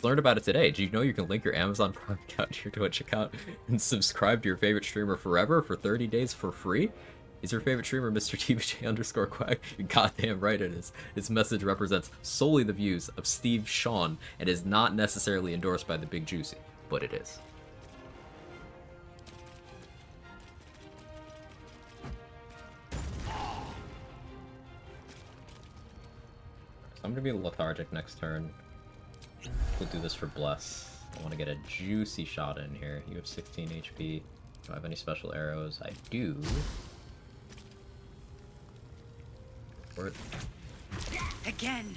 Learned about it today. Do you know you can link your Amazon Prime account to your Twitch account and subscribe to your favorite streamer forever for 30 days for free? Is your favorite streamer Mr. TBJ_Quag? You're goddamn right it is. This message represents solely the views of Steve Sean and is not necessarily endorsed by the Big Juicy, but it is. So I'm gonna be lethargic next turn. We'll do this for Bless. I want to get a juicy shot in here. You have 16 HP. Do I have any special arrows? I do. Word. Again.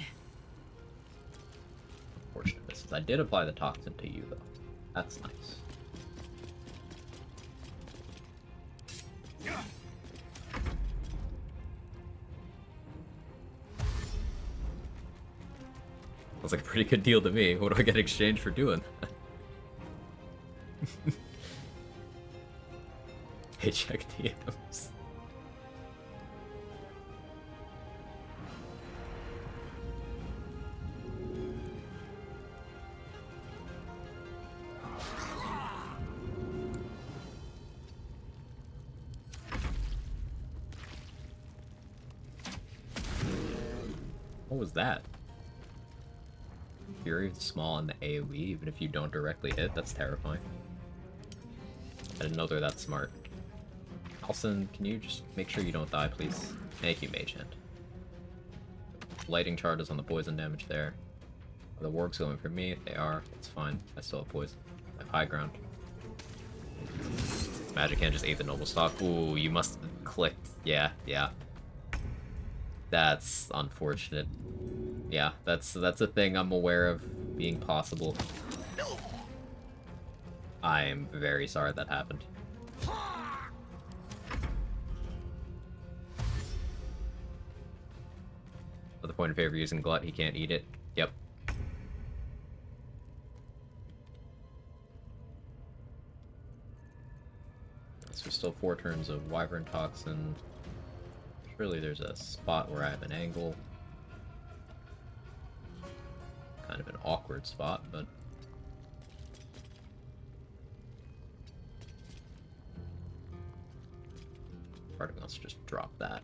Unfortunate misses. I did apply the toxin to you though. That's nice. Sounds like a pretty good deal to me. What do I get in exchange for doing that? Paycheck DMs. What was that? Fury is small in the AoE, even if you don't directly hit. That's terrifying. I didn't know they're that smart. Alson, can you just make sure you don't die, please? Thank you, Mage Hand. Lighting charges on the poison damage there. Are the wargs going for me? They are. It's fine. I still have poison. I have high ground. Magic Hand just ate the noble stock. Ooh, you must have clicked. Yeah, yeah. That's unfortunate. Yeah, that's a thing I'm aware of being possible. I am very sorry that happened. For the point in favor using Glut, he can't eat it. Yep. So still 4 turns of Wyvern Toxin. Surely there's a spot where I have an angle. Kind of an awkward spot, but... part of me wants to just drop that.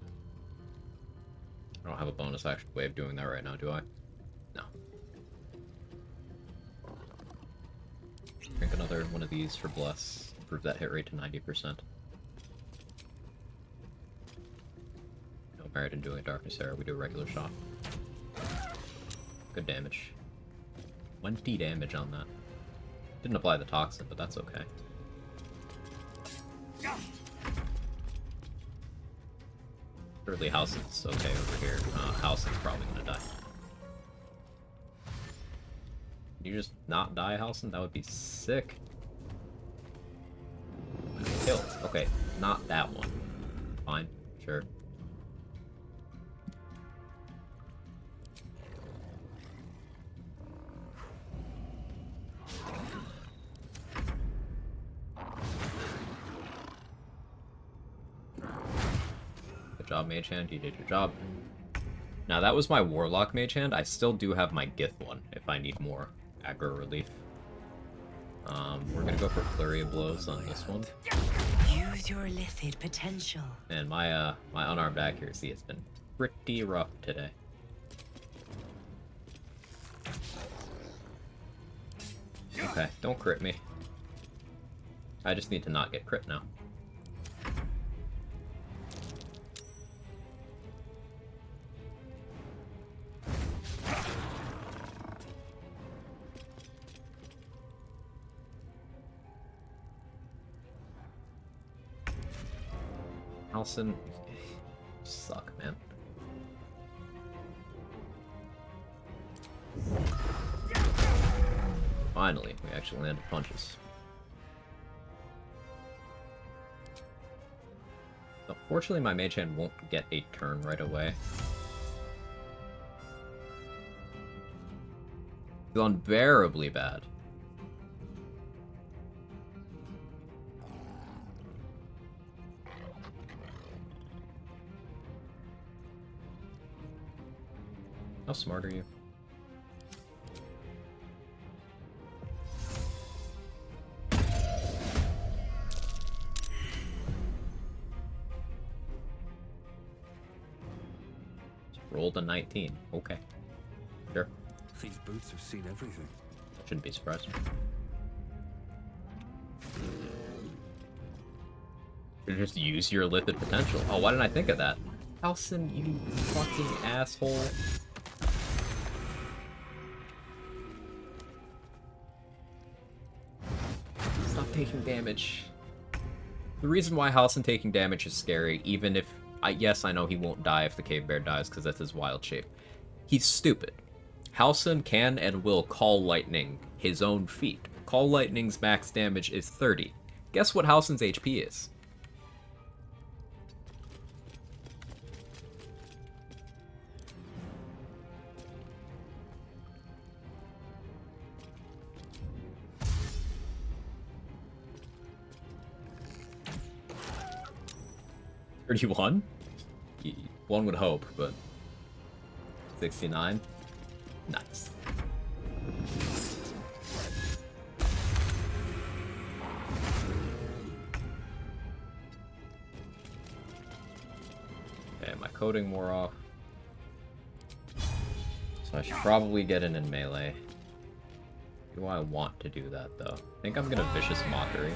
I don't have a bonus action way of doing that right now, do I? No. Drink another one of these for Bless. Improve that hit rate to 90%. No merit in doing a Darkness Arrow, we do a regular shot. Good damage. 20 damage on that. Didn't apply the toxin, but that's okay. Surely Halsin's okay over here. Halsin's probably gonna die. Can you just not die, Halsin? That would be sick. Kill. Okay, not that one. Fine, sure. Good job, Mage Hand. You did your job. Now, that was my Warlock Mage Hand. I still do have my Gith one if I need more aggro relief. We're gonna go for Flurry of Blows on this one. Use your lithid potential. And my unarmed accuracy has been pretty rough today. Okay, don't crit me. I just need to not get crit now. Halsin, you suck, man. Finally, we actually landed punches. Unfortunately, my Mage Hand won't get a turn right away. It's unbearably bad. How smart are you? Just rolled a 19. Okay. Sure. These boots have seen everything. I shouldn't be surprised. You just use your lithid potential. Oh, why didn't I think of that? Halsin, you fucking asshole. Stop taking damage. The reason why Halsin taking damage is scary, even if... yes, I know he won't die if the cave bear dies, because that's his wild shape. He's stupid. Halsin can and will Call Lightning his own feat. Call Lightning's max damage is 30. Guess what Halsin's HP is? $31? One would hope, but 69? Nice. Okay, my coating wore off. So I should probably get in melee. Do I want to do that, though? I think I'm gonna Vicious Mockery.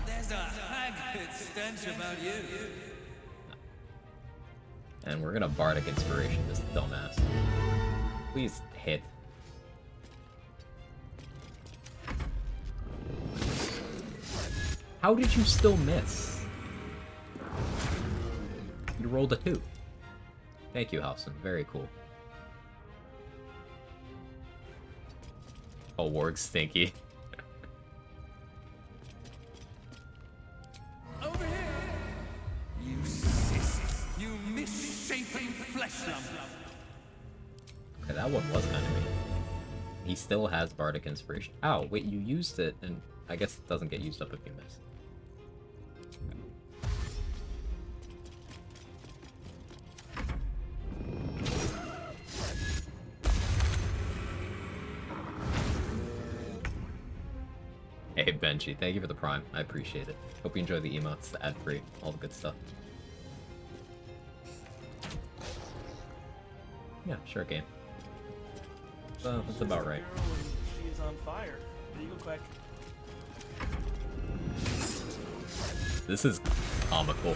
There's a hag stench about you. And we're gonna Bardic Inspiration this dumbass. Please hit. How did you still miss? You rolled a 2. Thank you, Halsin. Very cool. Oh, Warg's stinky. Over here! You cyst! You misshapen flesh lump! Okay, that one was kind of mean. He still has Bardic Inspiration. Ow, wait, you used it, and I guess it doesn't get used up if you miss. Hey, Benji, thank you for the prime. I appreciate it. Hope you enjoy the emotes, the ad-free, all the good stuff. Yeah, sure, game. That's about right. She's on fire. There you go, Quag. This is comical.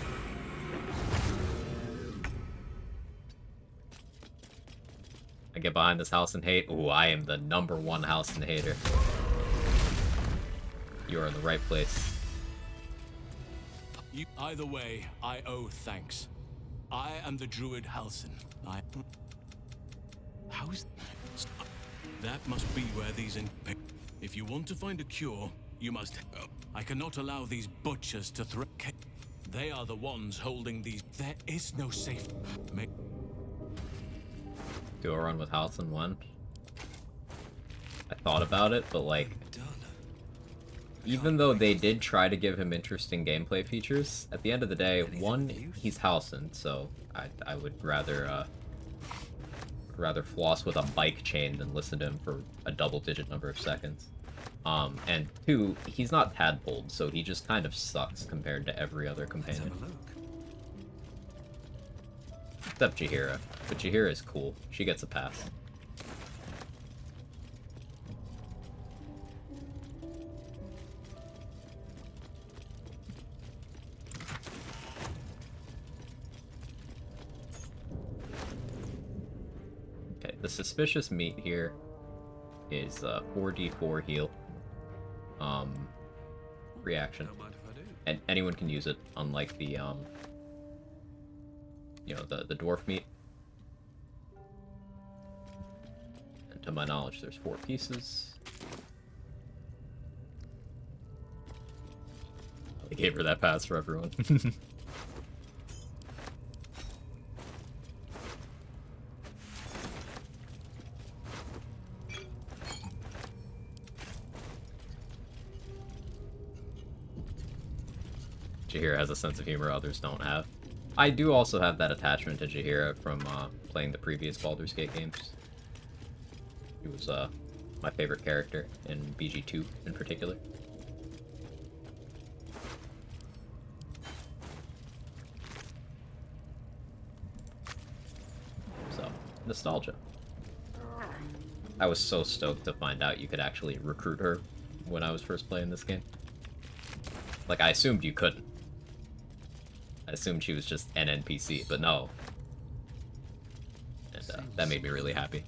I get behind this house and hate. Ooh, I am the #1 house and hater. You are in the right place. Either way, I owe thanks. I am the druid Halsin. How's that? Must be where these if you want to find a cure, you must. I cannot allow these butchers to throw. They are the ones holding these. There is no safe. Do a run with Halsin 1. I thought about it, but like, even though they did try to give him interesting gameplay features, at the end of the day, one, he's Halsin, so I would rather floss with a bike chain than listen to him for a double-digit number of seconds. And two, he's not tadpoled, so he just kind of sucks compared to every other companion. Except Jaheira, but Jaheira is cool. She gets a pass. Okay, the suspicious meat here is 4d4 heal. Reaction. And anyone can use it, unlike the you know, the dwarf meat. And to my knowledge, there's 4 pieces. I gave her that pass for everyone. Jaheira has a sense of humor others don't have. I do also have that attachment to Jaheira from playing the previous Baldur's Gate games. He was my favorite character in BG2 in particular. So, nostalgia. I was so stoked to find out you could actually recruit her when I was first playing this game. Like, I assumed you couldn't. I assumed she was just an NPC, but no. And that made me really happy.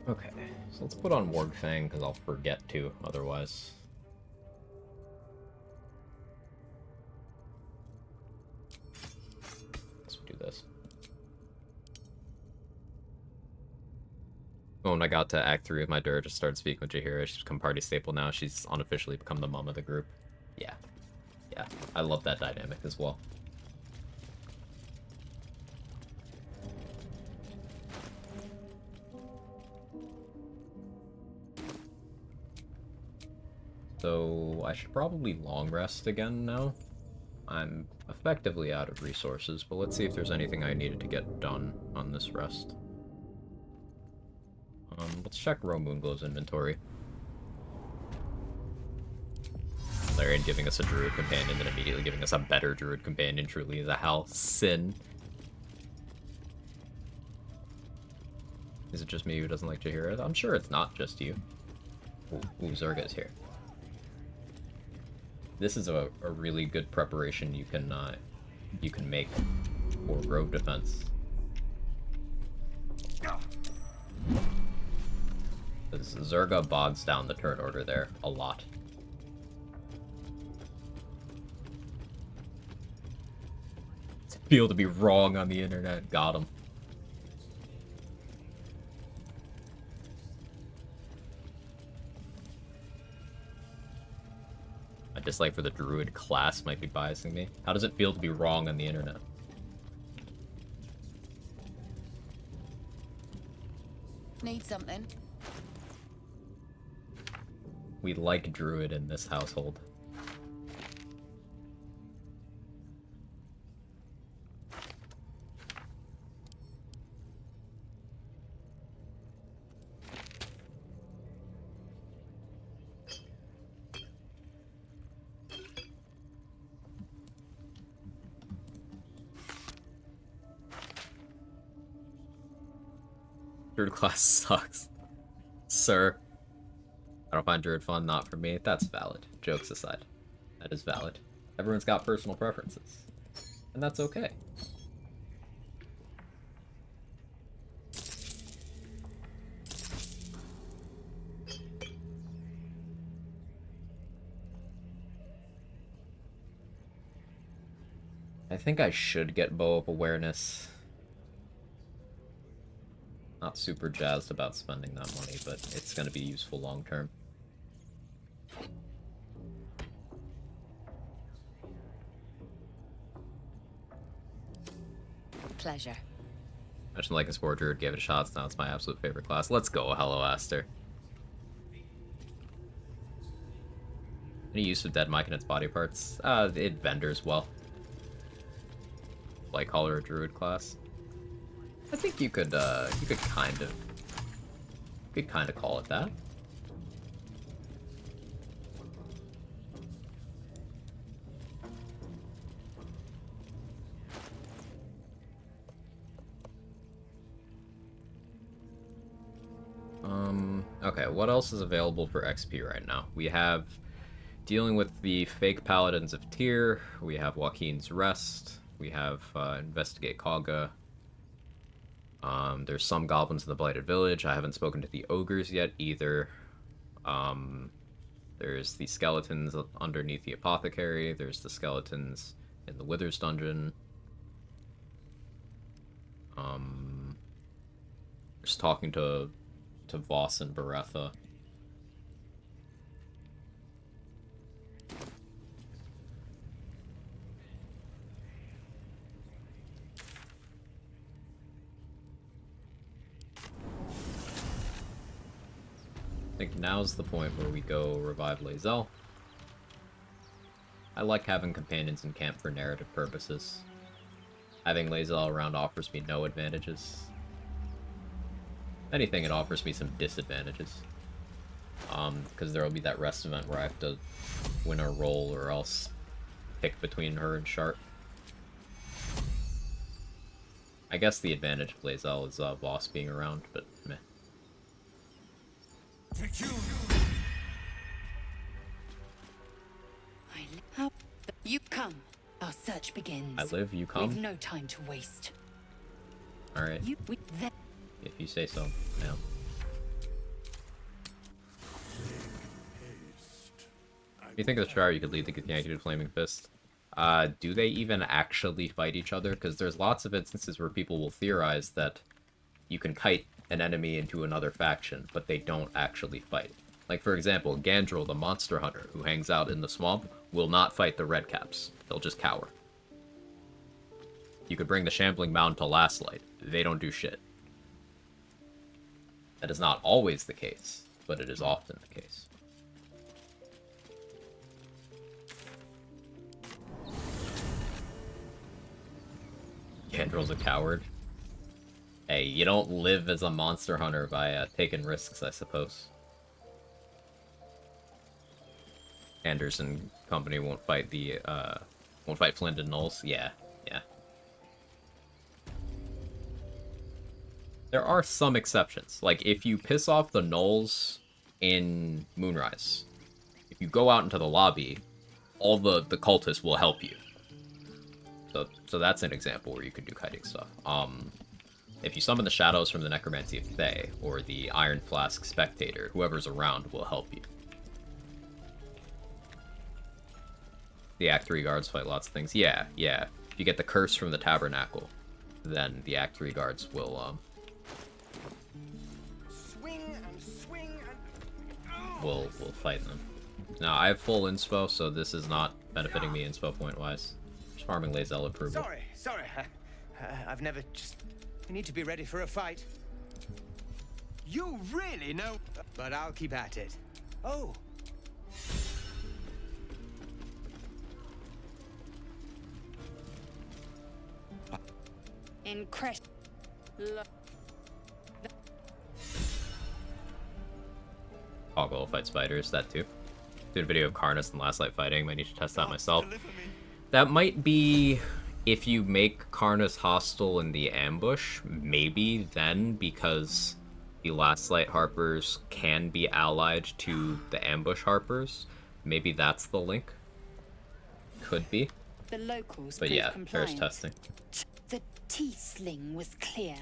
Okay, so let's put on Warg Fang, because I'll forget to otherwise. This. When I got to Act 3 of my Dur, just started speaking with Jaheira. She's become party staple now. She's unofficially become the mom of the group. Yeah. Yeah. I love that dynamic as well. So I should probably long rest again now. I'm effectively out of resources, but let's see if there's anything I needed to get done on this rest. Let's check Ro Moonglow's inventory. Larian giving us a druid companion, then immediately giving us a better druid companion truly is a Halsin. Is it just me who doesn't like Jaheira? I'm sure it's not just you. Ooh, Zerga is here. This is a really good preparation you can make for rogue defense. Because Zerga bogs down the turn order there a lot. Feel to be wrong on the internet. Got him. My dislike for the druid class might be biasing me. How does it feel to be wrong on the internet? Need something? We like Druid in this household. Druid class sucks. Sir. I don't find Druid fun, not for me. That's valid. Jokes aside. That is valid. Everyone's got personal preferences. And that's okay. I think I should get Bow of Awareness. Not super jazzed about spending that money, but it's going to be useful long term. Pleasure. Imagine like a sport druid, gave it a shot, so now it's my absolute favorite class. Let's go, hello Aster. Any use of Dead Mike in its body parts? It vendors well. Like call her a druid class. I think you could kind of call it that. Okay, what else is available for XP right now? We have dealing with the fake paladins of Tyr, we have Joaquin's Rest, we have Investigate Kaga. There's some goblins in the Blighted Village. I haven't spoken to the ogres yet either. There's the skeletons underneath the apothecary. There's the skeletons in the Withers dungeon. Just talking to Voss and Beretha. I think now's the point where we go revive Lae'zel. I like having companions in camp for narrative purposes. Having Lae'zel around offers me no advantages. If anything, it offers me some disadvantages. Because there will be that rest event where I have to win a roll or else pick between her and Shart. I guess the advantage of Lae'zel is Voss being around, but meh. You come. Our search begins. I live, you come? We've no time to waste. Alright. If you say so, ma'am. You think of the Shire, you could lead the Yankee Flaming Fist. Do they even actually fight each other? Because there's lots of instances where people will theorize that you can kite an enemy into another faction, but they don't actually fight. Like, for example, Gandrel, the monster hunter, who hangs out in the swamp, will not fight the Redcaps. They'll just cower. You could bring the Shambling Mound to Last Light. They don't do shit. That is not always the case, but it is often the case. Gandrel's a coward. Hey, you don't live as a monster hunter by taking risks, I suppose. Anders and company won't fight the won't fight Flint and Knowles. Yeah. There are some exceptions. Like if you piss off the Knowles in Moonrise, if you go out into the lobby, all the cultists will help you. So that's an example where you could do kiting stuff. If you summon the shadows from the Necromancy of Thay or the Iron Flask Spectator, whoever's around will help you. The Act 3 guards fight lots of things. Yeah. If you get the curse from the Tabernacle, then the Act 3 guards will will fight them. Now, I have full inspo, so this is not benefiting me inspo point-wise. Just farming Lae'zel approval. Sorry. I've never just... You need to be ready for a fight. You really know... But I'll keep at it. Oh, In crash. Quag will fight spiders, that too. Did a video of Karnas and Last Light fighting, might need to test that myself. That might be if you make Karnas hostile in the ambush, maybe then, because the Last Light Harpers can be allied to the ambush Harpers. Maybe that's the link. Could be. The locals but yeah, there's testing. The Tiefling was clear.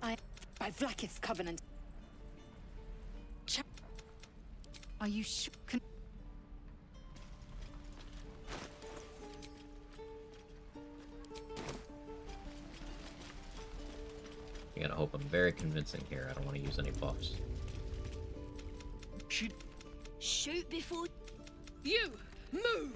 By Vlaakith's covenant. Are you sure? I gotta hope I'm very convincing here. I don't want to use any buffs. Shoot before you move.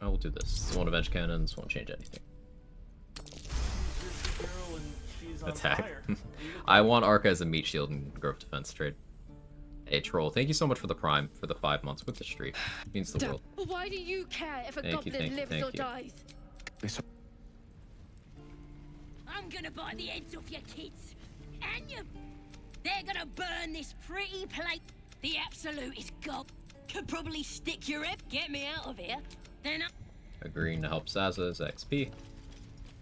I will do this. Won't avenge cannons, won't change anything. Attack. I want Arca as a meat shield and Grove Defense trade. Hey, Troll, thank you so much for the Prime for the 5 months with the streak. It means the world. Why do you care if a Thank you, goblin thank you, lives thank or you. dies? I'm gonna bite the heads off your kids. And you... They're gonna burn this pretty place. The absolute is gob. Could probably stick your head. Get me out of here. Then Agreeing to help Zaza's XP.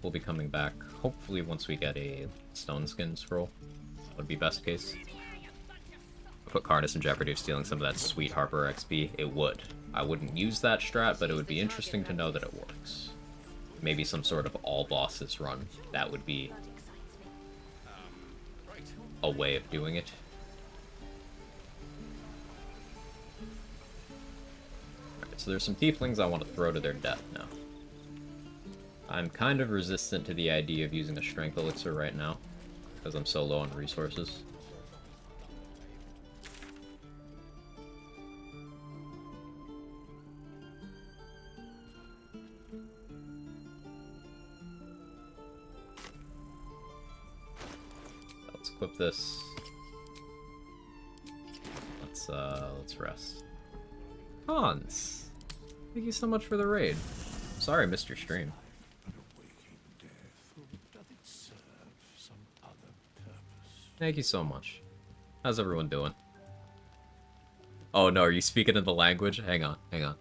We'll be coming back, hopefully once we get a Stone Skin scroll. That would be best case. Put Karnas in jeopardy of stealing some of that sweet Harper XP. It would. I wouldn't use that strat, but it would be interesting to know that it works. Maybe some sort of all bosses run. That would be a way of doing it. Alright, so there's some tieflings I want to throw to their death now. I'm kind of resistant to the idea of using a strength elixir right now, because I'm so low on resources. Let's equip this. Let's rest. Hans! Thank you so much for the raid. Sorry I missed your stream. Thank you so much. How's everyone doing? Oh no, are you speaking in the language? Hang on, hang on.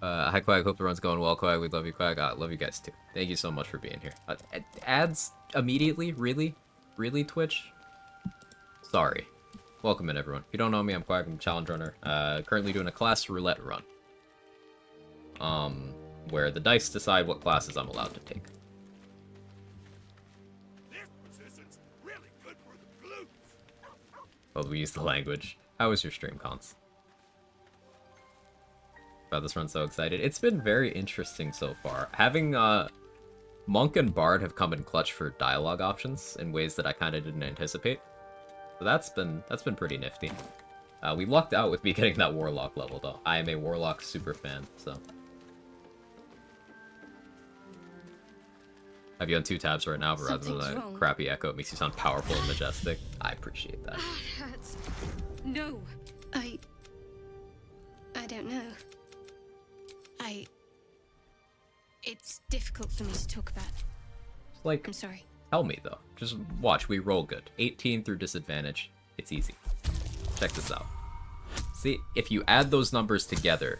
Hi Quag, hope the run's going well, Quag. We love you, Quag. I love you guys too. Thank you so much for being here. Ads immediately? Really? Really, Twitch? Sorry. Welcome in, everyone. If you don't know me, I'm Quag. I'm a challenge runner. Currently doing a class roulette run. Where the dice decide what classes I'm allowed to take. Well, we use the language. How was your stream, Cons? About this run, so excited. It's been very interesting so far. Having Monk and Bard have come in clutch for dialogue options in ways that I kind of didn't anticipate. So that's been pretty nifty. We lucked out with me getting that Warlock level, though. I am a Warlock super fan, so. I have you on 2 tabs right now, but rather than a crappy echo, it makes you sound powerful and majestic. I appreciate that. No. I don't know. It's difficult for me to talk about. Like, I'm sorry. Tell me, though. Just watch, we roll good. 18 through disadvantage. It's easy. Check this out. See, if you add those numbers together...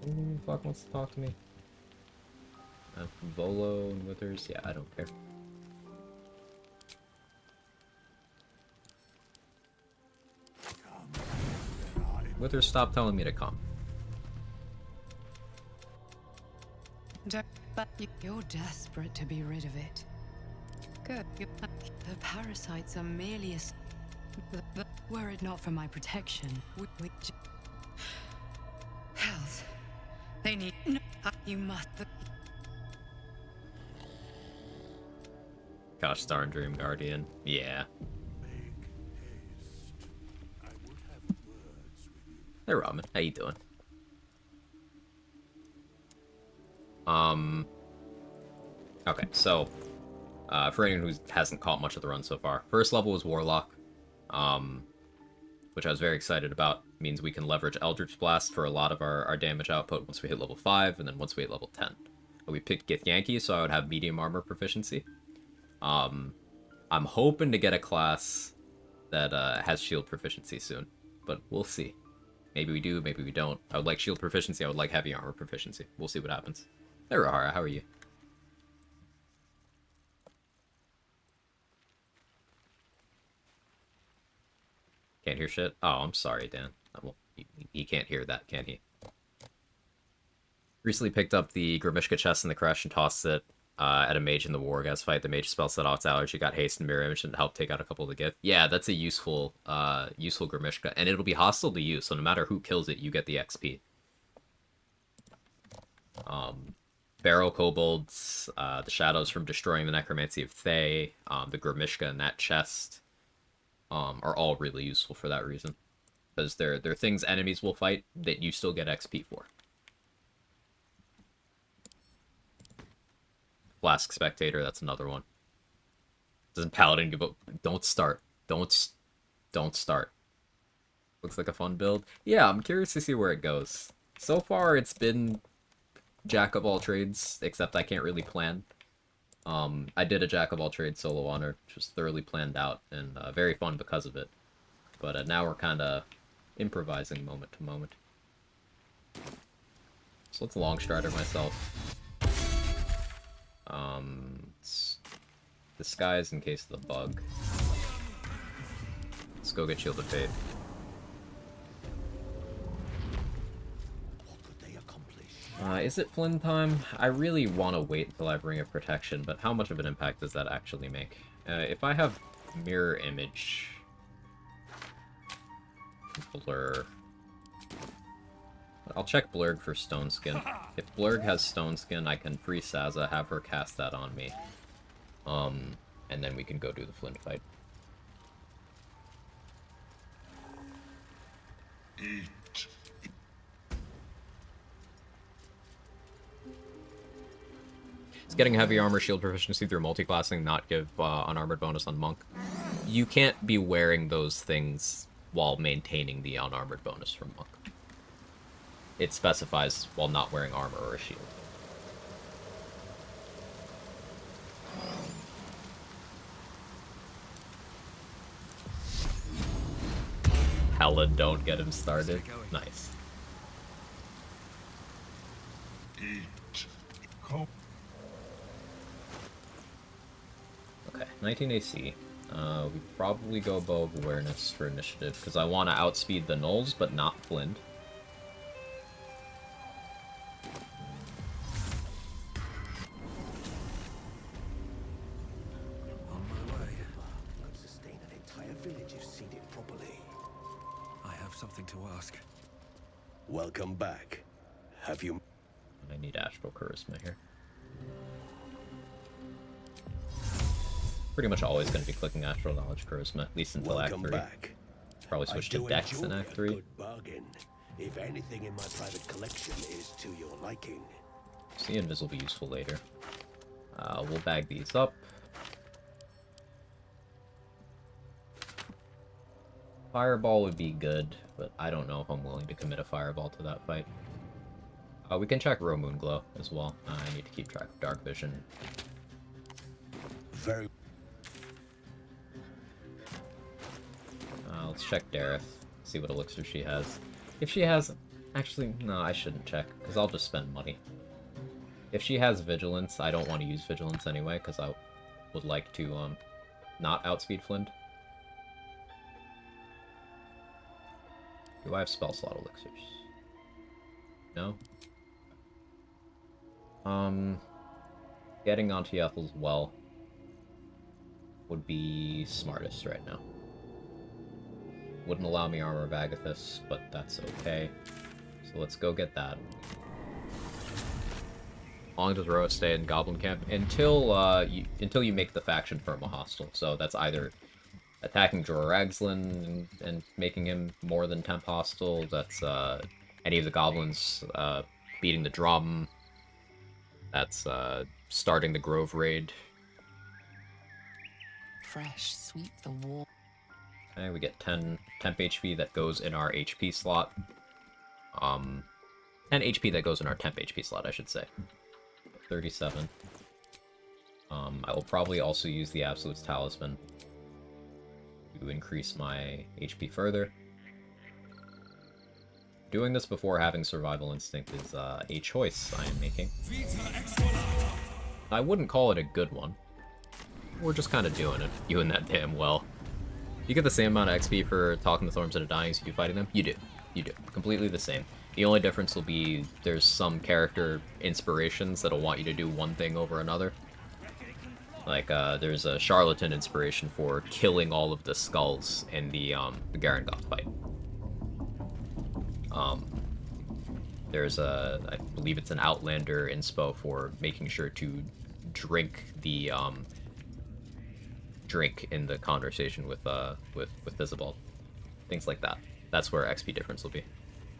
Who the fuck wants to talk to me? Volo and Withers? Yeah, I don't care. Withers, stop telling me to come. But you're desperate to be rid of it. Good. The parasites are merely a... Were it not for my protection, we Hells. They need... No, you must... Gosh darn Dream Guardian. Yeah. Hey Ramen, how you doing? Okay, so for anyone who hasn't caught much of the run so far. First level was Warlock, which I was very excited about. It means we can leverage Eldritch Blast for a lot of our damage output once we hit level 5, and then once we hit level 10. We picked Githyanki, so I would have medium armor proficiency. I'm hoping to get a class that has shield proficiency soon, but we'll see. Maybe we do, maybe we don't. I would like shield proficiency, I would like heavy armor proficiency. We'll see what happens. Hey, Rahara, how are you? Can't hear shit? Oh, I'm sorry, Dan. Well, he can't hear that, can he? Recently picked up the Grimishka chest in the crash and tossed it at a mage in the Wargas fight. The mage spell set off its allergy, got haste and mirror image, and helped take out a couple of the gift. Yeah, that's a useful Grimishka, and it'll be hostile to you, so no matter who kills it, you get the XP. Barrel Kobolds, the shadows from destroying the Necromancy of Thay, the Grimishka in that chest, are all really useful for that reason. Because they're things enemies will fight that you still get XP for. Flask Spectator, that's another one. Doesn't Paladin give up? Don't start. Don't start. Looks like a fun build. Yeah, I'm curious to see where it goes. So far, it's been jack of all trades, except I can't really plan. I did a jack of all trades solo honor, which was thoroughly planned out and very fun because of it. But now we're kind of improvising moment to moment. So let's long strider myself. Disguise in case of the bug. Let's go get Shield of Fate. Is it Flynn time? I really want to wait until I bring a protection, but how much of an impact does that actually make? If I have mirror image... Blur... I'll check Blurg for Stone Skin. If Blurg has Stone Skin, I can free Saza, have her cast that on me. And then we can go do the Flynn fight. It's getting heavy armor shield proficiency through multiclassing, not give unarmored bonus on Monk. You can't be wearing those things while maintaining the unarmored bonus from Monk. It specifies while not wearing armor or a shield. Hella don't get him started. Nice. Okay, 19 AC. We probably go Bow of Awareness for initiative, because I want to outspeed the Gnolls, but not Flint. On my way. Could sustain an entire village if seeded properly. I have something to ask. Welcome back. Have you... I need Astral Charisma here. Pretty much always going to be clicking Astral Knowledge Charisma, at least until Act 3. Back. Probably switch to Dex in Act 3. Good bargain. If anything in my private collection is to your liking. See, Invis will be useful later. We'll bag these up. Fireball would be good, but I don't know if I'm willing to commit a Fireball to that fight. We can check Row Moon Glow as well. I need to keep track of Dark Vision. Very. Let's check Dareth, see what elixir she has. If she has... Actually, no, I shouldn't check, because I'll just spend money. If she has Vigilance, I don't want to use Vigilance anyway, because I would like to not outspeed Flint. Do I have spell slot elixirs? No? Getting onto Yethel's Well would be smartest right now. Wouldn't allow me Armor of Agathis, but that's okay. So let's go get that. How long does Roa stay in Goblin Camp? Until you make the faction firm a hostile. So that's either attacking Jorah Ragzlin and making him more than temp hostile. That's any of the goblins beating the drum. That's starting the Grove raid. fresh sweep the wall. Okay, we get 10 temp HP that goes in our HP slot. 10 HP that goes in our temp HP slot, I should say. 37. I will probably also use the Absolute's Talisman to increase my HP further. Doing this before having Survival Instinct is a choice I am making. I wouldn't call it a good one. We're just kind of doing that damn well. You get the same amount of XP for talking to Thorns and Dying as you do fighting them? You do. You do. Completely the same. The only difference will be there's some character inspirations that'll want you to do one thing over another. Like, there's a Charlatan inspiration for killing all of the skulls in the Garangoth fight. There's I believe it's an Outlander inspo for making sure to drink the, drink in the conversation with Isabel. Things like that. That's where XP difference will be.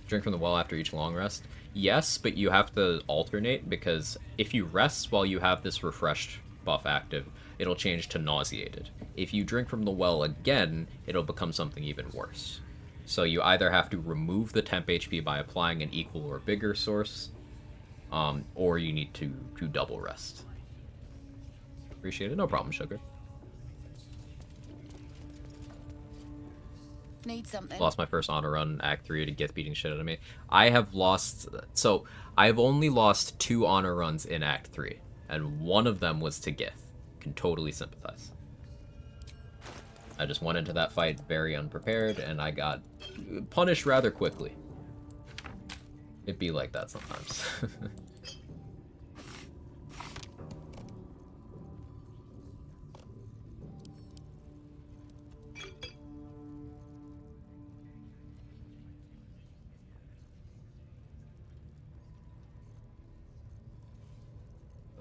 Drink from the well after each long rest? Yes, but you have to alternate, because if you rest while you have this refreshed buff active, it'll change to nauseated. If you drink from the well again, it'll become something even worse. So you either have to remove the temp HP by applying an equal or bigger source, or you need to double rest. Appreciate it. No problem, sugar. Need something. Lost my first honor run, Act 3, to Gith beating shit out of me. I have lost... So, I've only lost 2 honor runs in Act 3, and one of them was to Gith. Can totally sympathize. I just went into that fight very unprepared, and I got punished rather quickly. It'd be like that sometimes.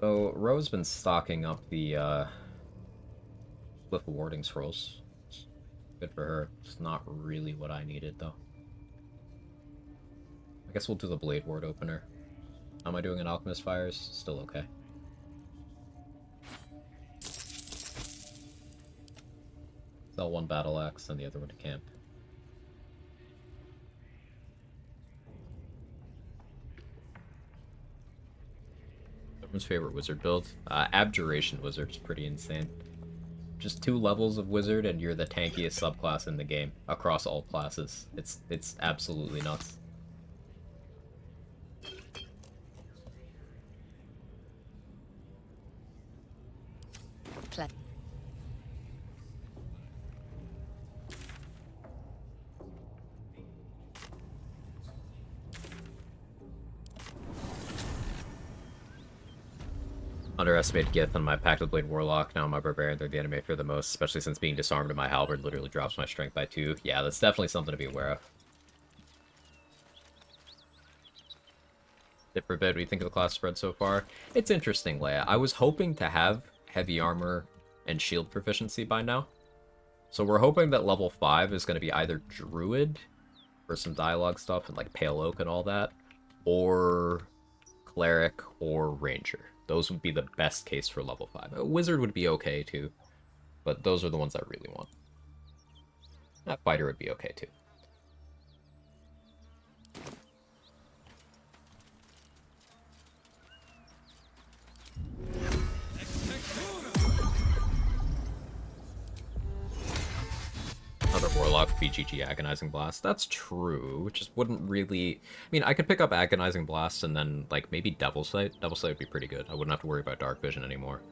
So, Ro's been stocking up the, Cliff Warding Scrolls. Good for her. It's not really what I needed, though. I guess we'll do the Blade Ward opener. How am I doing in Alchemist Fires? Still okay. Sell one Battle Axe and the other one to camp. Everyone's favorite wizard build? Abjuration Wizard's pretty insane. Just 2 levels of wizard and you're the tankiest subclass in the game across all classes. It's absolutely nuts. Underestimated Gith on my Pact of Blade Warlock. Now my Barbarian, they're the enemy for the most, especially since being disarmed in my Halberd literally drops my strength by 2. Yeah, that's definitely something to be aware of. Dip for a bit, what do you think of the class spread so far? It's interesting, Leia. I was hoping to have heavy armor and shield proficiency by now. So we're hoping that level 5 is going to be either Druid for some dialogue stuff and like Pale Oak and all that, or Cleric or Ranger. Those would be the best case for level 5. A Wizard would be okay too, but those are the ones I really want. That Fighter would be okay too. Another Warlock would be GG Agonizing Blast. That's true, which just wouldn't really... I mean, I could pick up Agonizing Blast and then, like, maybe Devil Sight. Devil Sight would be pretty good. I wouldn't have to worry about Dark Vision anymore.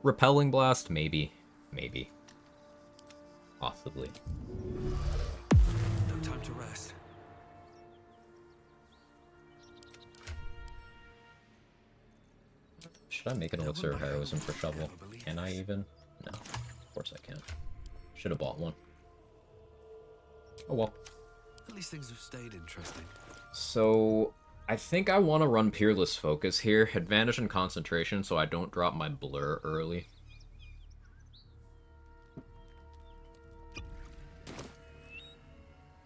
Repelling Blast? Maybe. Maybe. Possibly. No time to rest. Should I make an Elixir of Heroism for Shovel? Can I even? No. Of course I can. Should have bought one. Oh well. At least things have stayed interesting. So, I think I want to run Peerless Focus here. Advantage and concentration so I don't drop my blur early.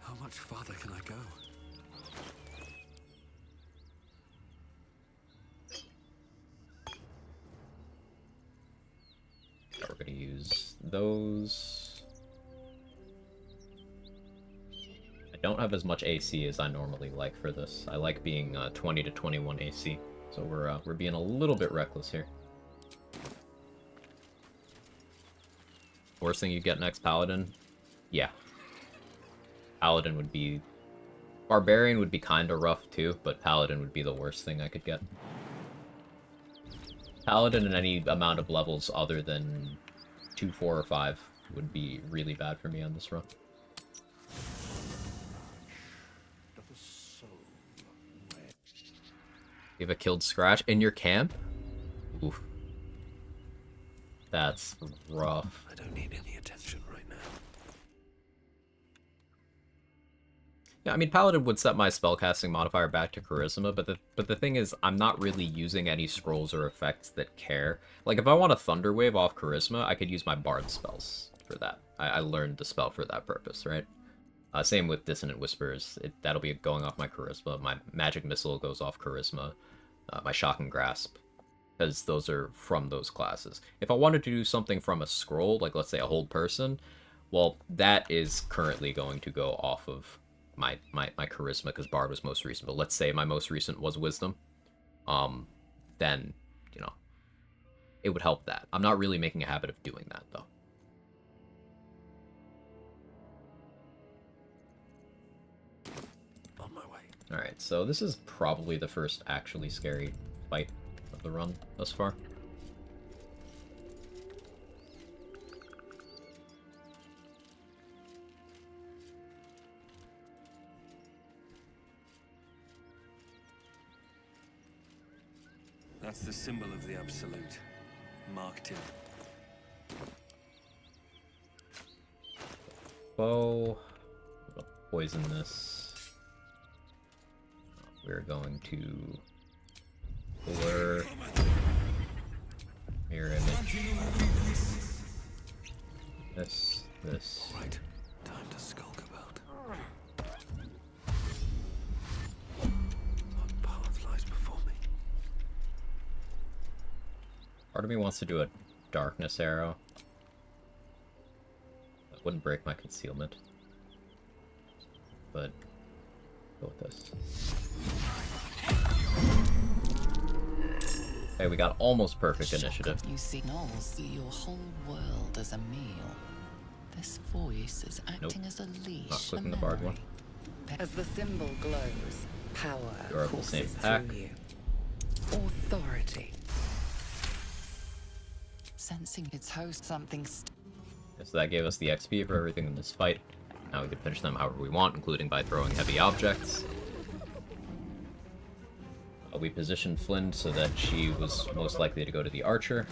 How much farther can I go? We're going to use those. I don't have as much AC as I normally like for this. I like being 20 to 21 AC, so we're being a little bit reckless here. Worst thing you get next, Paladin? Yeah. Paladin would be... Barbarian would be kinda rough too, but Paladin would be the worst thing I could get. Paladin in any amount of levels other than 2, 4, or 5 would be really bad for me on this run. You have a killed Scratch in your camp? Oof. That's rough. I don't need any attention right now. Yeah, I mean, Paladin would set my spellcasting modifier back to Charisma, but the thing is, I'm not really using any scrolls or effects that care. Like, if I want a Thunder Wave off Charisma, I could use my Bard spells for that. I learned the spell for that purpose, right? Same with Dissonant Whispers. That'll be going off my Charisma. My Magic Missile goes off Charisma. My Shock and Grasp, because those are from those classes. If I wanted to do something from a scroll, like let's say a Hold Person, well, that is currently going to go off of my Charisma, because Bard was most recent. But let's say my most recent was Wisdom, then, you know, it would help that. I'm not really making a habit of doing that, though. Alright, so this is probably the first actually scary fight of the run thus far. That's the symbol of the Absolute. Marked in. Bow. Poison this. We're going to blur, mirror image, this. All right, time to skulk about. What path lies before me? Part of me wants to do a darkness arrow. That wouldn't break my concealment, but go with this. Okay, we got almost perfect initiative. You signals your whole world as a meal. This voice is acting as a leash. Not clicking the Bard one. As the symbol glows, power You're of the same courses pack. through you. Authority. Sensing its host something. So that gave us the XP for everything in this fight. Now we can finish them however we want, including by throwing heavy objects. We positioned Flynn so that she was most likely to go to the archer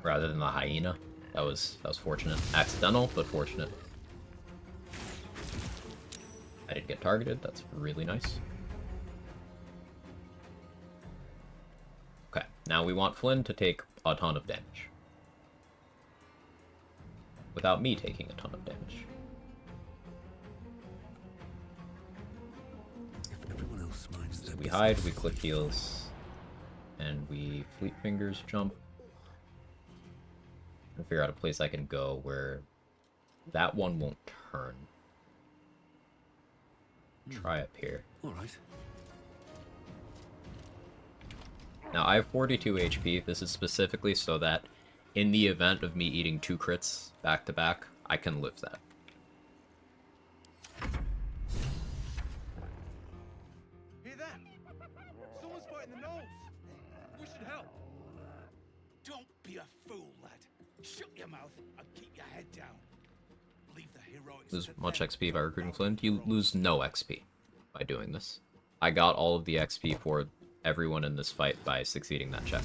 rather than the hyena. That was fortunate. Accidental, but fortunate. I didn't get targeted. That's really nice. Okay, now we want Flynn to take a ton of damage. Without me taking a ton of damage. So we hide, we click heals, and we Fleet Fingers jump. And figure out a place I can go where that one won't turn. Try up here. Alright. Now I have 42 HP. This is specifically so that in the event of me eating 2 crits back to back, I can live that. Hear that? Someone's fighting the gnolls. We should help. Don't be a fool, lad. Shut your mouth and keep your head down. Leave the heroics. Lose much XP by recruiting Flynn. You lose no XP by doing this. I got all of the XP for everyone in this fight by succeeding that check.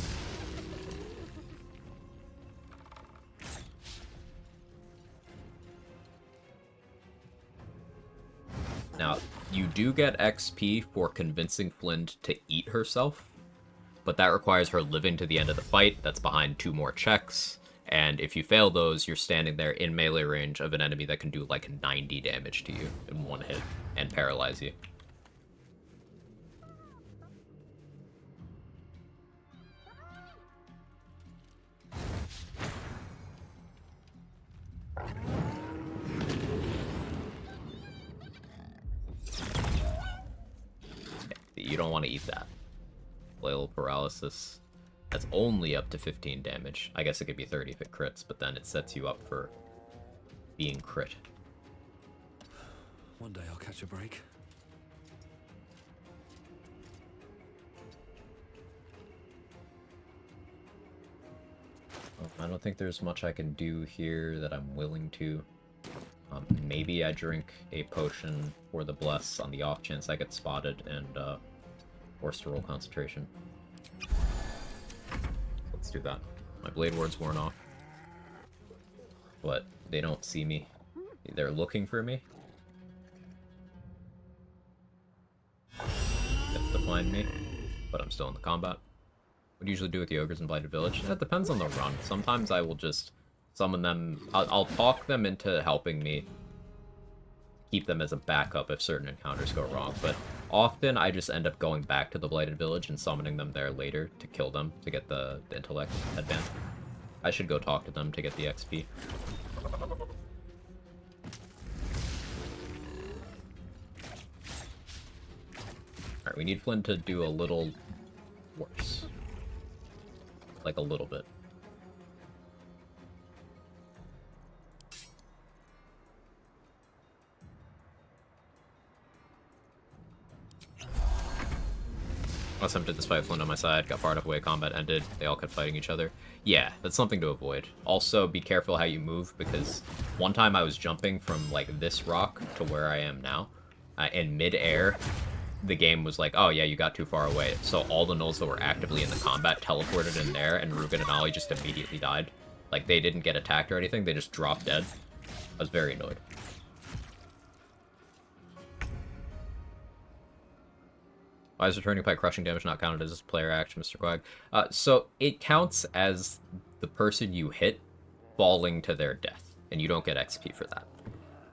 Now, you do get XP for convincing Flynn to eat herself, but that requires her living to the end of the fight. That's behind 2 more checks, and if you fail those, you're standing there in melee range of an enemy that can do like 90 damage to you in 1 hit and paralyze you. don't want to eat that. Flail paralysis. That's only up to 15 damage. I guess it could be 30 if it crits, but then it sets you up for being crit. One day I'll catch a break. I don't think there's much I can do here that I'm willing to. Maybe I drink a potion for the bless on the off chance I get spotted and forced to roll concentration. Let's do that. My blade ward's worn off. But they don't see me. They're looking for me. That's to find me. But I'm still in the combat. What do you usually do with the ogres in Blighted Village? It depends on the run. Sometimes I will just summon them. I'll talk them into helping me. Keep them as a backup if certain encounters go wrong. But often I just end up going back to the Blighted Village and summoning them there later to kill them to get the intellect headband. I should go talk to them to get the XP. Alright, we need Flynn to do a little worse. Like a little bit. I was tempted to fight Flynn on my side, got far enough away, combat ended, they all kept fighting each other. Yeah, that's something to avoid. Also, be careful how you move, because one time I was jumping from, like, this rock to where I am now, in mid-air, the game was like, oh yeah, you got too far away, so all the gnolls that were actively in the combat teleported in there, and Rugen and Ollie just immediately died. Like, they didn't get attacked or anything, they just dropped dead. I was very annoyed. Why is returning pike crushing damage not counted as a player action, Mr. Quag? So it counts as the person you hit falling to their death, and you don't get XP for that.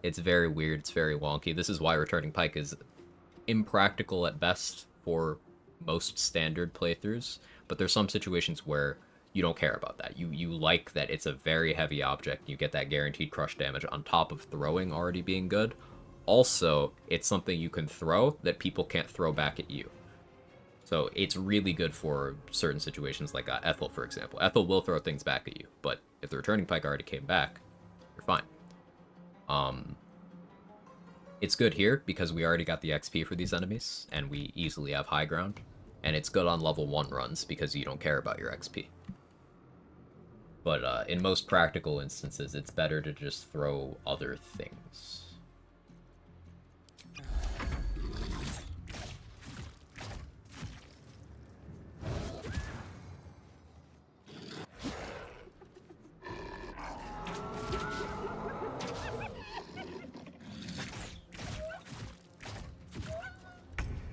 It's very weird, it's very wonky. This is why returning pike is impractical at best for most standard playthroughs, but there's some situations where you don't care about that. You like that it's a very heavy object, you get that guaranteed crush damage on top of throwing already being good. Also, it's something you can throw that people can't throw back at you. So it's really good for certain situations like Ethel, for example. Ethel will throw things back at you, but if the returning pike already came back, you're fine. It's good here because we already got the XP for these enemies, and we easily have high ground. And it's good on level 1 runs because you don't care about your XP. But in most practical instances, it's better to just throw other things.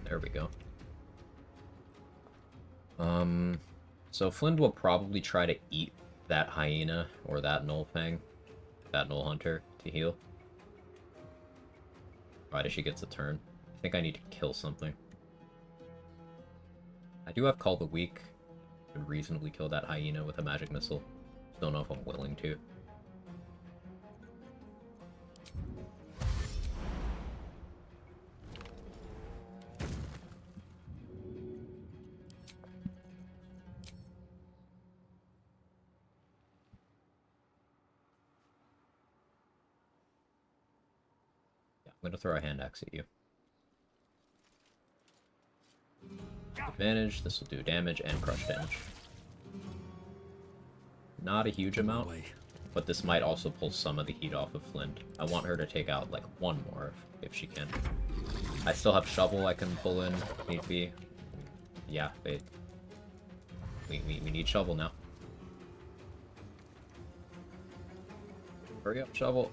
There we go. So Flynn will probably try to eat that hyena or that gnoll fang, that gnoll hunter, to heal. Provided she gets a turn. I think I need to kill something. I do have Call the Weak. I could reasonably kill that hyena with a magic missile. Don't know if I'm willing to. I'm going to throw a hand axe at you. Advantage, this will do damage and crush damage. Not a huge amount, but this might also pull some of the heat off of Flint. I want her to take out like one more if she can. I still have Shovel I can pull in if need be. Yeah, we need Shovel now. Hurry up, Shovel.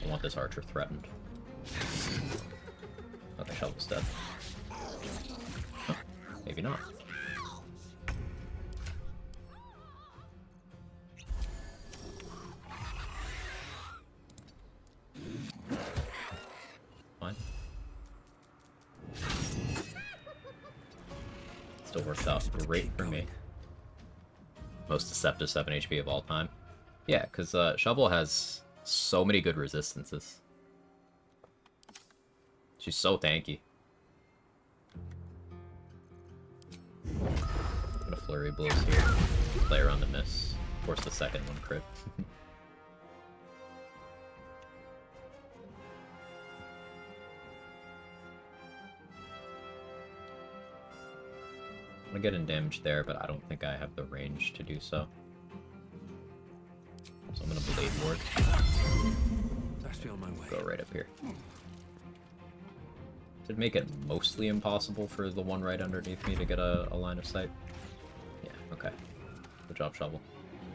I want this archer threatened. Okay, Shovel's dead. Huh, maybe not. Fine. Still works out great for me. Most deceptive 7 HP of all time. Yeah, because Shovel has so many good resistances. She's so tanky. I'm gonna flurry blows here. Play around the miss. Force the second one crit. I'm gonna get in damage there, but I don't think I have the range to do so. So I'm gonna Blade Ward. That's beyond my way. Go right up here. Should make it mostly impossible for the one right underneath me to get a line of sight. Yeah, okay. Good job, Shovel.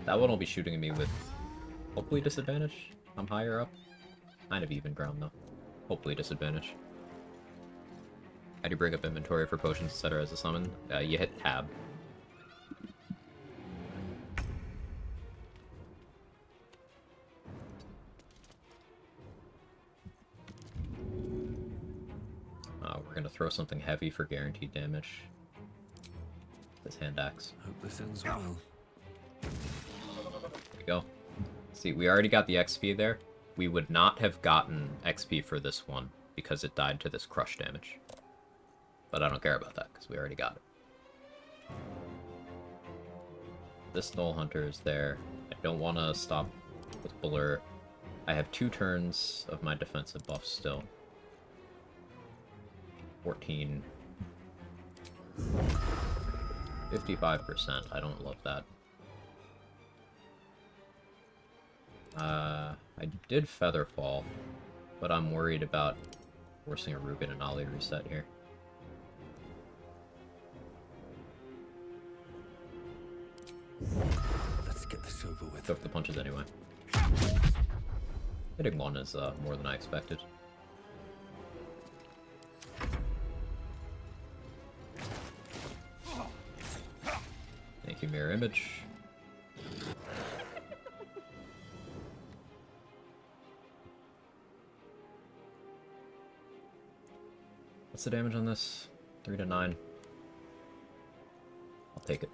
That one will be shooting at me with hopefully disadvantage. I'm higher up. Kind of even ground though. Hopefully disadvantage. How do you bring up inventory for potions, etc. as a summon? You hit tab. We're gonna throw something heavy for guaranteed damage. This hand axe. Hope this ends well. There we go. See, we already got the XP there. We would not have gotten XP for this one because it died to this crush damage. But I don't care about that because we already got it. This Null Hunter is there. I don't want to stop with Blur. I have 2 turns of my defensive buff still. 14. 55%. I don't love that. I did Featherfall, but I'm worried about forcing a Rugen and Ollie reset here. Let's get this over with. Took the punches anyway. Hitting one is more than I expected. Thank you, Mirror Image. What's the damage on this? 3 to 9. I'll take it.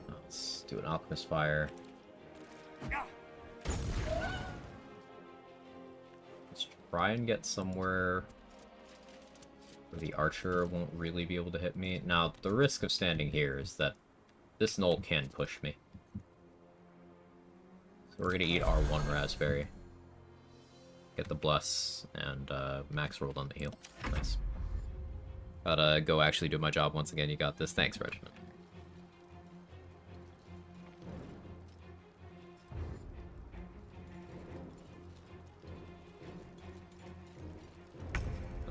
Let's do an Alchemist Fire. Let's try and get somewhere where the archer won't really be able to hit me. Now, the risk of standing here is that this Null can push me. So we're gonna eat our 1 raspberry. Get the bless, and max rolled on the heal. Nice. Gotta go actually do my job once again. You got this. Thanks, Regiment.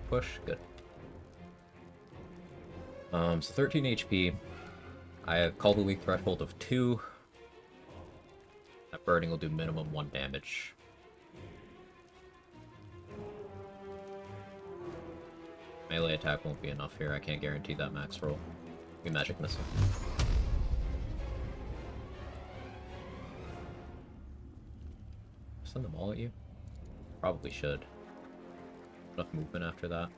Push, good. So 13 HP. I have Call the Weak threshold of 2. That burning will do minimum 1 damage. Melee attack won't be enough here. I can't guarantee that max roll. Be Magic Missile. Send them all at you? Probably should. Enough movement after that.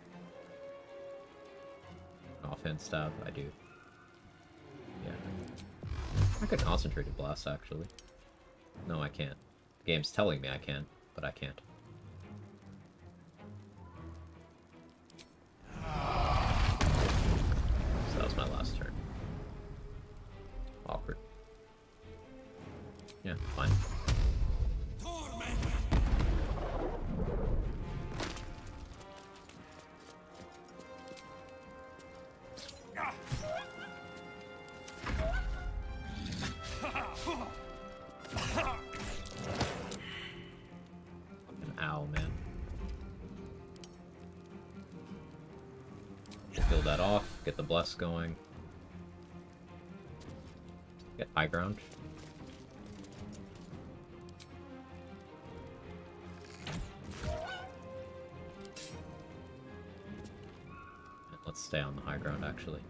Offhand stab, I do. Yeah. I could concentrated blast actually. No, I can't. The game's telling me I can, but I can't. So that was my last turn. Awkward. Yeah, fine. Ow, man. Kill that off, get the bless going. Get high ground. And let's stay on the high ground, actually.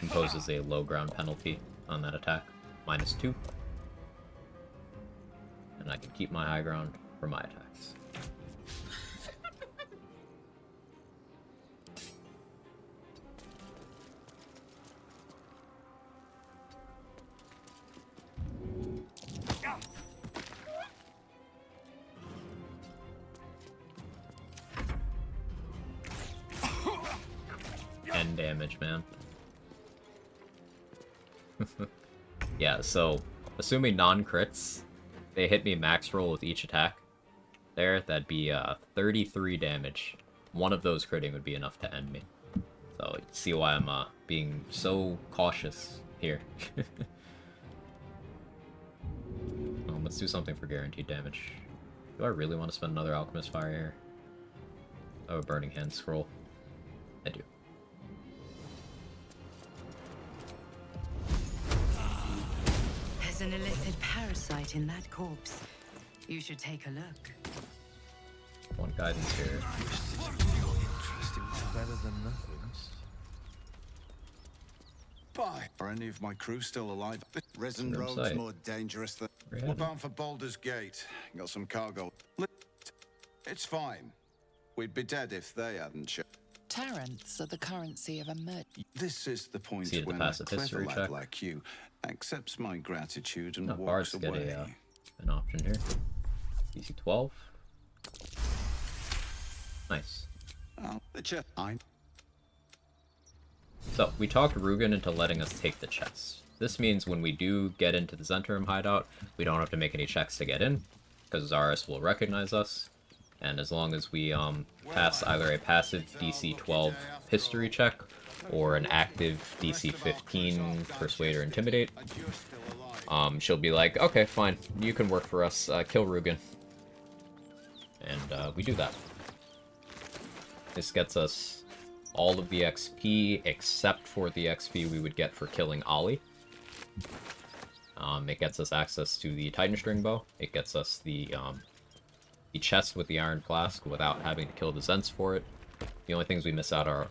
imposes a low ground penalty on that attack, -2. And I can keep my high ground for my attacks. End damage, man. Yeah, so assuming non-crits, they hit me max roll with each attack. There, that'd be 33 damage. One of those critting would be enough to end me. So you see why I'm being so cautious here. Let's do something for guaranteed damage. Do I really want to spend another Alchemist Fire here? Oh, a Burning Hand scroll. I do. There's an illicit parasite in that corpse. You should take a look. One guidance here. Interesting. Better than nothing. Bye. Are any of my crew still alive? Some Resin road's site. more dangerous than... Where We're at? bound for Baldur's Gate. Got some cargo. It's fine. We'd be dead if they hadn't shot. Talents are the currency of a murder. This is the point See the when a passive clever history lad check. like you accepts my gratitude and No, walks Bards get away. an option here. DC 12. Nice. Oh, the chest. So, we talked Rugen into letting us take the chest. This means when we do get into the Zentrum hideout, we don't have to make any checks to get in, because Zaris will recognize us. And as long as we pass either a passive DC 12 history check, or an active DC 15 Persuade or Intimidate, she'll be like, okay, fine, you can work for us, kill Rugen. And we do that. This gets us all of the XP except for the XP we would get for killing Ollie. It gets us access to the Titan String Bow. It gets us the chest with the Iron Flask without having to kill the Zents for it. The only things we miss out are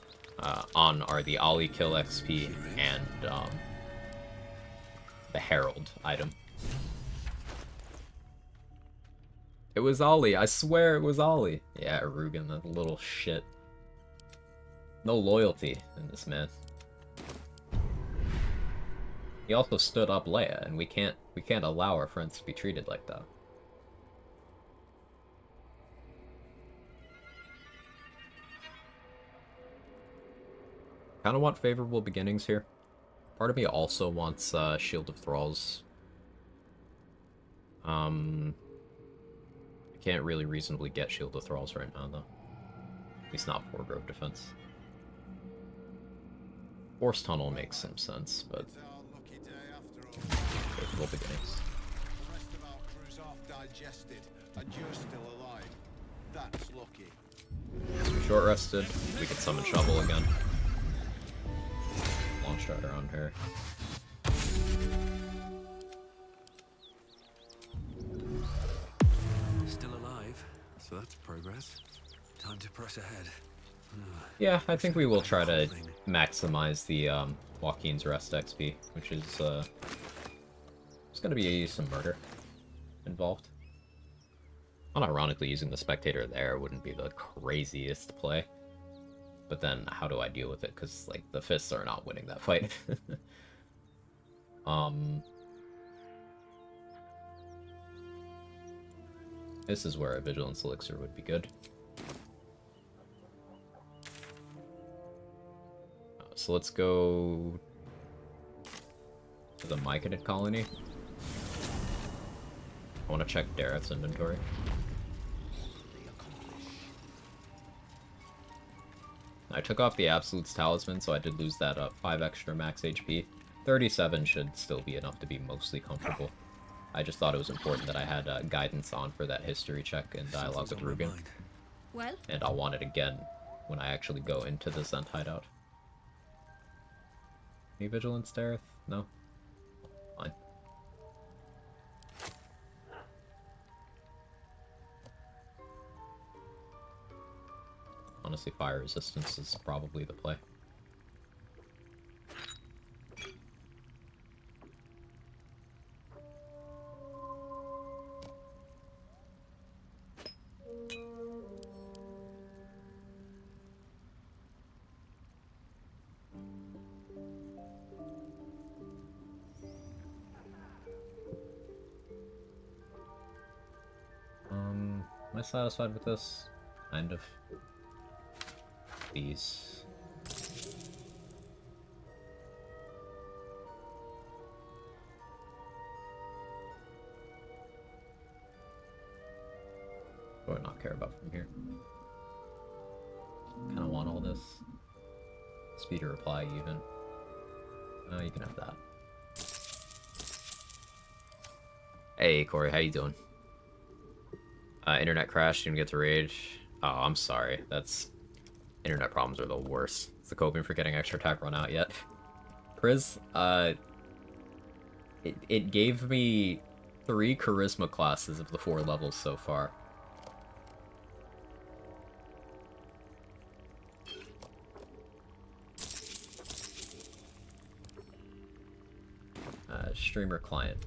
the Ollie kill XP and the Herald item. It was Ollie. I swear it was Ollie. Yeah, Rugen, that little shit. No loyalty in this man. He also stood up Leia, and we can't allow our friends to be treated like that. Kind of want favorable beginnings here. Part of me also wants Shield of Thralls. I can't really reasonably get Shield of Thralls right now, though. At least not for Grove Defense. Force Tunnel makes some sense, but favorable beginnings. The rest of our crew's half digested, and you're still alive. That's lucky. We're short rested. We can summon Shovel again. Launch Strider on her. Still alive, so that's progress. Time to press ahead. Yeah, I think we will try to maximize the Joaquin's Rest XP, which is there's going to be some murder involved. Unironically, using the Spectator there wouldn't be the craziest play. But then, how do I deal with it? Because, like, the Fists are not winning that fight. This is where a Vigilance Elixir would be good. So let's go to the Myconid colony. I want to check Dareth's inventory. I took off the Absolute's Talisman, so I did lose that 5 extra max HP. 37 should still be enough to be mostly comfortable. I just thought it was important that I had guidance on for that history check and dialogue with Rugen. Well? And I'll want it again when I actually go into the Zent hideout. Any Vigilance, Dareth? No? Fine. Honestly, fire resistance is probably the play. satisfied with this. Kind of. These. What do I not care about from here? Kind of want all this. Speed of reply, even. Oh, you can have that. Hey, Corey, how you doing? Internet crashed, didn't get to rage. Oh, I'm sorry. That's... Internet problems are the worst. Is the coping for getting extra attack run out yet? Chris, it gave me 3 charisma classes of the 4 levels so far. Streamer client.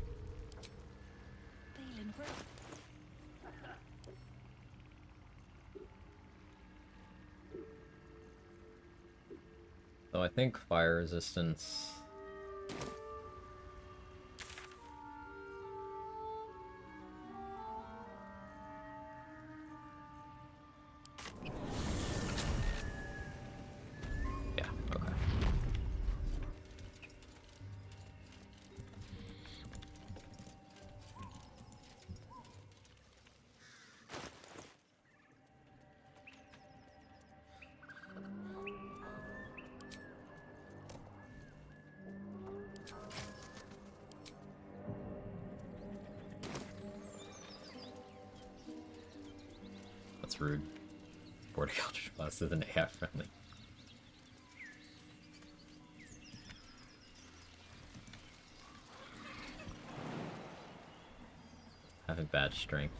So I think fire resistance. Yeah, okay. That's rude. Horticulture class isn't AI friendly. Having bad strength.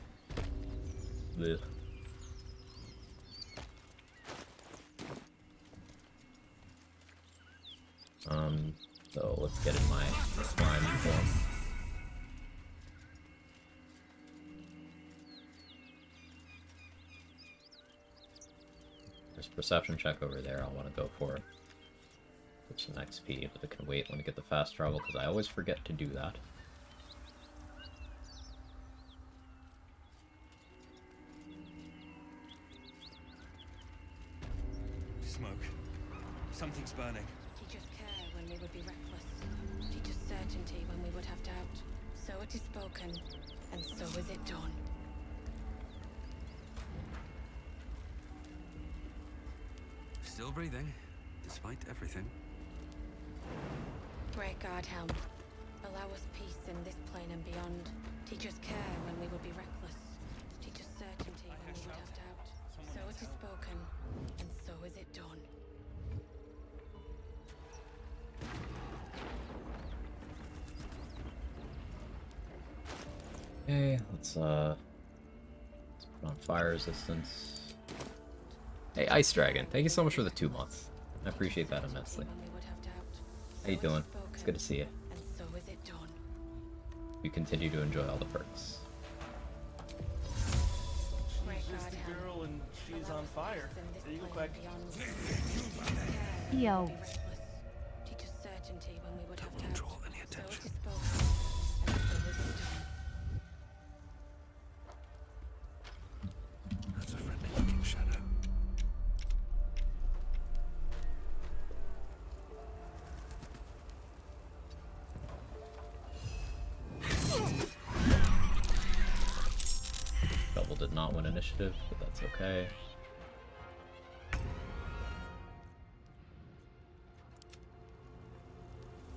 Ugh. So let's get in my slime form. There's a perception check over there I want to go for. Get some XP, but it can wait. Let me get the fast travel, because I always forget to do that. Smoke. Something's burning. Teach us care when we would be reckless. Teach us certainty when we would have doubt. So it is spoken, and so is it done. Still breathing, despite everything. Great God, Helm. Allow us peace in this plane and beyond. Teach us care when we would be reckless. Teach us certainty when we would have doubt. So it is spoken, and so is it done. Okay, let's put on fire resistance. Hey, Ice Dragon, thank you so much for the 2 months. I appreciate that immensely. How you doing? It's good to see you. And so is it done. You continue to enjoy all the perks. Great She's God, the Helm. girl and she's on fire. There you go, Quag. Yo. Teach us certainty when we would have Won't doubt. draw any So attention. it is spoken, and so is it done. That's a friendly looking shadow. Double did not win initiative, but that's okay.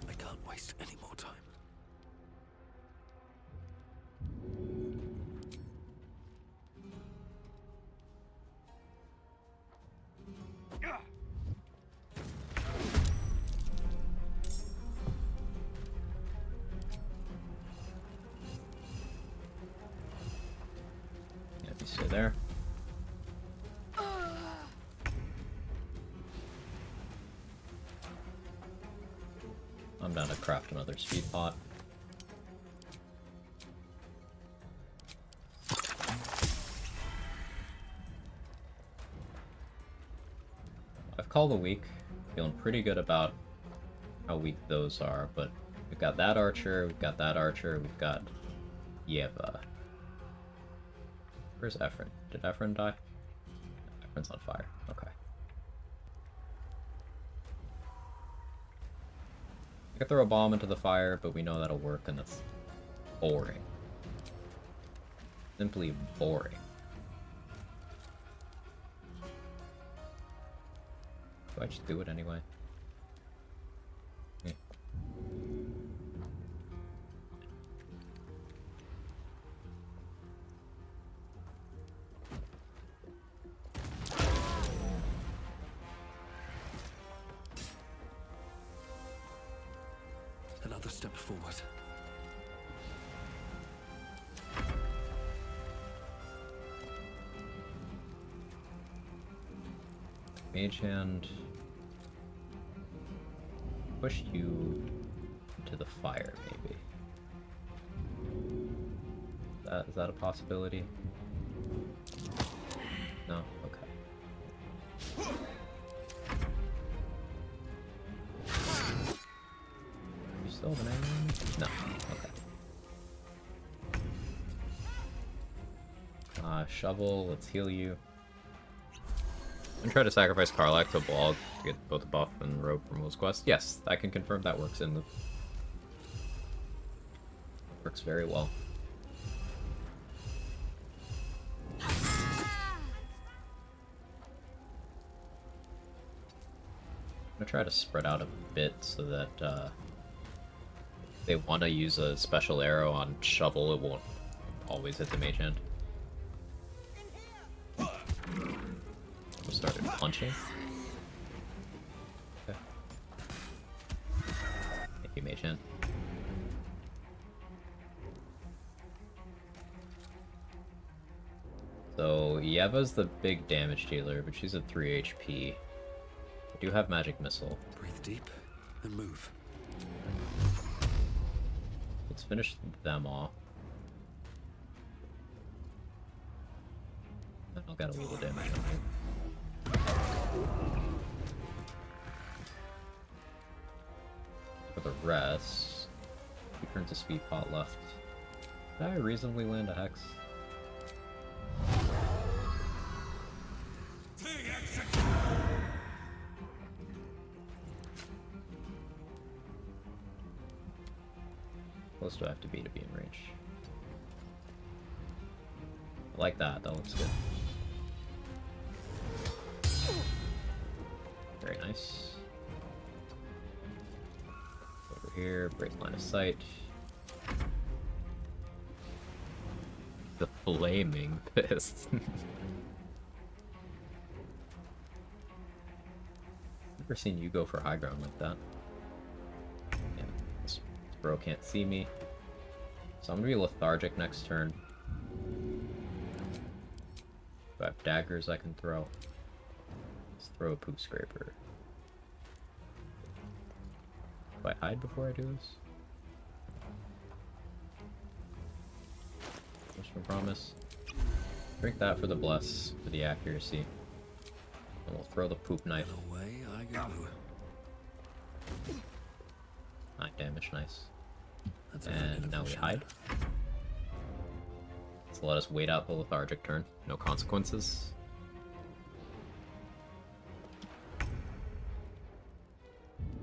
I can't waste any more time. Yeah, you stay there. I'm down to craft another speed pot. I've called a week. Feeling pretty good about how weak those are, but we've got that archer, we've got that archer, we've got Yeva. Where's Ephron? Did Ephron die? Ephron's on fire. Okay. I could throw a bomb into the fire, but we know that'll work, and that's boring. Simply boring. Do I just do it anyway? Yeah. Another step forward. Mage hand. Push you into the fire, maybe. Is that a possibility? No? Okay. You still have an angle on me? No. Okay. Shovel, let's heal you. And try to sacrifice Karlach to Blog to get both the buff and the rope from Will's quest. Yes, I can confirm that works in the... Works very well. I'm gonna try to spread out a bit so that if they want to use a special arrow on Shovel, it won't always hit the mage hand. Started punching. Okay. Thank you, mage hand. So Yeva's the big damage dealer, but she's at 3 HP. I do have magic missile. Breathe deep and move. Let's finish them off. And I'll get a little damage on you. For the rest, 2 turns of speed pot left. Did I reasonably land a hex? Close do I have to be in range? I like that, that looks good. Very nice. Over here, break line of sight. The flaming fist. Never seen you go for high ground like that. Yeah, this bro can't see me. So I'm gonna be lethargic next turn. If I have daggers I can throw. Let's throw a poop scraper. Do I hide before I do this? Just for promise. Drink that for the bless, for the accuracy. And we'll throw the poop knife. Away I go. 9 damage, nice. And now we hide. So let us wait out the lethargic turn. No consequences.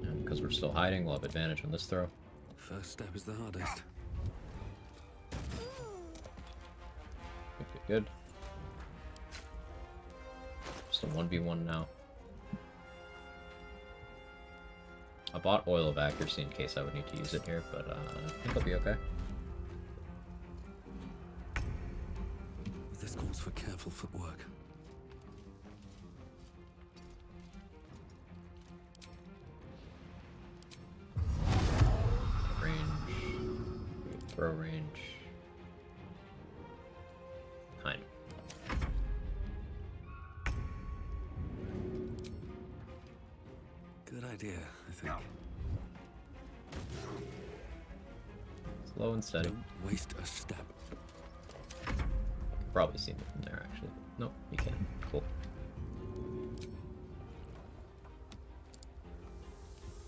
And because we're still hiding, we'll have advantage on this throw. First step is the hardest. Good. Just a 1v1 now. I bought Oil of Accuracy in case I would need to use it here, but I think I'll be okay. This calls for careful footwork. Range. Throw range. Kind of. Good idea, I think. Slow and steady. Don't waste a step. Probably see me from there, actually. Nope, you can't. Cool.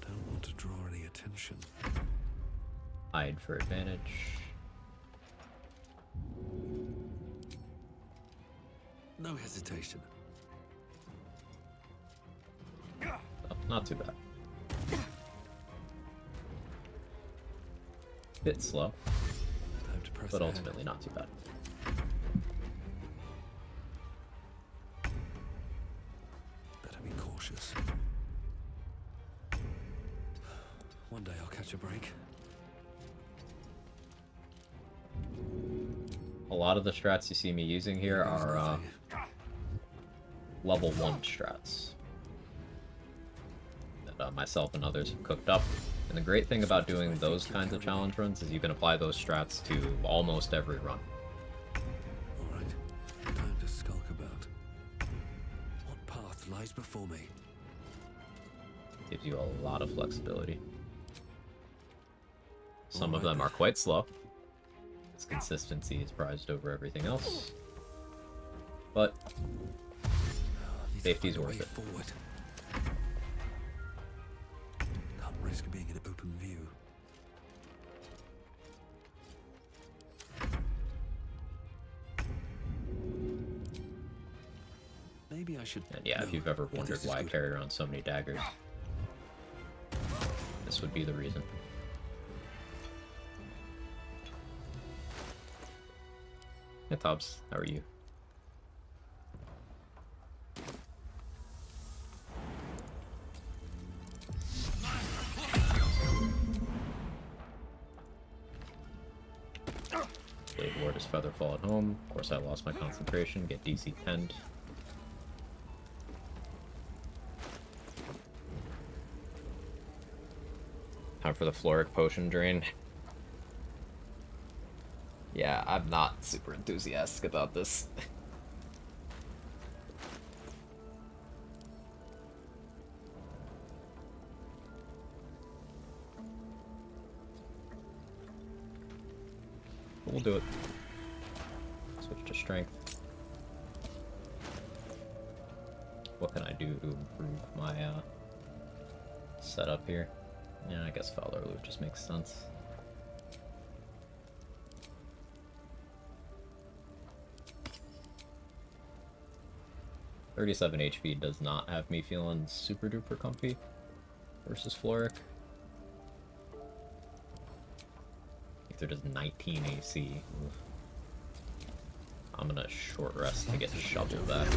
Don't want to draw any attention. Hide for advantage. No hesitation. Oh, not too bad. Bit slow, but ultimately not too bad. Better be cautious. One day I'll catch a break. A lot of the strats you see me using here are level 1 strats that myself and others have cooked up. And the great thing about doing those kinds of challenge runs is you can apply those strats to almost every run. Alright, time to skulk about. What path lies before me? Gives you a lot of flexibility. Some of them are quite slow. Its consistency is prized over everything else. But safety's worth it. Can't risk being in open view. Maybe I should. And yeah, if you've ever wondered why I carry around so many daggers, this would be the reason. Hey Tubbs, how are you? Blade Ward is Featherfall at home. Of course I lost my concentration, get DC 10'd. Time for the Floric Potion Drain. Yeah, I'm not super enthusiastic about this. We'll do it. Switch to strength. What can I do to improve my setup here? Yeah, I guess Fowler Loop just makes sense. $37 HP does not have me feeling super duper comfy versus Floric. Either does 19 AC. Oof. I'm gonna short rest to get Shovel back.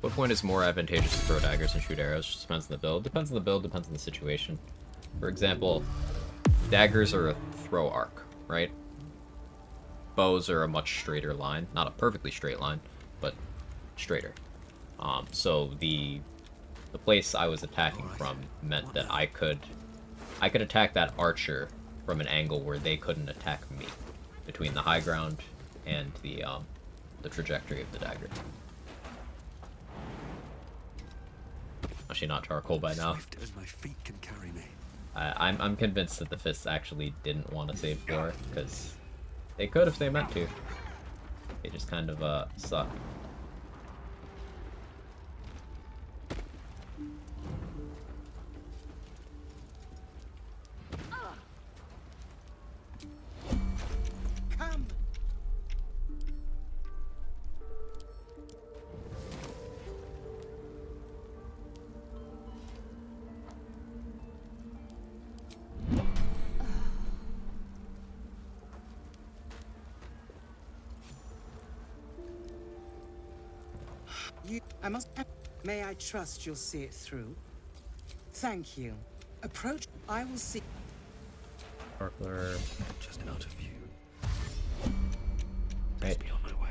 What point is more advantageous to throw daggers and shoot arrows? Just depends on the build. Depends on the build, depends on the situation. For example, daggers are a throw arc, right? Bows are a much straighter line. Not a perfectly straight line, but straighter. So the place I was attacking from meant that I could attack that archer from an angle where they couldn't attack me, between the high ground and the trajectory of the dagger. Actually, not charcoal by now. As my feet can carry me. I'm convinced that the fists actually didn't want to save Flora, because they could if they meant to. They just kind of suck. Come. I must. May I trust you'll see it through? Thank you. Approach. I will see. Sparkler. Just out of view. Right. Be on my way.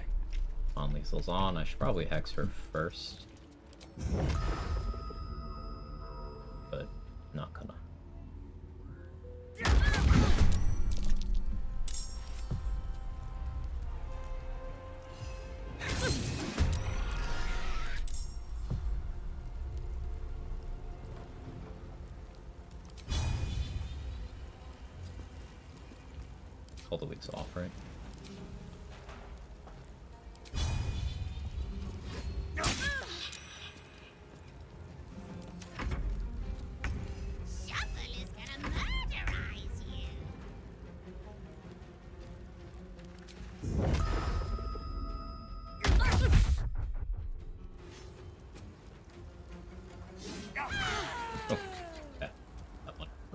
On lethal's on. I should probably hex her first. But not gonna. All the weeks off, right?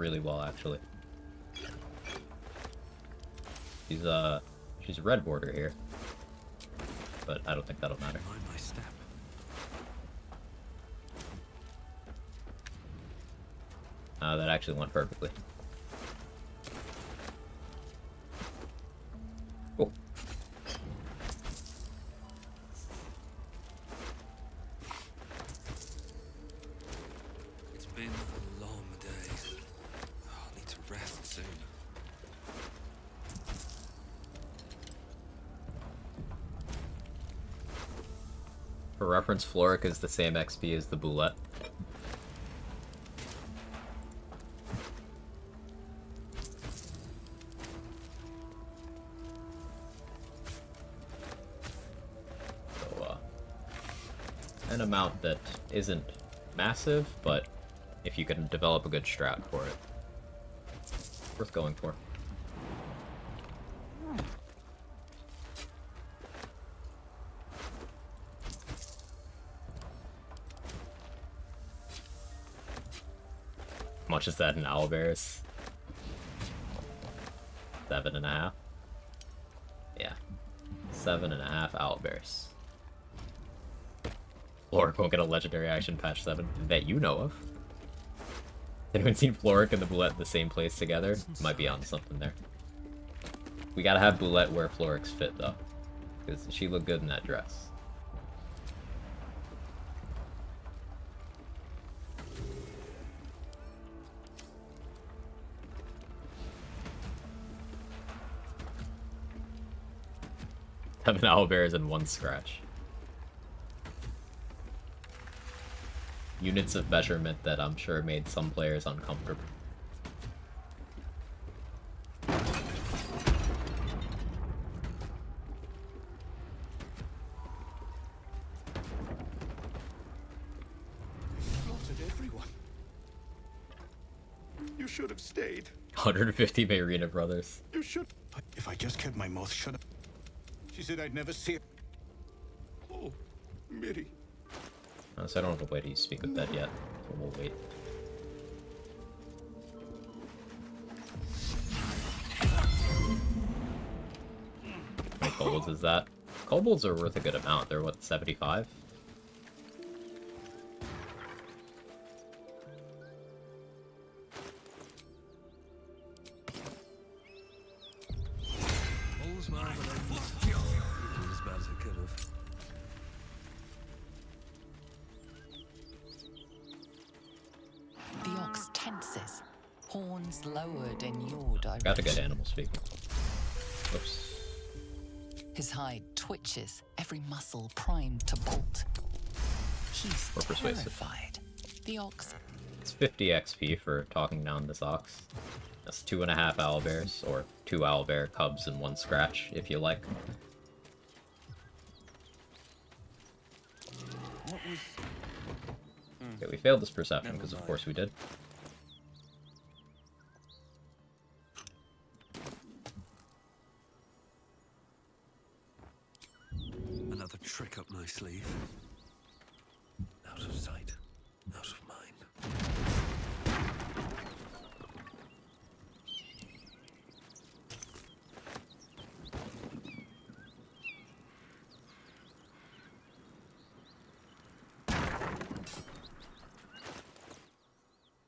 really well, actually. She's a red border here. But I don't think that'll matter. Mind my step. That actually went perfectly. Cool. It's been a long day. I'll need to rest soon. For reference, Floric is the same XP as the Roulette. So, an amount that isn't massive, but if you can develop a good strat for it, worth going for. How much is that in owlbears? 7.5? Yeah. 7.5 owlbears. Floric won't get a legendary action patch 7 that you know of. Anyone seen Floric and the Roulette in the same place together? Might be on something there. We gotta have Roulette wear Floric's fit though, because she looked good in that dress. Seven owlbears and 1 scratch. Units of measurement that I'm sure made some players uncomfortable. Slaughtered everyone. You should have stayed. 150 Mayrina brothers. You should. If I just kept my mouth shut. She said I'd never see it. Oh, Miri. So I don't have a way to speak with that yet, so we'll wait. How many kobolds is that? Kobolds are worth a good amount. They're what, 75? All's well that ends. It did as bad as it could have. The ox tenses, horns lowered in your direction. Got a good animal speak. Oops. His hide twitches, every muscle primed to bolt. He's We're persuasive. terrified. The ox. It's 50 XP for talking down this ox. That's 2.5 owlbears, or 2 owlbear cubs and 1 scratch, if you like. What was... Okay, we failed this perception, because of course we did. Another trick up my sleeve. Out of sight, out of mind.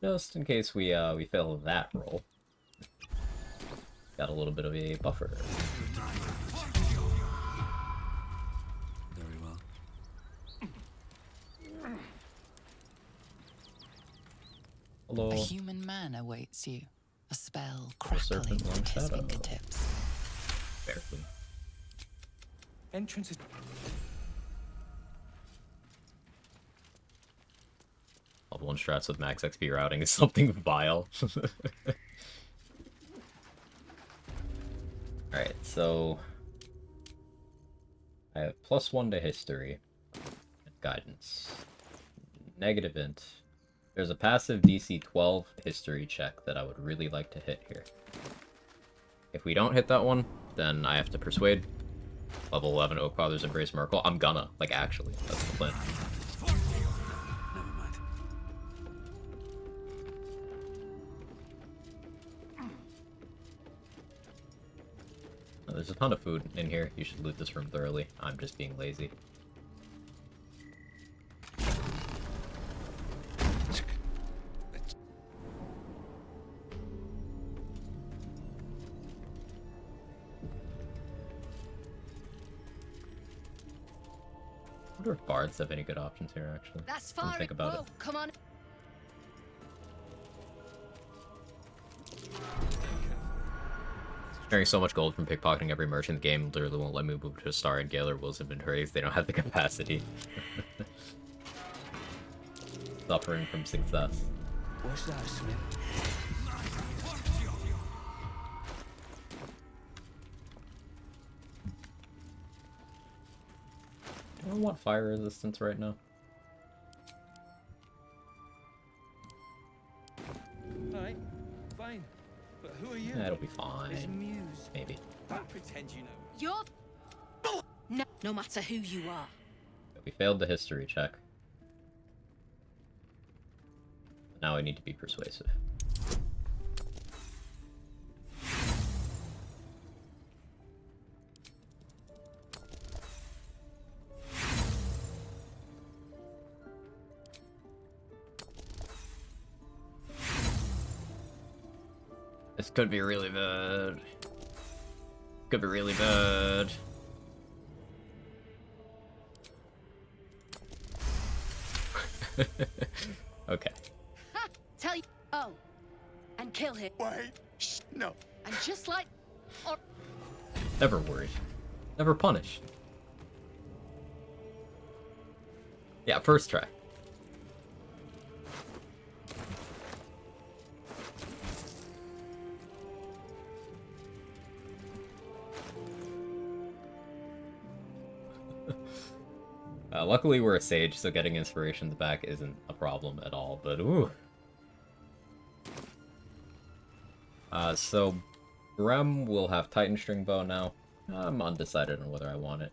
Just in case we fail that roll. Got a little bit of a buffer. Very well. Hello. A human man awaits you. A spell serpent, crackling long at his shadow. fingertips. Barely. Entrance is... Level 1 strats with max XP routing is something vile. Alright, so... I have +1 to history. And guidance. Negative int. There's a passive DC 12 history check that I would really like to hit here. If we don't hit that one, then I have to persuade. Level 11 Oak Father's Embrace Miracle. I'm gonna, like, actually. That's the plan. there's a ton of food in here. You should loot this room thoroughly. I'm just being lazy. I wonder if bards have any good options here, actually. That's Didn't far. think about Whoa, it. come on. Sharing so much gold from pickpocketing every merchant in the game literally won't let me move to a star in Galar Will's inventories. They don't have the capacity. Suffering from success. What's that, Smith? I don't want fire resistance right now. Alright, fine. But who are you? Yeah, it'll be fine. It's Muse. Maybe. Don't pretend you know. You're... No matter who you are. We failed the history check. Now I need to be persuasive. This could be really bad. Could be really bad. Okay. Ha! Tell you. Oh. And kill him. Wait. Shh. No. And just like. Or. Never worried. Never punished. Yeah, first try. Luckily we're a sage, so getting inspirations back isn't a problem at all, but ooh. So Rem will have Titan String Bow now. I'm undecided on whether I want it.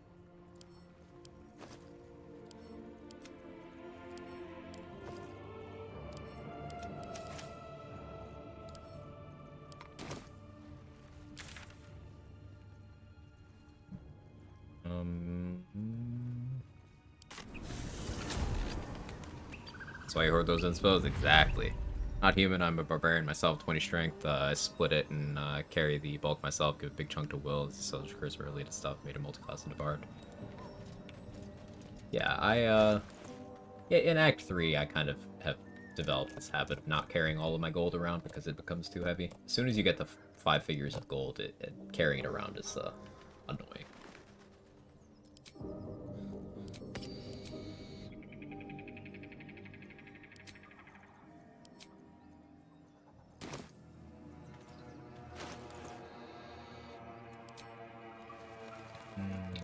That's why you hoard those inspos? Exactly. Not human, I'm a barbarian myself, 20 strength. I split it and carry the bulk myself, give a big chunk to Will, so just curse related stuff, made a multi-class into Bard. Yeah, in Act 3, I kind of have developed this habit of not carrying all of my gold around because it becomes too heavy. As soon as you get to 5 figures of gold, carrying it around is annoying.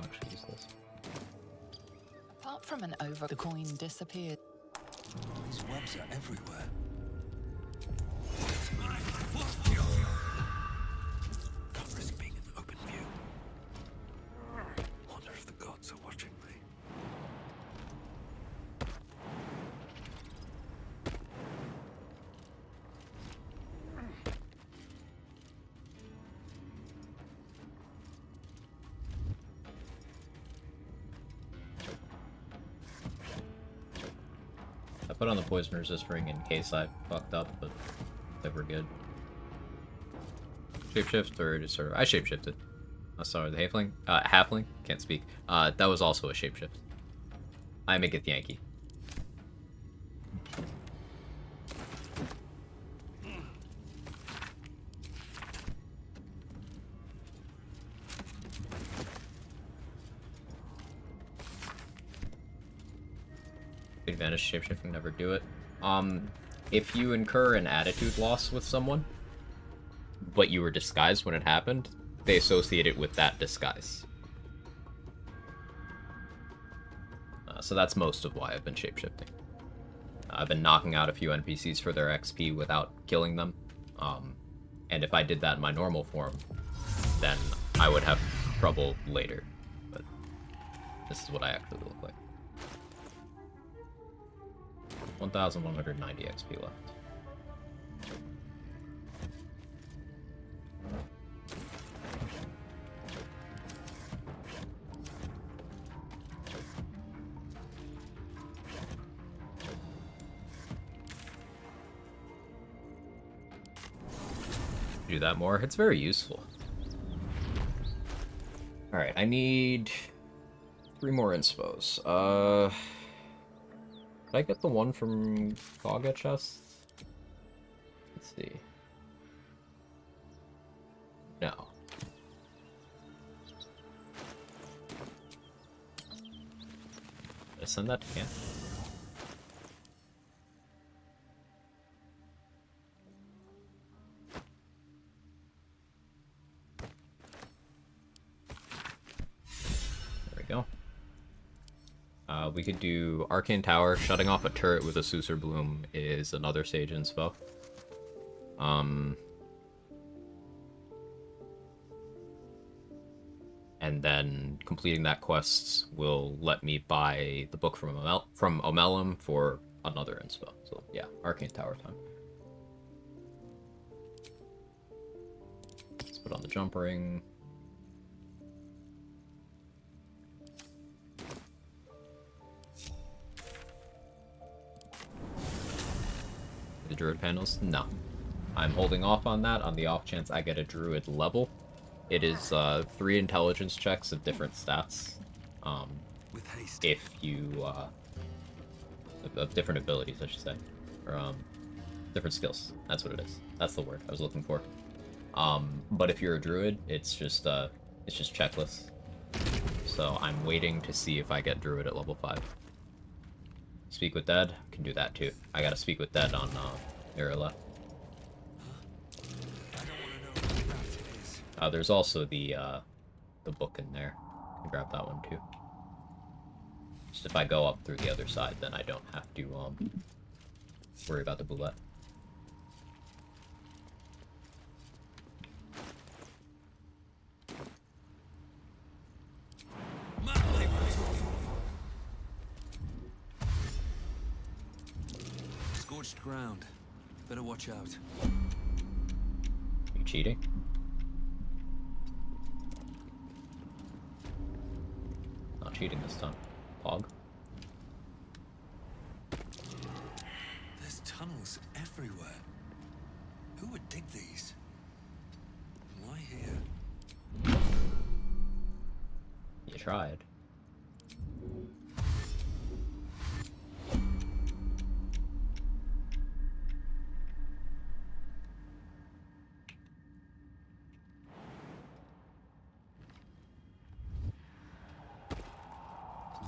Actually useless. Apart from an over, the coin disappeared. These webs are everywhere. Can't risk being in open view. Wonder if the gods are watching me. I put on the poison resist ring in case I fucked up, but they were good. Shapeshift or just sort of... I shapeshifted. Oh, sorry, the halfling? Halfling? Can't speak. That was also a shapeshift. I make it Yankee. Advantage shapeshifting, never do it. If you incur an attitude loss with someone, but you were disguised when it happened, they associate it with that disguise. So that's most of why I've been shapeshifting. I've been knocking out a few NPCs for their XP without killing them. And if I did that in my normal form, then I would have trouble later. But this is what I actually look like. 1,190 XP left. Do that more. It's very useful. Alright, I need 3 more inspos. Did I get the one from Quag chest? Let's see. No. Did I send that to Cam? Go. We could do Arcane Tower. Shutting off a turret with a Susur Bloom is another Sage inspo. And then completing that quest will let me buy the book from Omelum for another inspo. So yeah, Arcane Tower time. Let's put on the jump ring. The druid panels? No. I'm holding off on that on the off chance I get a druid level. It is 3 intelligence checks of different stats. If you of different abilities, I should say, or different skills. That's what it is. That's the word I was looking for. But if you're a druid, it's just checklists. So I'm waiting to see if I get druid at level 5. Speak with Dead, can do that too. I gotta speak with Dead on Mirilla. There's also the book in there. I can grab that one too. Just if I go up through the other side, then I don't have to worry about the Roulette. Scorched ground. Better watch out. You cheating? Not cheating this time. Pog. There's tunnels everywhere. Who would dig these? Why here? You tried.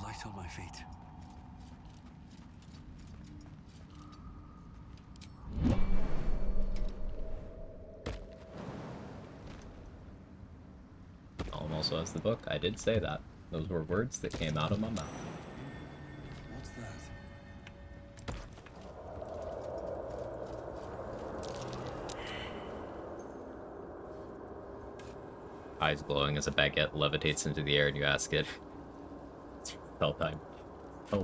Light on my feet. Alm also has the book. I did say that. Those were words that came out of my mouth. What's that? Eyes glowing as a baguette levitates into the air and you ask it. Tell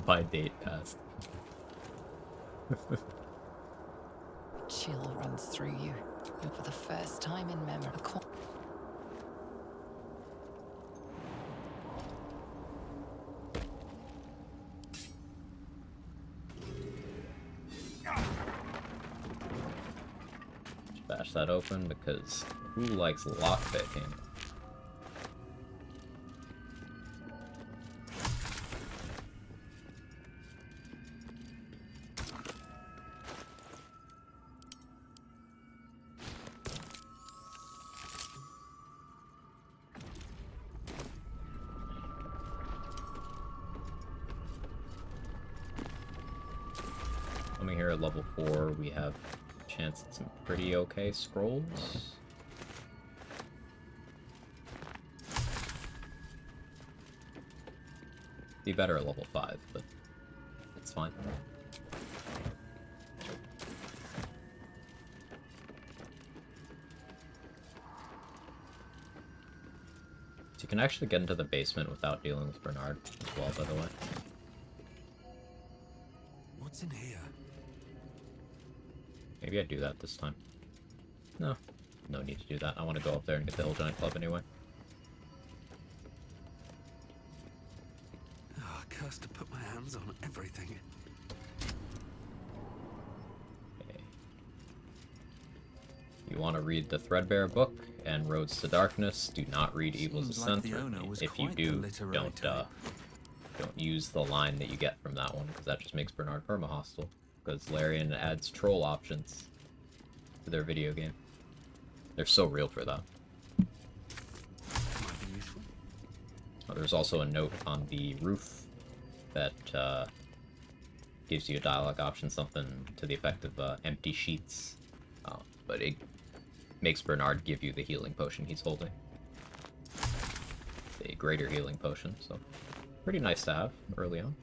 by date passed. Chill runs through you. You're for the first time in memory. Bash that open because who likes lockpicking? Coming here at level 4, we have a chance at some pretty okay scrolls. Be better at level 5, but it's fine. So you can actually get into the basement without dealing with Bernard as well, by the way. What's in here? Maybe I do that this time. No. No need to do that. I want to go up there and get the Hill Giant Club anyway. Oh, cursed to put my hands on everything. Okay. You want to read the Threadbare book and Roads to Darkness. Do not read Evil's Seems like Ascent. the owner was If you quite the do, literary don't use the line that you get from that one, because that just makes Bernard perma-hostile. Because Larian adds troll options to their video game. They're so real for that. There's also a note on the roof that gives you a dialogue option, something to the effect of empty sheets. But it makes Bernard give you the healing potion he's holding. A greater healing potion, so pretty nice to have early on.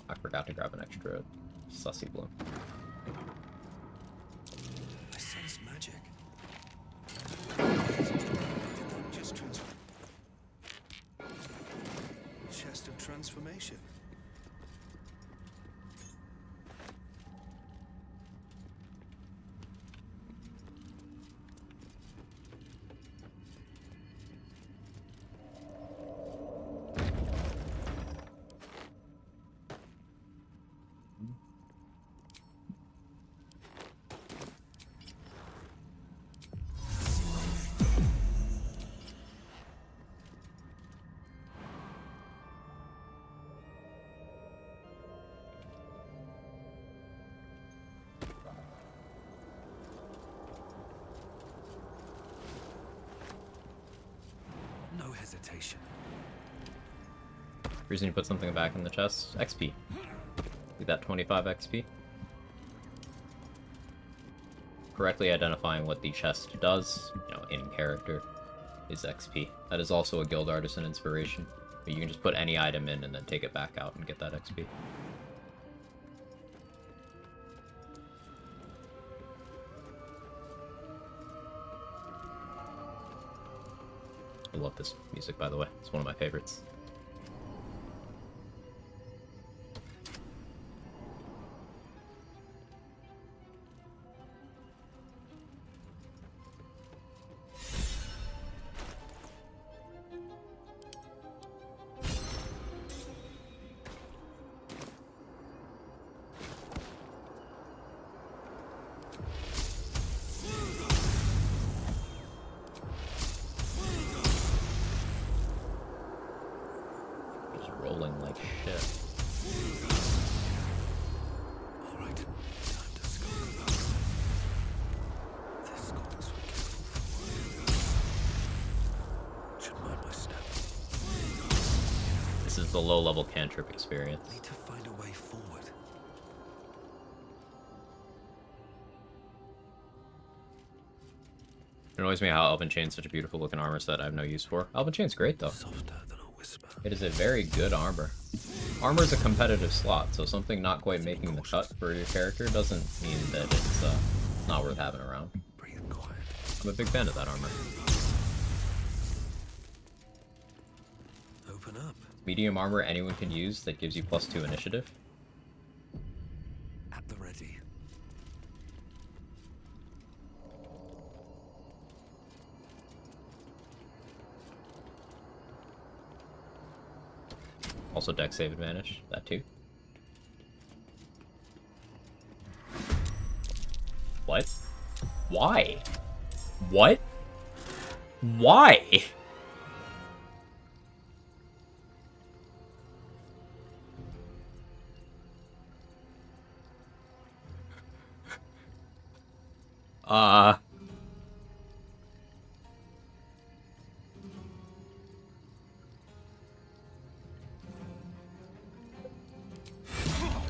I forgot to grab an extra sussy bloom. I sense magic. Did that just transfer? Chest of transformation. No hesitation. Reason you put something back in the chest? XP. Get that 25 XP. Correctly identifying what the chest does, in character, is XP. That is also a Guild Artisan inspiration. But you can just put any item in and then take it back out and get that XP. I love this music, by the way. It's one of my favorites. Rolling like shit. Alright, time to skulk about. This calls for careful footwork. Should mind my step. This is the low-level cantrip experience. Need to find a way forward. It annoys me how Elven Chain's such a beautiful looking armor set I have no use for. Elven Chain's great though. Softer than a whisper. It is a very good armor. Armor is a competitive slot, so something not quite making the cut for your character doesn't mean that it's not worth having around. Breathe quiet. I'm a big fan of that armor. Open up. Medium armor anyone can use that gives you +2 initiative. At the ready. Also dex save advantage, that too. What? Why? What? Why?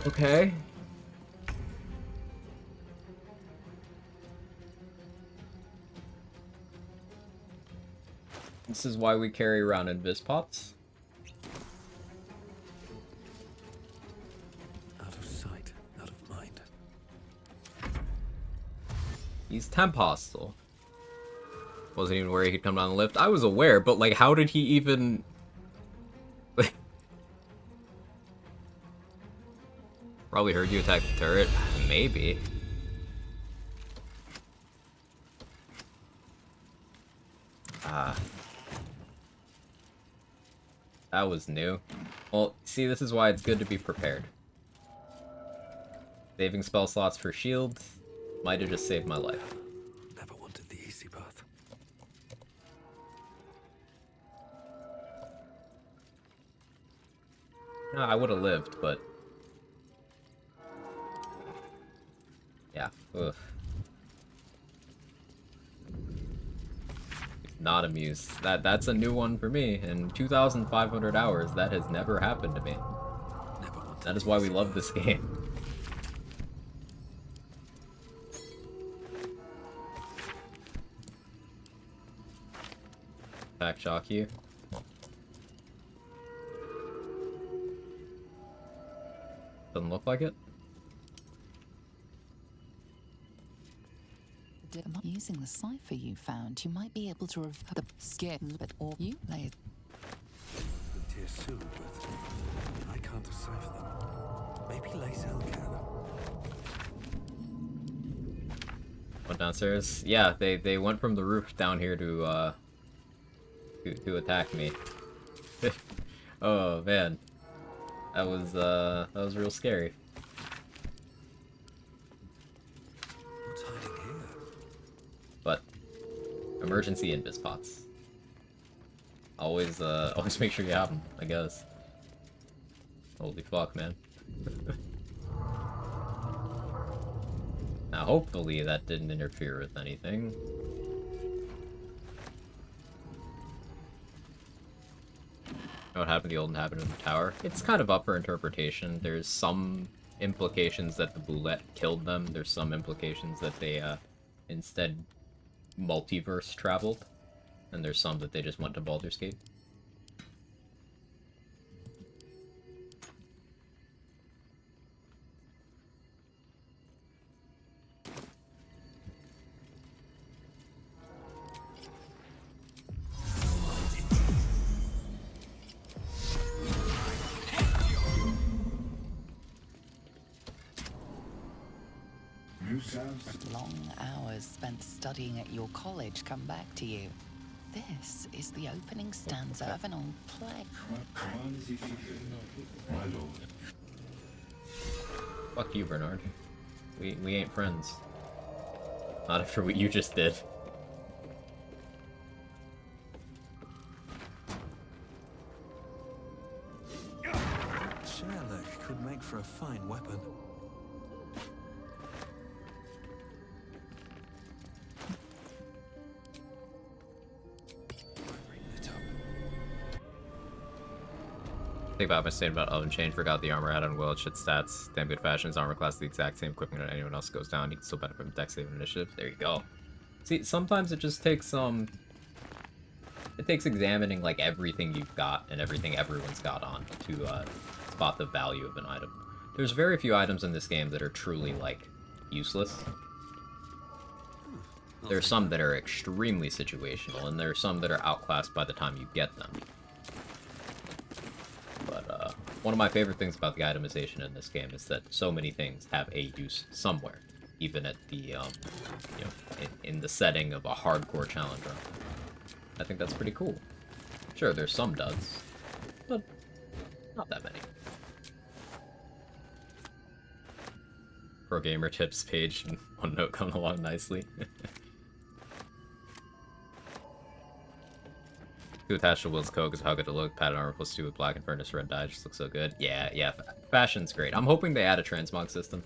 Okay. This is why we carry around invis pots. Out of sight, out of mind. He's temp hostile. Wasn't even worried he'd come down the lift. I was aware, but like, how did he even... Probably heard you attack the turret. Maybe. That was new. Well, see, this is why it's good to be prepared. Saving spell slots for shields might have just saved my life. Never wanted the easy path. No, I would have lived, but... yeah, ugh. Not amused. That's a new one for me. In 2,500 hours, that has never happened to me. That is why we love this game. Back shock you. Doesn't look like it. Using the cipher you found, you might be able to rev the skin, but or you lay. With tears soon, but I can't decipher them. Maybe Lazel can. Went downstairs. Yeah, they went from the roof down here to attack me. Oh man, that was real scary. What's hiding here? But emergency invis pots. Always make sure you have them, I guess. Holy fuck, man. Now, hopefully that didn't interfere with anything. What happened to the old inhabitant of the tower? It's kind of up for interpretation. There's some implications that the Roulette killed them. There's some implications that they instead multiverse traveled. And there's some that they just went to Baldur's Gate. Long hours spent studying at your college come back to you. This is the opening stanza of an old play. Fuck you, Bernard. We ain't friends. Not after what you just did. Sherlock could make for a fine weapon. Think about my statement about Oven Change. Forgot the armor add-on will. It shit stats. Damn good fashion. His armor class the exact same equipment when anyone else goes down. He can still benefit from dex save initiative. There you go. See, sometimes it just takes it takes examining like everything you've got and everything everyone's got on to spot the value of an item. There's very few items in this game that are truly like useless. There's some that are extremely situational, and there are some that are outclassed by the time you get them. But one of my favorite things about the itemization in this game is that so many things have a use somewhere, even at the, in the setting of a hardcore challenge run. I think that's pretty cool. Sure, there's some duds, but not that many. Pro gamer tips page and OneNote coming along nicely. Two attached to Will's coat is how good it look. Padded armor plus 2 with black and furnace red dye just looks so good. Yeah, fashion's great. I'm hoping they add a transmog system.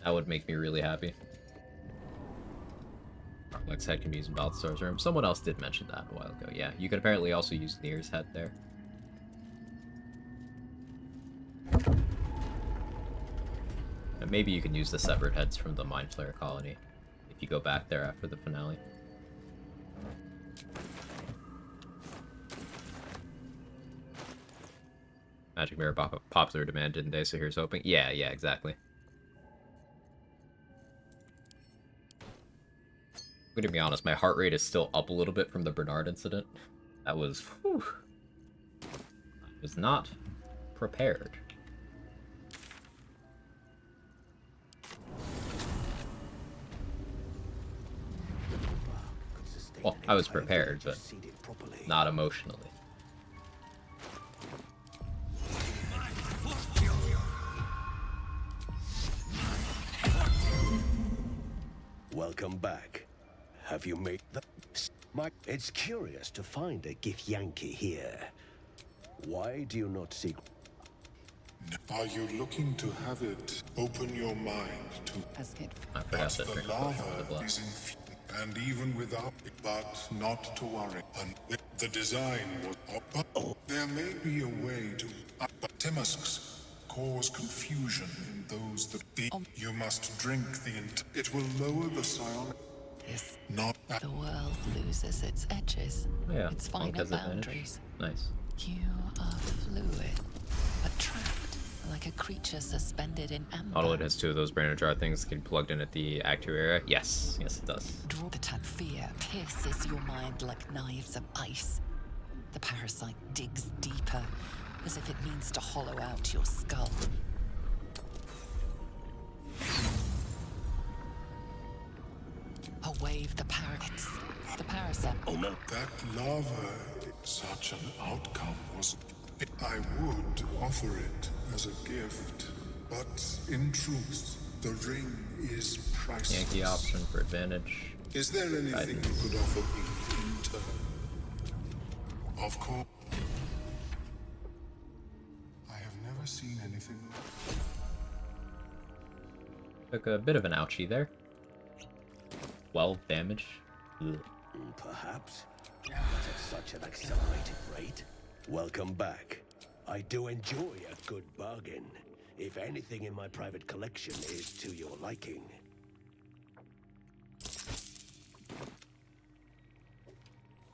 That would make me really happy. Lex head can be used in Balthasar's room. Someone else did mention that a while ago. Yeah, you could apparently also use Nier's head there. And maybe you can use the severed heads from the Mind Flayer colony if you go back there after the finale. Magic Mirror popular demand, didn't they? So here's hoping. Yeah, exactly. I'm gonna be honest, my heart rate is still up a little bit from the Bernard incident. That was, whew. I was not prepared. Well, I was prepared, but not emotionally. Welcome back. Have you made the... It's curious to find a gift Yankee here. Why do you not seek... Are you looking to have it open your mind to... I forgot to drink a portion of the Lava blood. is infused, and even without it, but not to worry. And the design was... There may be a way to... But Timusks cause confusion in those that be... You must drink the... It will lower the psionic... Yes. Not... The world loses its edges, Yeah, its Quag finer has advantage. boundaries. Nice. You are fluid, but trapped, like a creature suspended in amber. Autoload has 2 of those brain jar things can be plugged in at the Act 2 area. Yes, yes it does. Draw the tap fear pierces your mind like knives of ice. The parasite digs deeper, as if it means to hollow out your skull. A wave the parasite. Oh no. That lava, such an outcome was... I would offer it as a gift, but in truth, the ring is priceless. Yankee option for advantage. Is there anything you could offer me in turn? Of course. I have never seen anything like... Took a bit of an ouchie there. 12 damage. Ugh. Perhaps. But at such an accelerated rate. Welcome back. I do enjoy a good bargain. If anything in my private collection is to your liking.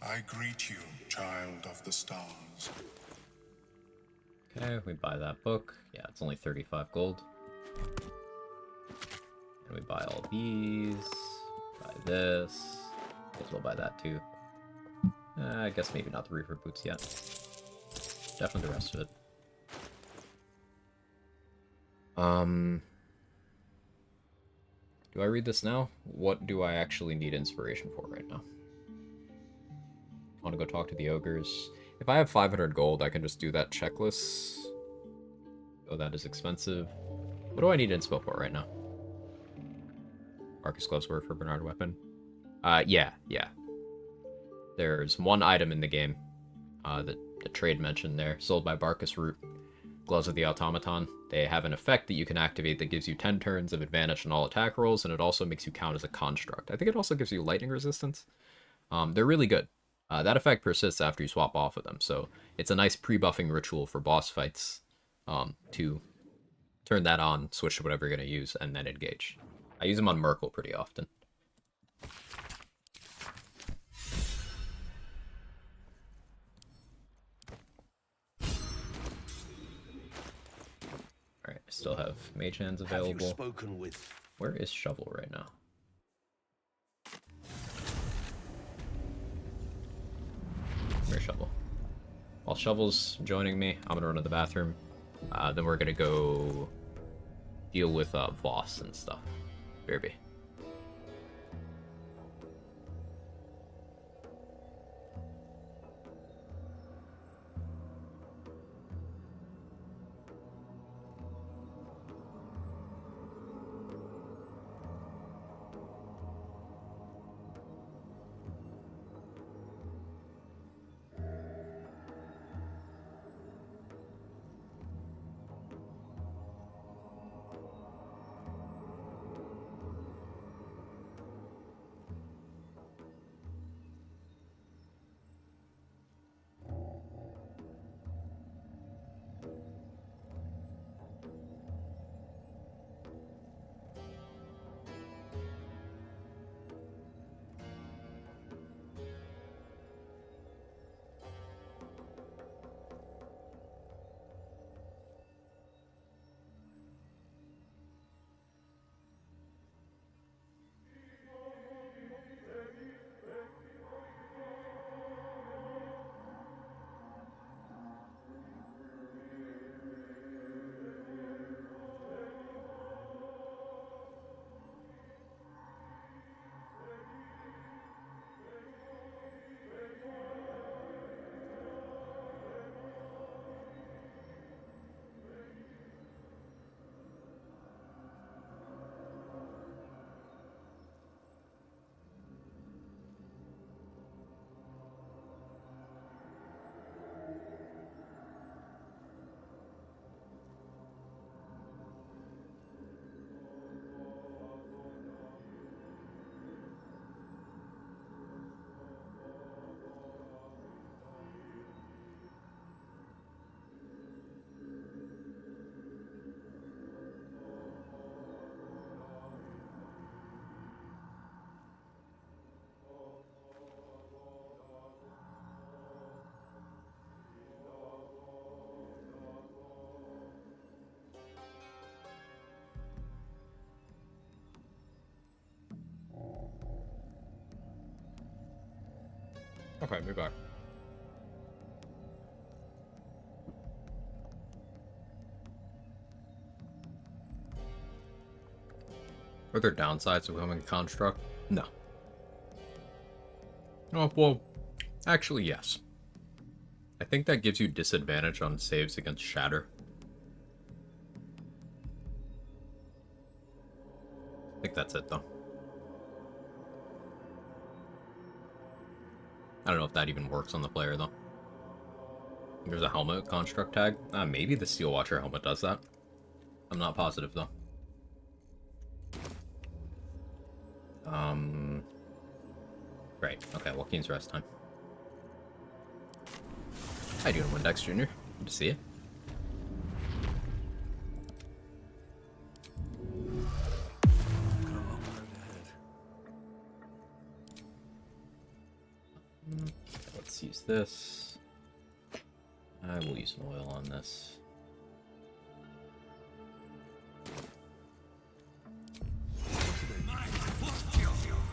I greet you, child of the stars. Okay, we buy that book. Yeah, it's only 35 gold. And we buy all these. Buy this. Guess we'll buy that too. I guess maybe not the Reaper boots yet. Definitely the rest of it. Do I read this now? What do I actually need inspiration for right now? I want to go talk to the ogres. If I have 500 gold, I can just do that checklist. Oh, that is expensive. What do I need inspo for right now? Marcus Gloves work for Bernard Weapon. Yeah. There's one item in the game that the trade mentioned there, sold by Barcus Root. Gloves of the Automaton. They have an effect that you can activate that gives you 10 turns of advantage on all attack rolls, and it also makes you count as a construct. I think it also gives you lightning resistance. They're really good. That effect persists after you swap off of them, so it's a nice pre-buffing ritual for boss fights to turn that on, switch to whatever you're going to use, and then engage. I use them on Merkel pretty often. Alright, I still have Mage Hands available. Have you spoken with... Where is Shovel right now? Where's Shovel? While Shovel's joining me, I'm gonna run to the bathroom. Then we're gonna go deal with Voss and stuff. BRB. Okay, be back. Are there downsides to becoming a construct? No. Oh, well, actually, yes. I think that gives you disadvantage on saves against Shatter. I think that's it, though. I don't know if that even works on the player, though. There's a helmet construct tag. Maybe the Steel Watcher helmet does that. I'm not positive, though. Right. Okay, Joaquin's rest time. How you doing, Windex Jr.? Good to see you. Let's use this. I will use some oil on this.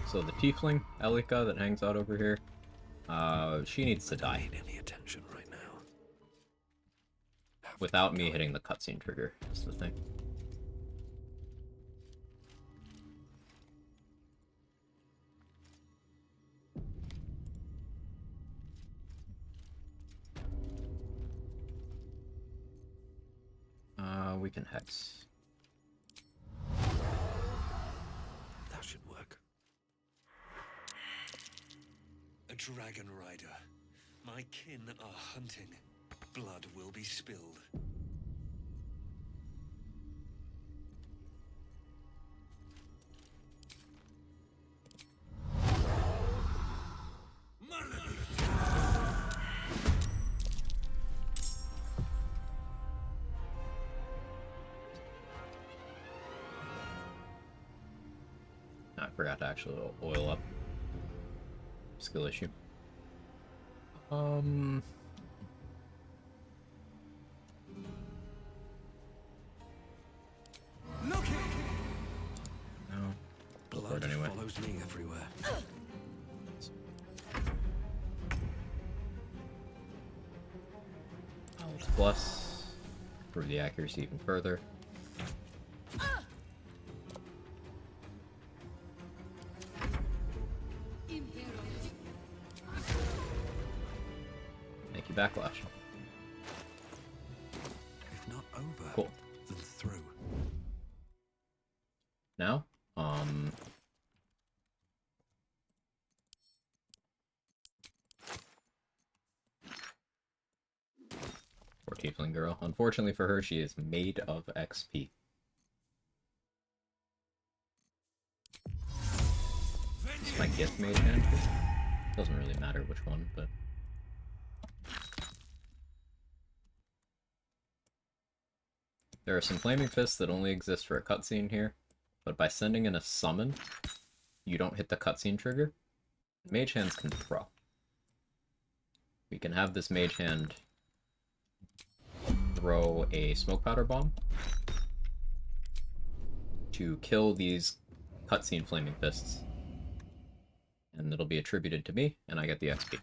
So the tiefling, Elika, that hangs out over here, she needs to die. Any attention right now? Without me hitting the cutscene trigger, is the thing. We can hex. That should work. A dragon rider. My kin are hunting. Blood will be spilled. I forgot to actually oil up. Skill issue. No. Blood anyway. follows me everywhere. Plus, improve the accuracy even further. Thank you, Backlash. If not over, cool. Then through. Now, poor tiefling girl. Unfortunately for her, she is made of XP. Is my gift made hand? Doesn't really matter which one, but there are some flaming fists that only exist for a cutscene here, but by sending in a summon, you don't hit the cutscene trigger. Mage hands can throw. We can have this mage hand throw a smoke powder bomb to kill these cutscene flaming fists. And it'll be attributed to me, and I get the XP.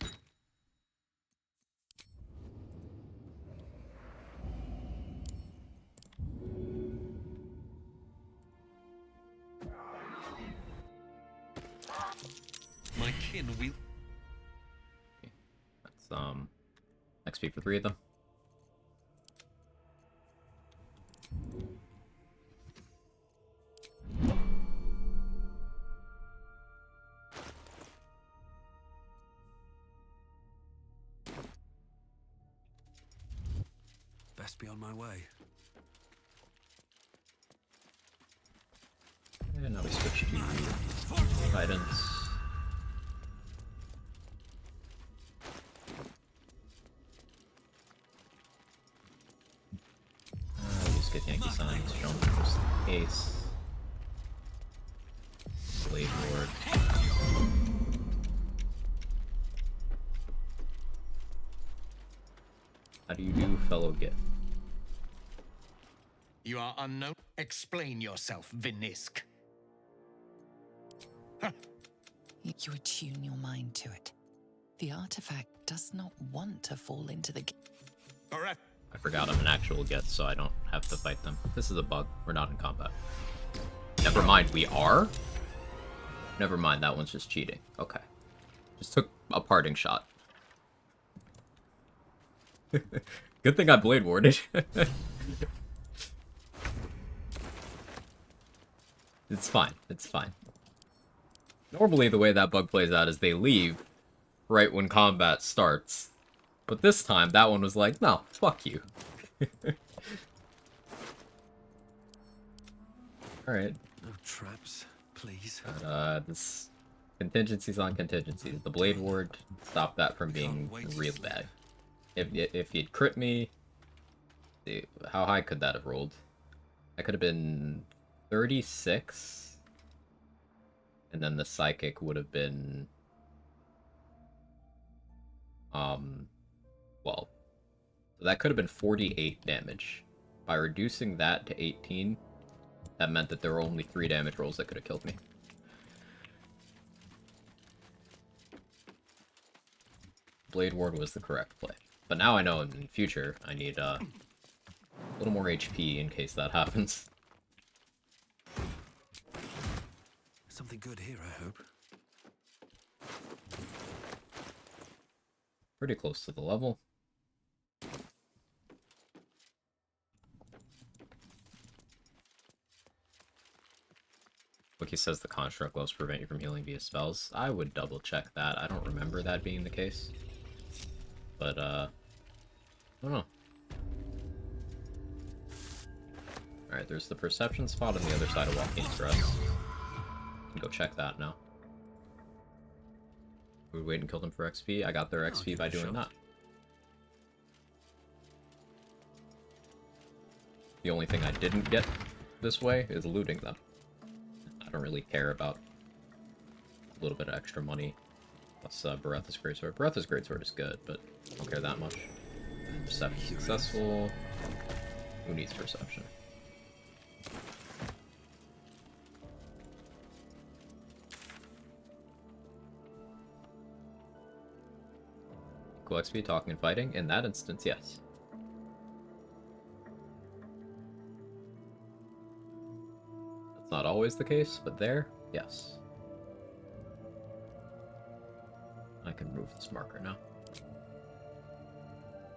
My kin will. That's XP for 3 of them. Best be on my way. And now we switch to guidance. Use get Yankee signs, jump, just ace. Blade Lord. How do you do, fellow gift? You are unknown. Explain yourself, Vinisk. You attune your mind to it. The artifact does not want to fall into the... I forgot I'm an actual Geth, so I don't have to fight them. This is a bug. We're not in combat. Never mind, we are? Never mind, that one's just cheating. Okay. Just took a parting shot. Good thing I blade warded. It's fine. It's fine. Normally, the way that bug plays out is they leave right when combat starts. But this time, that one was like, no, fuck you. Alright. No traps, please. This contingencies on contingencies. The blade ward stopped that from being real bad. If he'd crit me, see, how high could that have rolled? That could have been 36, and then the psychic would have been well, so that could have been 48 damage. By reducing that to 18, that meant that there were only 3 damage rolls that could have killed me. Blade Ward was the correct play. But now I know in the future I need a little more HP in case that happens. Something good here, I hope. Pretty close to the level. Wiki says the construct gloves prevent you from healing via spells. I would double check that. I don't remember that being the case. But, I don't know. Alright, there's the perception spot on the other side of Walking Stress. Go check that now. We would wait and kill them for XP. I got their XP by doing that. The only thing I didn't get this way is looting them. I don't really care about a little bit of extra money. Plus Beretha's Greatsword. Beretha's Greatsword is good, but I don't care that much. Perception successful. Who needs perception? Equal XP, talking and fighting? In that instance, yes. That's not always the case, but there, yes. I can move this marker now.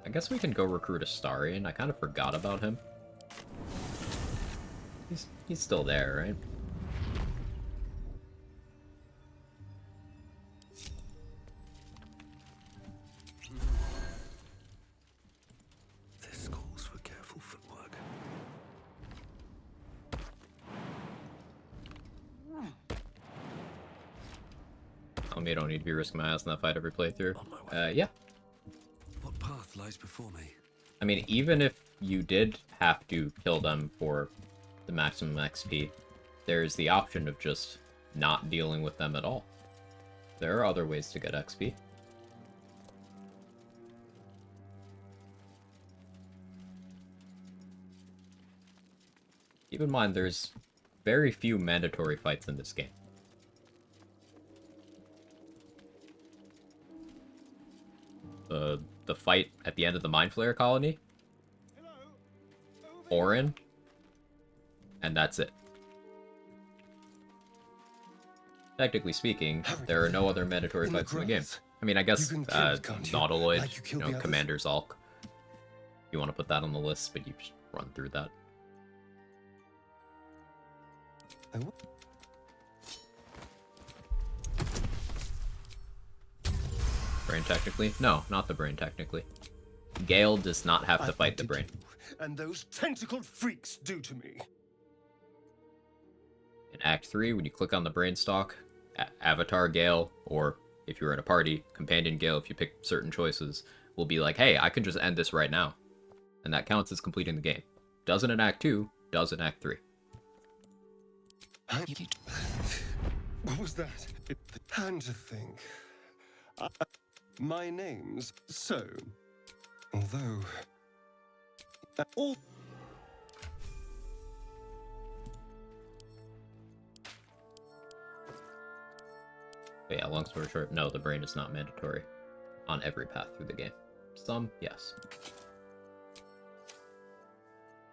I guess we can go recruit Astarion. I kind of forgot about him. He's still there, right? This calls for careful footwork. You don't need to be risking my ass in that fight every playthrough. Yeah. What path lies before me? I mean, even if you did have to kill them for the maximum XP, there's the option of just not dealing with them at all. There are other ways to get XP. Keep in mind, there's very few mandatory fights in this game. The fight at the end of the Mind Flayer colony, Orin, and that's it. Technically speaking, there are no other mandatory fights in the game. I mean, I guess Nautiloid, Commander Zulk. You want to put that on the list, but you just run through that. Brain technically? No, not the brain technically. Gale does not have to fight the brain. And those tentacled freaks do to me. In Act 3, when you click on the brain stalk, Avatar Gale, or if you're in a party, Companion Gale, if you pick certain choices, will be like, hey, I can just end this right now. And that counts as completing the game. Doesn't in Act 2, does in Act 3. What was that? And to think. My name's so. Although. All. But yeah, long story short, no, the brain is not mandatory. on every path through the game. Some, yes.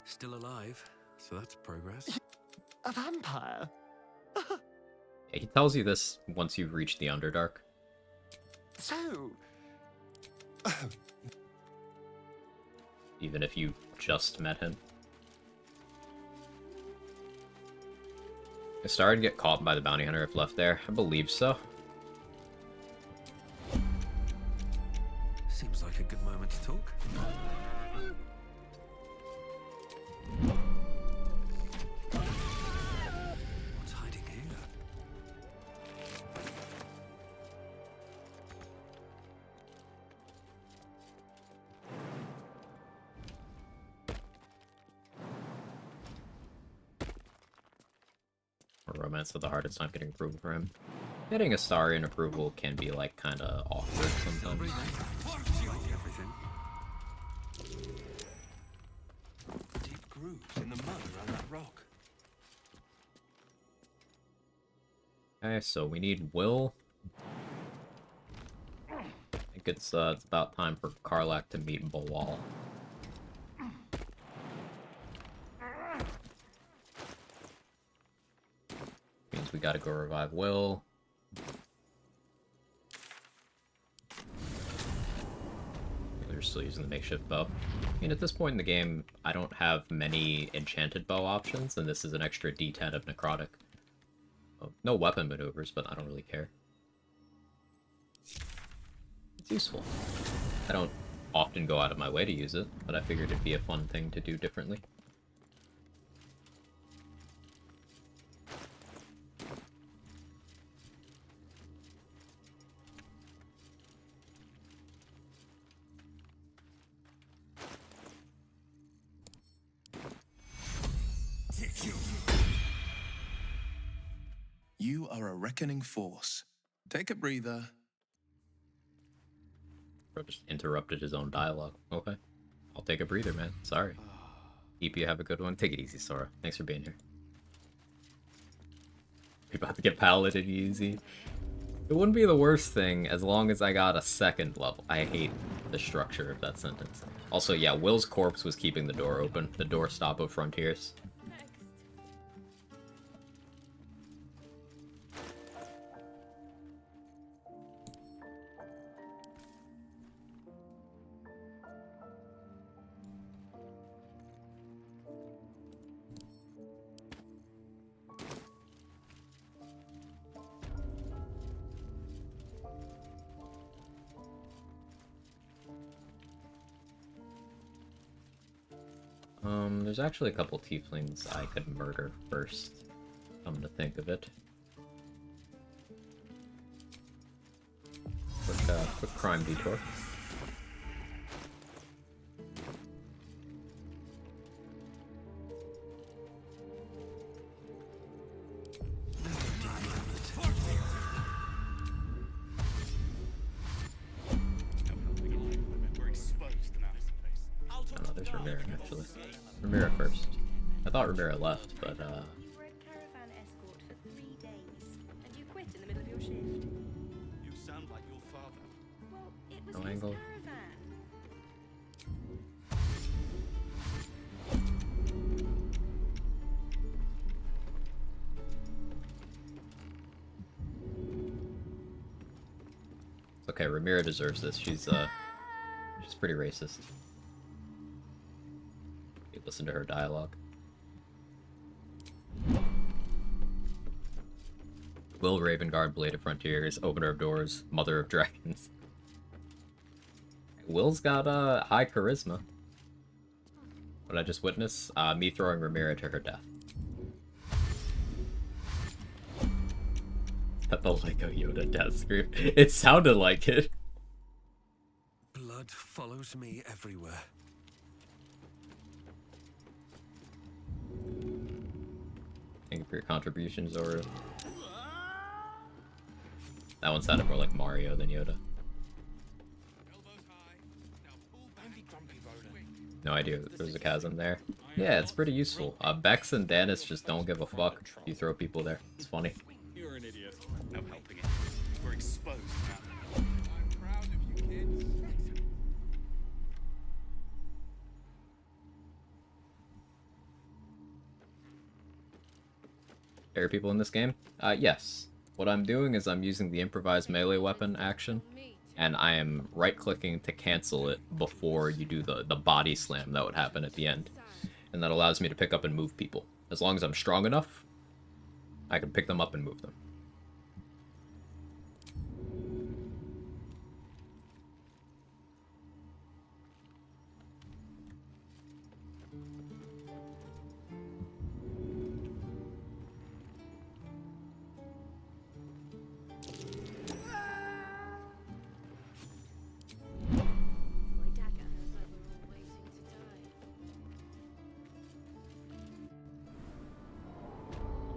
Still alive, so that's progress. A vampire? Yeah, he tells you this once you've reached the Underdark. So... Even if you just met him. Is Star to get caught by the bounty hunter if left there? I believe so. Seems like a good moment to talk. What's hiding here? Or Romance of the Heart, it's not getting approval for him. Getting a star in approval can be, like, kinda awkward sometimes. Everything. Deep grooves in the mud around that rock. Okay, so we need Will. I think it's about time for Karlach to meet Balwal. Means we gotta go revive Will. They're still using the makeshift bow. I mean, at this point in the game, I don't have many enchanted bow options, and this is an extra D10 of necrotic. Oh, no weapon maneuvers, but I don't really care. It's useful. I don't often go out of my way to use it, but I figured it'd be a fun thing to do differently. You are a reckoning force. Take a breather. Bro just interrupted his own dialogue. Okay. I'll take a breather, man. Sorry. Keep you have a good one. Take it easy, Sora. Thanks for being here. We about to get paladin easy. It wouldn't be the worst thing as long as I got a second level. I hate the structure of that sentence. Also, yeah, Will's corpse was keeping the door open. The doorstop of Frontiers. There's actually a couple tieflings I could murder first, come to think of it. Quick crime detour. Oh, there's Ramira, actually. Ramira first. I thought Ramira left, but, You were a caravan escort for 3 days, and you quit in the middle of your shift. You sound like your father. Well, it was No his angle. caravan. it's okay, Ramira deserves this. She's pretty racist. You listen to her dialogue. Will Ravengard, Blade of Frontiers, Opener of Doors, Mother of Dragons. Will's got high charisma. What did I just witness? Me throwing Ramira to her death. That the Lego Yoda death scream. It sounded like it. Blood follows me everywhere. Thank you for your contributions, Zora. That one sounded more like Mario than Yoda. No idea there's a chasm there. Yeah, it's pretty useful. Bex and Danis just don't give a fuck if you throw people there. It's funny. You're an idiot. No helping it. We're exposed now. I'm proud of you, kid. There are people in this game? Yes. What I'm doing is I'm using the improvised melee weapon action, and I am right-clicking to cancel it before you do the body slam that would happen at the end. And that allows me to pick up and move people. As long as I'm strong enough, I can pick them up and move them.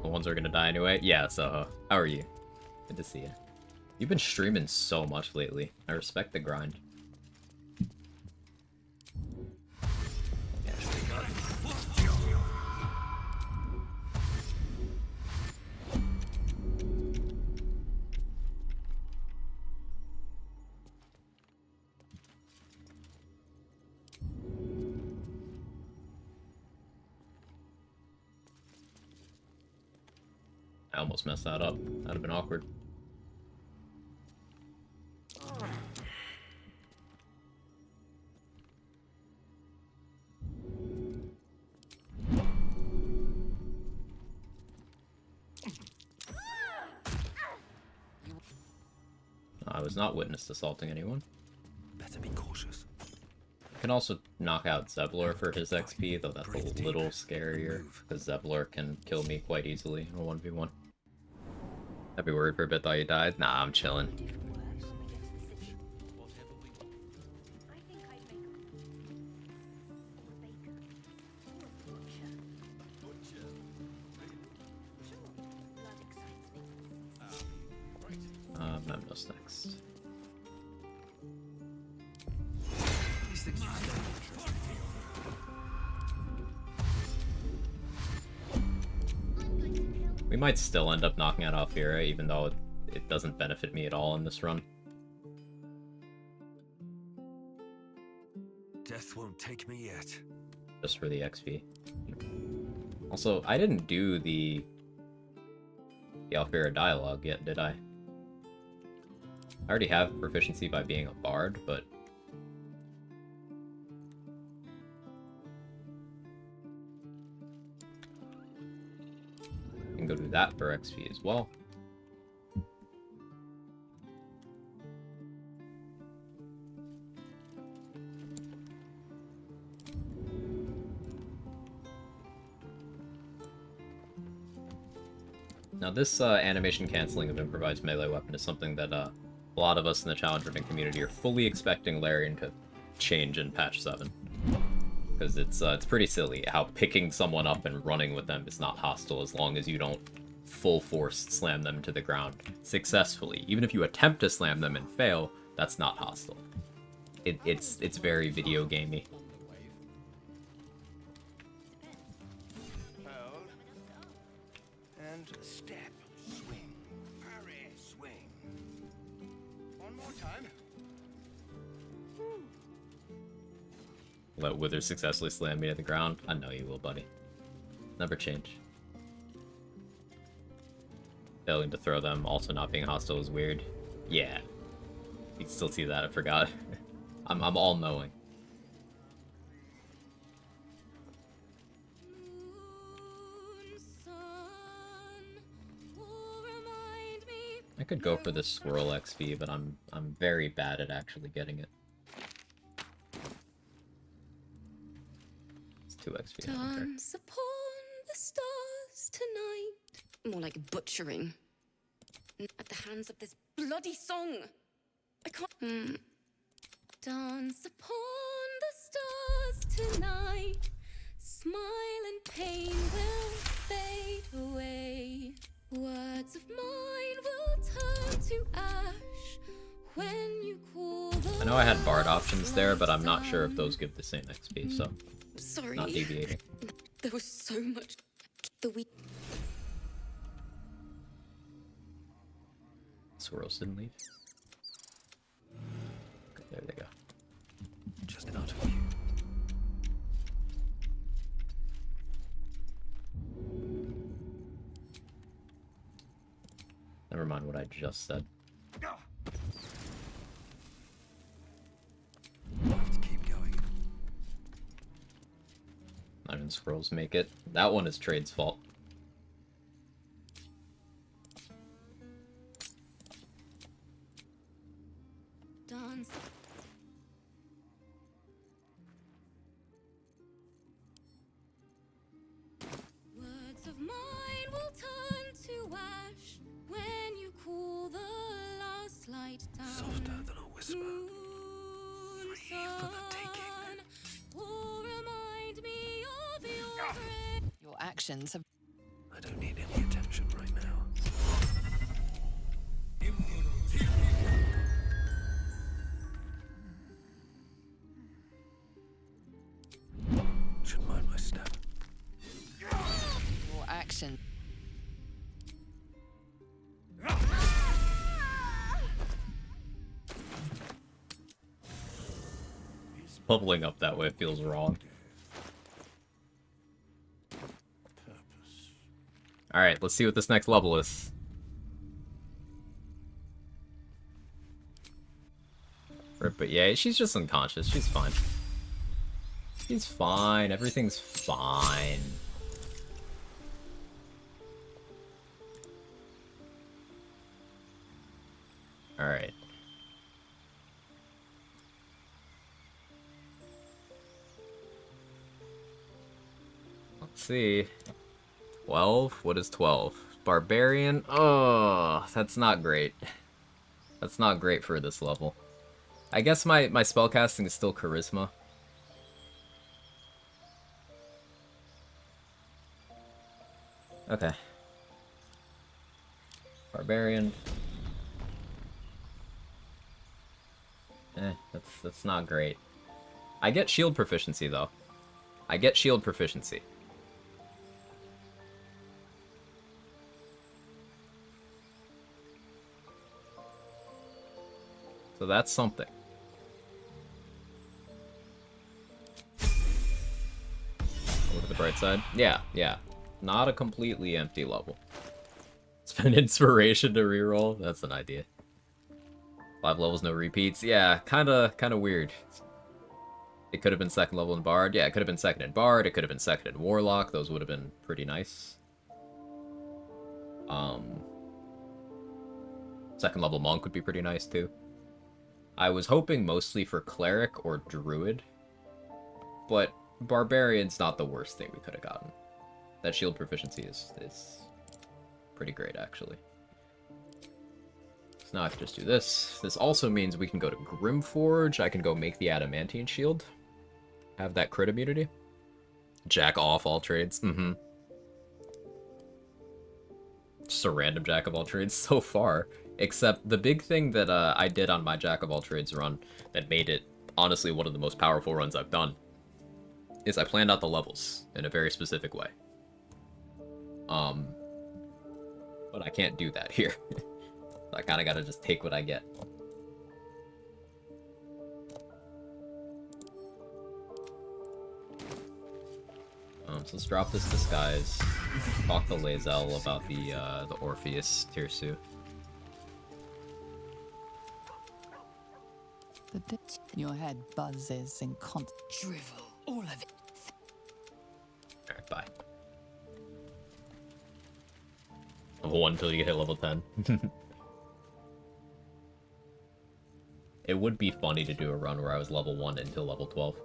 The ones that are gonna die anyway? Yeah, so, how are you? Good to see you. You've been streaming so much lately. I respect the grind. I almost messed that up. That'd have been awkward. I was not witnessed assaulting anyone. Better be cautious. I can also knock out Zevlor for his XP, though that's a little scarier, because Zevlor can kill me quite easily in a 1v1. I'd be worried for a bit, thought you died. Nah, I'm chilling. Memnos next. We might still end up knocking out Alfira, even though it doesn't benefit me at all in this run. Death won't take me yet. Just for the XP. Also, I didn't do the Alfira dialogue yet, did I? I already have proficiency by being a bard, but I can go do that for XP as well. Now this animation canceling of improvised melee weapon is something that a lot of us in the challenge-driven community are fully expecting Larian to change in patch 7. Because it's pretty silly how picking someone up and running with them is not hostile as long as you don't full force slam them to the ground successfully. Even if you attempt to slam them and fail, that's not hostile. It's very video gamey. Hold. And step. Swing. Parry. Swing. One more time. Let Wither successfully slam me to the ground. I know you will, buddy. Never change. Failing to throw them, also not being hostile is weird. Yeah. You can still see that, I forgot. I'm all-knowing. I could go for the squirrel XP, but I'm very bad at actually getting it. It's 2 XP. Dance upon the stars tonight. More like butchering. At the hands of this bloody song. I can't. Dance upon the stars tonight. Smile and pain will fade away. Words of mine will turn to ash when you call the I know I had bard options there, but I'm not sure if those give the same XP, so sorry. Not deviating. There was so much the week. Squirrels didn't leave. Okay, there they go. Just out of view. Never mind what I just said. Have to keep going. Not even scrolls make it. That one is Trade's fault. Dance. Words of mine will turn to ash when you cool the last light down. Softer than a whisper. Free for the taking. Will remind me of your Your actions have. I don't need any attention right now. Should mind my step. Your action. Bubbling up that way feels wrong. Alright, let's see what this next level is. But yeah, she's just unconscious. She's fine. She's fine. Everything's fine. Alright. Let's see. 12? What is 12? Barbarian? Oh, that's not great. That's not great for this level. I guess my spellcasting is still Charisma. Okay. Barbarian. That's not great. I get shield proficiency, though. I get shield proficiency. So that's something. Look at the bright side. Yeah, yeah. Not a completely empty level. Spend inspiration to reroll. That's an idea. 5 levels, no repeats. Yeah, kinda weird. It could have been second level in Bard. Yeah, it could have been second in Bard. It could have been second in Warlock. Those would have been pretty nice. Second level Monk would be pretty nice too. I was hoping mostly for Cleric or Druid, but Barbarian's not the worst thing we could have gotten. That shield proficiency is pretty great, actually. So now I can just do this. This also means we can go to Grimforge. I can go make the Adamantine Shield. Have that crit immunity. Jack off all trades. Just a random Jack of all trades so far. Except the big thing that I did on my Jack of all trades run that made it, honestly, one of the most powerful runs I've done is I planned out the levels in a very specific way. But I can't do that here. So I kind of got to just take what I get. So let's drop this disguise. Talk to Lae'zel about the Orpheus Tirsu. The dip in your head buzzes in constant drivel. All of it. Alright, bye. Level 1 until you hit level 10. It would be funny to do a run where I was level 1 until level 12.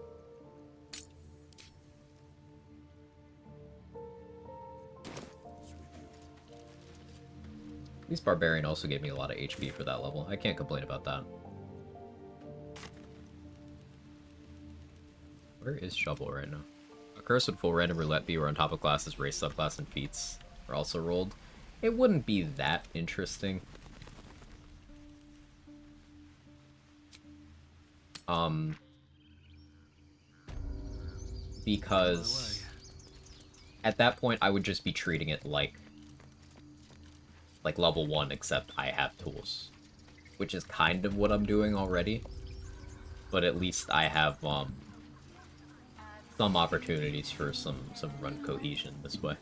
At least Barbarian also gave me a lot of HP for that level. I can't complain about that. Where is Shovel right now? A curse would full random roulette be where on top of classes, race, subclass, and feats are also rolled. It wouldn't be that interesting. Because at that point I would just be treating it like level 1, except I have tools. Which is kind of what I'm doing already. But at least I have some opportunities for some run cohesion this way.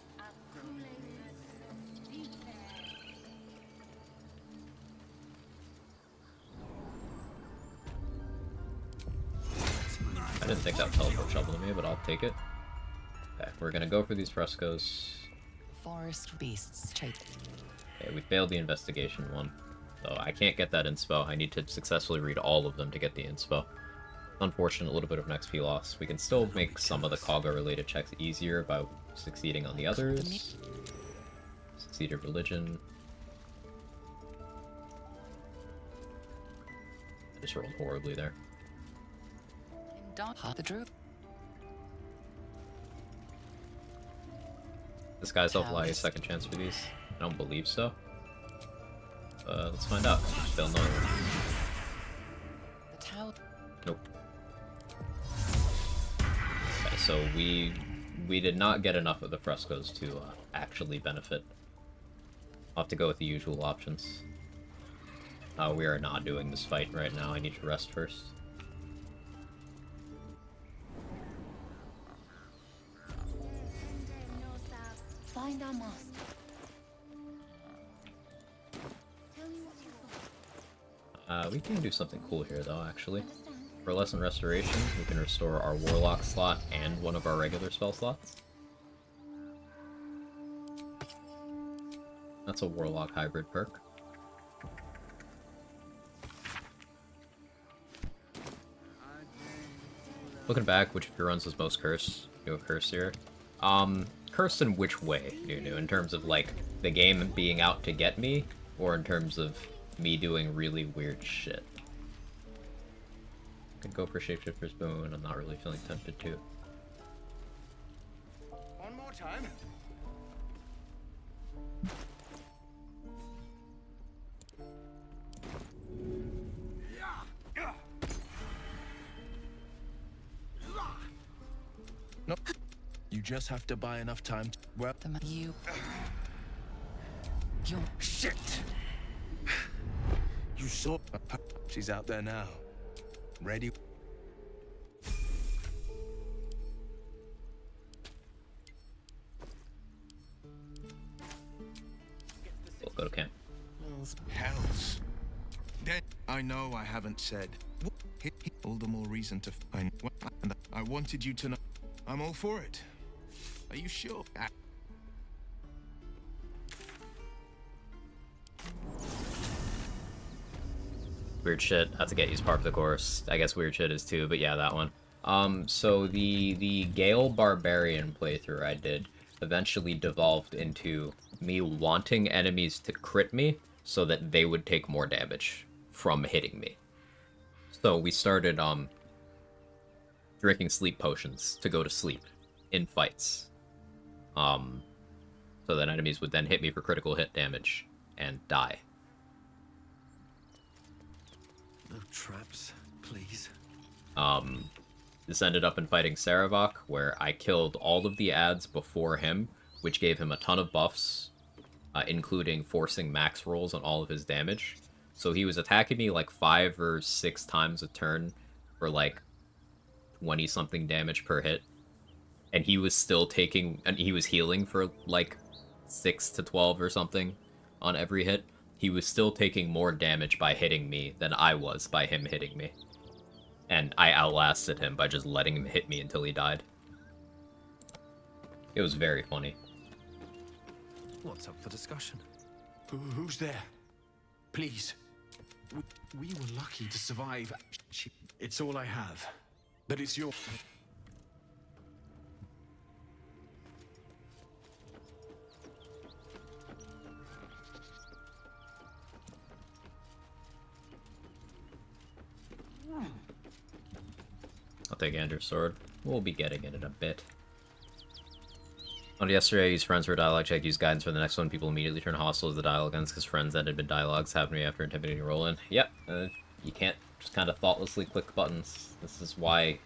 Didn't think that would teleport shovel to me, but I'll take it. Okay, we're gonna go for these frescoes. Forest beasts chase. Okay, we failed the investigation one. So I can't get that inspo. I need to successfully read all of them to get the inspo. Unfortunate, a little bit of an XP loss. We can still make some of the Kaga-related checks easier by succeeding on the others. Succeeded religion. I just rolled horribly there. This guy's off a second chance for these? I don't believe so. Let's find out. Still no. Nope. Okay, so we did not get enough of the frescoes to actually benefit. I'll have to go with the usual options. We are not doing this fight right now. I need to rest first. Find our master. We can do something cool here, though, actually. For Lesson Restoration, we can restore our Warlock slot and one of our regular spell slots. That's a Warlock hybrid perk. Looking back, which of your runs was most cursed? Do a curse here. Cursed in which way, Nunu? In terms of, like, the game being out to get me? Or in terms of me doing really weird shit? Could go for Shapeshifter's Boon. I'm not really feeling tempted to. One more time. No, you just have to buy enough time. Well, you. Shit! You saw. She's out there now. Ready? We'll go to camp. Hells. Then I know I haven't said. All the more reason to find. I wanted you to know. I'm all for it. Are you sure? Weird shit. Have to get used part of the course. I guess weird shit is too, but yeah, that one. So the Gale Barbarian playthrough I did eventually devolved into me wanting enemies to crit me so that they would take more damage from hitting me. So we started drinking sleep potions to go to sleep in fights. So that enemies would then hit me for critical hit damage and die. No traps, please. This ended up in fighting Saravok, where I killed all of the ads before him, which gave him a ton of buffs, including forcing max rolls on all of his damage. So he was attacking me like 5 or 6 times a turn for like 20-something damage per hit. And he was still taking, and he was healing for like 6 to 12 or something on every hit. He was still taking more damage by hitting me than I was by him hitting me. And I outlasted him by just letting him hit me until he died. It was very funny. What's up for discussion? Who's there? Please. We were lucky to survive. It's all I have. But it's your... I'll take Andrew's sword. We'll be getting it in a bit. On yesterday, I used friends for a dialogue check, used guidance for the next one. People immediately turn hostile as the dialogue ends because friends ended mid-dialogues happened to me after intimidating roll-in. Yep, you can't just kind of thoughtlessly click buttons. This is why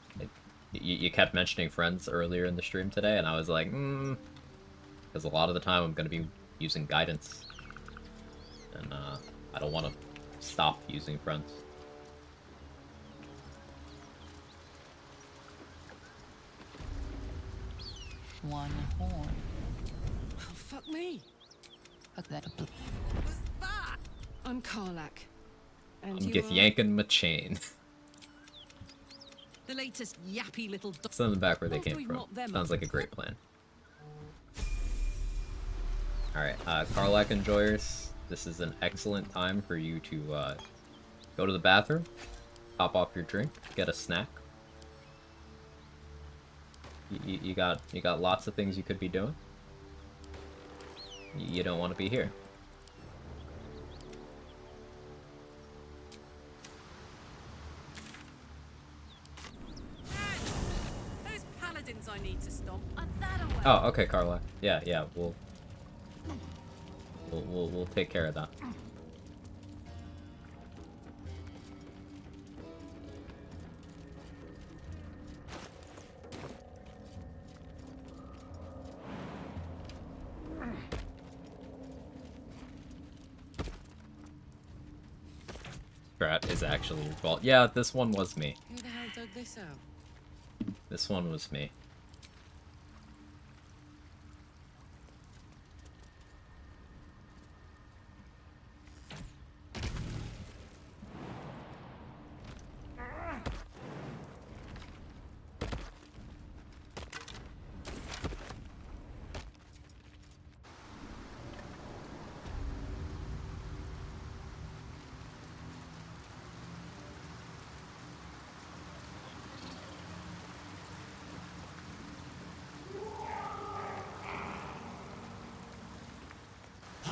you kept mentioning friends earlier in the stream today, and I was like, because a lot of the time I'm going to be using guidance. And I don't want to stop using friends. One horn. Oh, fuck me. What's that? I'm Karlak. And I'm you get are... yanking my chain. The latest yappy little Send them back where they After came we've from. mopped them Sounds up. like a great plan. Alright, Karlak enjoyers, this is an excellent time for you to go to the bathroom, pop off your drink, get a snack. You got lots of things you could be doing. You don't want to be here. Those paladins I need to stomp are that away. Oh, okay, Karlak. Yeah, we'll take care of that. Strat is actually your fault. Yeah, this one was me. Who the hell dug this out? This one was me.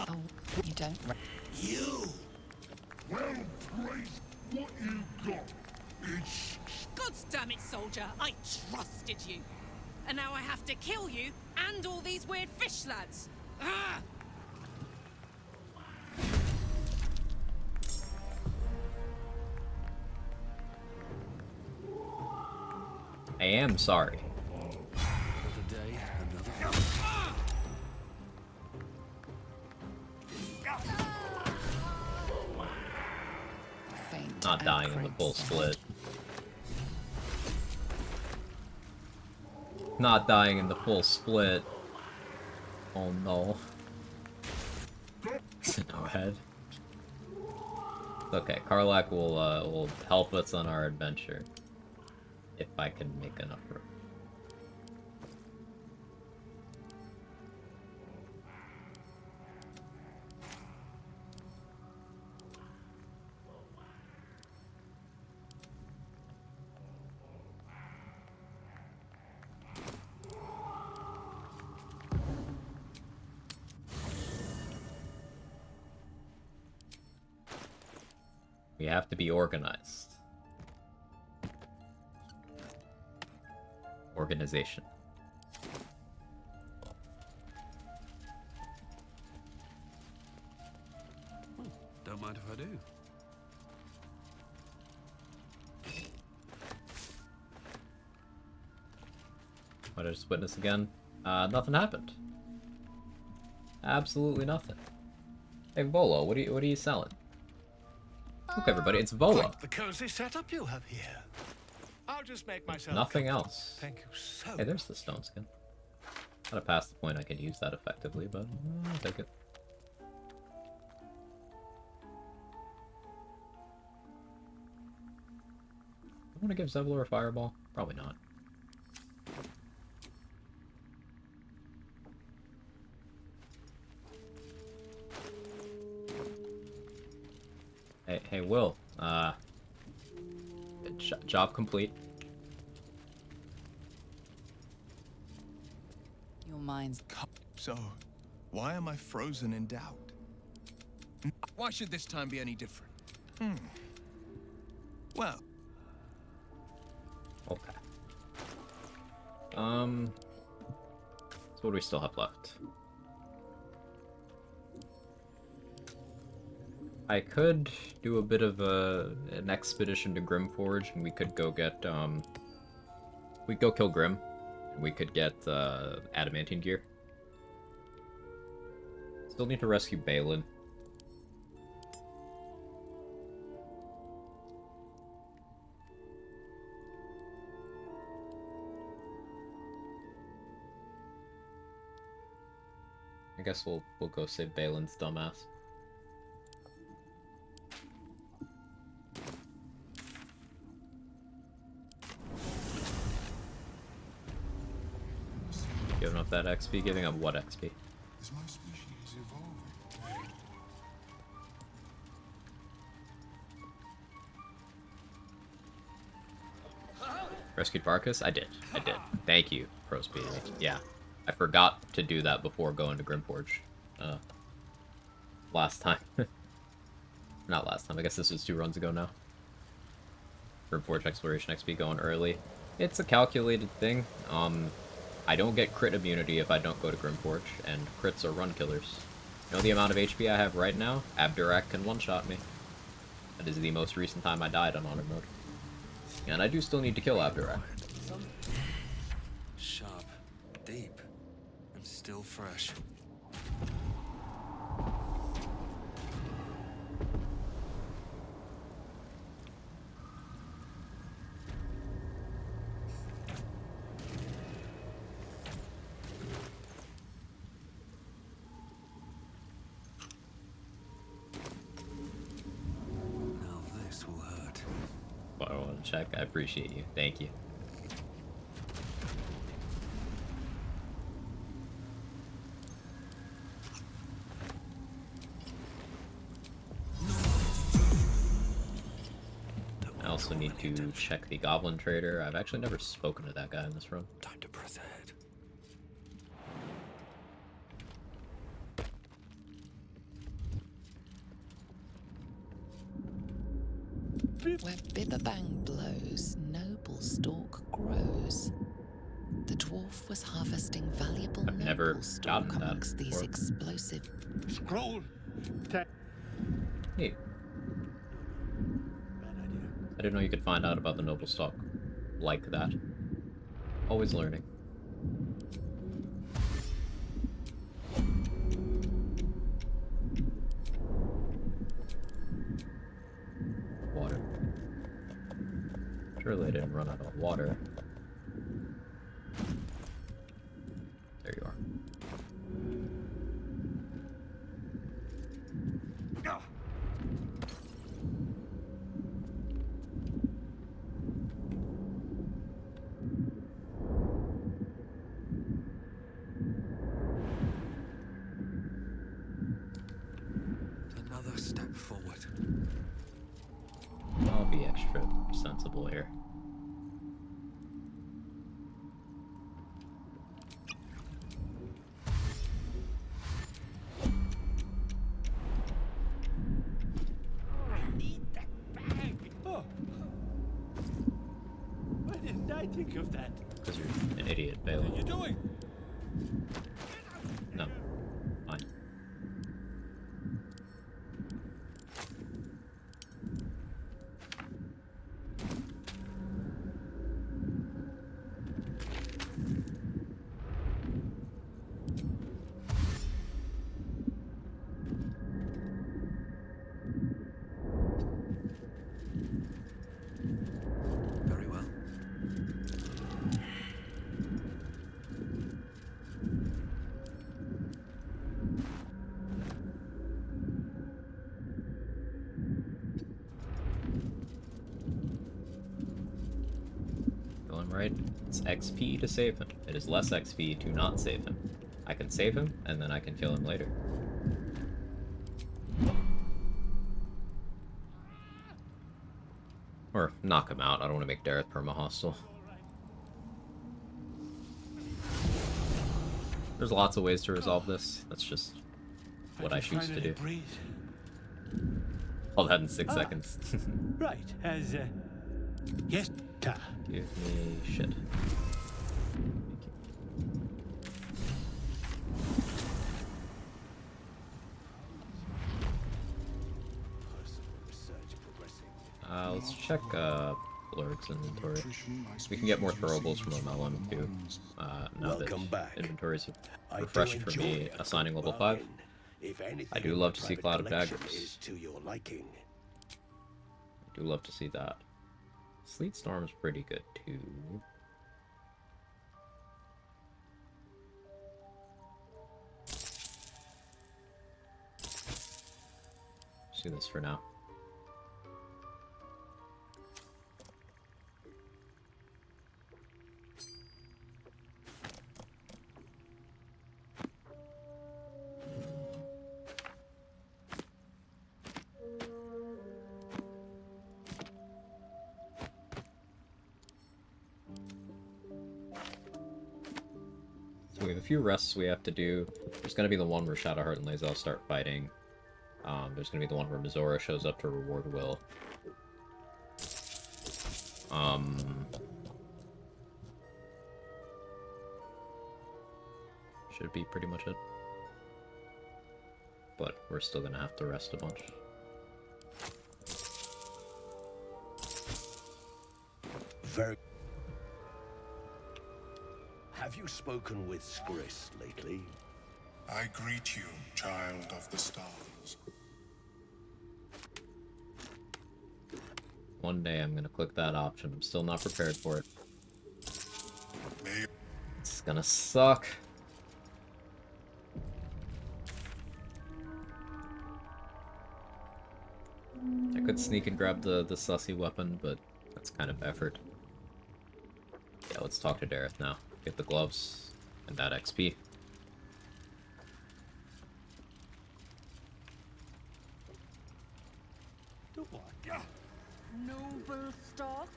Oh, you don't. You! Well played. What you got? It's... God damn it, soldier! I trusted you, and now I have to kill you and all these weird fish lads. Ah! I am sorry. Another day, another. Not dying in the full split. Not dying in the full split. Oh no. No head. Okay, Karlak will help us on our adventure. If I can make enough room. We have to be organized. Organization. Don't mind if I do. What did I just witness again? Nothing happened. Absolutely nothing. Hey Volo, what are you selling? Look everybody, it's Volo. Quite the cozy setup you have here. I'll just make myself Nothing comfortable. else. Thank you so Hey, there's the stone skin. Gotta pass the point I can use that effectively, but I'll take it. I want to give Zevlor a fireball? Probably not. Hey, Will. Job complete. Your mind's... So, why am I frozen in doubt? Why should this time be any different? Well... Okay. So what do we still have left? I could do a bit of an expedition to Grimforge, and we could go get, we'd go kill Grim. We could get, adamantine gear. Still need to rescue Balin. I guess we'll go save Balin's dumbass. that XP. Giving up what XP? Is my species evolving? Rescued Barkus? I did. Thank you, Pro Speedy. Yeah. I forgot to do that before going to Grimforge. Last time. Not last time, I guess this was 2 runs ago now. Grimforge Exploration XP going early. It's a calculated thing. I don't get crit immunity if I don't go to Grimforge, and crits are run killers. You know the amount of HP I have right now? Abdurak can one-shot me. That is the most recent time I died on Honor Mode. And I do still need to kill Abdurak. Sharp, deep, and still fresh. Now this will hurt. Well, I want to check. I appreciate you. Thank you. I also need to check the Goblin Trader. I've actually never spoken to that guy in this run. Time to press ahead. Where Bibberbang blows, noble stalk grows. The dwarf was harvesting valuable I've never noble stalk gotten that amongst these before. explosive. Scroll. Neat. I didn't know you could find out about the noble stock like that. Always learning. Water. Surely I didn't run out of water. There you are. Another step forward. I'll be extra sensible here. Oh. Why didn't I think of that? Because you're an idiot, Bailey. What are you doing? No. Fine. Very well. Going right. It's XP to save him. It is less XP to not save him. I can save him, and then I can kill him later. Or knock him out. I don't want to make Dareth perma-hostile. There's lots of ways to resolve this. That's just what I choose to do. All that in 6 seconds. Right, as yes, ta. Give me shit. Let's check Blurg's inventory. We can get more throwables from Omelon too. Now that inventories are refreshed for me assigning level 5. I do love to see Cloud of Daggers. I do love to see that. Sleet Storm's pretty good too. See this for now. we have a few rests we have to do. There's gonna be the one where Shadowheart and Lae'zel start fighting. There's gonna be the one where Mizora shows up to reward Will. Should be pretty much it. But we're still gonna have to rest a bunch. Very. Have you spoken with Skris lately? I greet you, child of the stars. One day I'm gonna click that option. I'm still not prepared for it. It's gonna suck. I could sneak and grab the sussy weapon, but that's kind of effort. Yeah, let's talk to Dareth now. Get the gloves and that XP. Noble stock?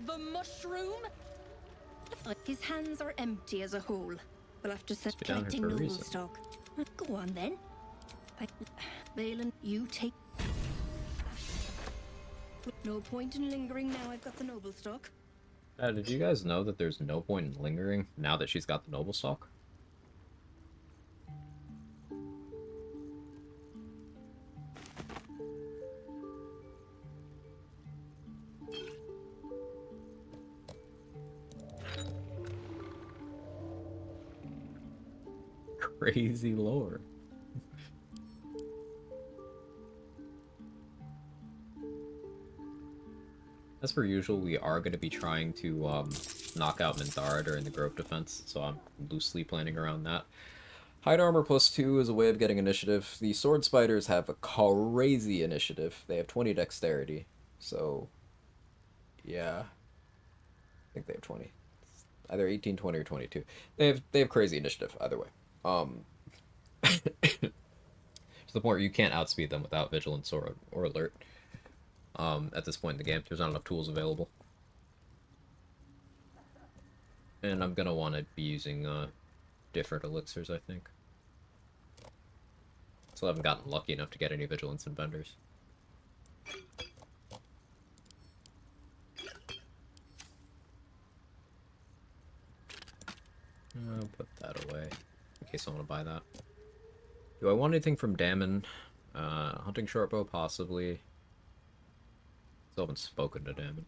The mushroom? His hands are empty as a whole. We'll have to set be down here planting for a noble reason. stock. Go on then. Balin, you take. No point in lingering now I've got the noble stock. Did you guys know that there's no point in lingering now that she's got the noble stock? Crazy lore. As per usual, we are going to be trying to knock out Minthara during the Grove defense, so I'm loosely planning around that. Hide armor +2 is a way of getting initiative. The sword spiders have a crazy initiative. They have 20 dexterity, so yeah, I think they have 20. It's either 18, 20, or 22. They have crazy initiative either way. To the point where you can't outspeed them without vigilance or alert. At this point in the game, there's not enough tools available. And I'm gonna want to be using different elixirs, I think. Still haven't gotten lucky enough to get any vigilance in vendors. I'll put that away in case I want to buy that. Do I want anything from Dammon? Hunting shortbow, possibly. Still haven't spoken to Dammon.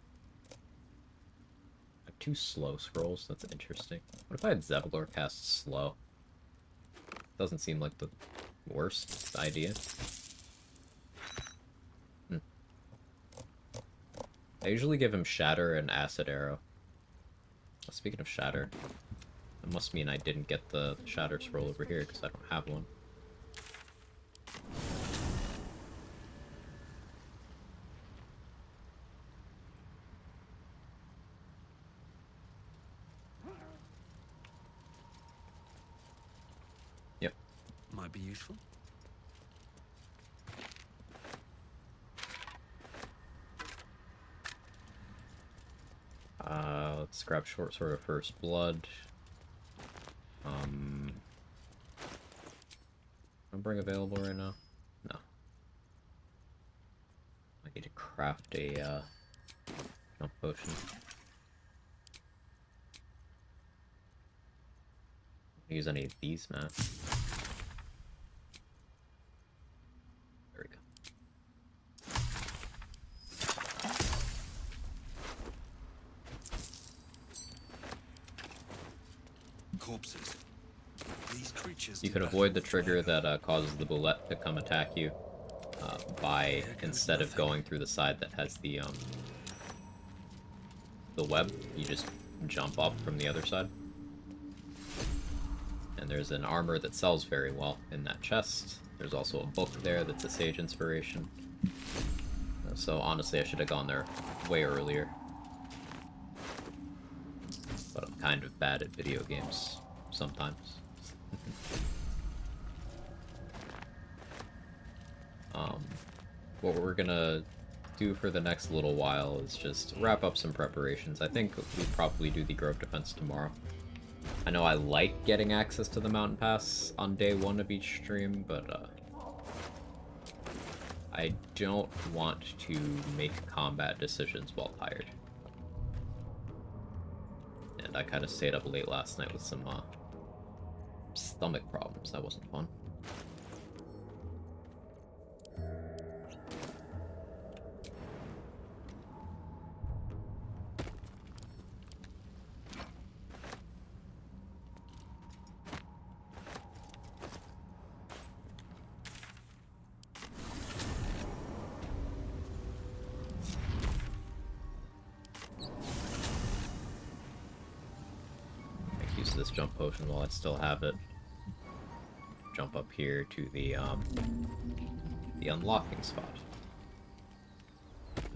I have 2 slow scrolls, that's interesting. What if I had Zevlor cast slow? Doesn't seem like the worst idea. I usually give him Shatter and Acid Arrow. Speaking of Shatter, that must mean I didn't get the Shatter scroll over here because I don't have one. Might be useful. Let's grab short sword of first blood. Bring available right now? No. I need to craft a jump potion. Use any of these, man. There we go. Corpses. These creatures. You can avoid the trigger that causes the Roulette to come attack you by, instead of going through the side that has the web, you just jump up from the other side. And there's an armor that sells very well in that chest. There's also a book there that's a sage inspiration. So honestly, I should have gone there way earlier. But I'm kind of bad at video games sometimes. What we're gonna do for the next little while is just wrap up some preparations. I think we probably do the Grove defense tomorrow. I know I like getting access to the mountain pass on day 1 of each stream, but I don't want to make combat decisions while tired. And I kind of stayed up late last night with some stomach problems. That wasn't fun. This jump potion while I still have it. Jump up here to the unlocking spot.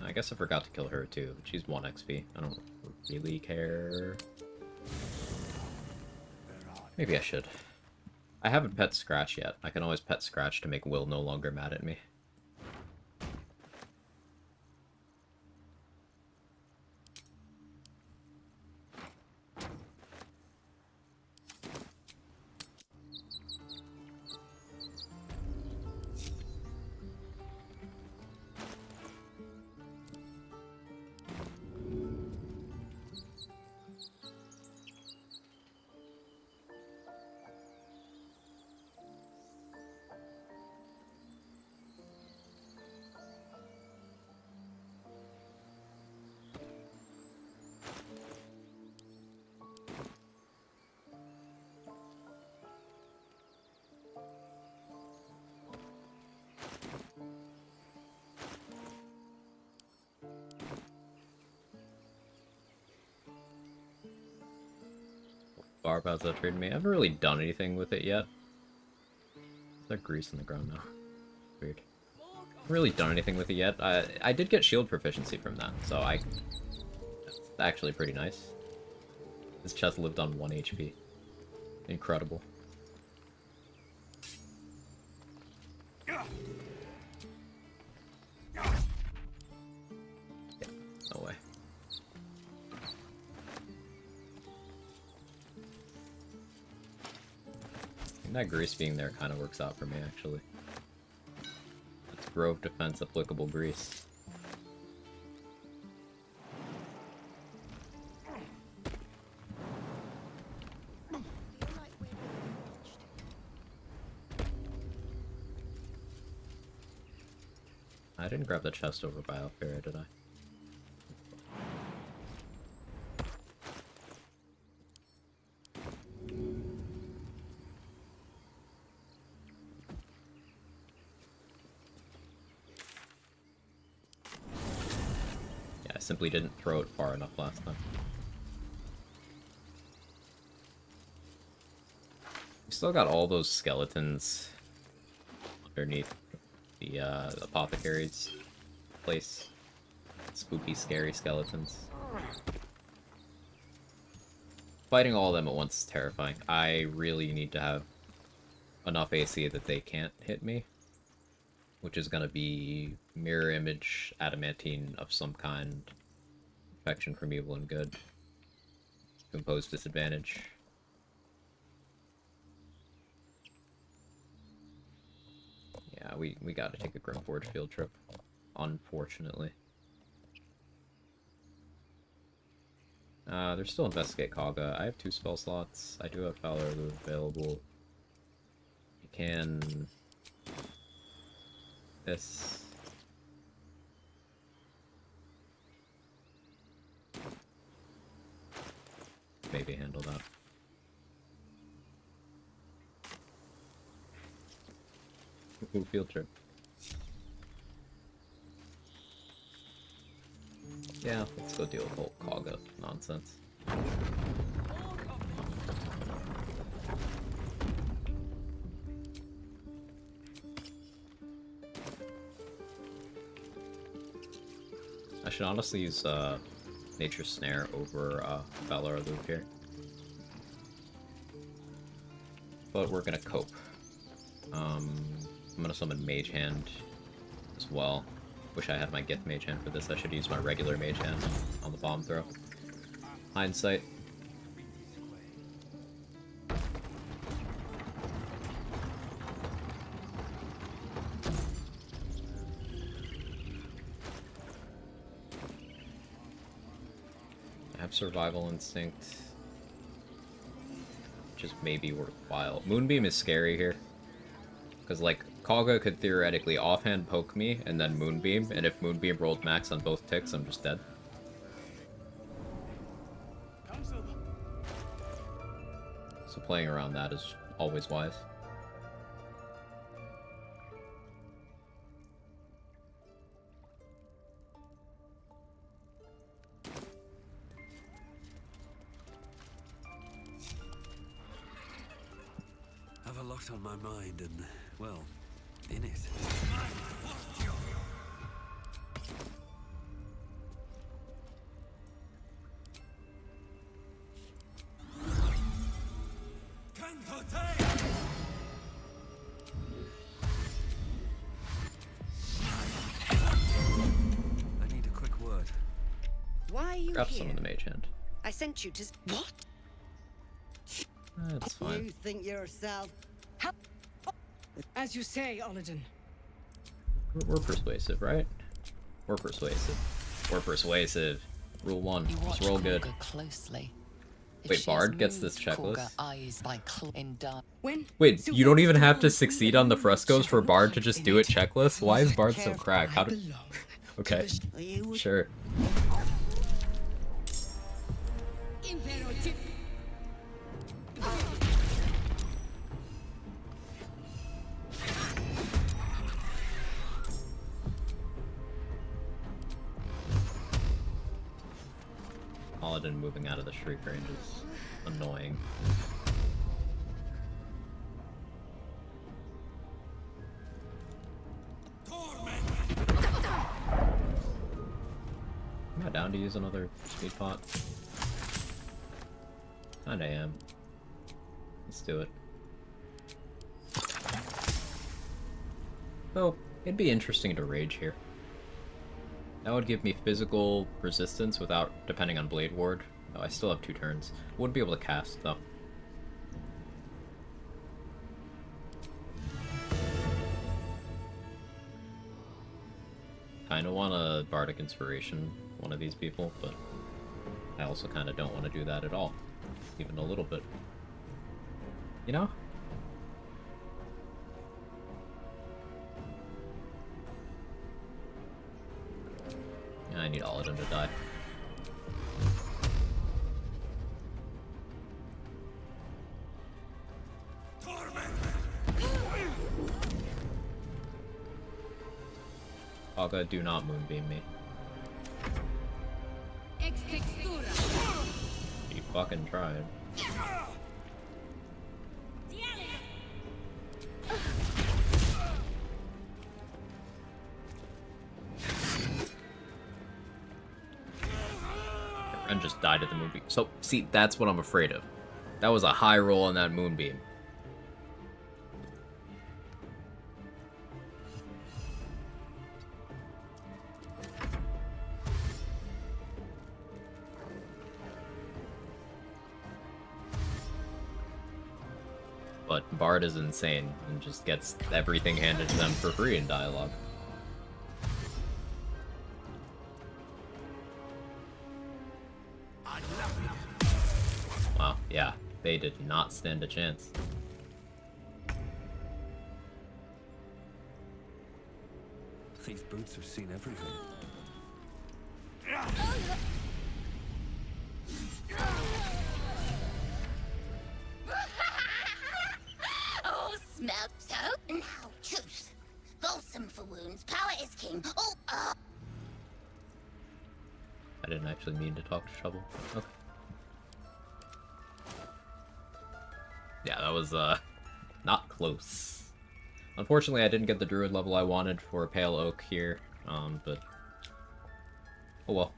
I guess I forgot to kill her too. She's 1 XP. I don't really care. Maybe I should. I haven't pet Scratch yet. I can always pet Scratch to make Will no longer mad at me. Barbell's outrated me. I haven't really done anything with it yet. Is there grease on the ground now? Weird. I haven't really done anything with it yet. I did get shield proficiency from that, so that's actually pretty nice. This chest lived on 1 HP. Incredible. Yeah, no way. That grease being there kind of works out for me, actually. It's Grove Defense applicable grease. I didn't grab the chest over by Alfera, did I? Simply didn't throw it far enough last time. We still got all those skeletons underneath the apothecary's place. Spooky, scary skeletons. Fighting all of them at once is terrifying. I really need to have enough AC that they can't hit me. Which is going to be mirror image, adamantine of some kind, protection from evil and good, to impose disadvantage. Yeah, we got to take a Grimforge field trip, unfortunately. There's still Investigate Kaga. I have 2 spell slots. I do have Valor Loot available. You can... this. Maybe handle that. Ooh, field trip. Yeah, let's go deal with the whole Kaga nonsense. I should honestly use Nature's Snare over Valor Loop here. But we're gonna cope. I'm gonna summon Mage Hand as well. Wish I had my gift Mage Hand for this. I should use my regular Mage Hand on the bomb throw. Hindsight. have survival instinct. Just maybe worthwhile. Moonbeam is scary here. Because, like, Kaga could theoretically offhand poke me and then Moonbeam, and if Moonbeam rolled max on both ticks, I'm just dead. So playing around that is always wise. Have a lot on my mind and, well, in it. I need a quick word. Why are you Grab here? some of the mage hand. I sent you to... What? That's fine. You think yourself... As you say, Olladin. We're persuasive, right? We're persuasive. We're persuasive. Rule 1. Just roll good. Closely. Wait, Bard gets this checklist? Wait, you don't even have to succeed on the frescoes for Bard to just do it checklist? Why is Bard so cracked? How do... Okay. Sure. Paladin moving out of the shriek range is annoying. Am I down to use another speed pot? Kinda am. Let's do it. So, it'd be interesting to rage here. That would give me physical resistance without depending on Blade Ward. Oh, I still have 2 turns. Wouldn't be able to cast, though. Kinda want a Bardic Inspiration, one of these people, but I also kinda don't want to do that at all. Even a little bit. You know? I need all of them to die. Aga, do not moonbeam me. You fucking tried. And just died at the moonbeam. So, see, that's what I'm afraid of. That was a high roll on that moonbeam. But Bard is insane and just gets everything handed to them for free in dialogue. Wow, yeah, they did not stand a chance. These boots have seen everything. Oh, smell soap. Now, juice. Balsam for wounds. Power is king. Oh, I didn't actually mean to talk to Shovel. Okay. Yeah, that was, not close. Unfortunately, I didn't get the druid level I wanted for Pale Oak here, but... oh well.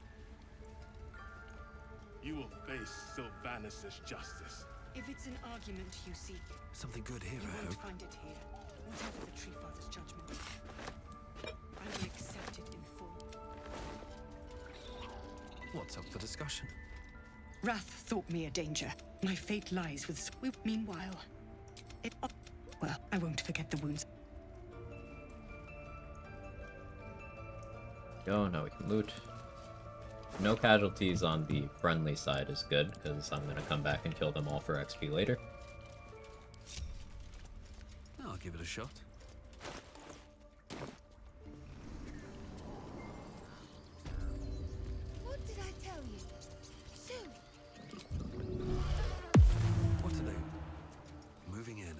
You will face Sylvanus' justice. If it's an argument you seek, something good here, you I won't hope. find it here. Whatever the Tree Father's judgment, I will accept it in full. What's up for discussion? Wrath thought me a danger. My fate lies with... Meanwhile... well, I won't forget the wounds. Oh, now we can loot. No casualties on the friendly side is good, because I'm going to come back and kill them all for XP later. I'll give it a shot. What did I tell you? Shoot! What are they? Moving in.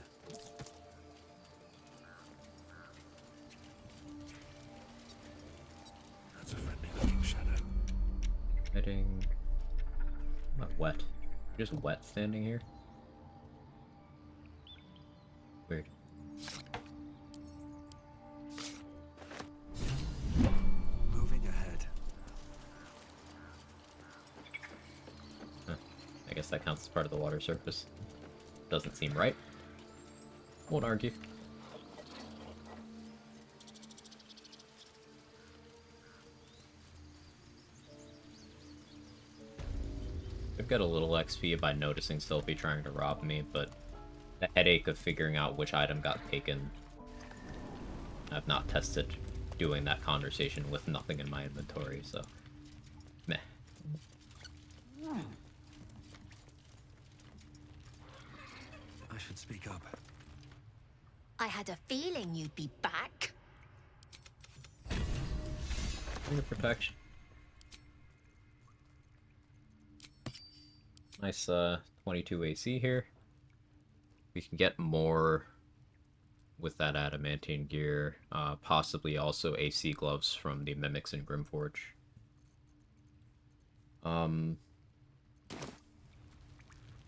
That's a friendly looking shadow. Heading... I'm not wet. Just wet standing here. Weird. Moving ahead. Huh. I guess that counts as part of the water surface. Doesn't seem right. Won't argue. I've got a little XP by noticing Sylvie trying to rob me, but the headache of figuring out which item got taken. I've not tested doing that conversation with nothing in my inventory, so meh. I should speak up. I had a feeling you'd be back. Finger protection. Nice 22 AC here. We can get more with that adamantine gear. Possibly also AC gloves from the Mimics in Grimforge.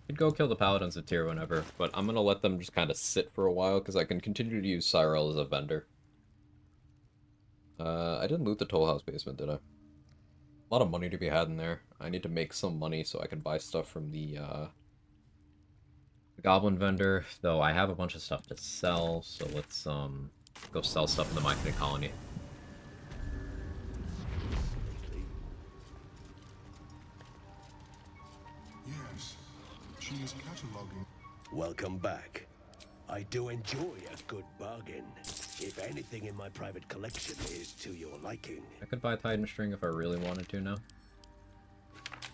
Could go kill the Paladins of Tyr whenever, but I'm gonna let them just kind of sit for a while because I can continue to use Cyril as a vendor. I didn't loot the Toll House basement, did I? A lot of money to be had in there. I need to make some money so I can buy stuff from the Goblin vendor, though I have a bunch of stuff to sell, so let's go sell stuff in the Myconid colony. Yes, she is cataloging. Welcome back. I do enjoy a good bargain. If anything in my private collection is to your liking. I could buy Titan String if I really wanted to now.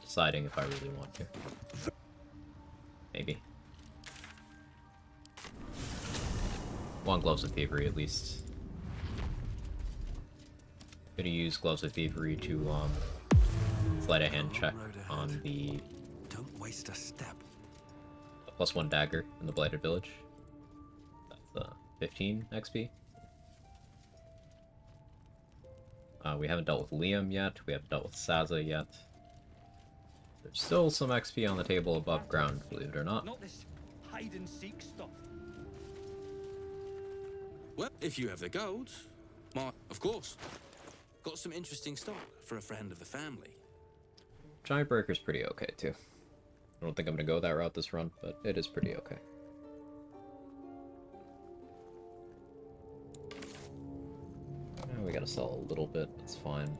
Deciding if I really want to. Maybe. Want Gloves of Thievery at least. Gonna use Gloves of Thievery to sleight of hand check on the Don't waste a step. +1 dagger in the Blighted Village. That's 15 XP. We haven't dealt with Liam yet. We haven't dealt with Saza yet. There's still some XP on the table above ground, believe it or not. Not this hide and seek stuff. Well, if you have the gold, why, of course. Got some interesting stock for a friend of the family. Giant Breaker's pretty okay too. I don't think I'm gonna go that route this run, but it is pretty okay. We gotta sell a little bit, it's fine.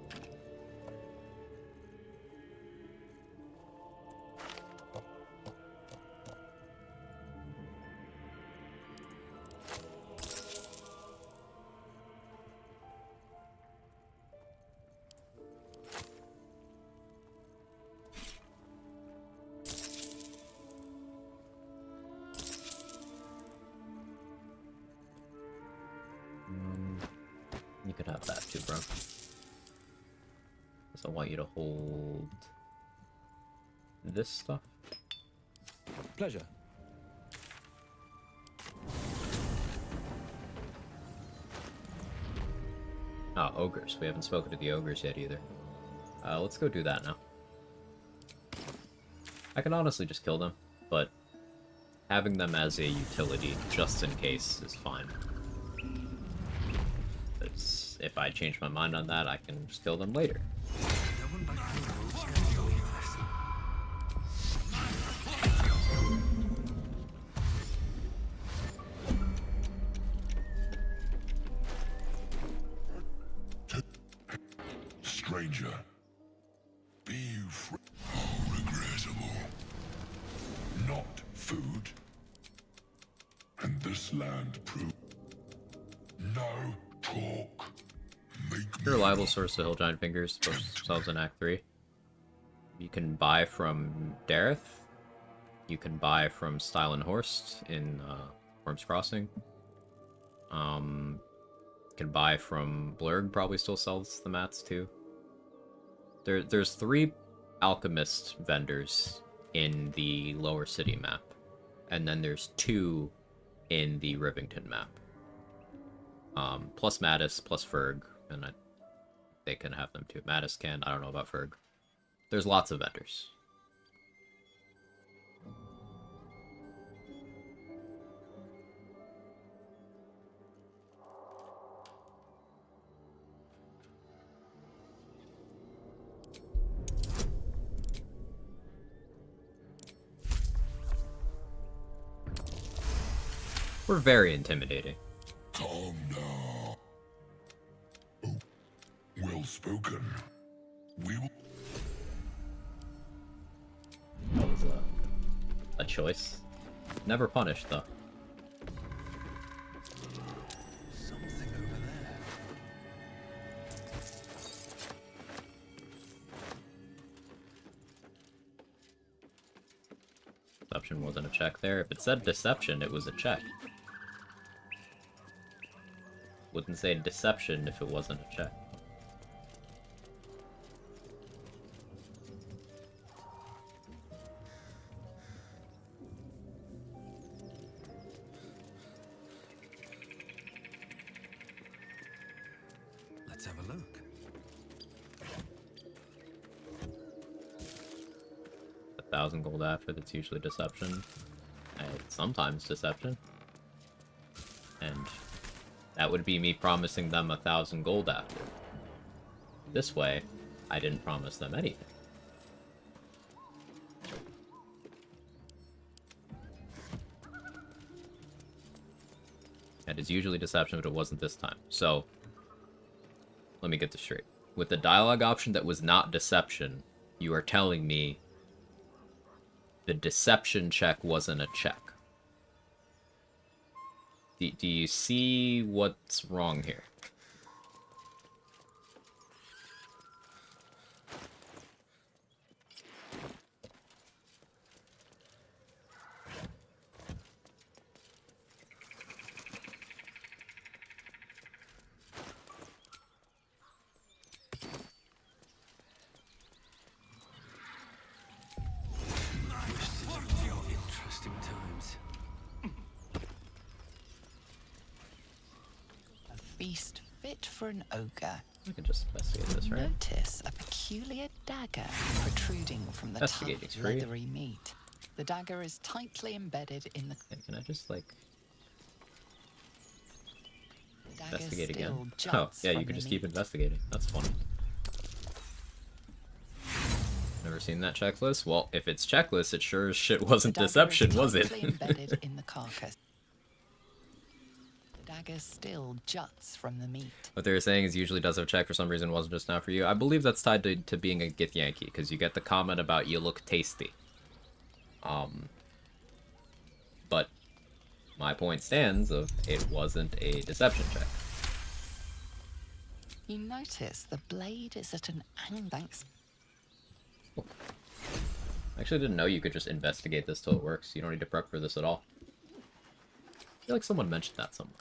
You could have that too, bro. Because I want you to hold this stuff. Pleasure. Ah, ogres. We haven't spoken to the ogres yet either. Let's go do that now. I can honestly just kill them, but having them as a utility, just in case, is fine. If I change my mind on that, I can just kill them later. Stranger, be you how regrettable. Not food. And this land prove no talk. A reliable source to Hill Giant Fingers, push themselves in Act 3. You can buy from Dareth. You can buy from Stylenhorst in Worms Crossing. You can buy from Blurg, probably still sells the mats too. There's 3 alchemist vendors in the lower city map, and then there's 2 in the Rivington map. Plus Mattis, plus Ferg, and they can have them too. Mattis can, I don't know about Ferg. There's lots of vendors. We're very intimidating. Calm now. Oh, well spoken. We will... That was a choice. Never punished, though. Something over there. Deception wasn't a check there. If it said deception, it was a check. Wouldn't say deception if it wasn't a check. Let's have a look. A 1,000 gold after, that's usually deception. It's sometimes deception. And that would be me promising them 1,000 gold after. This way, I didn't promise them anything. That is usually deception, but it wasn't this time. So, let me get this straight. With the dialogue option that was not deception, you are telling me the deception check wasn't a check. Do you see what's wrong here? Interesting times. A feast fit for an ogre. I can just investigate this, right? Notice a peculiar dagger protruding from the tough, Investigating's free. leathery meat. The dagger is tightly embedded in the... Can I just, like... The dagger investigate still again? Oh, juts yeah, you from can the just keep meat. investigating. That's fun. Never seen that checklist? Well, if it's checklist, it sure as shit wasn't The dagger deception, is was it? tightly embedded in the carcass. The dagger still juts from the meat. What they were saying is usually does have check for some reason, wasn't just now for you. I believe that's tied to being a Gith Yankee, because you get the comment about you look tasty. But my point stands of it wasn't a deception check. You notice the blade is at an angle. Thanks. I actually didn't know you could just investigate this till it works. You don't need to prep for this at all. I feel like someone mentioned that somewhere.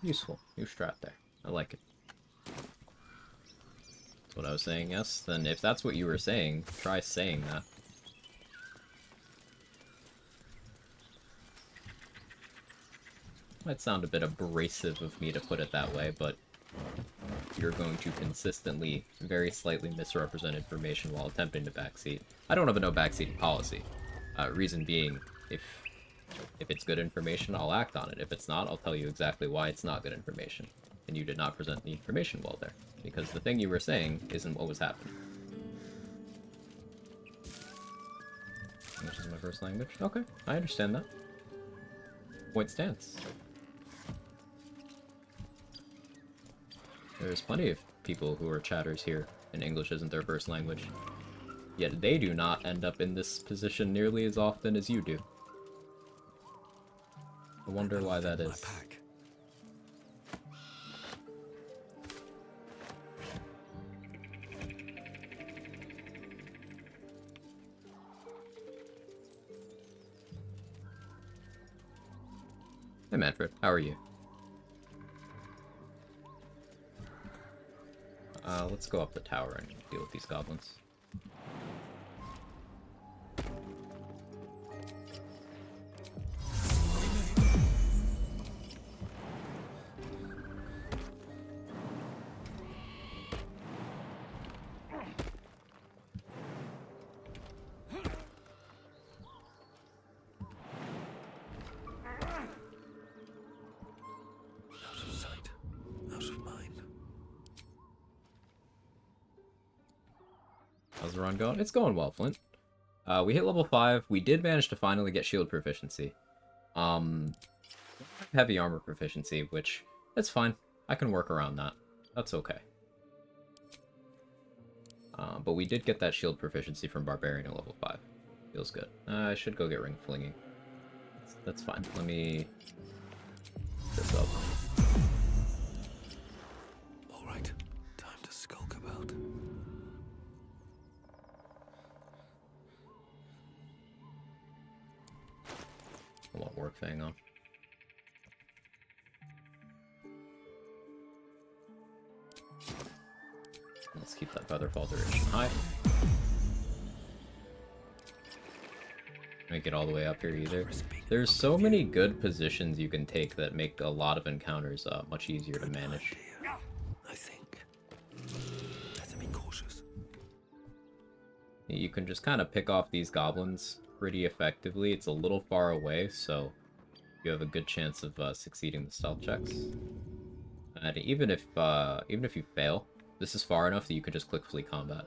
Useful. New strat there. I like it. That's what I was saying, yes? Then if that's what you were saying, try saying that. Might sound a bit abrasive of me to put it that way, but you're going to consistently, very slightly misrepresent information while attempting to backseat. I don't have a no backseating policy. Reason being, if it's good information, I'll act on it. If it's not, I'll tell you exactly why it's not good information. And you did not present the information well there. Because the thing you were saying isn't what was happening. English is my first language? Okay, I understand that. Point stands. There's plenty of people who are chatters here, and English isn't their first language. Yet they do not end up in this position nearly as often as you do. I wonder why that is. Hey Manfred, how are you? Let's go up the tower and deal with these goblins. Out of sight, out of mind. How's the run going? It's going well, Flint. We hit level 5. We did manage to finally get shield proficiency. Heavy armor proficiency, which, that's fine. I can work around that. That's okay. But we did get that shield proficiency from Barbarian at level 5. Feels good. I should go get ring flinging. That's fine. Let me... this up. Alright, time to skulk about. I want Work Fang on. Let's keep that Featherfall duration high. Make it all the way up here either. There's so many good positions you can take that make a lot of encounters much easier to manage. I think. Better be cautious. You can just kind of pick off these goblins pretty effectively. It's a little far away, so you have a good chance of succeeding the stealth checks. And even if you fail, this is far enough that you can just click flee combat.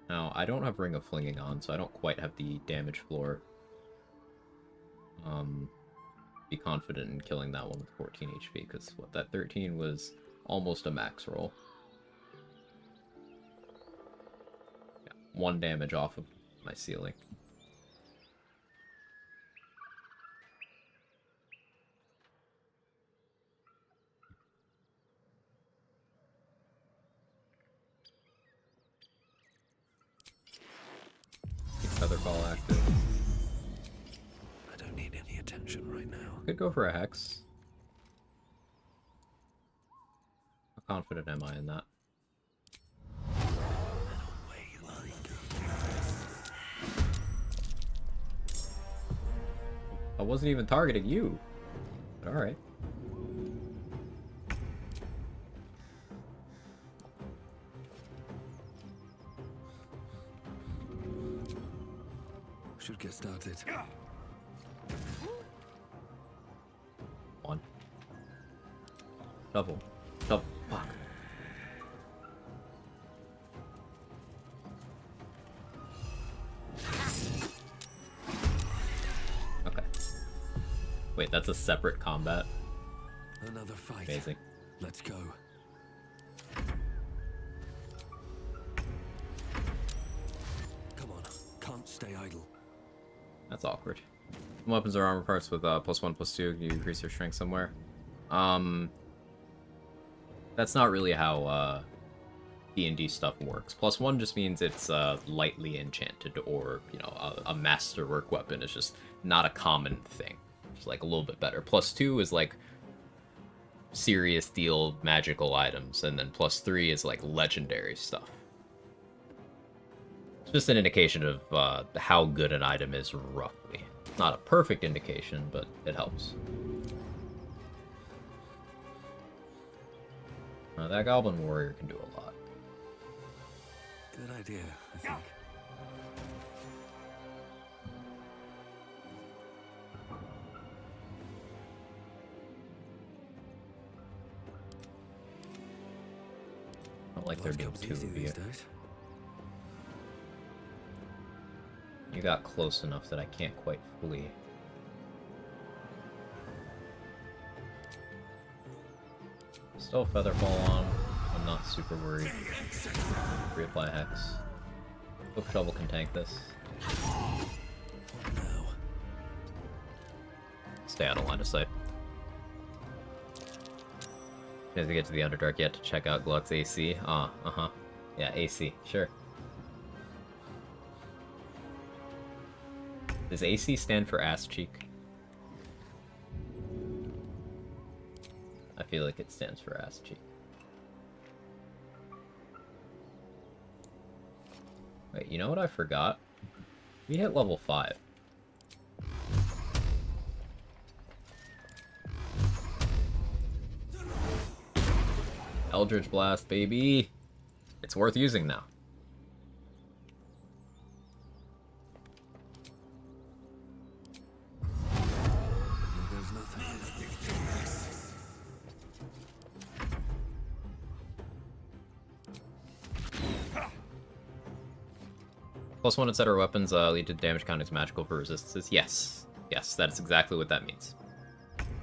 Now, I don't have Ring of Flinging on, so I don't quite have the damage floor. Be confident in killing that one with 14 HP, because what, that 13 was almost a max roll. Yeah, 1 damage off of my ceiling. Featherfall active. I don't need any attention right now. Could go for a Hex. How confident am I in that? I wasn't even targeting you. Alright. Should get started. 1. Double. Double. Fuck. Okay. Wait, that's a separate combat? Another fight. Amazing. Let's go. Come on. Can't stay idle. That's awkward. Weapons or armor parts with +1/+2. You increase your strength somewhere. That's not really how D&D stuff works. +1 just means it's lightly enchanted, or you know, a masterwork weapon is just not a common thing. It's like a little bit better. +2 is like serious deal magical items, and then +3 is like legendary stuff. It's just an indication of how good an item is, roughly. Not a perfect indication, but it helps. That Goblin Warrior can do a lot. Good idea, I think. Not like there being two of you. These days. You got close enough that I can't quite flee. Still Featherfall on. I'm not super worried. Reapply Hex. Hope Shovel can tank this. Stay out of line of sight. As we get to the Underdark, you have to check out Glut's AC. Uh-huh. Yeah, AC, sure. Does AC stand for ass cheek? I feel like it stands for ass cheek. Wait, you know what I forgot? We hit level 5. Eldritch Blast, baby! It's worth using now. +1 etc. weapons lead to damage counters magical for resistances. Yes. Yes, that is exactly what that means.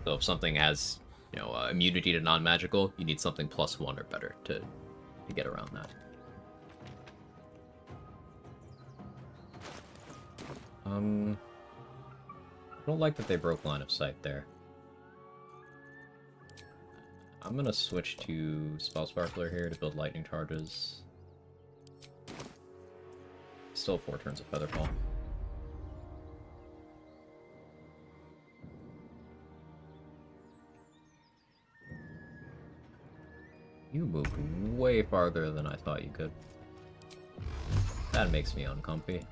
So if something has, you know, immunity to non-magical, you need something +1 or better to get around that. I don't like that they broke line of sight there. I'm gonna switch to Spell Sparkler here to build lightning charges. Still 4 turns of Featherfall. You moved way farther than I thought you could. That makes me uncomfy.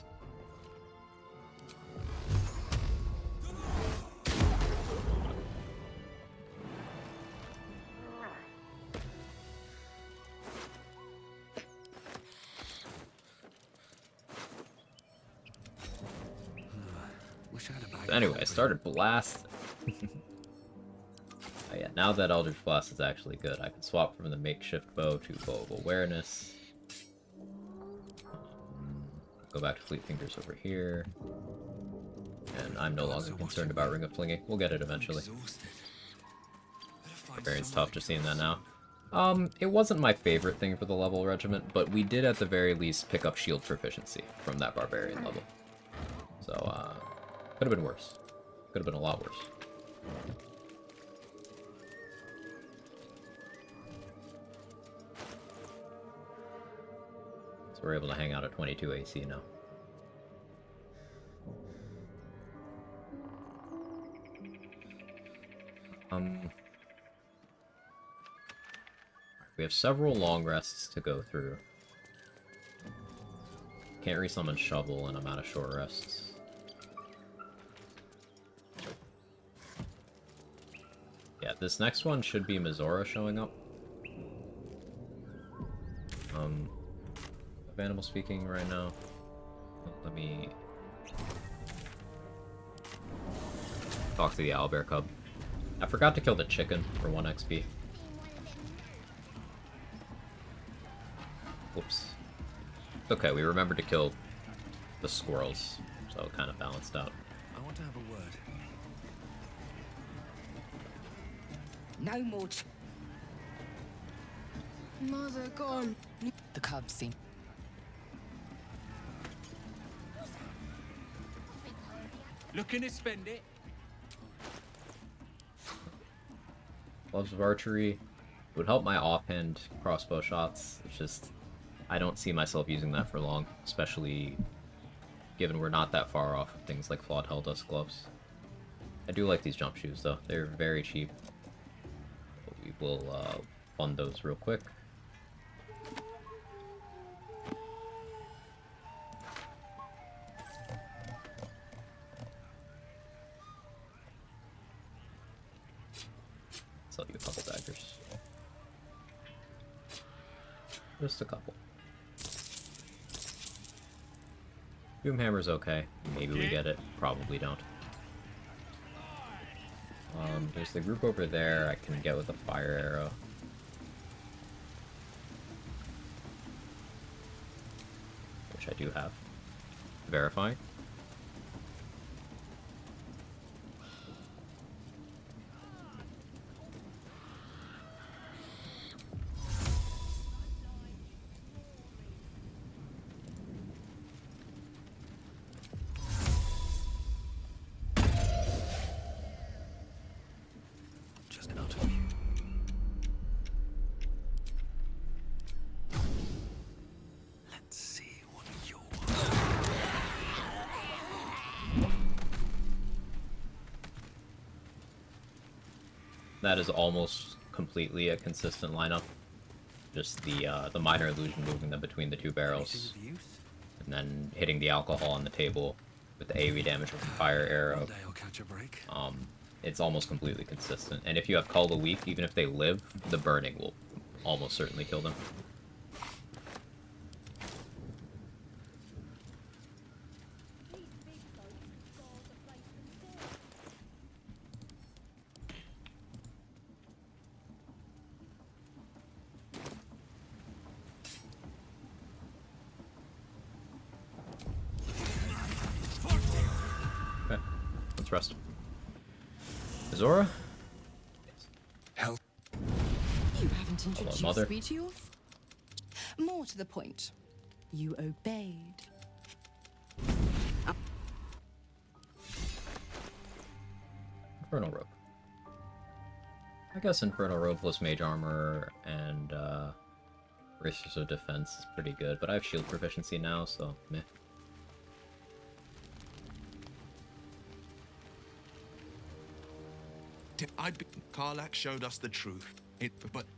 Anyway, I started Blast. Oh yeah, now that Eldritch Blast is actually good, I can swap from the makeshift bow to Bow of Awareness. Go back to Fleet Fingers over here. And I'm no longer concerned about Ring of Flinging. We'll get it eventually. Barbarian's tough, just seeing that now. It wasn't my favorite thing for the level regiment, but we did at the very least pick up shield proficiency from that Barbarian level. So, could have been worse. Could have been a lot worse. So we're able to hang out at 22 AC now. We have several long rests to go through. Can't resummon Shovel, and I'm out of short rests. Yeah, this next one should be Mizora showing up. Of Animal Speaking right now. Let me talk to the owlbear cub. I forgot to kill the chicken for 1 XP. Whoops. It's okay, we remembered to kill the squirrels, so it kind of balanced out. I want to have a word. No more. Mother gone. The cubs seem. Looking to spend it? Gloves of Archery. It would help my offhand crossbow shots. It's just, I don't see myself using that for long, especially given we're not that far off of things like Flawed Helldust gloves. I do like these jump shoes though. They're very cheap. But we will fund those real quick. Sell you a couple daggers. Just a couple. Doomhammer's okay. Maybe we get it. Probably don't. There's the group over there I can get with a fire arrow. Which I do have. Verifying. that is almost completely a consistent lineup. Just the minor illusion moving them between the two barrels, and then hitting the alcohol on the table with the AoE damage with the fire arrow. It's almost completely consistent. And if you have Call the Weak, even if they live, the burning will almost certainly kill them. Okay, let's rest. Zora? You haven't introduced Mother. me to your... More to the point, you obeyed. Infernal Robe. I guess Infernal Robe plus Mage Armor and Bracers of Defense is pretty good, but I have shield proficiency now, so meh. Karlach showed us the truth.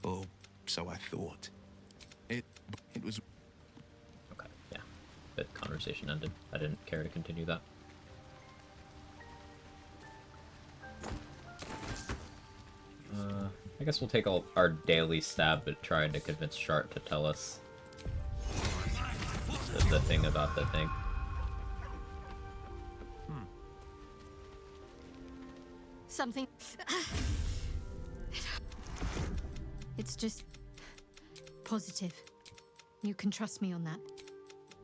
Oh, so I thought. It was... Okay, yeah. The conversation ended. I didn't care to continue that. I guess we'll take our daily stab at trying to convince Shart to tell us the thing about the thing. Something... It's just... positive. You can trust me on that.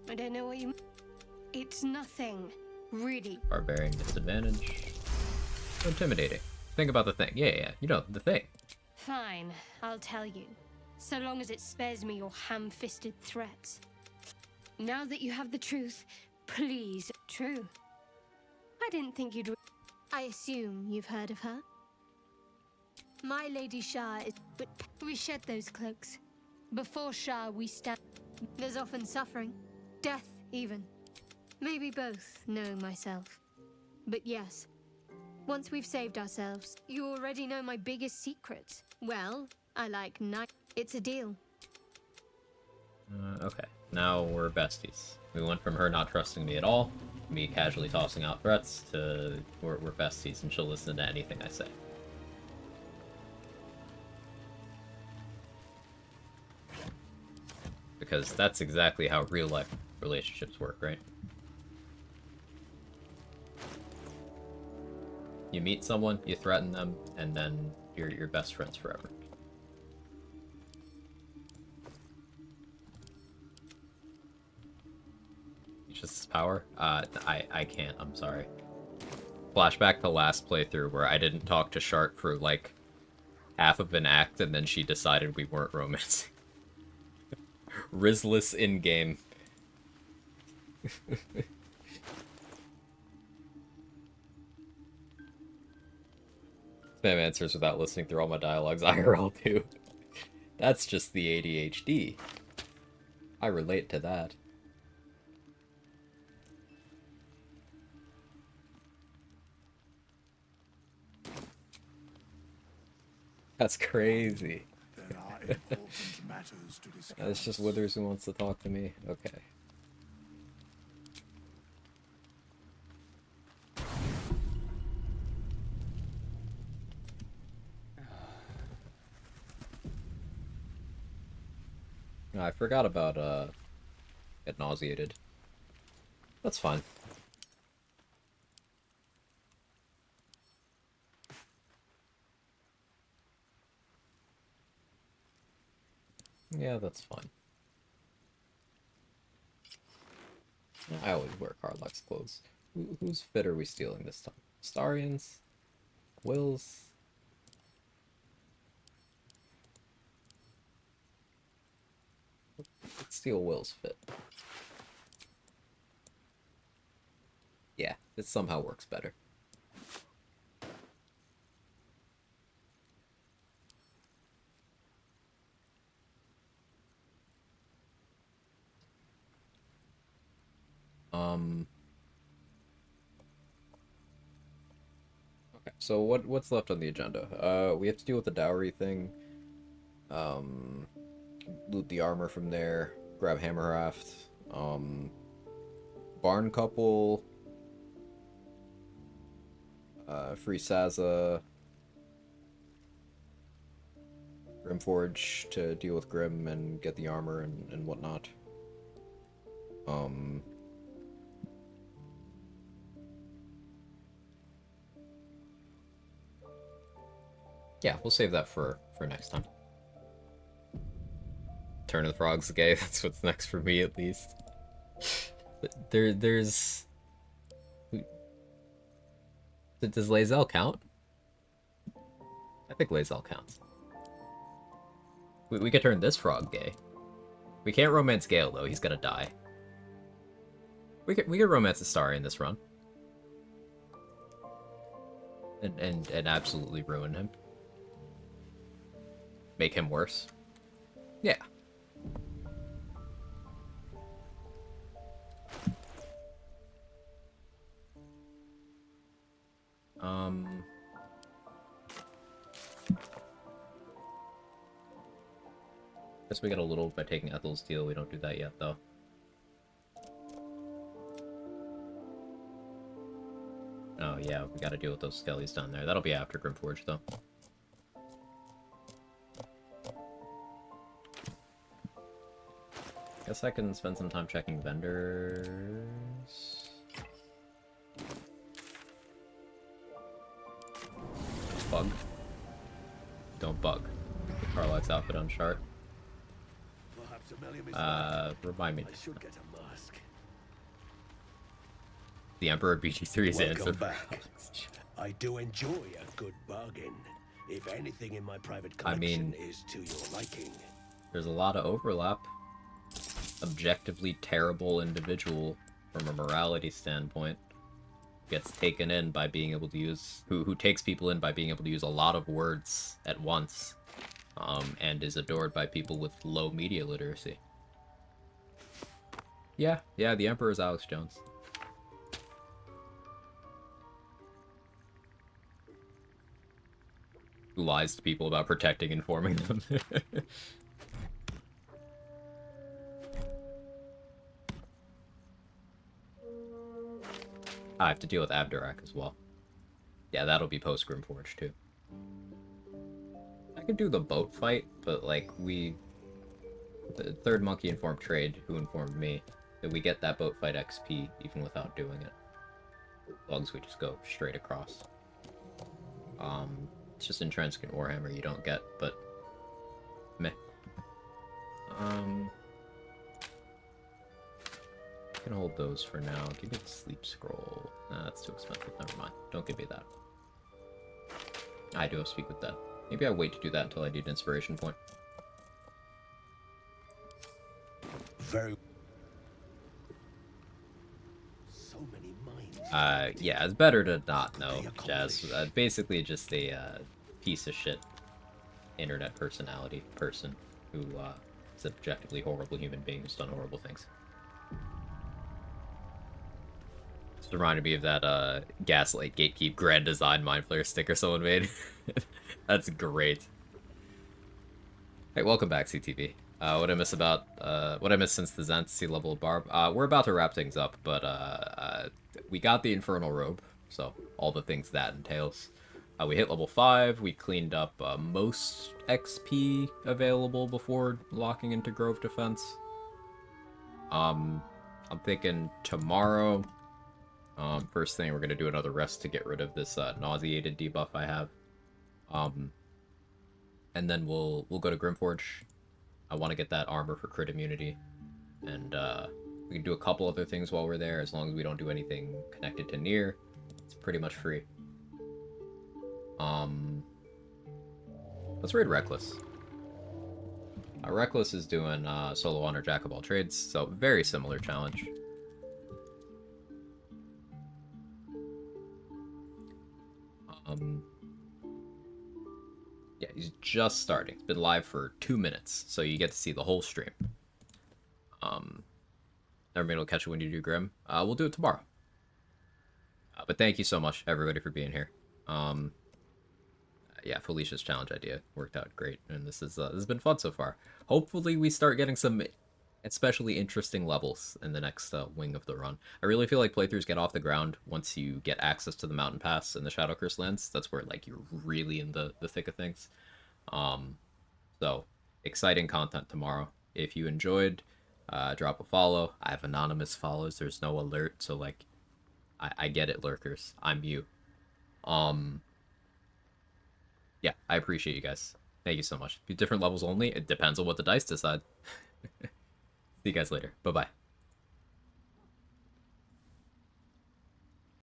I don't know what you... It's nothing. Really. Barbarian disadvantage. Intimidating. Think about the thing. Yeah, you know, the thing. Fine, I'll tell you. So long as it spares me your ham-fisted threats. Now that you have the truth, please... True. I didn't think you'd... I assume you've heard of her? My Lady Shah is... But we shed those cloaks. Before Shah, we stand... There's often suffering. Death, even. Maybe both, knowing myself. But yes, once we've saved ourselves, you already know my biggest secret. Well, I like night. It's a deal. Okay, now we're besties. We went from her not trusting me at all, me casually tossing out threats, to we're besties and she'll listen to anything I say. Because that's exactly how real life relationships work, right? You meet someone, you threaten them, and then you're best friends forever. Just his power? I can't, I'm sorry. Flashback to last playthrough where I didn't talk to Shart for like half of an act and then she decided we weren't romancing. Rizless in-game. Spam answers without listening through all my dialogues IRL too. That's just the ADHD. I relate to that. That's crazy. There are important matters to discuss. It's just Withers who wants to talk to me. Okay. I forgot about get nauseated. That's fine. Yeah, that's fine. I always wear Carlock's clothes. Whose fit are we stealing this time? Starians? Wills? Let's steal Will's fit. Yeah, it somehow works better. Okay, so what's left on the agenda? We have to deal with the dowry thing. Loot the armor from there. Grab Hammerhaft. Barn couple. Free Saza. Grimforge to deal with Grim and get the armor and whatnot. Yeah, we'll save that for next time. Turn of the Frogs gay, that's what's next for me at least. There's... Does Lae'zel count? I think Lae'zel counts. We could turn this frog gay. We can't romance Gale though, he's gonna die. We could romance Astari in this run. And absolutely ruin him. Make him worse. Yeah. Guess we got a little by taking Ethel's deal. We don't do that yet, though. Oh, yeah, we gotta deal with those skellies down there. That'll be after Grimforge, though. Guess I can spend some time checking vendors. Bug. Don't bug. Get Karlach's outfit on chart. Remind me. I should get a mask. The Emperor BG3's answer. Back. I do enjoy a good bargain. If anything in my private collection is to your liking. There's a lot of overlap. Objectively terrible individual from a morality standpoint gets taken in by being able to use who takes people in by being able to use a lot of words at once, and is adored by people with low media literacy. Yeah, the Emperor is Alex Jones. Who lies to people about protecting and informing them. I have to deal with Abdurak as well. Yeah, that'll be post Grimforge too. I could do the boat fight, but like the third monkey informed trade, who informed me, that we get that boat fight XP even without doing it. As long as we just go straight across. It's just intrinsic in Warhammer you don't get, but meh. I can hold those for now. Give me the sleep scroll. Nah, that's too expensive. Never mind. Don't give me that. I do have Speak with Dead. Maybe I wait to do that until I need an inspiration point. Very. So many minds. Yeah, it's better to not know, Jazz. Basically just a piece of shit internet personality person who is an objectively horrible human being who's done horrible things. Just reminded me of that Gaslight Gatekeep Grand Design Mind Flayer sticker someone made. That's great. Hey, welcome back, CTV. What I missed since the Xantasy level of Barb. We're about to wrap things up, but we got the Infernal Robe, so all the things that entails. We hit level 5, we cleaned up most XP available before locking into Grove Defense. I'm thinking tomorrow, first thing, we're going to do another rest to get rid of this nauseated debuff I have. And then we'll go to Grimforge. I want to get that armor for crit immunity. And we can do a couple other things while we're there, as long as we don't do anything connected to Nier. It's pretty much free. Let's raid Reckless. Reckless is doing solo honor jack of all trades, so very similar challenge. Yeah, he's just starting. It's been live for 2 minutes, so you get to see the whole stream. Everybody will catch it when you do Grim. We'll do it tomorrow. But thank you so much, everybody, for being here. Yeah, Felicia's challenge idea worked out great, and this has been fun so far. Hopefully, we start getting some especially interesting levels in the next wing of the run. I really feel like playthroughs get off the ground once you get access to the mountain pass and the Shadow Curse lands. That's where like you're really in the thick of things. So exciting content tomorrow. If you enjoyed, drop a follow. I have anonymous follows. There's no alert, so like I get it, lurkers. I'm you. Yeah, I appreciate you guys. Thank you so much. Different levels only. It depends on what the dice decide. See you guys later. Bye-bye.